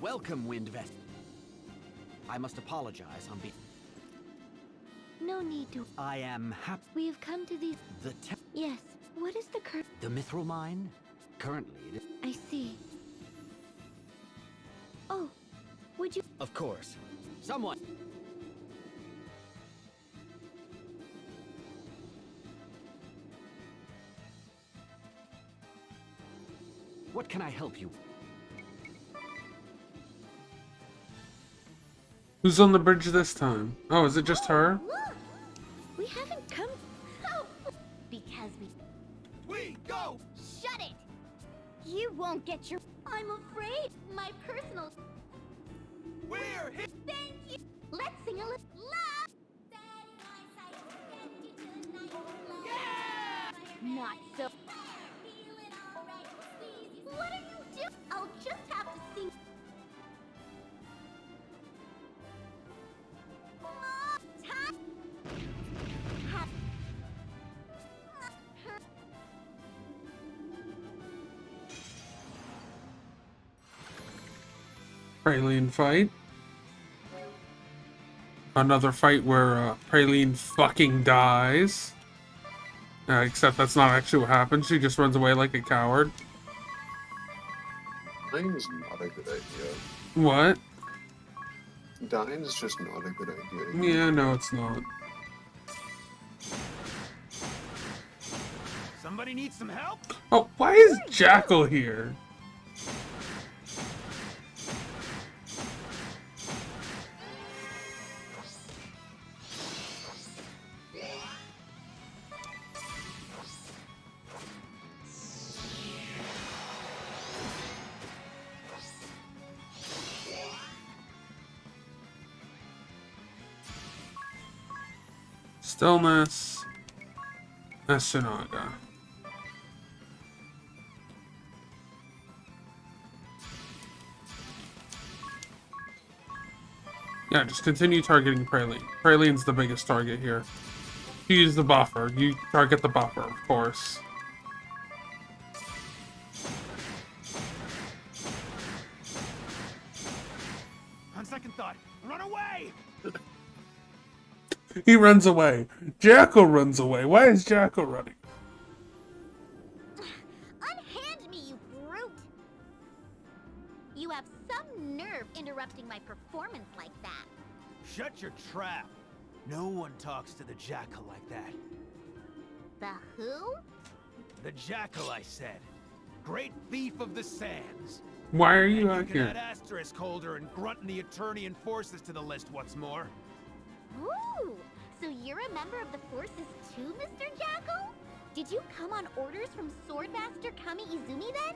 Welcome, Wind Vest. I must apologize on behalf. No need to. I am happy. We have come to the... Yes. What is the The mithril mine? Currently, I see. Oh, would you... Of course. Someone... What can I help you? Who's on the bridge this time? Oh, is it just her? Look! We haven't come... Oh, because we go! Shut it! You won't get your... I'm afraid my personal... We're here! Thank you! Let's sing a little... Love! Yeah! Not so... What are you doing? I'll just have to sing... Praline fight. Another fight where Praline fucking dies. Except that's not actually what happens. She just runs away like a coward. Dying is not a good idea. What? Dying is just not a good idea. Yeah, no, it's not. Somebody needs some help? Oh, why is Jackal here? Stillness. Asunaga. Yeah, just continue targeting Praline. Praline's the biggest target here. You use the buffer. You target the buffer, of course. On second thought, run away! He runs away. Jackal runs away. Why is Jackal running? Unhand me, you brute! You have some nerve interrupting my performance like that. Shut your trap. No one talks to the Jackal like that. The who? The Jackal, I said. Great thief of the sands. Why are you And out you can here? add asterisk holder and grunt in the Eternian forces to the list what's more. Ooh, so you're a member of the forces too, Mr. Jackal? Did you come on orders from Swordmaster Kami Izumi then?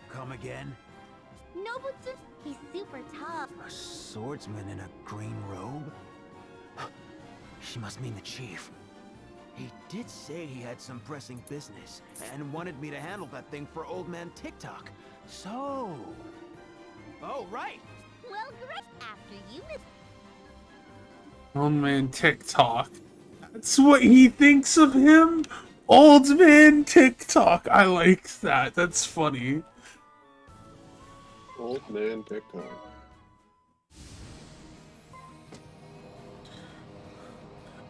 Come again? Nobutsu, he's super tough. A swordsman in a green robe? She must mean the chief. He did say he had some pressing business and wanted me to handle that thing for old man TikTok. So... Oh, right! Well, great. After you, Miss... Old man TikTok. That's what he thinks of him? Old man TikTok. I like that. That's funny. Old man TikTok.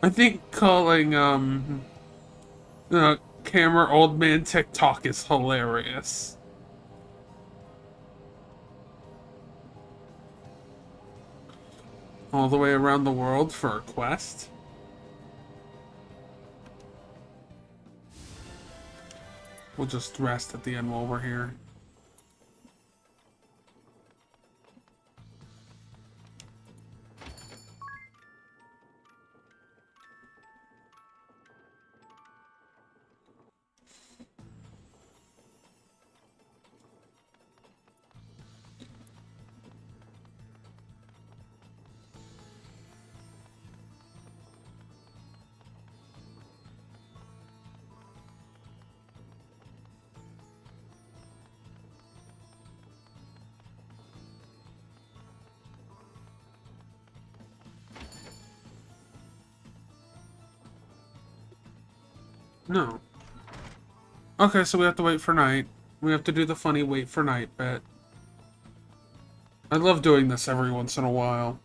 I think calling camera old man TikTok is hilarious. All the way around the world for a quest? We'll just rest at the end while we're here. No. Okay, so we have to wait for night. We have to do the funny wait for night bit. I love doing this every once in a while.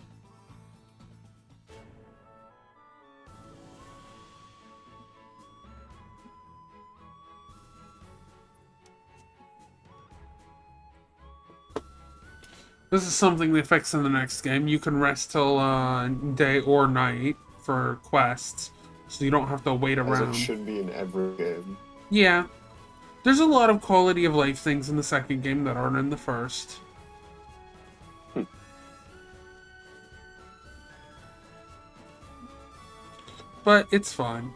This is something they fix in the next game. You can rest till day or night for quests, so you don't have to wait As around. it should be in every game. Yeah. There's a lot of quality of life things in the second game that aren't in the first. But it's fine.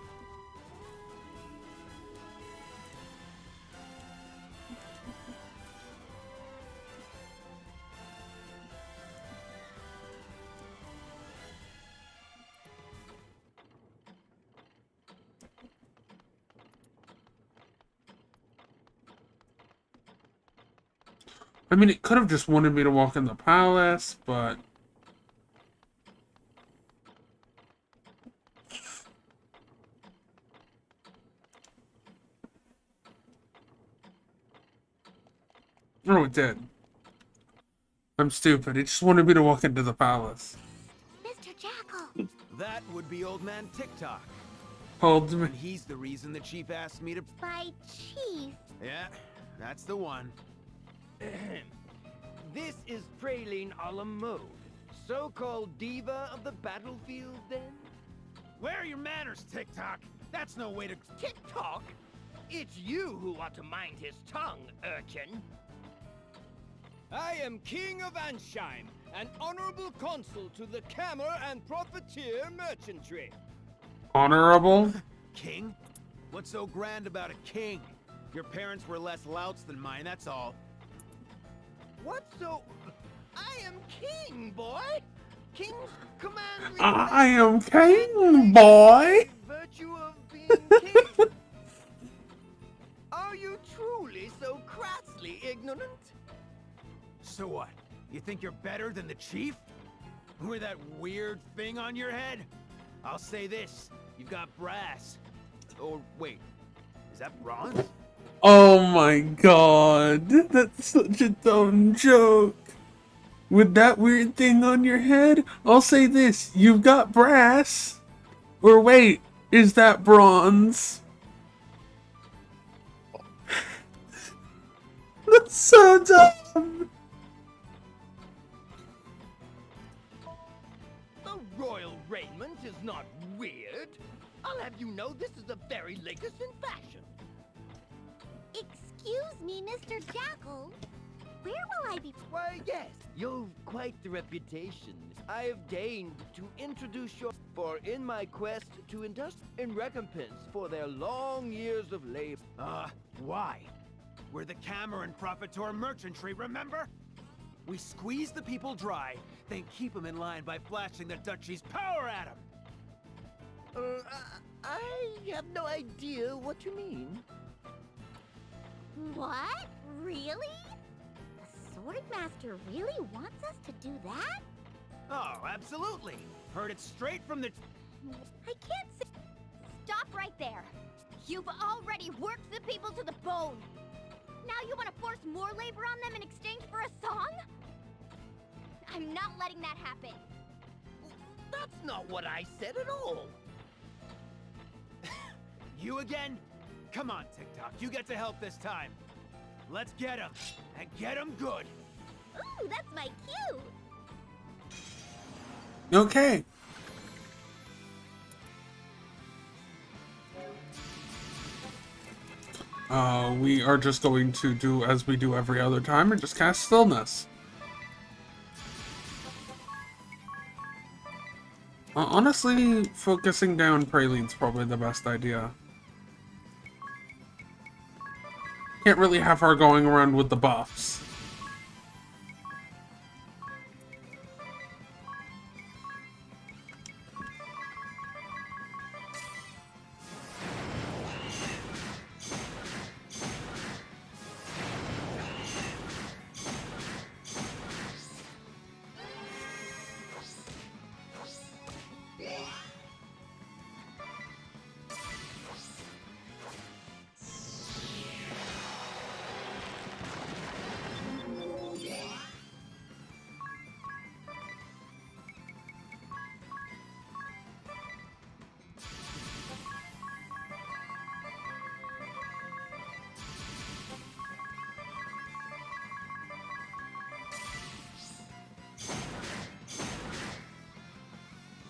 I mean, it could have just wanted me to walk in the palace, but... Oh, it did. I'm stupid. It just wanted me to walk into the palace. Mr. Jackal! That would be old man TikTok. Hold me. And he's the reason the chief asked me to... By Chief? Yeah, that's the one. This is Praline a la mode, so-called diva of the battlefield, then? Where are your manners, TikTok? That's no way to... TikTok? It's you who ought to mind his tongue, urchin. I am King of Ansheim, an honorable consul to the Cammer and Profiteer Merchantry. Honorable? King? What's so grand about a king? Your parents were less louts than mine, that's all. What so... I am king, boy! Kings command... I am king, boy! Virtue of being king. Are you truly so crassly ignorant? So what? You think you're better than the chief? With that weird thing on your head? I'll say this, you've got brass. Or wait, is that bronze? Oh my god, that's such a dumb joke. With that weird thing on your head, I'll say this, you've got brass. Or wait, is that bronze? That's so dumb. The royal raiment is not weird. I'll have you know this is the very latest in fashion. Excuse me, Mr. Jackal. Where will I be? Why, yes, you've quite the reputation. I have deigned to introduce you for in my quest to in recompense for their long years of labor. Why? We're the Cammer and Profiteer Merchantry, remember? We squeeze the people dry, then keep them in line by flashing the duchy's power at them. I have no idea what you mean. What? Really? The Swordmaster really wants us to do that? Oh, absolutely. Heard it straight from the... I can't say... Stop right there. You've already worked the people to the bone. Now you want to force more labor on them in exchange for a song? I'm not letting that happen. That's not what I said at all. You again? Come on, TikTok. You get to help this time. Let's get him. And get him good. Ooh, that's my cue. Okay. We are just going to do as we do every other time and just cast Stillness. Honestly, focusing down Praline's probably the best idea. Can't really have her going around with the buffs.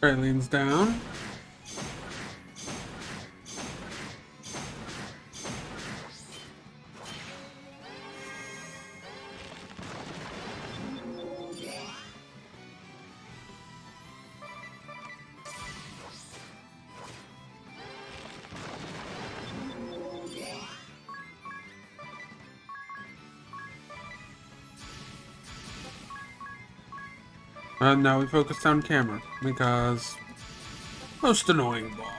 Ray leans down. And now we focus on camera because most annoying boss.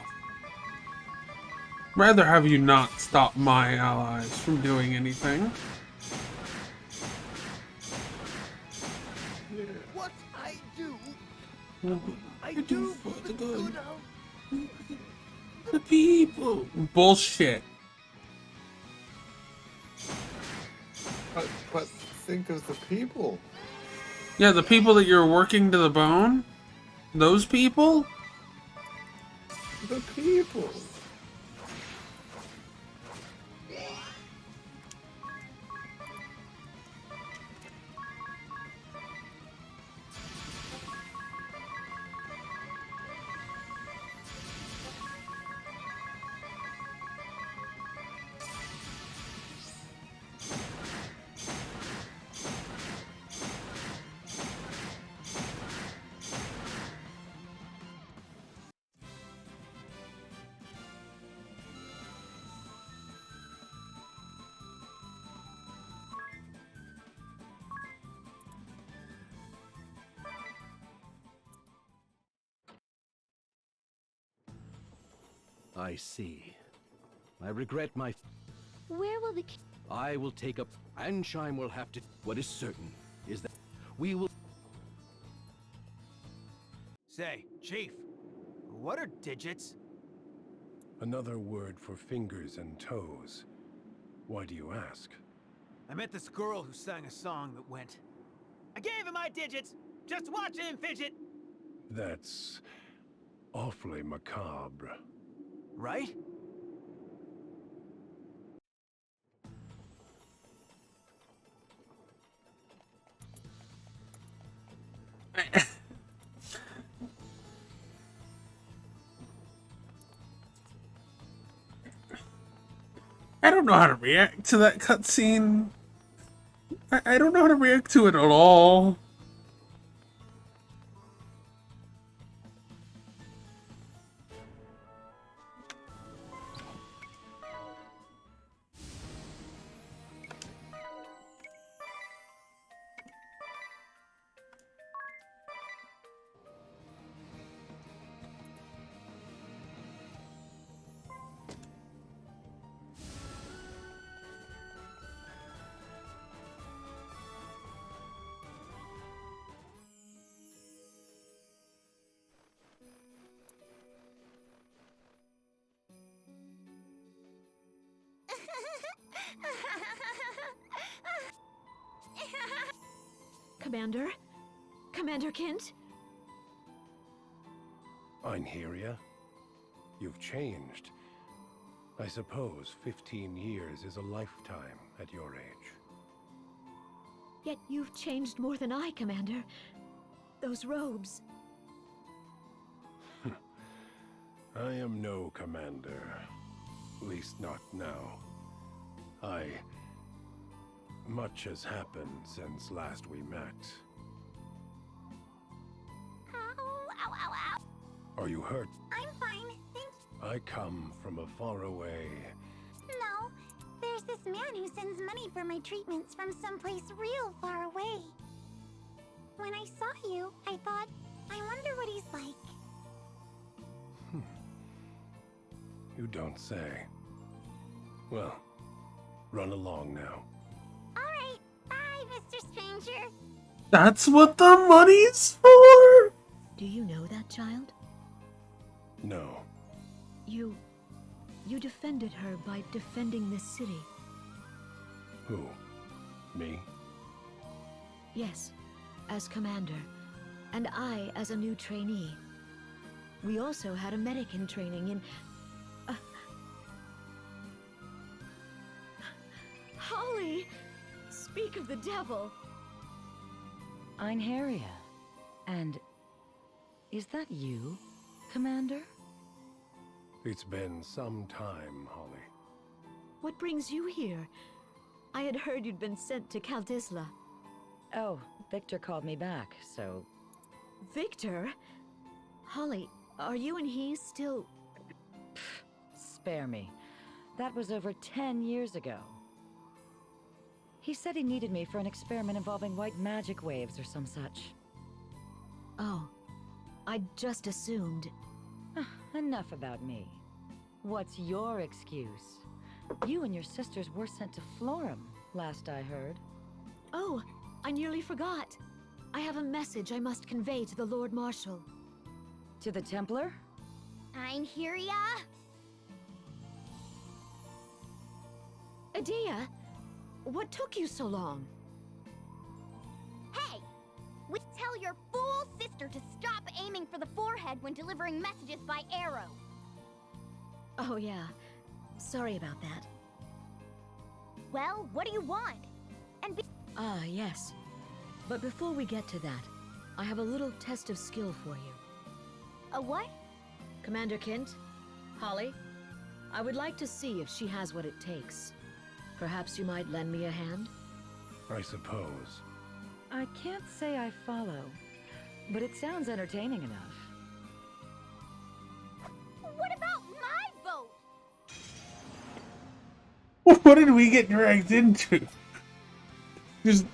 Rather have you not stop my allies from doing anything. What I do, I do do for for the the good. good of The people. Bullshit. But think of the people. Yeah, the people that you're working to the bone? Those people? The people. I see. I regret my... Where will the I will take up... Ansheim will have to... What is certain is that we will... Say, Chief, what are digits? Another word for fingers and toes. Why do you ask? I met this girl who sang a song that went, I gave him my digits! Just watch him fidget! That's awfully macabre. Right? I don't know how to react to that cutscene. I don't know how to react to it at all. Commander? Commander Kent? Einherja? You've changed. I suppose 15 years is a lifetime at your age. Yet you've changed more than I, Commander. Those robes. I am no commander. At least not now. Much has happened since last we met. Ow, ow, ow, ow. Are you hurt? I'm fine, thank you. I come from a faraway... No, there's this man who sends money for my treatments from someplace real far away. When I saw you, I thought, I wonder what he's like. You don't say. Well, run along now. Alright, bye, Mr. Stranger. That's what the money's for? Do you know that child? No. You defended her by defending this city. Who? Me? Yes, as commander, and I as a new trainee. We also had a medic in training in... Holly! Speak of the devil! Einherja. And Is that you, Commander? It's been some time, Holly. What brings you here? I had heard you'd been sent to Kaldisla. Oh, Victor called me back, so... Victor? Holly, are you and he still... Spare me. That was over 10 years ago. He said he needed me for an experiment involving white magic waves or some such. Oh, I just assumed. Enough about me. What's your excuse? You and your sisters were sent to Florum, last I heard. Oh, I nearly forgot. I have a message I must convey to the Lord Marshal. To the Templar? I'm here, ya. Adia, what took you so long? Hey! Tell your fool sister to stop aiming for the forehead when delivering messages by arrow. Oh yeah, sorry about that. Well, what do you want? Ah, yes. But before we get to that, I have a little test of skill for you. A what? Commander Kint, Holly, I would like to see if she has what it takes. Perhaps you might lend me a hand? I suppose. I can't say I follow, but it sounds entertaining enough. What about my vote? What did we get dragged into? Just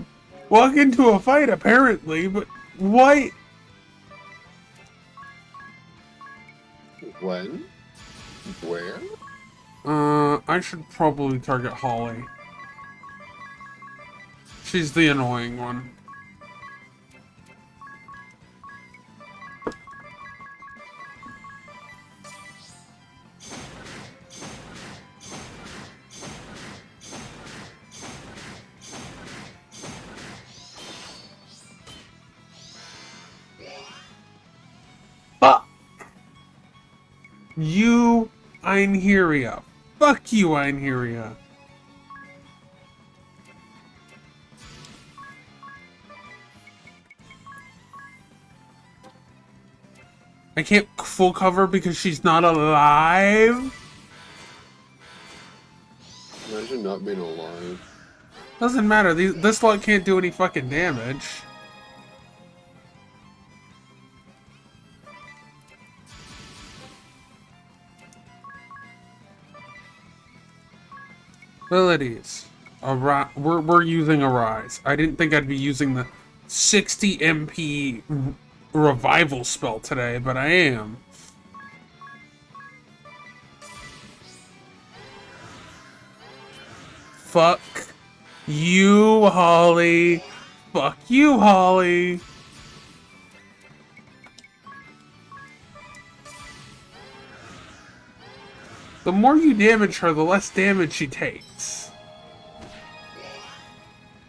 walk into a fight, apparently, but why? When? Where? I should probably target Holly. She's the annoying one. You, Einheria. Fuck you, Einheria. I can't full cover because she's not alive? Imagine not being alive. Doesn't matter, this lot can't do any fucking damage. Abilities. We're using Arise. I didn't think I'd be using the 60 MP revival spell today, but I am. Fuck you, Holly. Fuck you, Holly. The more you damage her, the less damage she takes.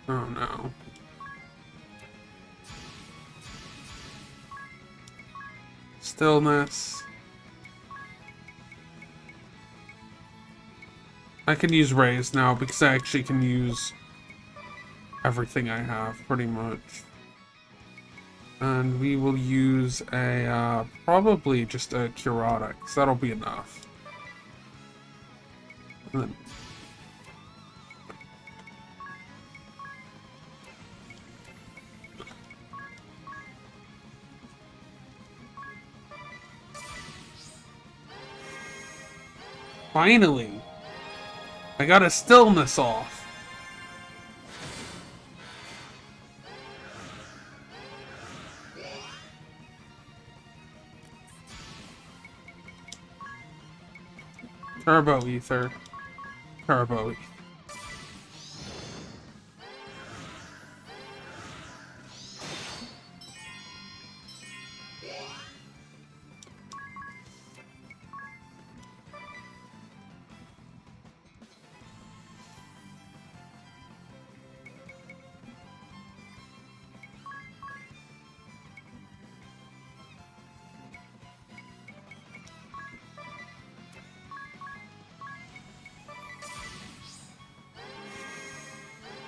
Oh no. Stillness. I can use Raise now because I actually can use everything I have, pretty much. And we will use a, probably just a Curata, because that'll be enough. And then finally, I got a stillness off. Turbo Ether. Turbo Ether.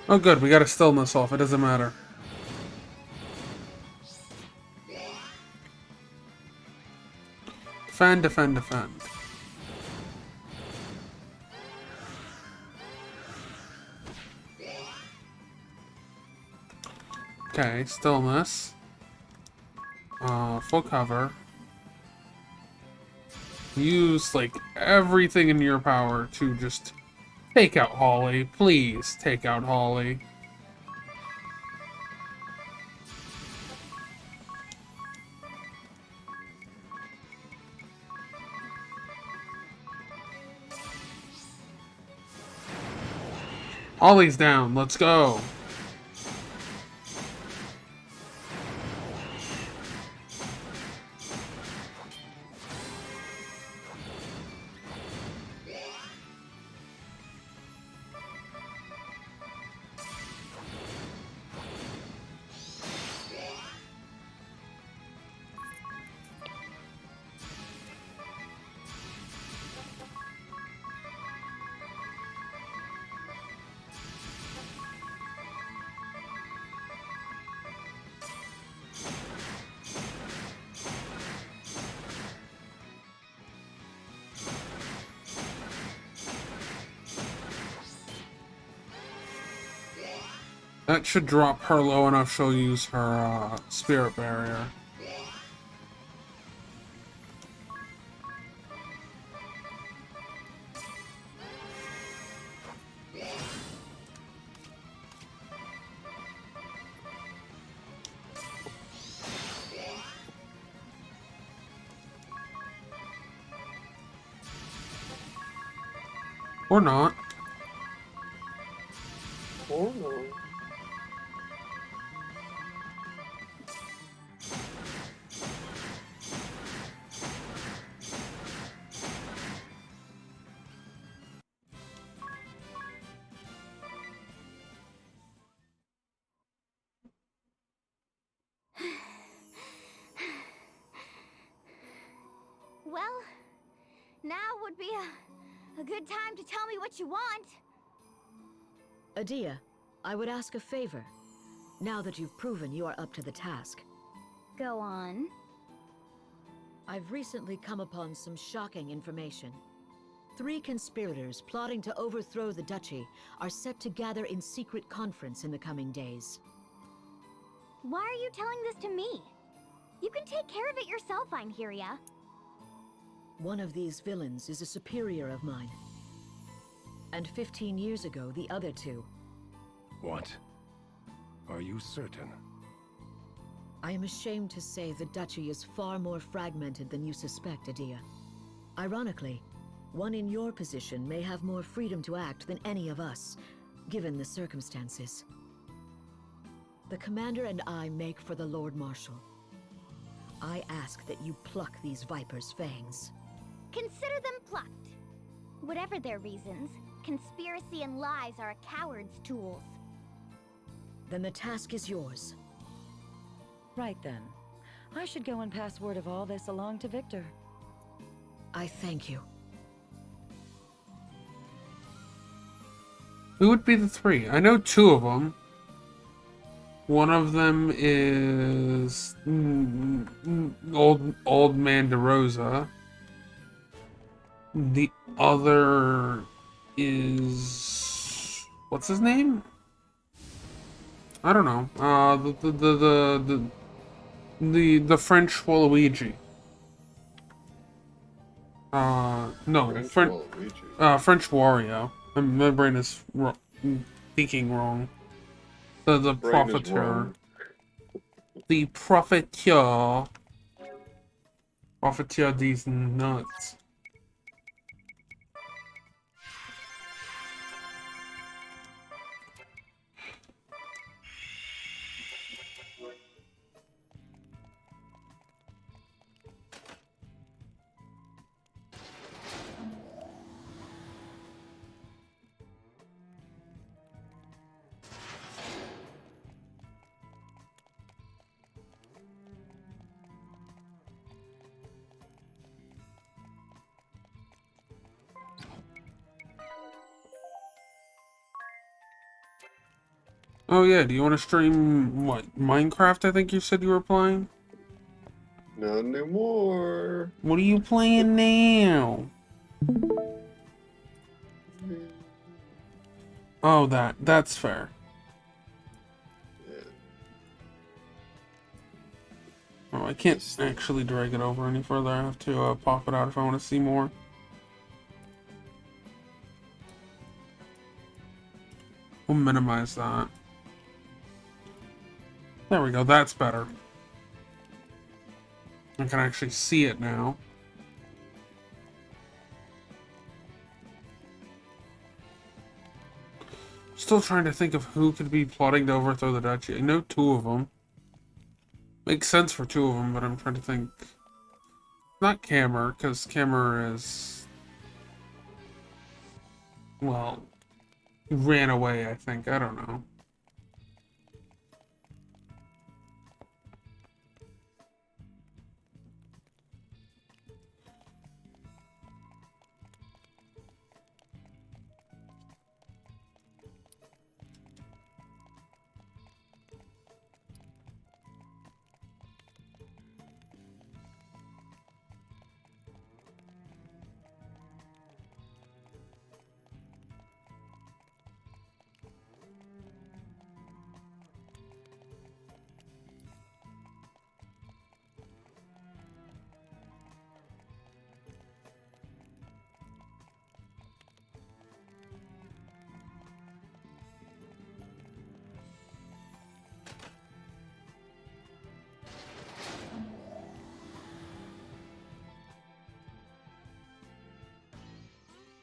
Oh good, we got a stillness off, it doesn't matter. Defend, defend, defend. Okay, stillness. Full cover. Use, like, everything in your power to just take out Holly. Please take out Holly. Holly's down. Let's go. That should drop her low enough she'll use her spirit barrier. Or not. Oh no. Well, now would be a good time to tell me what you want. Adia, I would ask a favor. Now that you've proven you are up to the task. Go on. I've recently come upon some shocking information. 3 conspirators plotting to overthrow the duchy are set to gather in secret conference in the coming days. Why are you telling this to me? You can take care of it yourself, Einherja. One of these villains is a superior of mine. And 15 years ago, the other 2. What? Are you certain? I am ashamed to say the duchy is far more fragmented than you suspect, Adia. Ironically, one in your position may have more freedom to act than any of us, given the circumstances. The commander and I make for the Lord Marshal. I ask that you pluck these vipers' fangs. Consider them plucked. Whatever their reasons, conspiracy and lies are a coward's tools. Then the task is yours. Right then. I should go and pass word of all this along to Victor. I thank you. Who would be the 3? I know 2 of them. One of them is old man DeRosa. The other is what's his name? I don't know. The French Waluigi. No, French Wario. My brain is thinking wrong. The Profiteur. The Profiteur. Profiteur these nuts. Oh yeah, do you want to stream, what, Minecraft I think you said you were playing? Not anymore. What are you playing now? Oh, that's fair. Oh, I can't actually drag it over any further. I have to pop it out if I want to see more. We'll minimize that. There we go, that's better. I can actually see it now. Still trying to think of who could be plotting to overthrow the duchy. I know two of them. Makes sense for two of them, but I'm trying to think. Not Cammer, because Cammer is... well, ran away, I think. I don't know.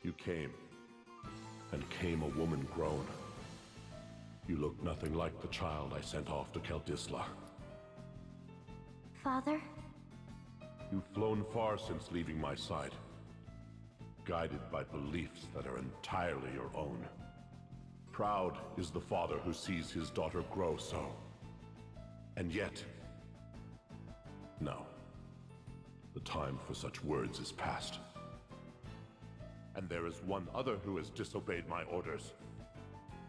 You came, and came a woman grown. You look nothing like the child I sent off to Keldisla. Father? You've flown far since leaving my side, guided by beliefs that are entirely your own. Proud is the father who sees his daughter grow so. And yet... no. The time for such words is past. And there is one other who has disobeyed my orders.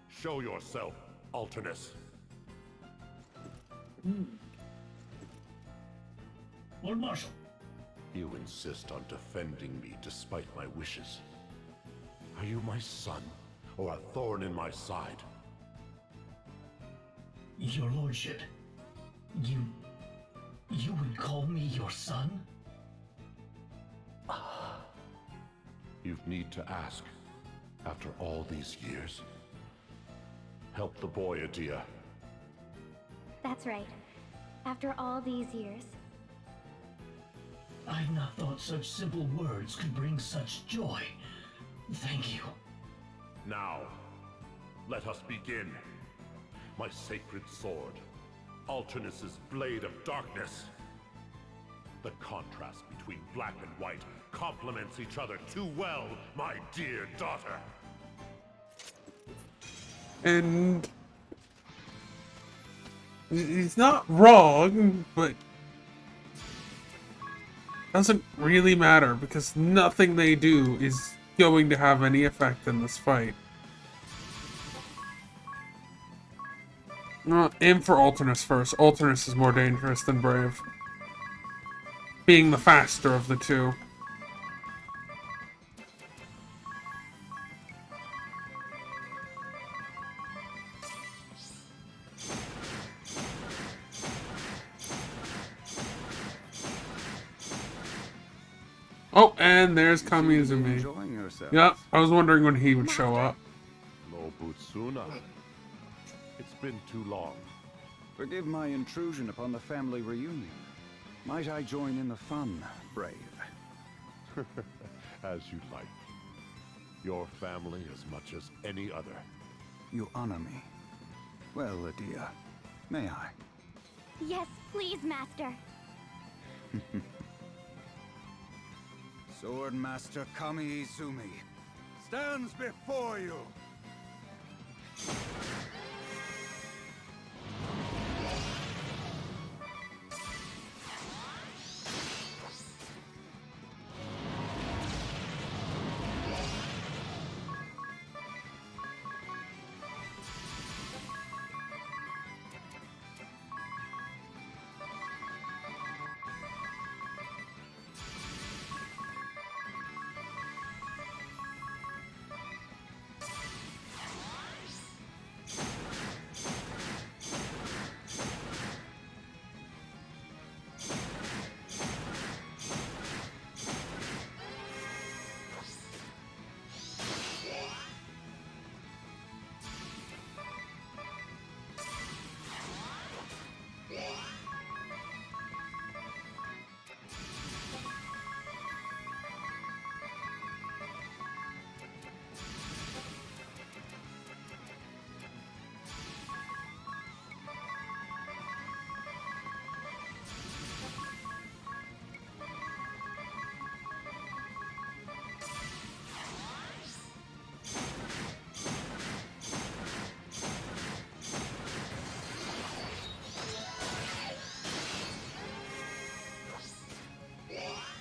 Show yourself, Alternus. Lord Marshal. You insist on defending me despite my wishes. Are you my son, or a thorn in my side? Your lordship, you would call me your son? You've need to ask, after all these years. Help the boy, Adia. That's right. After all these years. I've not thought such simple words could bring such joy. Thank you. Now, let us begin. My sacred sword, Alternus's blade of darkness. The contrast between black and white complements each other too well, my dear daughter. And he's not wrong, but doesn't really matter because nothing they do is going to have any effect in this fight. Aim for Alternus first. Alternus is more dangerous than Brave, being the faster of the two. Oh, and there's Kamizumi. Yep, I was wondering when he would show up. No Butsuna. It's been too long. Forgive my intrusion upon the family reunion. Might I join in the fun, Brave? As you like. Your family as much as any other. You honor me. Well, Adia, may I? Yes, please, Master. Swordmaster Kami Izumi stands before you.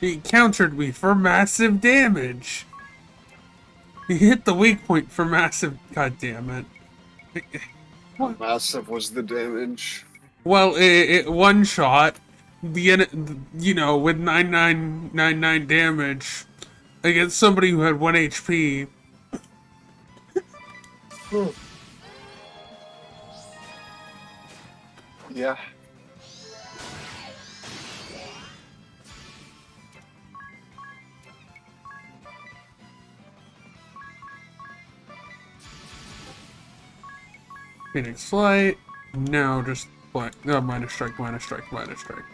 He countered me for massive damage. He hit the weak point for massive. God damn it! How massive was the damage? Well, it one shot. You know, with 9999 damage against somebody who had 1 HP. Yeah. Phoenix Flight. Now just black. No, minus strike, minus strike, minus strike.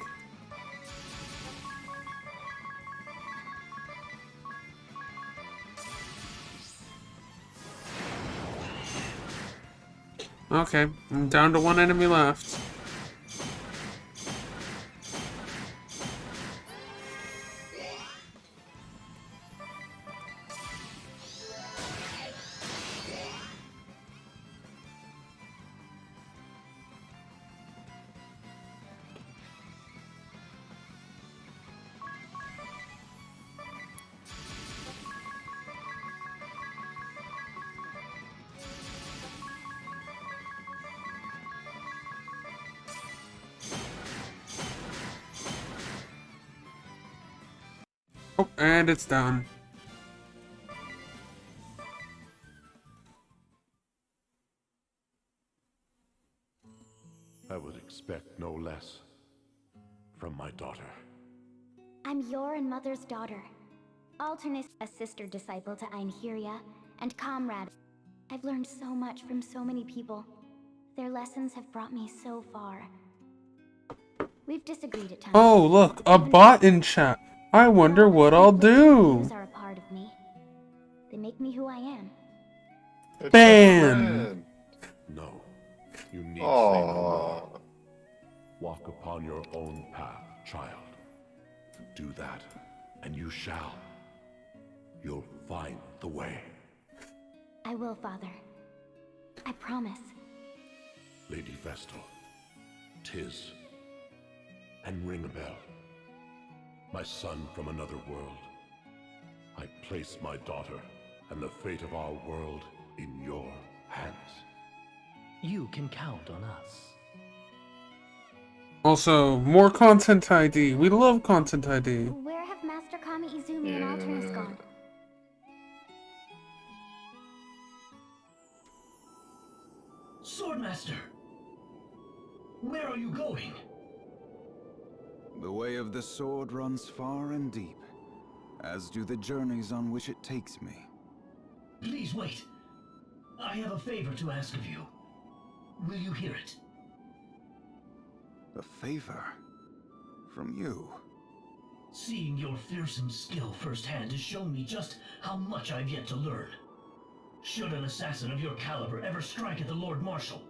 Okay, I'm down to 1 enemy left. Oh, and it's done. I would expect no less from my daughter. I'm your and Mother's daughter. Alternate, a sister disciple to Einherja, and comrade. I've learned so much from so many people. Their lessons have brought me so far. We've disagreed at times. Oh, look, a bot in chat. I wonder what I'll do. Views are a part of me. They make me who I am. Ban! No, you need say no more. Walk upon your own path, child. Do that, and you shall. You'll find the way. I will, Father. I promise. Lady Vestal, Tis, and ring a bell. My son from another world. I place my daughter and the fate of our world in your hands. You can count on us. Also, more content ID. We love content ID. Where have Master Kami Izumi and Alternus gone? Swordmaster! Where are you going? The way of the sword runs far and deep, as do the journeys on which it takes me. Please wait. I have a favor to ask of you. Will you hear it? A favor? From you? Seeing your fearsome skill firsthand has shown me just how much I've yet to learn. Should an assassin of your caliber ever strike at the Lord Marshal,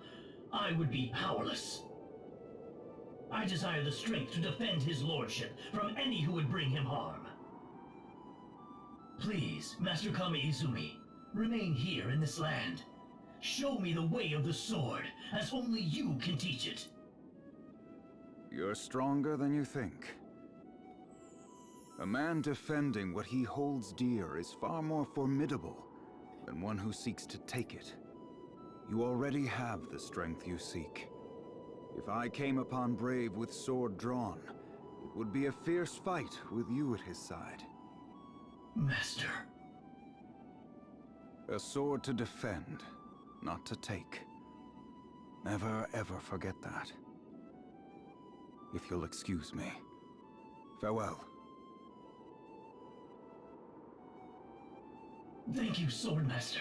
I would be powerless. I desire the strength to defend his lordship from any who would bring him harm. Please, Master Kami Izumi, remain here in this land. Show me the way of the sword, as only you can teach it. You're stronger than you think. A man defending what he holds dear is far more formidable than one who seeks to take it. You already have the strength you seek. If I came upon Brave with sword drawn, it would be a fierce fight with you at his side. Master. A sword to defend, not to take. Never ever forget that. If you'll excuse me. Farewell. Thank you, Swordmaster.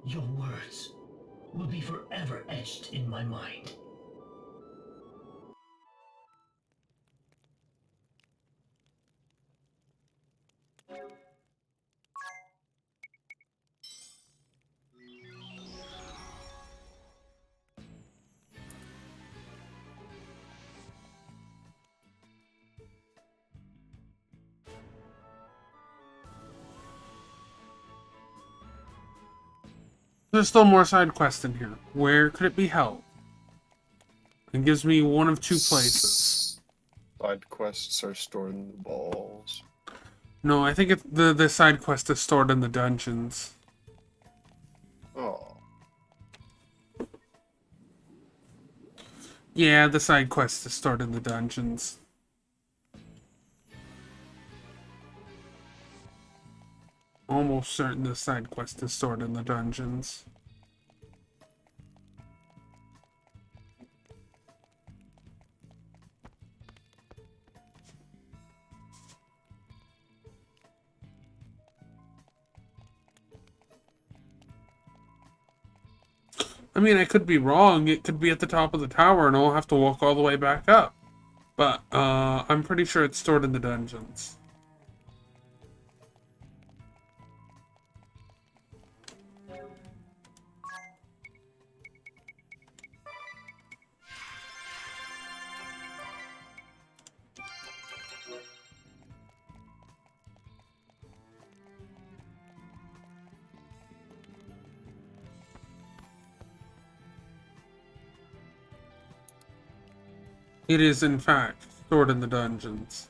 Your words will be forever etched in my mind. There's still more side quests in here. Where could it be held? It gives me one of two places. Side quests are stored in the balls. No, I think it's the side quest is stored in the dungeons. Oh. Yeah, the side quest is stored in the dungeons. Almost certain the side quest is stored in the dungeons. I mean, I could be wrong. It could be at the top of the tower and I'll have to walk all the way back up. But, I'm pretty sure it's stored in the dungeons. It is, in fact, stored in the dungeons.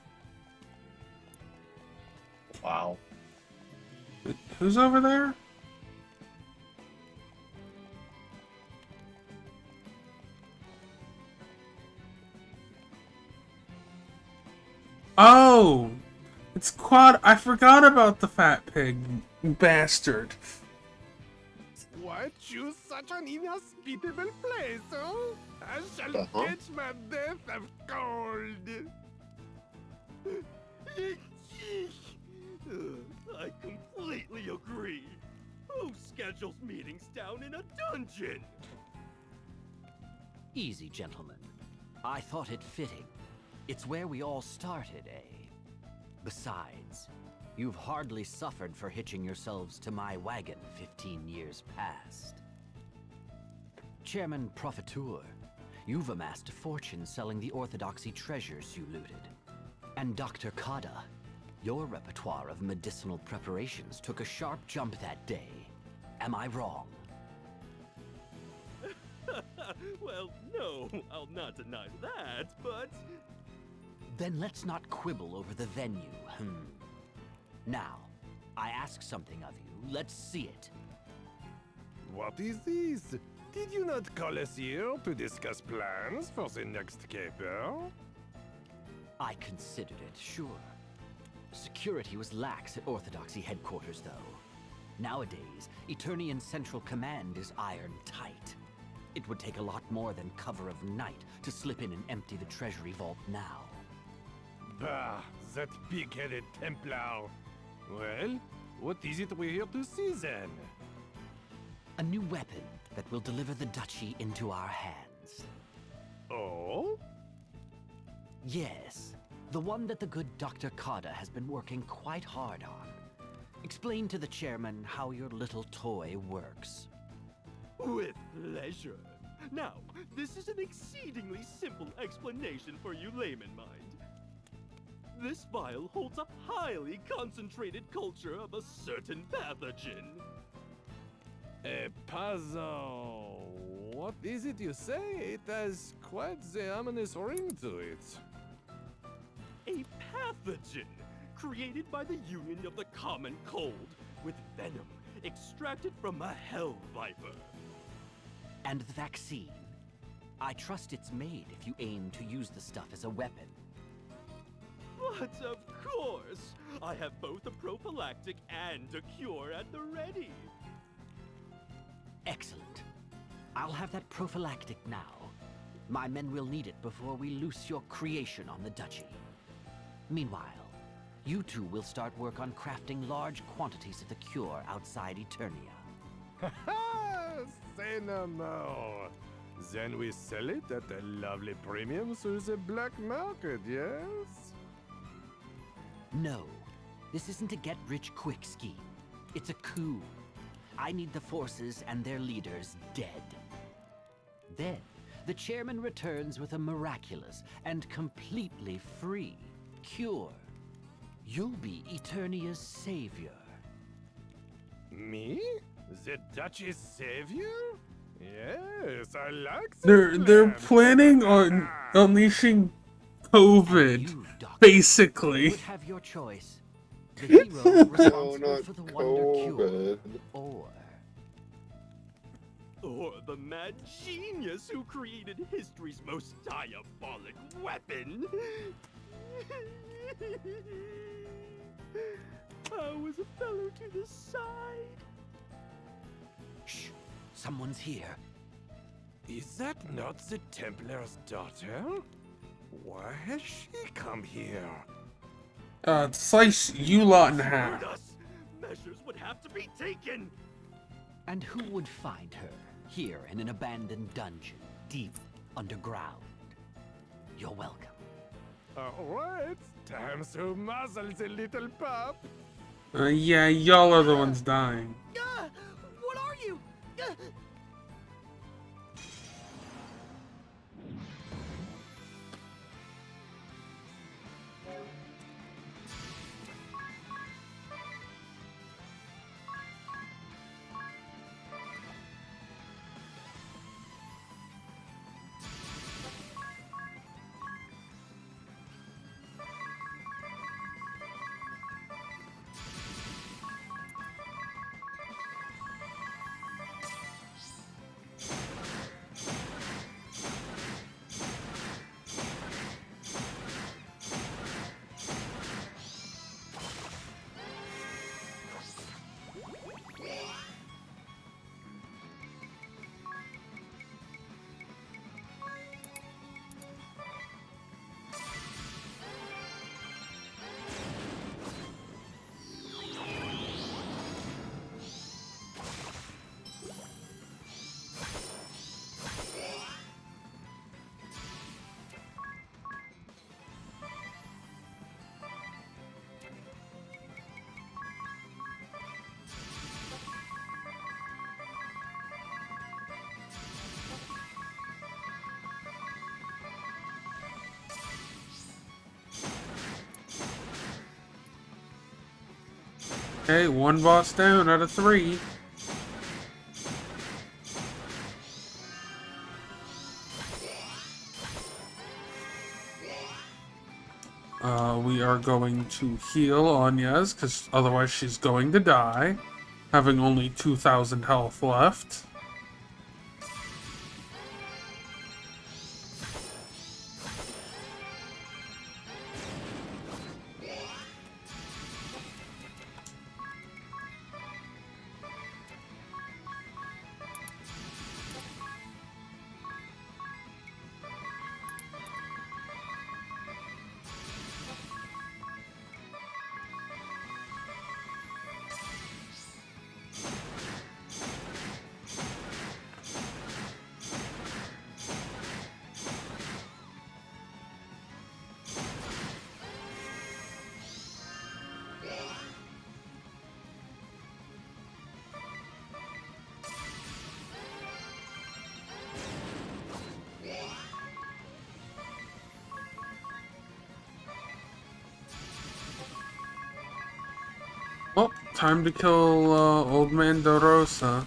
Wow. Who's over there? Oh! It's Quad. I forgot about the fat pig, bastard. Why choose such an inhospitable place, oh? I shall catch my death of cold. I completely agree. Who schedules meetings down in a dungeon? Easy, gentlemen. I thought it fitting. It's where we all started, eh? Besides, you've hardly suffered for hitching yourselves to my wagon 15 years past. Chairman Profiteur, you've amassed a fortune selling the Orthodoxy treasures you looted. And Dr. Kada, your repertoire of medicinal preparations took a sharp jump that day. Am I wrong? Well, no, I'll not deny that, but... Then let's not quibble over the venue, Now, I ask something of you. Let's see it. What is this? Did you not call us here to discuss plans for the next caper? I considered it, sure. Security was lax at Orthodoxy headquarters, though. Nowadays, Eternian Central Command is iron tight. It would take a lot more than cover of night to slip in and empty the treasury vault now. Bah, that big-headed Templar. Well, what is it we're here to see then? A new weapon that will deliver the duchy into our hands. Oh? Yes, the one that the good Dr. Kada has been working quite hard on. Explain to the chairman how your little toy works. With pleasure. Now, this is an exceedingly simple explanation for you layman mind. This vial holds a highly concentrated culture of a certain pathogen. A puzzle. What is it you say? It has quite the ominous ring to it. A pathogen created by the union of the common cold with venom extracted from a hell viper. And the vaccine? I trust it's made if you aim to use the stuff as a weapon. But of course, I have both a prophylactic and a cure at the ready. Excellent. I'll have that prophylactic now. My men will need it before we loose your creation on the duchy. Meanwhile, you two will start work on crafting large quantities of the cure outside Eternia. Ha-ha! Say no more. Then we sell it at a lovely premium through the black market, yes? No, this isn't a get-rich-quick scheme. It's a coup. I need the forces and their leaders dead. Then, the chairman returns with a miraculous and completely free cure. You'll be Eternia's savior. Me? The Duchy's savior? Yes, I like that They're plan. planning on unleashing COVID, basically. You would have your choice. The hero responsible not for the wonder cure, COVID. Or the mad genius who created history's most diabolic weapon. I was a fellow to the side. Shh! Someone's here. Is that not the Templar's daughter? Why has she come here? Slice you lot in half. Measures would have to be taken. And who would find her here in an abandoned dungeon, deep underground? You're welcome. Alright, time to muzzle the little pup. Yeah, y'all are the ones dying. What are you? Okay, one boss down out of 3. We are going to heal Anya's, because otherwise she's going to die, having only 2,000 health left. Well, time to kill Old Man DeRosa.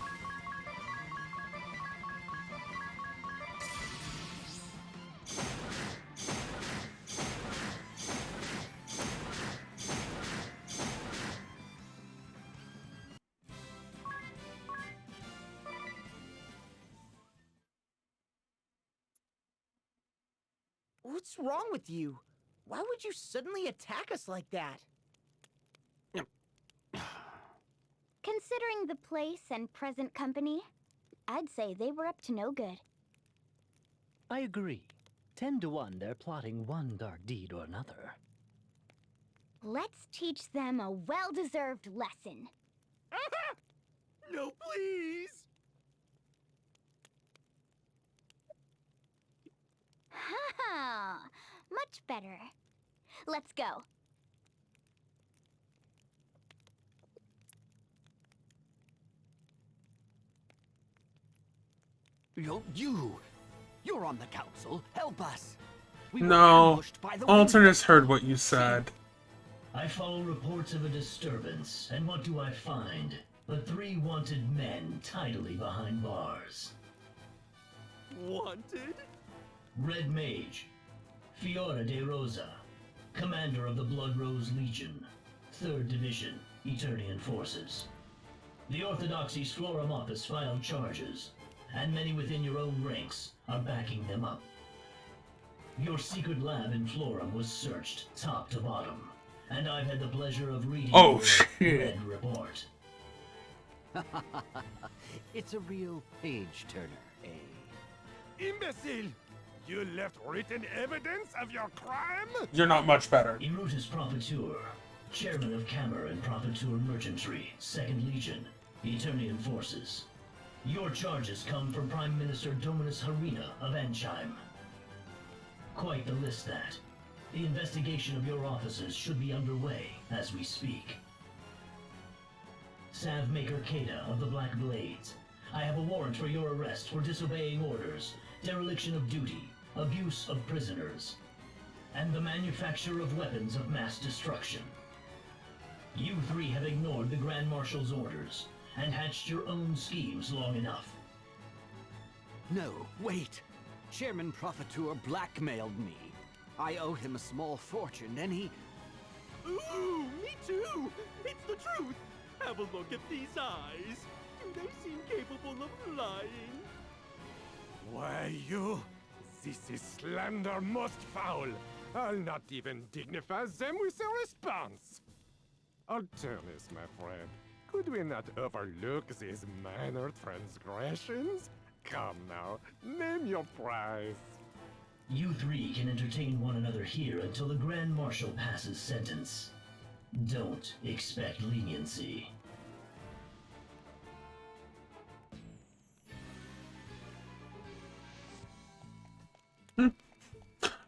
What's wrong with you? Why would you suddenly attack us like that? Considering the place and present company, I'd say they were up to no good. I agree. 10 to 1, they're plotting one dark deed or another. Let's teach them a well-deserved lesson. No, please! Ha! Much better. Let's go. You're on the council. Help us. We were No, ambushed by the Alternus heard what you said. I follow reports of a disturbance, and what do I find? But 3 wanted men tidily behind bars. Wanted? Red Mage, Fiora de Rosa, commander of the Blood Rose Legion, 3rd Division, Eternian Forces. The Orthodoxy Schlorum Office filed charges, and many within your own ranks are backing them up. Your secret lab in Florum was searched top to bottom, and I've had the pleasure of reading your red report. It's a real page-turner, eh? Imbecile! You left written evidence of your crime? You're not much better. Erutus Profiteur, chairman of Cammer and Profiteur Merchantry, 2nd Legion, Eternian Forces. Your charges come from Prime Minister Dominus Harina of Ansheim. Quite the list, that. The investigation of your offices should be underway as we speak. Savmaker Keda of the Black Blades, I have a warrant for your arrest for disobeying orders, dereliction of duty, abuse of prisoners, and the manufacture of weapons of mass destruction. You 3 have ignored the Grand Marshal's orders and hatched your own schemes long enough. No, wait! Chairman Profiteur blackmailed me. I owed him a small fortune, and he... Ooh, me too! It's the truth! Have a look at these eyes. Do they seem capable of lying? Why, you? This is slander most foul. I'll not even dignify them with a response. Alternus, my friend, could we not overlook these minor transgressions? Come now, name your price. You 3 can entertain one another here until the Grand Marshal passes sentence. Don't expect leniency.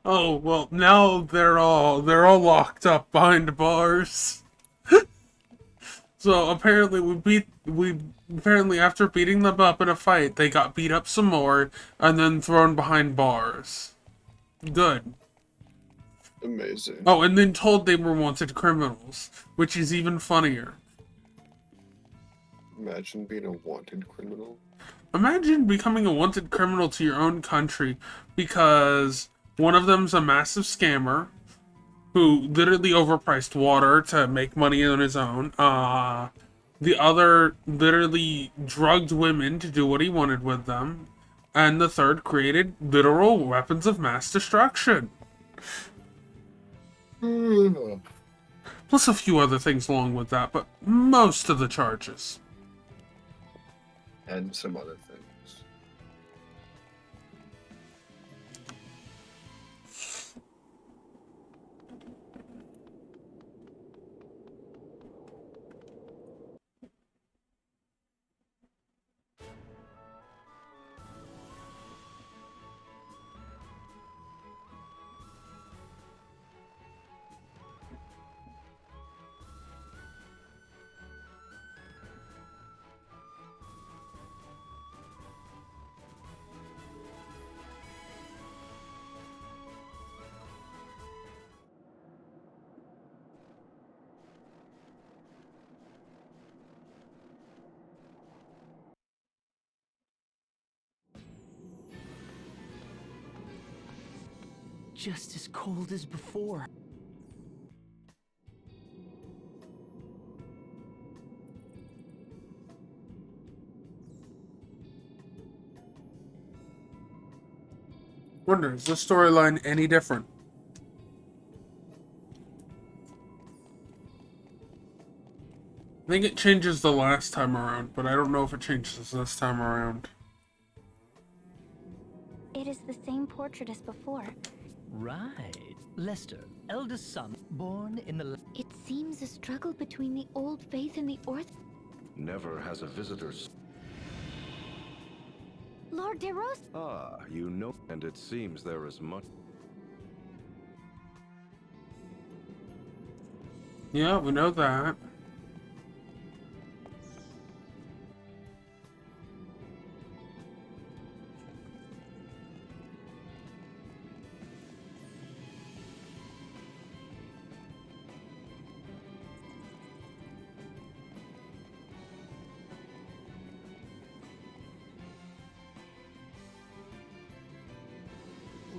Oh, well, now they're all locked up behind bars. So apparently apparently after beating them up in a fight, they got beat up some more and then thrown behind bars. Good. Amazing. Oh, and then told they were wanted criminals, which is even funnier. Imagine being a wanted criminal. Imagine becoming a wanted criminal to your own country because one of them's a massive scammer who literally overpriced water to make money on his own. The other literally drugged women to do what he wanted with them. And the third created literal weapons of mass destruction. Plus a few other things along with that, but most of the charges. And some other things. Just as cold as before. Wonder, is this storyline any different? I think it changes the last time around, but I don't know if it changes this time around. It is the same portrait as before. Right. Lester, eldest son, born in the... It seems a struggle between the old faith and the Never has a visitor... Lord de Rose. Ah, you know, and it seems there is much... Yeah, we know that.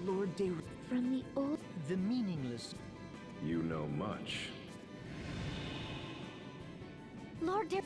Lord de... from the old... The meaningless... You know much. Lord De...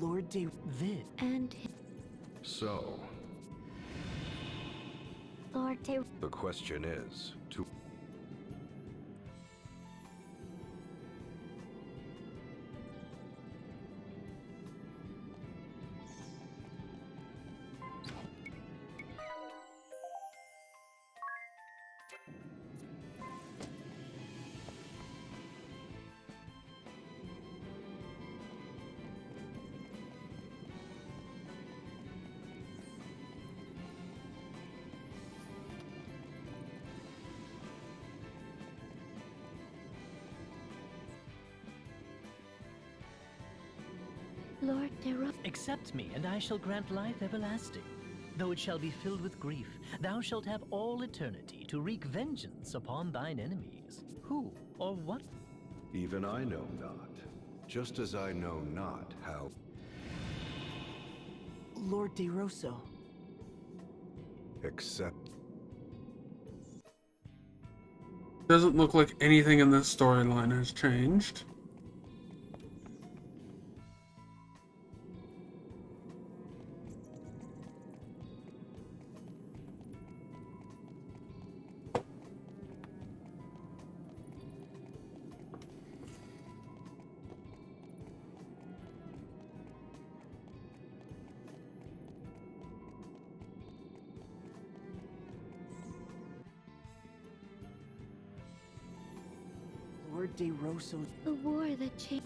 Lord De... This. And So, Lord De... the question is, to... Lord De... Accept me, and I shall grant life everlasting. Though it shall be filled with grief, thou shalt have all eternity to wreak vengeance upon thine enemies. Who or what? Even I know not. Just as I know not how... Lord De Rosso. Except... Doesn't look like anything in this storyline has changed. Lord De Rosso. The war that changed...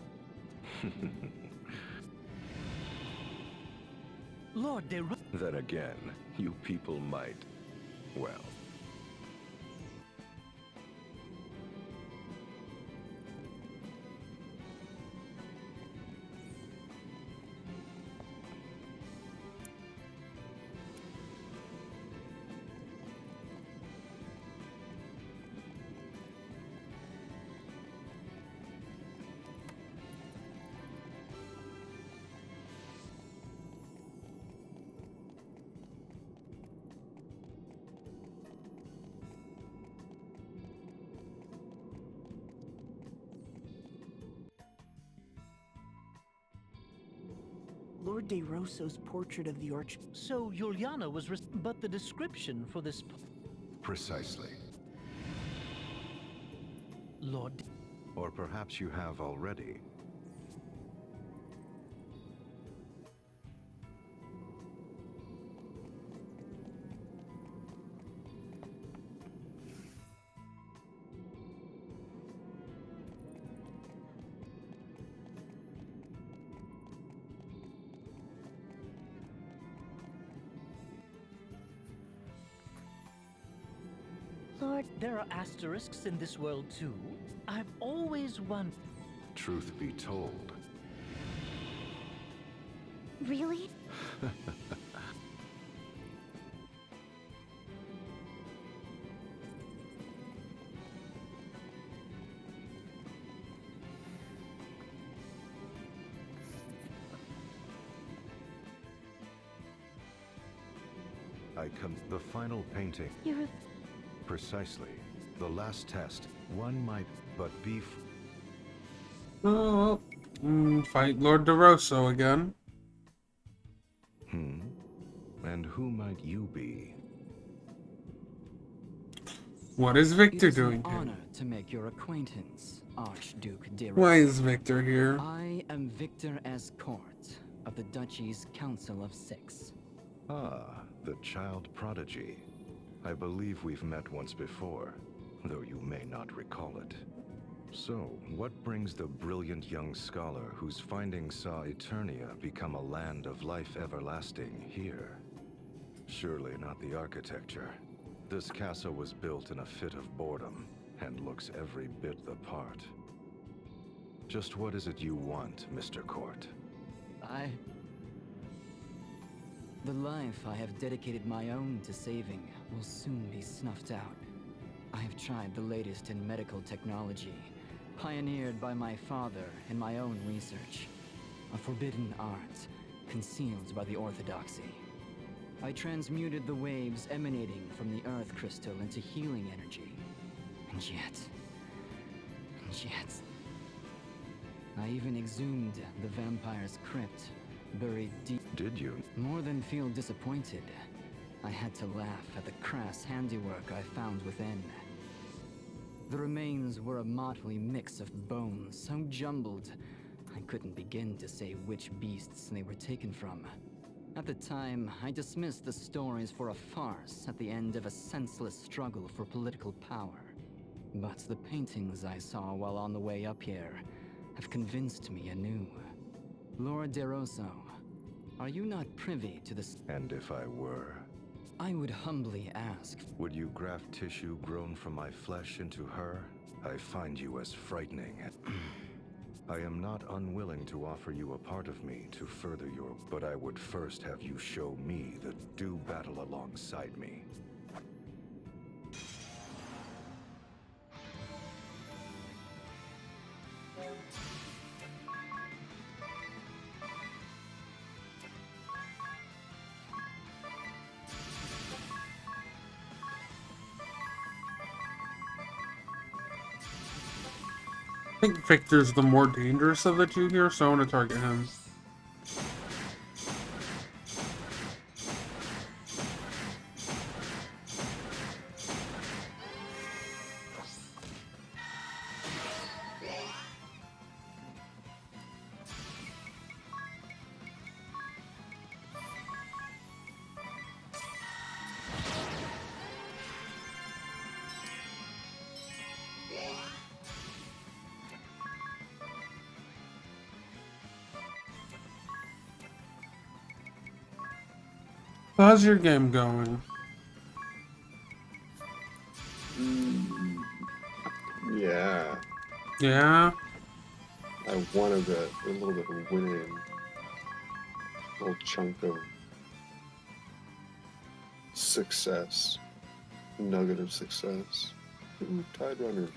Lord De... Then again, you people might... well... Lord De Rosso's portrait of the Arch... So Juliana was... but the description for this... Precisely. Lord... Or perhaps you have already. Lord... There are asterisks in this world too. I've always wondered... Truth be told. Really? I come... The final painting. You're a... Precisely. The last test. One might but be... Oh, fight Lord De Rosso again. And who might you be? What is Victor It is doing an here? honor to make your acquaintance, Archduke De Why Rosso. is Victor here? I am Victor Escourt of the Duchy's Council of Six. Ah, the child prodigy. I believe we've met once before. though you may not recall it. So, what brings the brilliant young scholar whose findings saw Eternia become a land of life everlasting here? Surely not the architecture. This castle was built in a fit of boredom, and looks every bit the part. Just what is it you want, Mr. Court? The life I have dedicated my own to saving will soon be snuffed out. I have tried the latest in medical technology, pioneered by my father in my own research. A forbidden art, concealed by the Orthodoxy. I transmuted the waves emanating from the Earth Crystal into healing energy. And yet... I even exhumed the vampire's crypt, buried deep... Did you? More than feel disappointed, I had to laugh at the crass handiwork I found within. The remains were a motley mix of bones so jumbled, I couldn't begin to say which beasts they were taken from. At the time, I dismissed the stories for a farce at the end of a senseless struggle for political power. But the paintings I saw while on the way up here have convinced me anew. Lord DeRosso, are you not privy to this? And if I were? I would humbly ask. Would you graft tissue grown from my flesh into her? I find you as frightening. I am not unwilling to offer you a part of me to further your... But I would first have you show me that do battle alongside me. I think Victor's the more dangerous of the two here, so I want to target him. How's your game going? Yeah. Yeah? I won a little bit of winning. A little chunk of success. Nugget of success. Ooh, Tide Runner.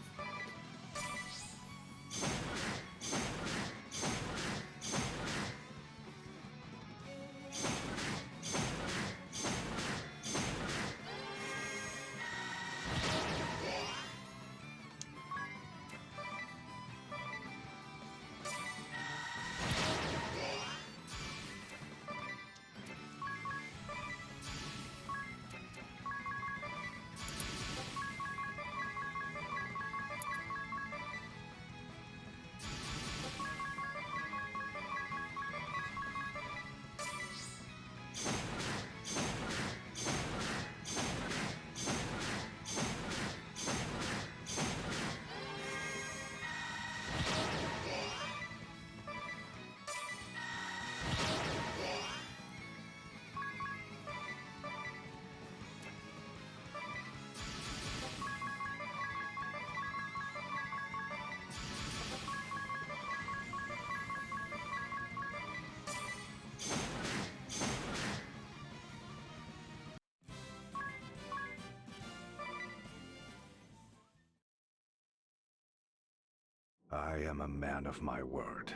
I am a man of my word.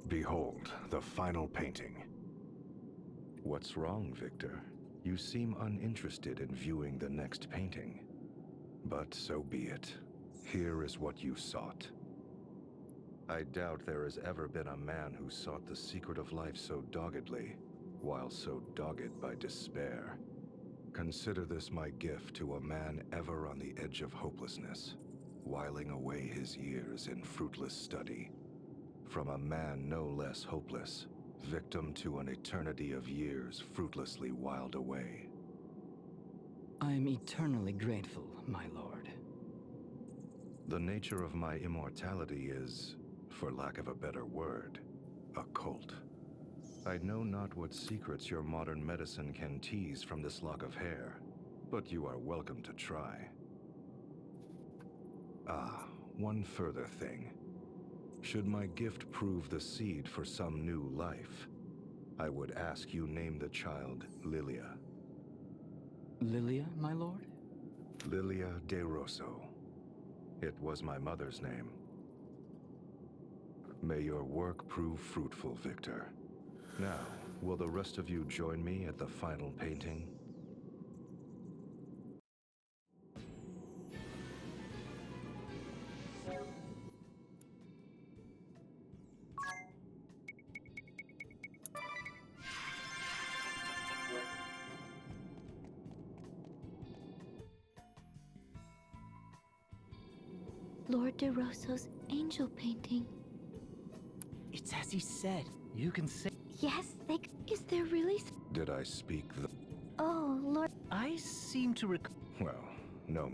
Behold, the final painting. What's wrong, Victor? You seem uninterested in viewing the next painting. But so be it. Here is what you sought. I doubt there has ever been a man who sought the secret of life so doggedly, while so dogged by despair. Consider this my gift to a man ever on the edge of hopelessness, whiling away his years in fruitless study. From a man no less hopeless, victim to an eternity of years fruitlessly whiled away. I'm eternally grateful, my lord. The nature of my immortality is, for lack of a better word, occult. I know not what secrets your modern medicine can tease from this lock of hair, but you are welcome to try. Ah, one further thing. Should my gift prove the seed for some new life, I would ask you name the child Lilia. Lilia, my lord? Lilia de Rosso. It was my mother's name. May your work prove fruitful, Victor. Now, will the rest of you join me at the final painting? Lord De Rosso's angel painting. It's as he said. You can say... Yes, is there really... Did I speak the... Oh, Lord... I seem to recall... Well, no.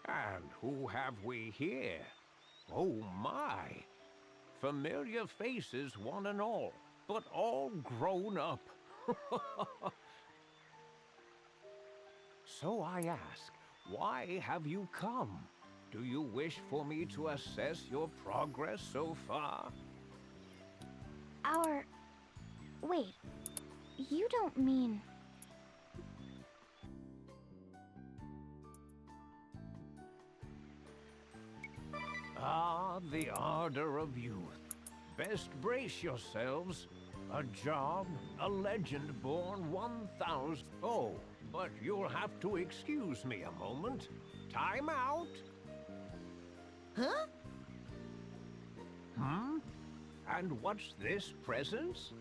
And who have we here? Oh my! Familiar faces, one and all, but all grown up. So I ask, why have you come? Do you wish for me to assess your progress so far? Wait. You don't mean... Ah, the ardor of youth. Best brace yourselves. A job, a legend born 1,000... Oh, but you'll have to excuse me a moment. Time out. Huh? Hmm? And what's this, presents?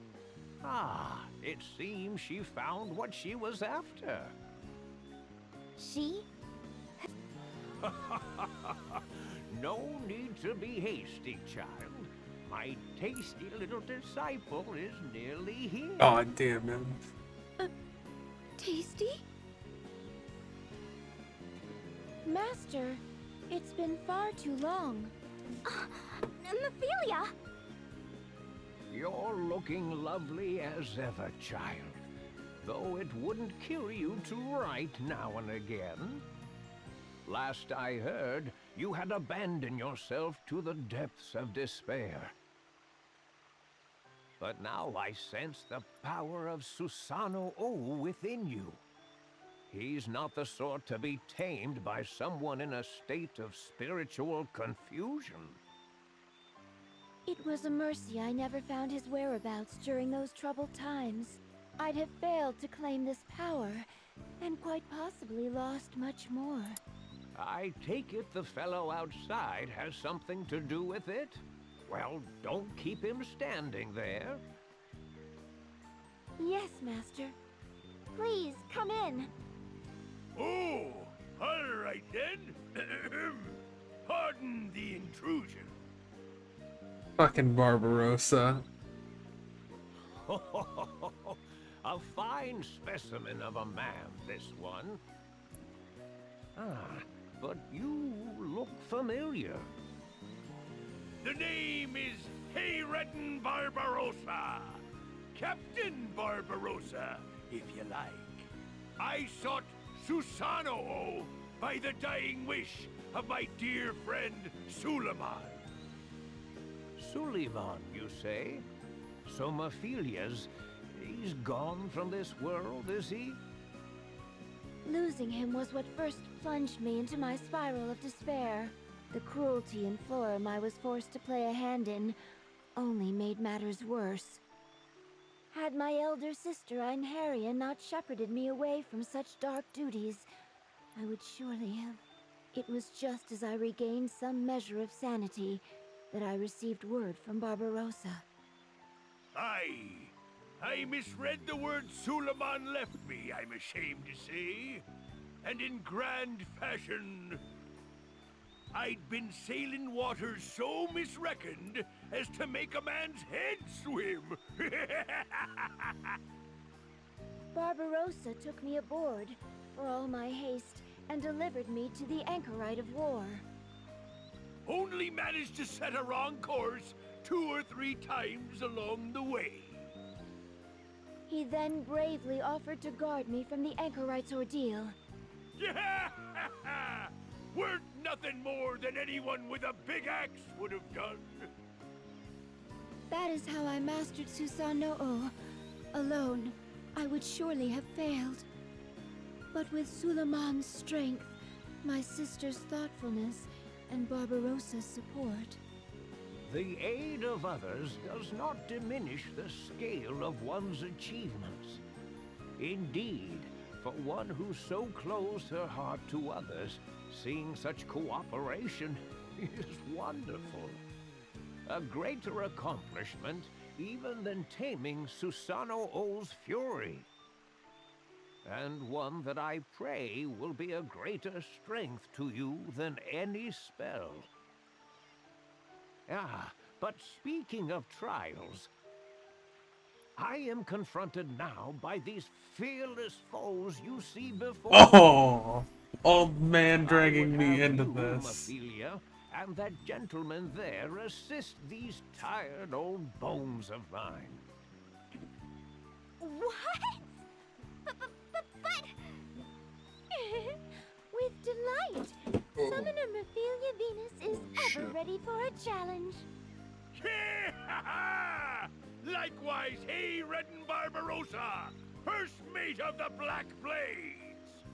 Ah, it seems she found what she was after. She? No need to be hasty, child. My tasty little disciple is nearly here. Aw, damn him. Tasty? Master, it's been far too long. Mephilia! You're looking lovely as ever, child. Though it wouldn't kill you to write now and again. Last I heard, you had abandoned yourself to the depths of despair. But now I sense the power of Susano O within you. He's not the sort to be tamed by someone in a state of spiritual confusion. It was a mercy I never found his whereabouts during those troubled times. I'd have failed to claim this power And quite possibly lost much more. I take it the fellow outside has something to do with it? Well, don't keep him standing there. Yes, Master. Please, come in. Oh, all right then. Pardon the intrusion. Fucking Barbarossa. A fine specimen of a man, this one. Ah, but you look familiar. The name is Hayreddin Barbarossa. Captain Barbarossa, if you like. I sought Susanoo by the dying wish of my dear friend Suleiman. Suleiman, you say? Somaphilia's. He's gone from this world, is he? Losing him was what first plunged me into my spiral of despair. The cruelty and Florum I was forced to play a hand in only made matters worse. Had my elder sister Einherria not shepherded me away from such dark duties, I would surely have. It was just as I regained some measure of sanity that I received word from Barbarossa. I misread the word Suleiman left me, I'm ashamed to say. And in grand fashion, I'd been sailing waters so misreckoned as to make a man's head swim. Barbarossa took me aboard, for all my haste, and delivered me to the anchorite of war. Only managed to set a wrong course 2 or 3 times along the way. He then bravely offered to guard me from the anchorite's ordeal. Yeah! Weren't nothing more than anyone with a big axe would have done. That is how I mastered Susanoo. Alone, I would surely have failed. But with Suleiman's strength, my sister's thoughtfulness, and Barbarossa's support. The aid of others does not diminish the scale of one's achievements. Indeed, for one who so closed her heart to others, seeing such cooperation is wonderful. A greater accomplishment even than taming Susanoo's fury. And one that I pray will be a greater strength to you than any spell. Ah, but speaking of trials, I am confronted now by these fearless foes you see before. Oh, old man dragging me into you, this. Ophelia, and that gentleman there assist these tired old bones of mine. What? But... With delight. Summoner Ophelia Venus is ever ready for a challenge. Likewise, Hayreddin Barbarossa, first mate of the Black Blades.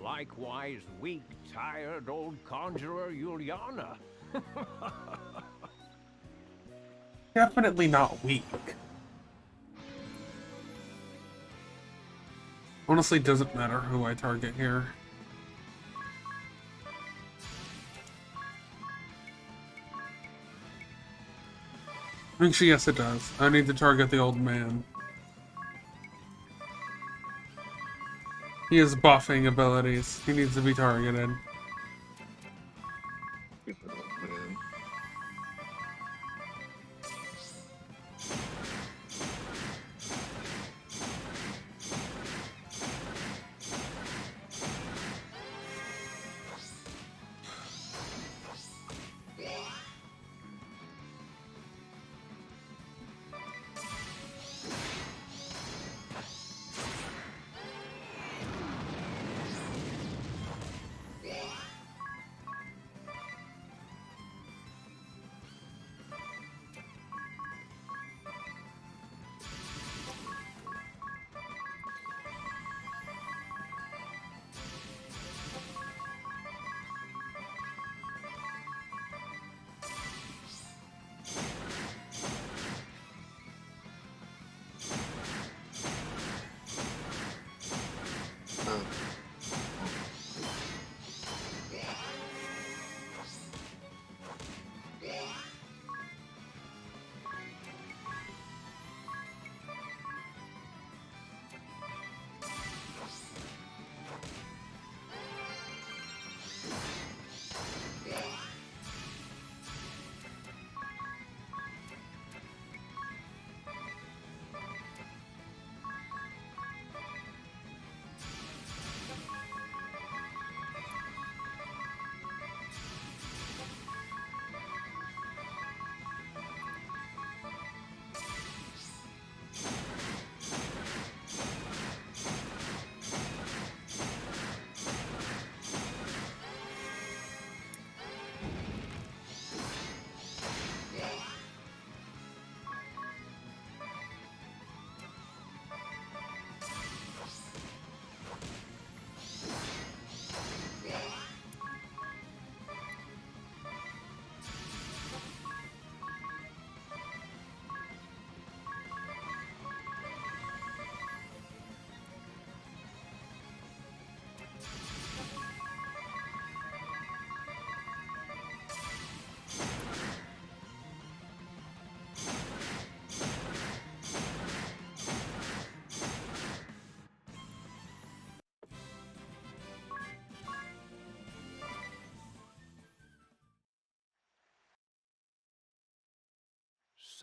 Likewise, weak, tired old conjurer Juliana. Definitely not weak. Honestly, doesn't matter who I target here. Actually, yes it does. I need to target the old man. He has buffing abilities. He needs to be targeted.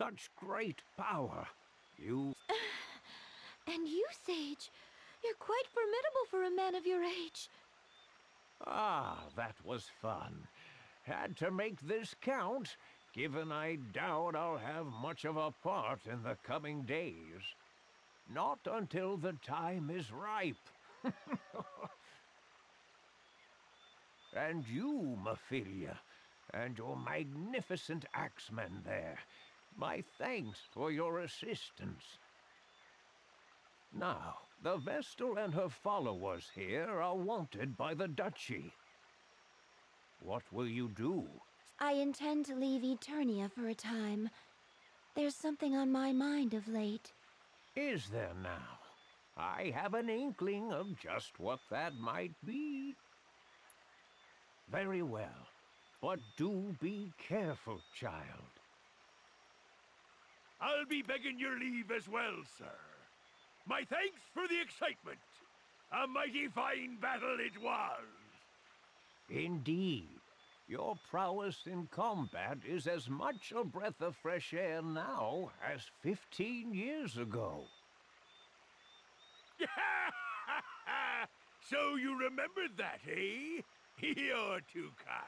such great power. You... And you, Sage, you're quite formidable for a man of your age. Ah, that was fun. Had to make this count, given I doubt I'll have much of a part in the coming days. Not until the time is ripe. And you, Mephilia, and your magnificent axemen there, my thanks for your assistance. Now, the Vestal and her followers here are wanted by the Duchy. What will you do? I intend to leave Eternia for a time. There's something on my mind of late. Is there now? I have an inkling of just what that might be. Very well, but do be careful, child. I'll be begging your leave as well, sir. My thanks for the excitement. A mighty fine battle it was. Indeed. Your prowess in combat is as much a breath of fresh air now as 15 years ago. So you remembered that, eh? You're too kind.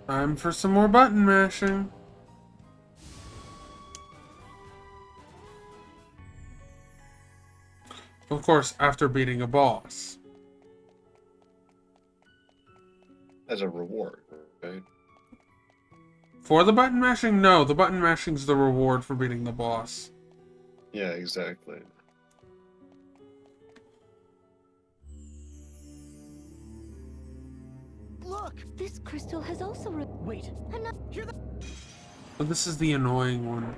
Time for some more button mashing. Of course, after beating a boss. As a reward, right? For the button mashing? No, the button mashing's the reward for beating the boss. Yeah, exactly. Look! This crystal has also Wait. Hear that? But this is the annoying one.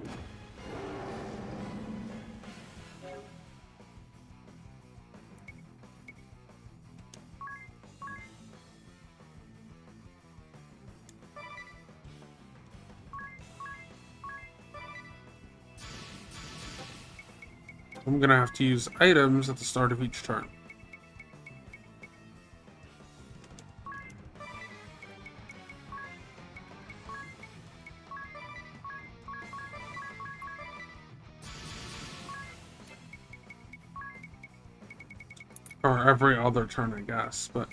I'm gonna have to use items at the start of each turn. Or every other turn, I guess, but...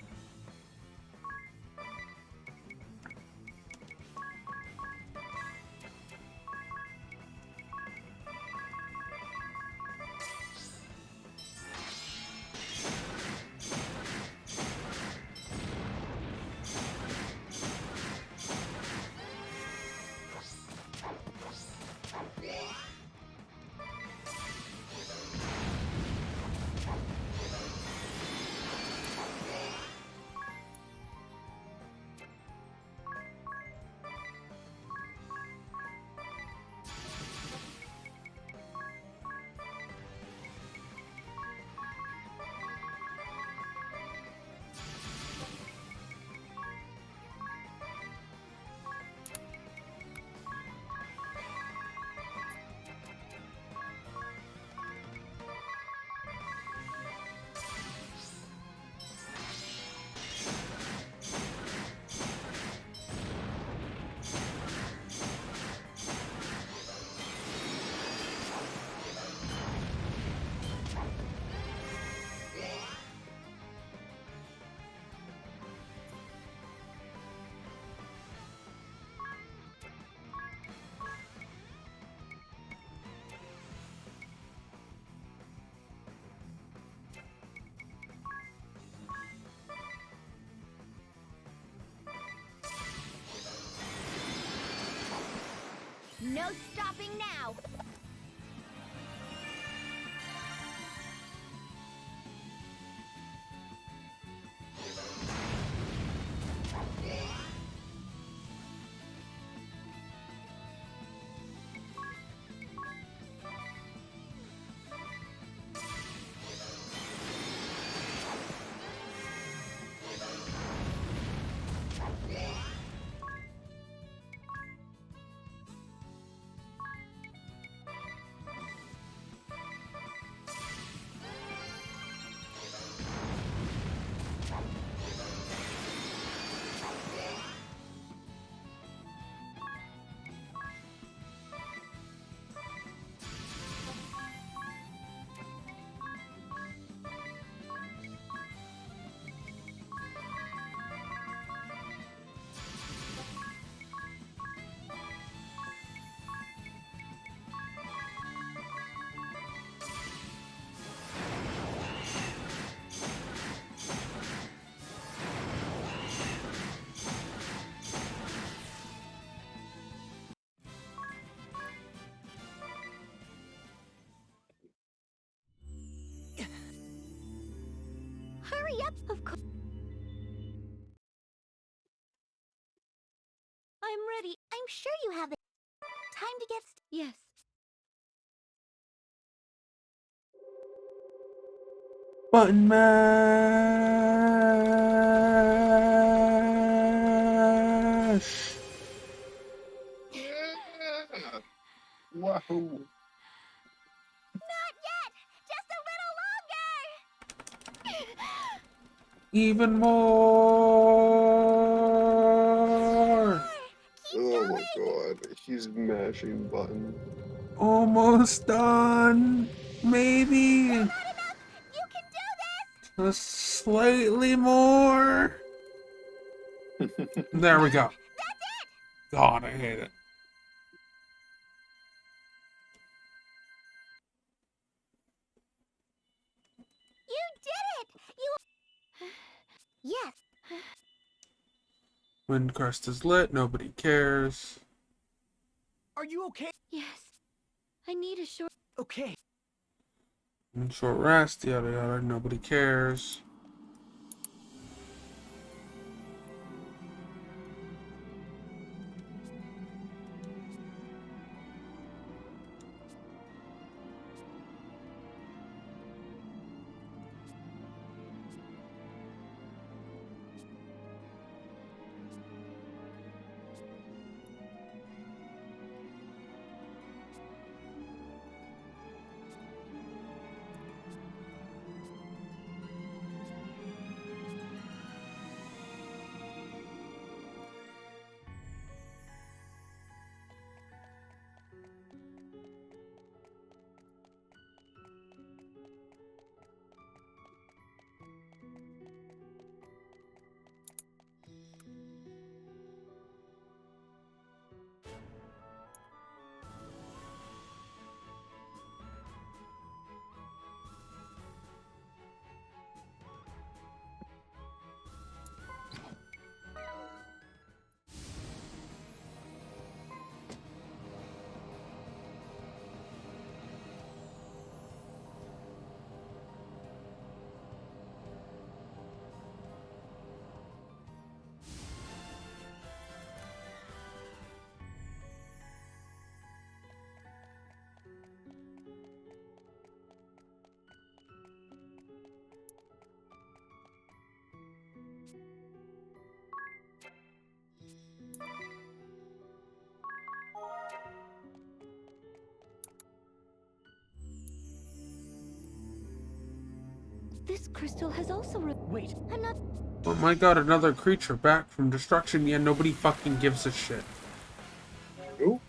No stopping now! Hurry up, of course. I'm ready. I'm sure you have it. Time to get yes. Button mash. Yeah. Wahoo. Not yet! Just a little longer! Even more. Oh my god, he's mashing buttons. Almost done. Maybe. Still not enough! You can do this! Just slightly more. There we go. That's it! God, I hate it. You did it! You... yes. Windcrest is lit. Nobody cares. Are you okay? Yes. I need a short... Okay. Short rest, yada yada. Nobody cares. This crystal has also wait. Another... Oh my god, another creature back from destruction. Yeah, nobody fucking gives a shit. Who?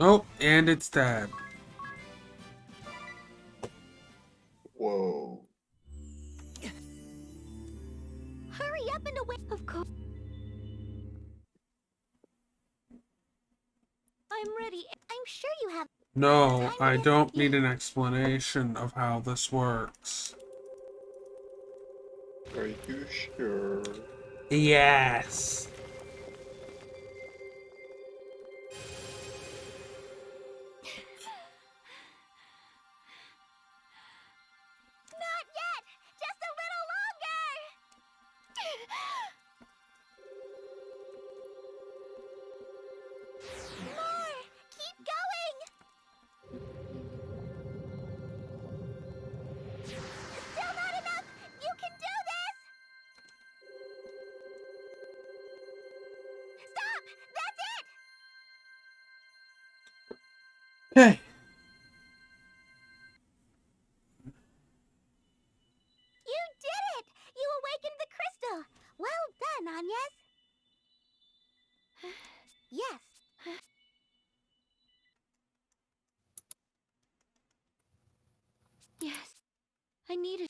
Oh, and it's dead. Whoa. Hurry up and away. Of course. I'm ready. I'm sure you have. No, I don't need an explanation of how this works. Are you sure? Yes. Not yet! Just a little longer! More! Keep going! Still not enough! You can do this! Stop! That's it! Okay. You did it! You awakened the crystal! Well done, Agnes. Yes. Yes. I need it.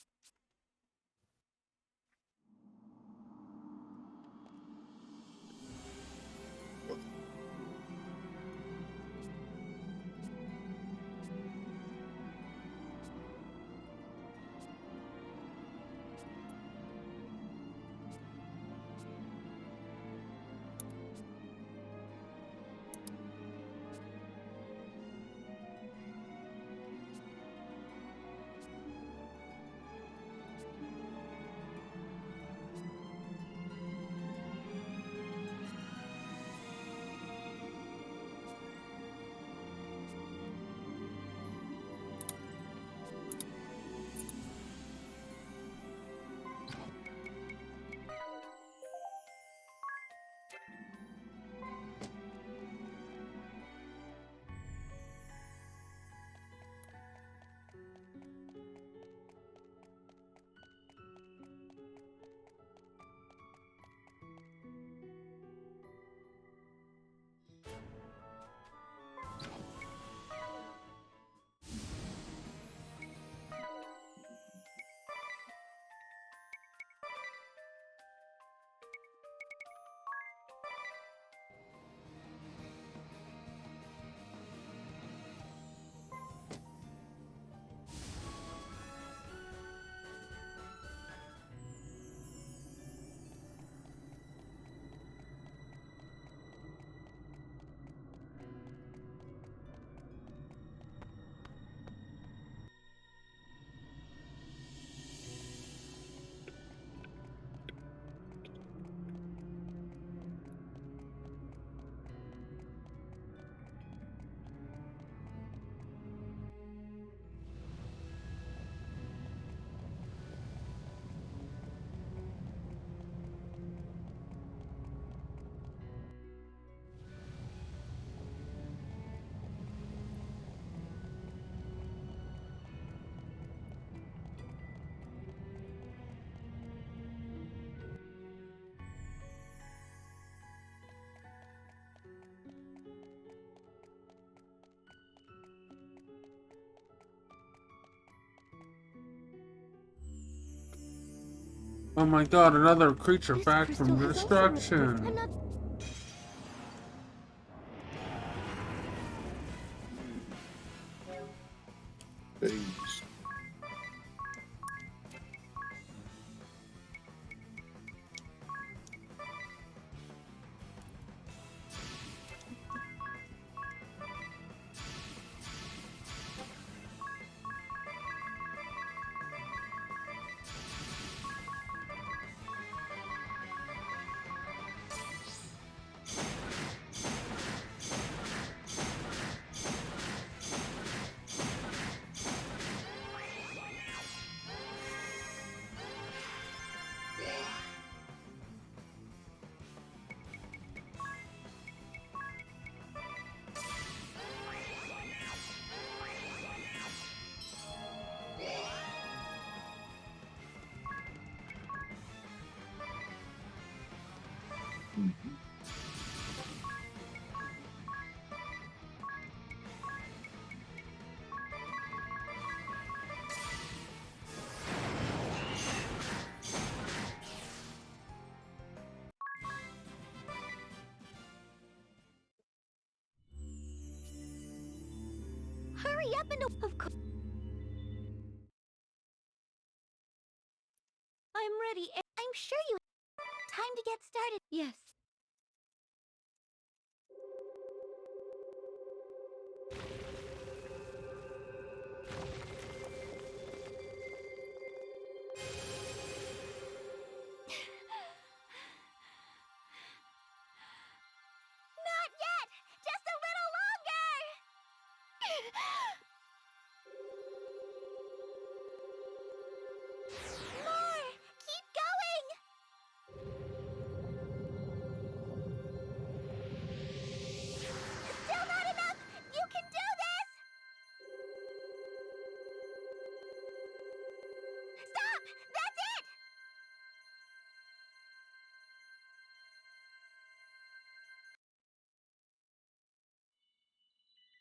Oh my god, another creature back from destruction. Thanks. hurry up and... Of course. I'm ready. I'm sure you... Time to get started. Yes. Not yet! Just a little longer! More! Keep going! Still not enough! You can do this! Stop! That's it!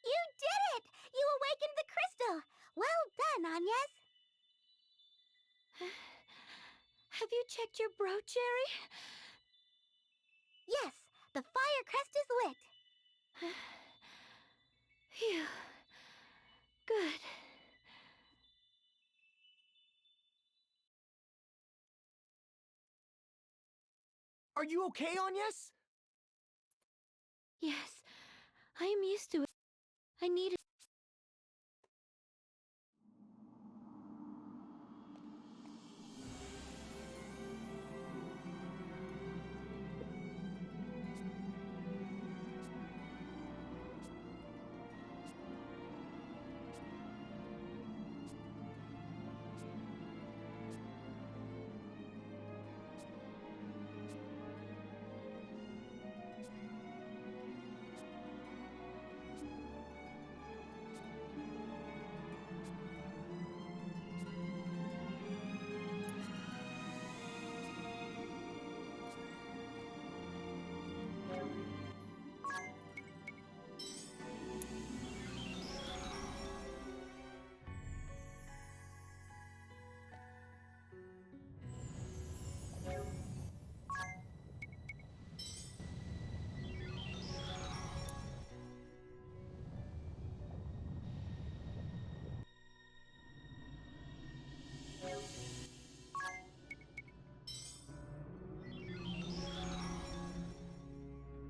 You did it! You awakened the crystal! Well done, Agnes! Have you checked your brooch, Jerry? Yes, the fire crest is lit. Phew. Good. Are you okay, Agnes? Yes, I am used to it. I need it.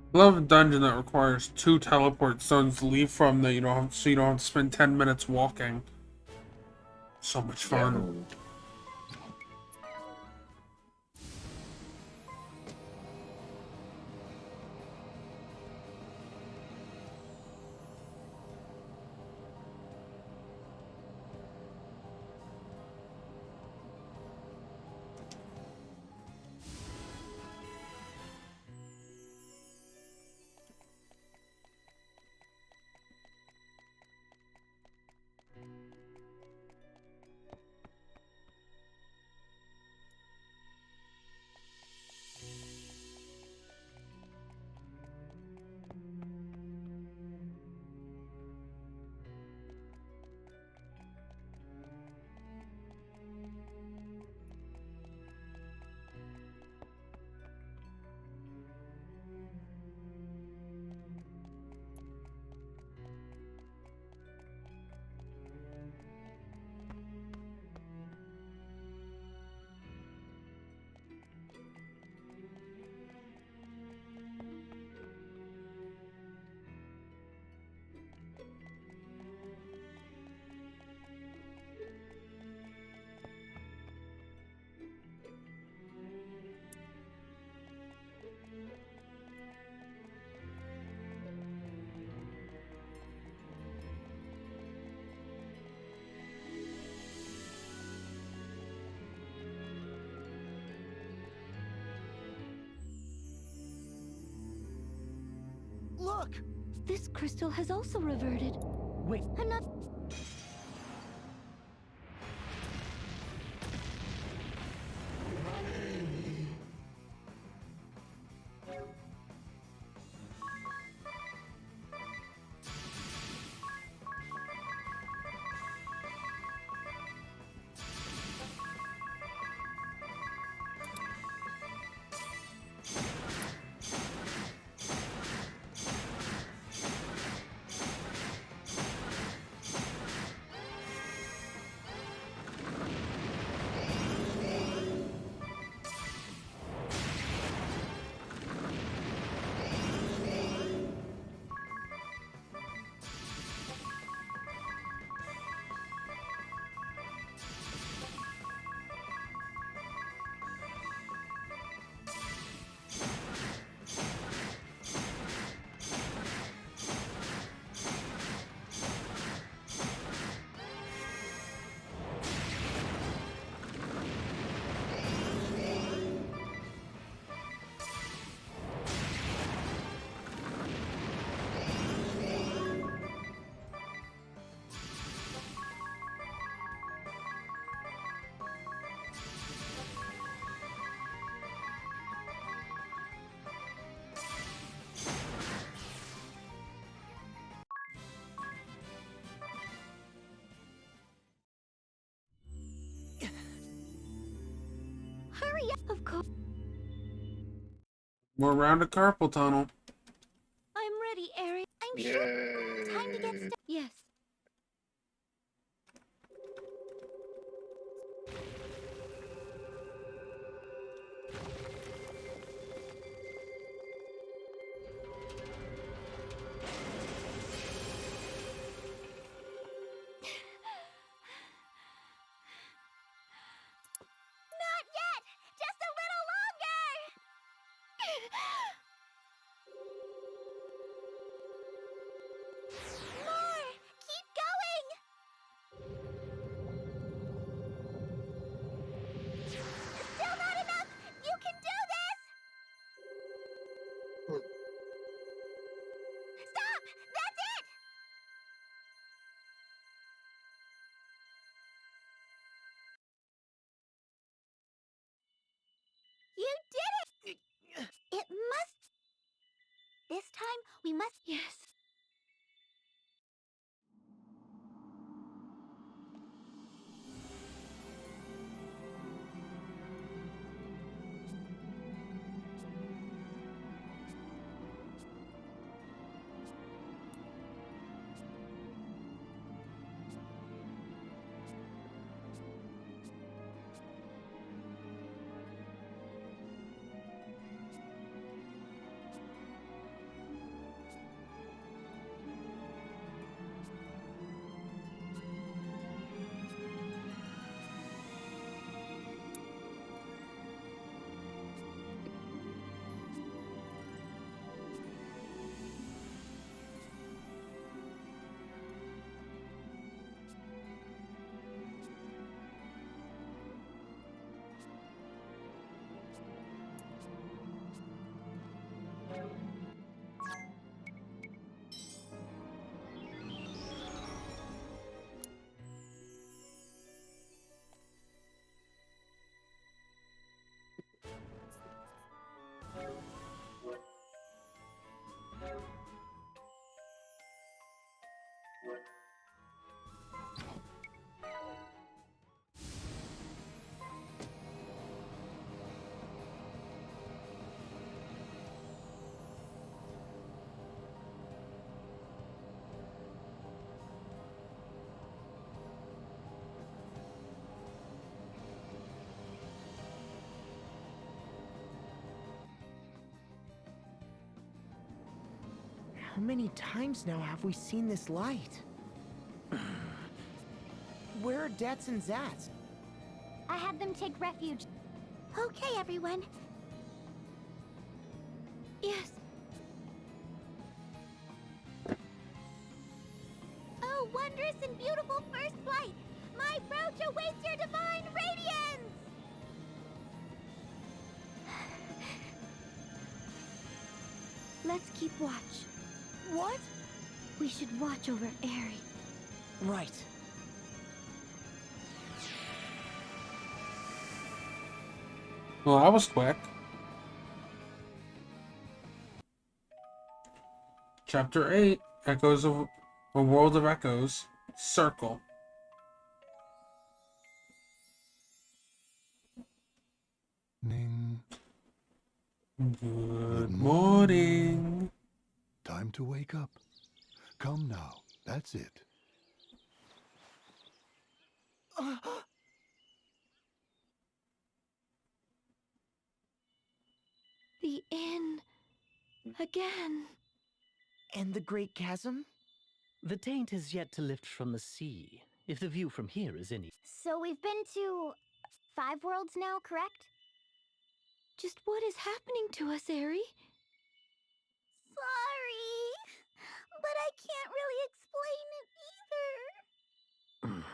I love a dungeon that requires 2 teleport zones to leave from that so you don't have to spend 10 minutes walking. So much fun. Yeah. Look! This crystal has also reverted. Wait. Another. We're around a carpal tunnel. I'm ready, Eri. I'm sure. Time to get started. Yes. Not yet! Just a little longer! More! Keep going! Still not enough! You can do this! Stop! That's it! You did it! It must... This time, we must... Yes. How many times now have we seen this light? Where are Dats and Zats? I had them take refuge. Okay, everyone. Yes. Oh, wondrous and beautiful first flight! My brooch awaits your divine radiance! Let's keep watch. What? We should watch over Eri. Right. Well, that was quick. Chapter 8, Echoes of a World of Echoes, Circle. Ning. Good morning. Time to wake up. Come now, that's it. The inn. Again. And the Great Chasm? The taint is yet to lift from the sea, if the view from here is any. So we've been to 5 worlds now, correct? Just what is happening to us, Eri? Sorry, but I can't really explain it either.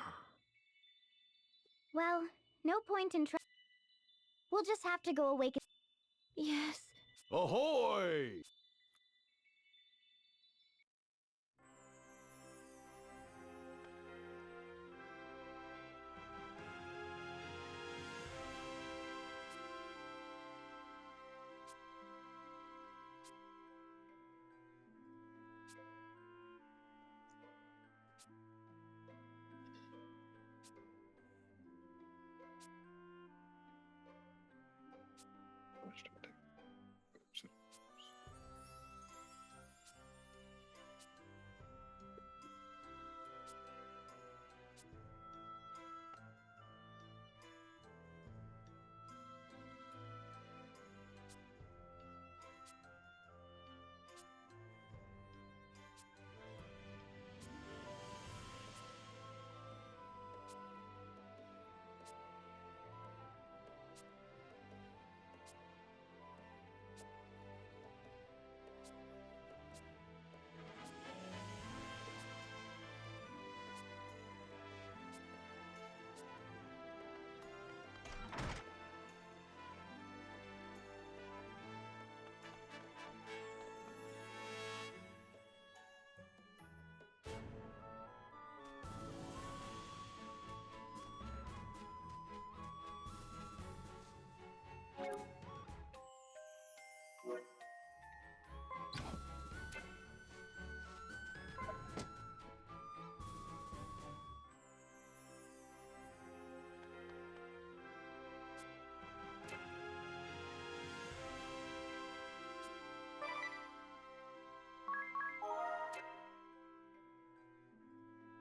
Well, no point in trying. We'll just have to go awaken. Yes. Ahoy!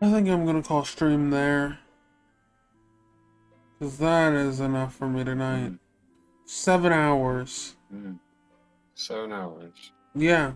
I think I'm gonna call stream there. Because that is enough for me tonight. 7 hours. 7 hours. Yeah.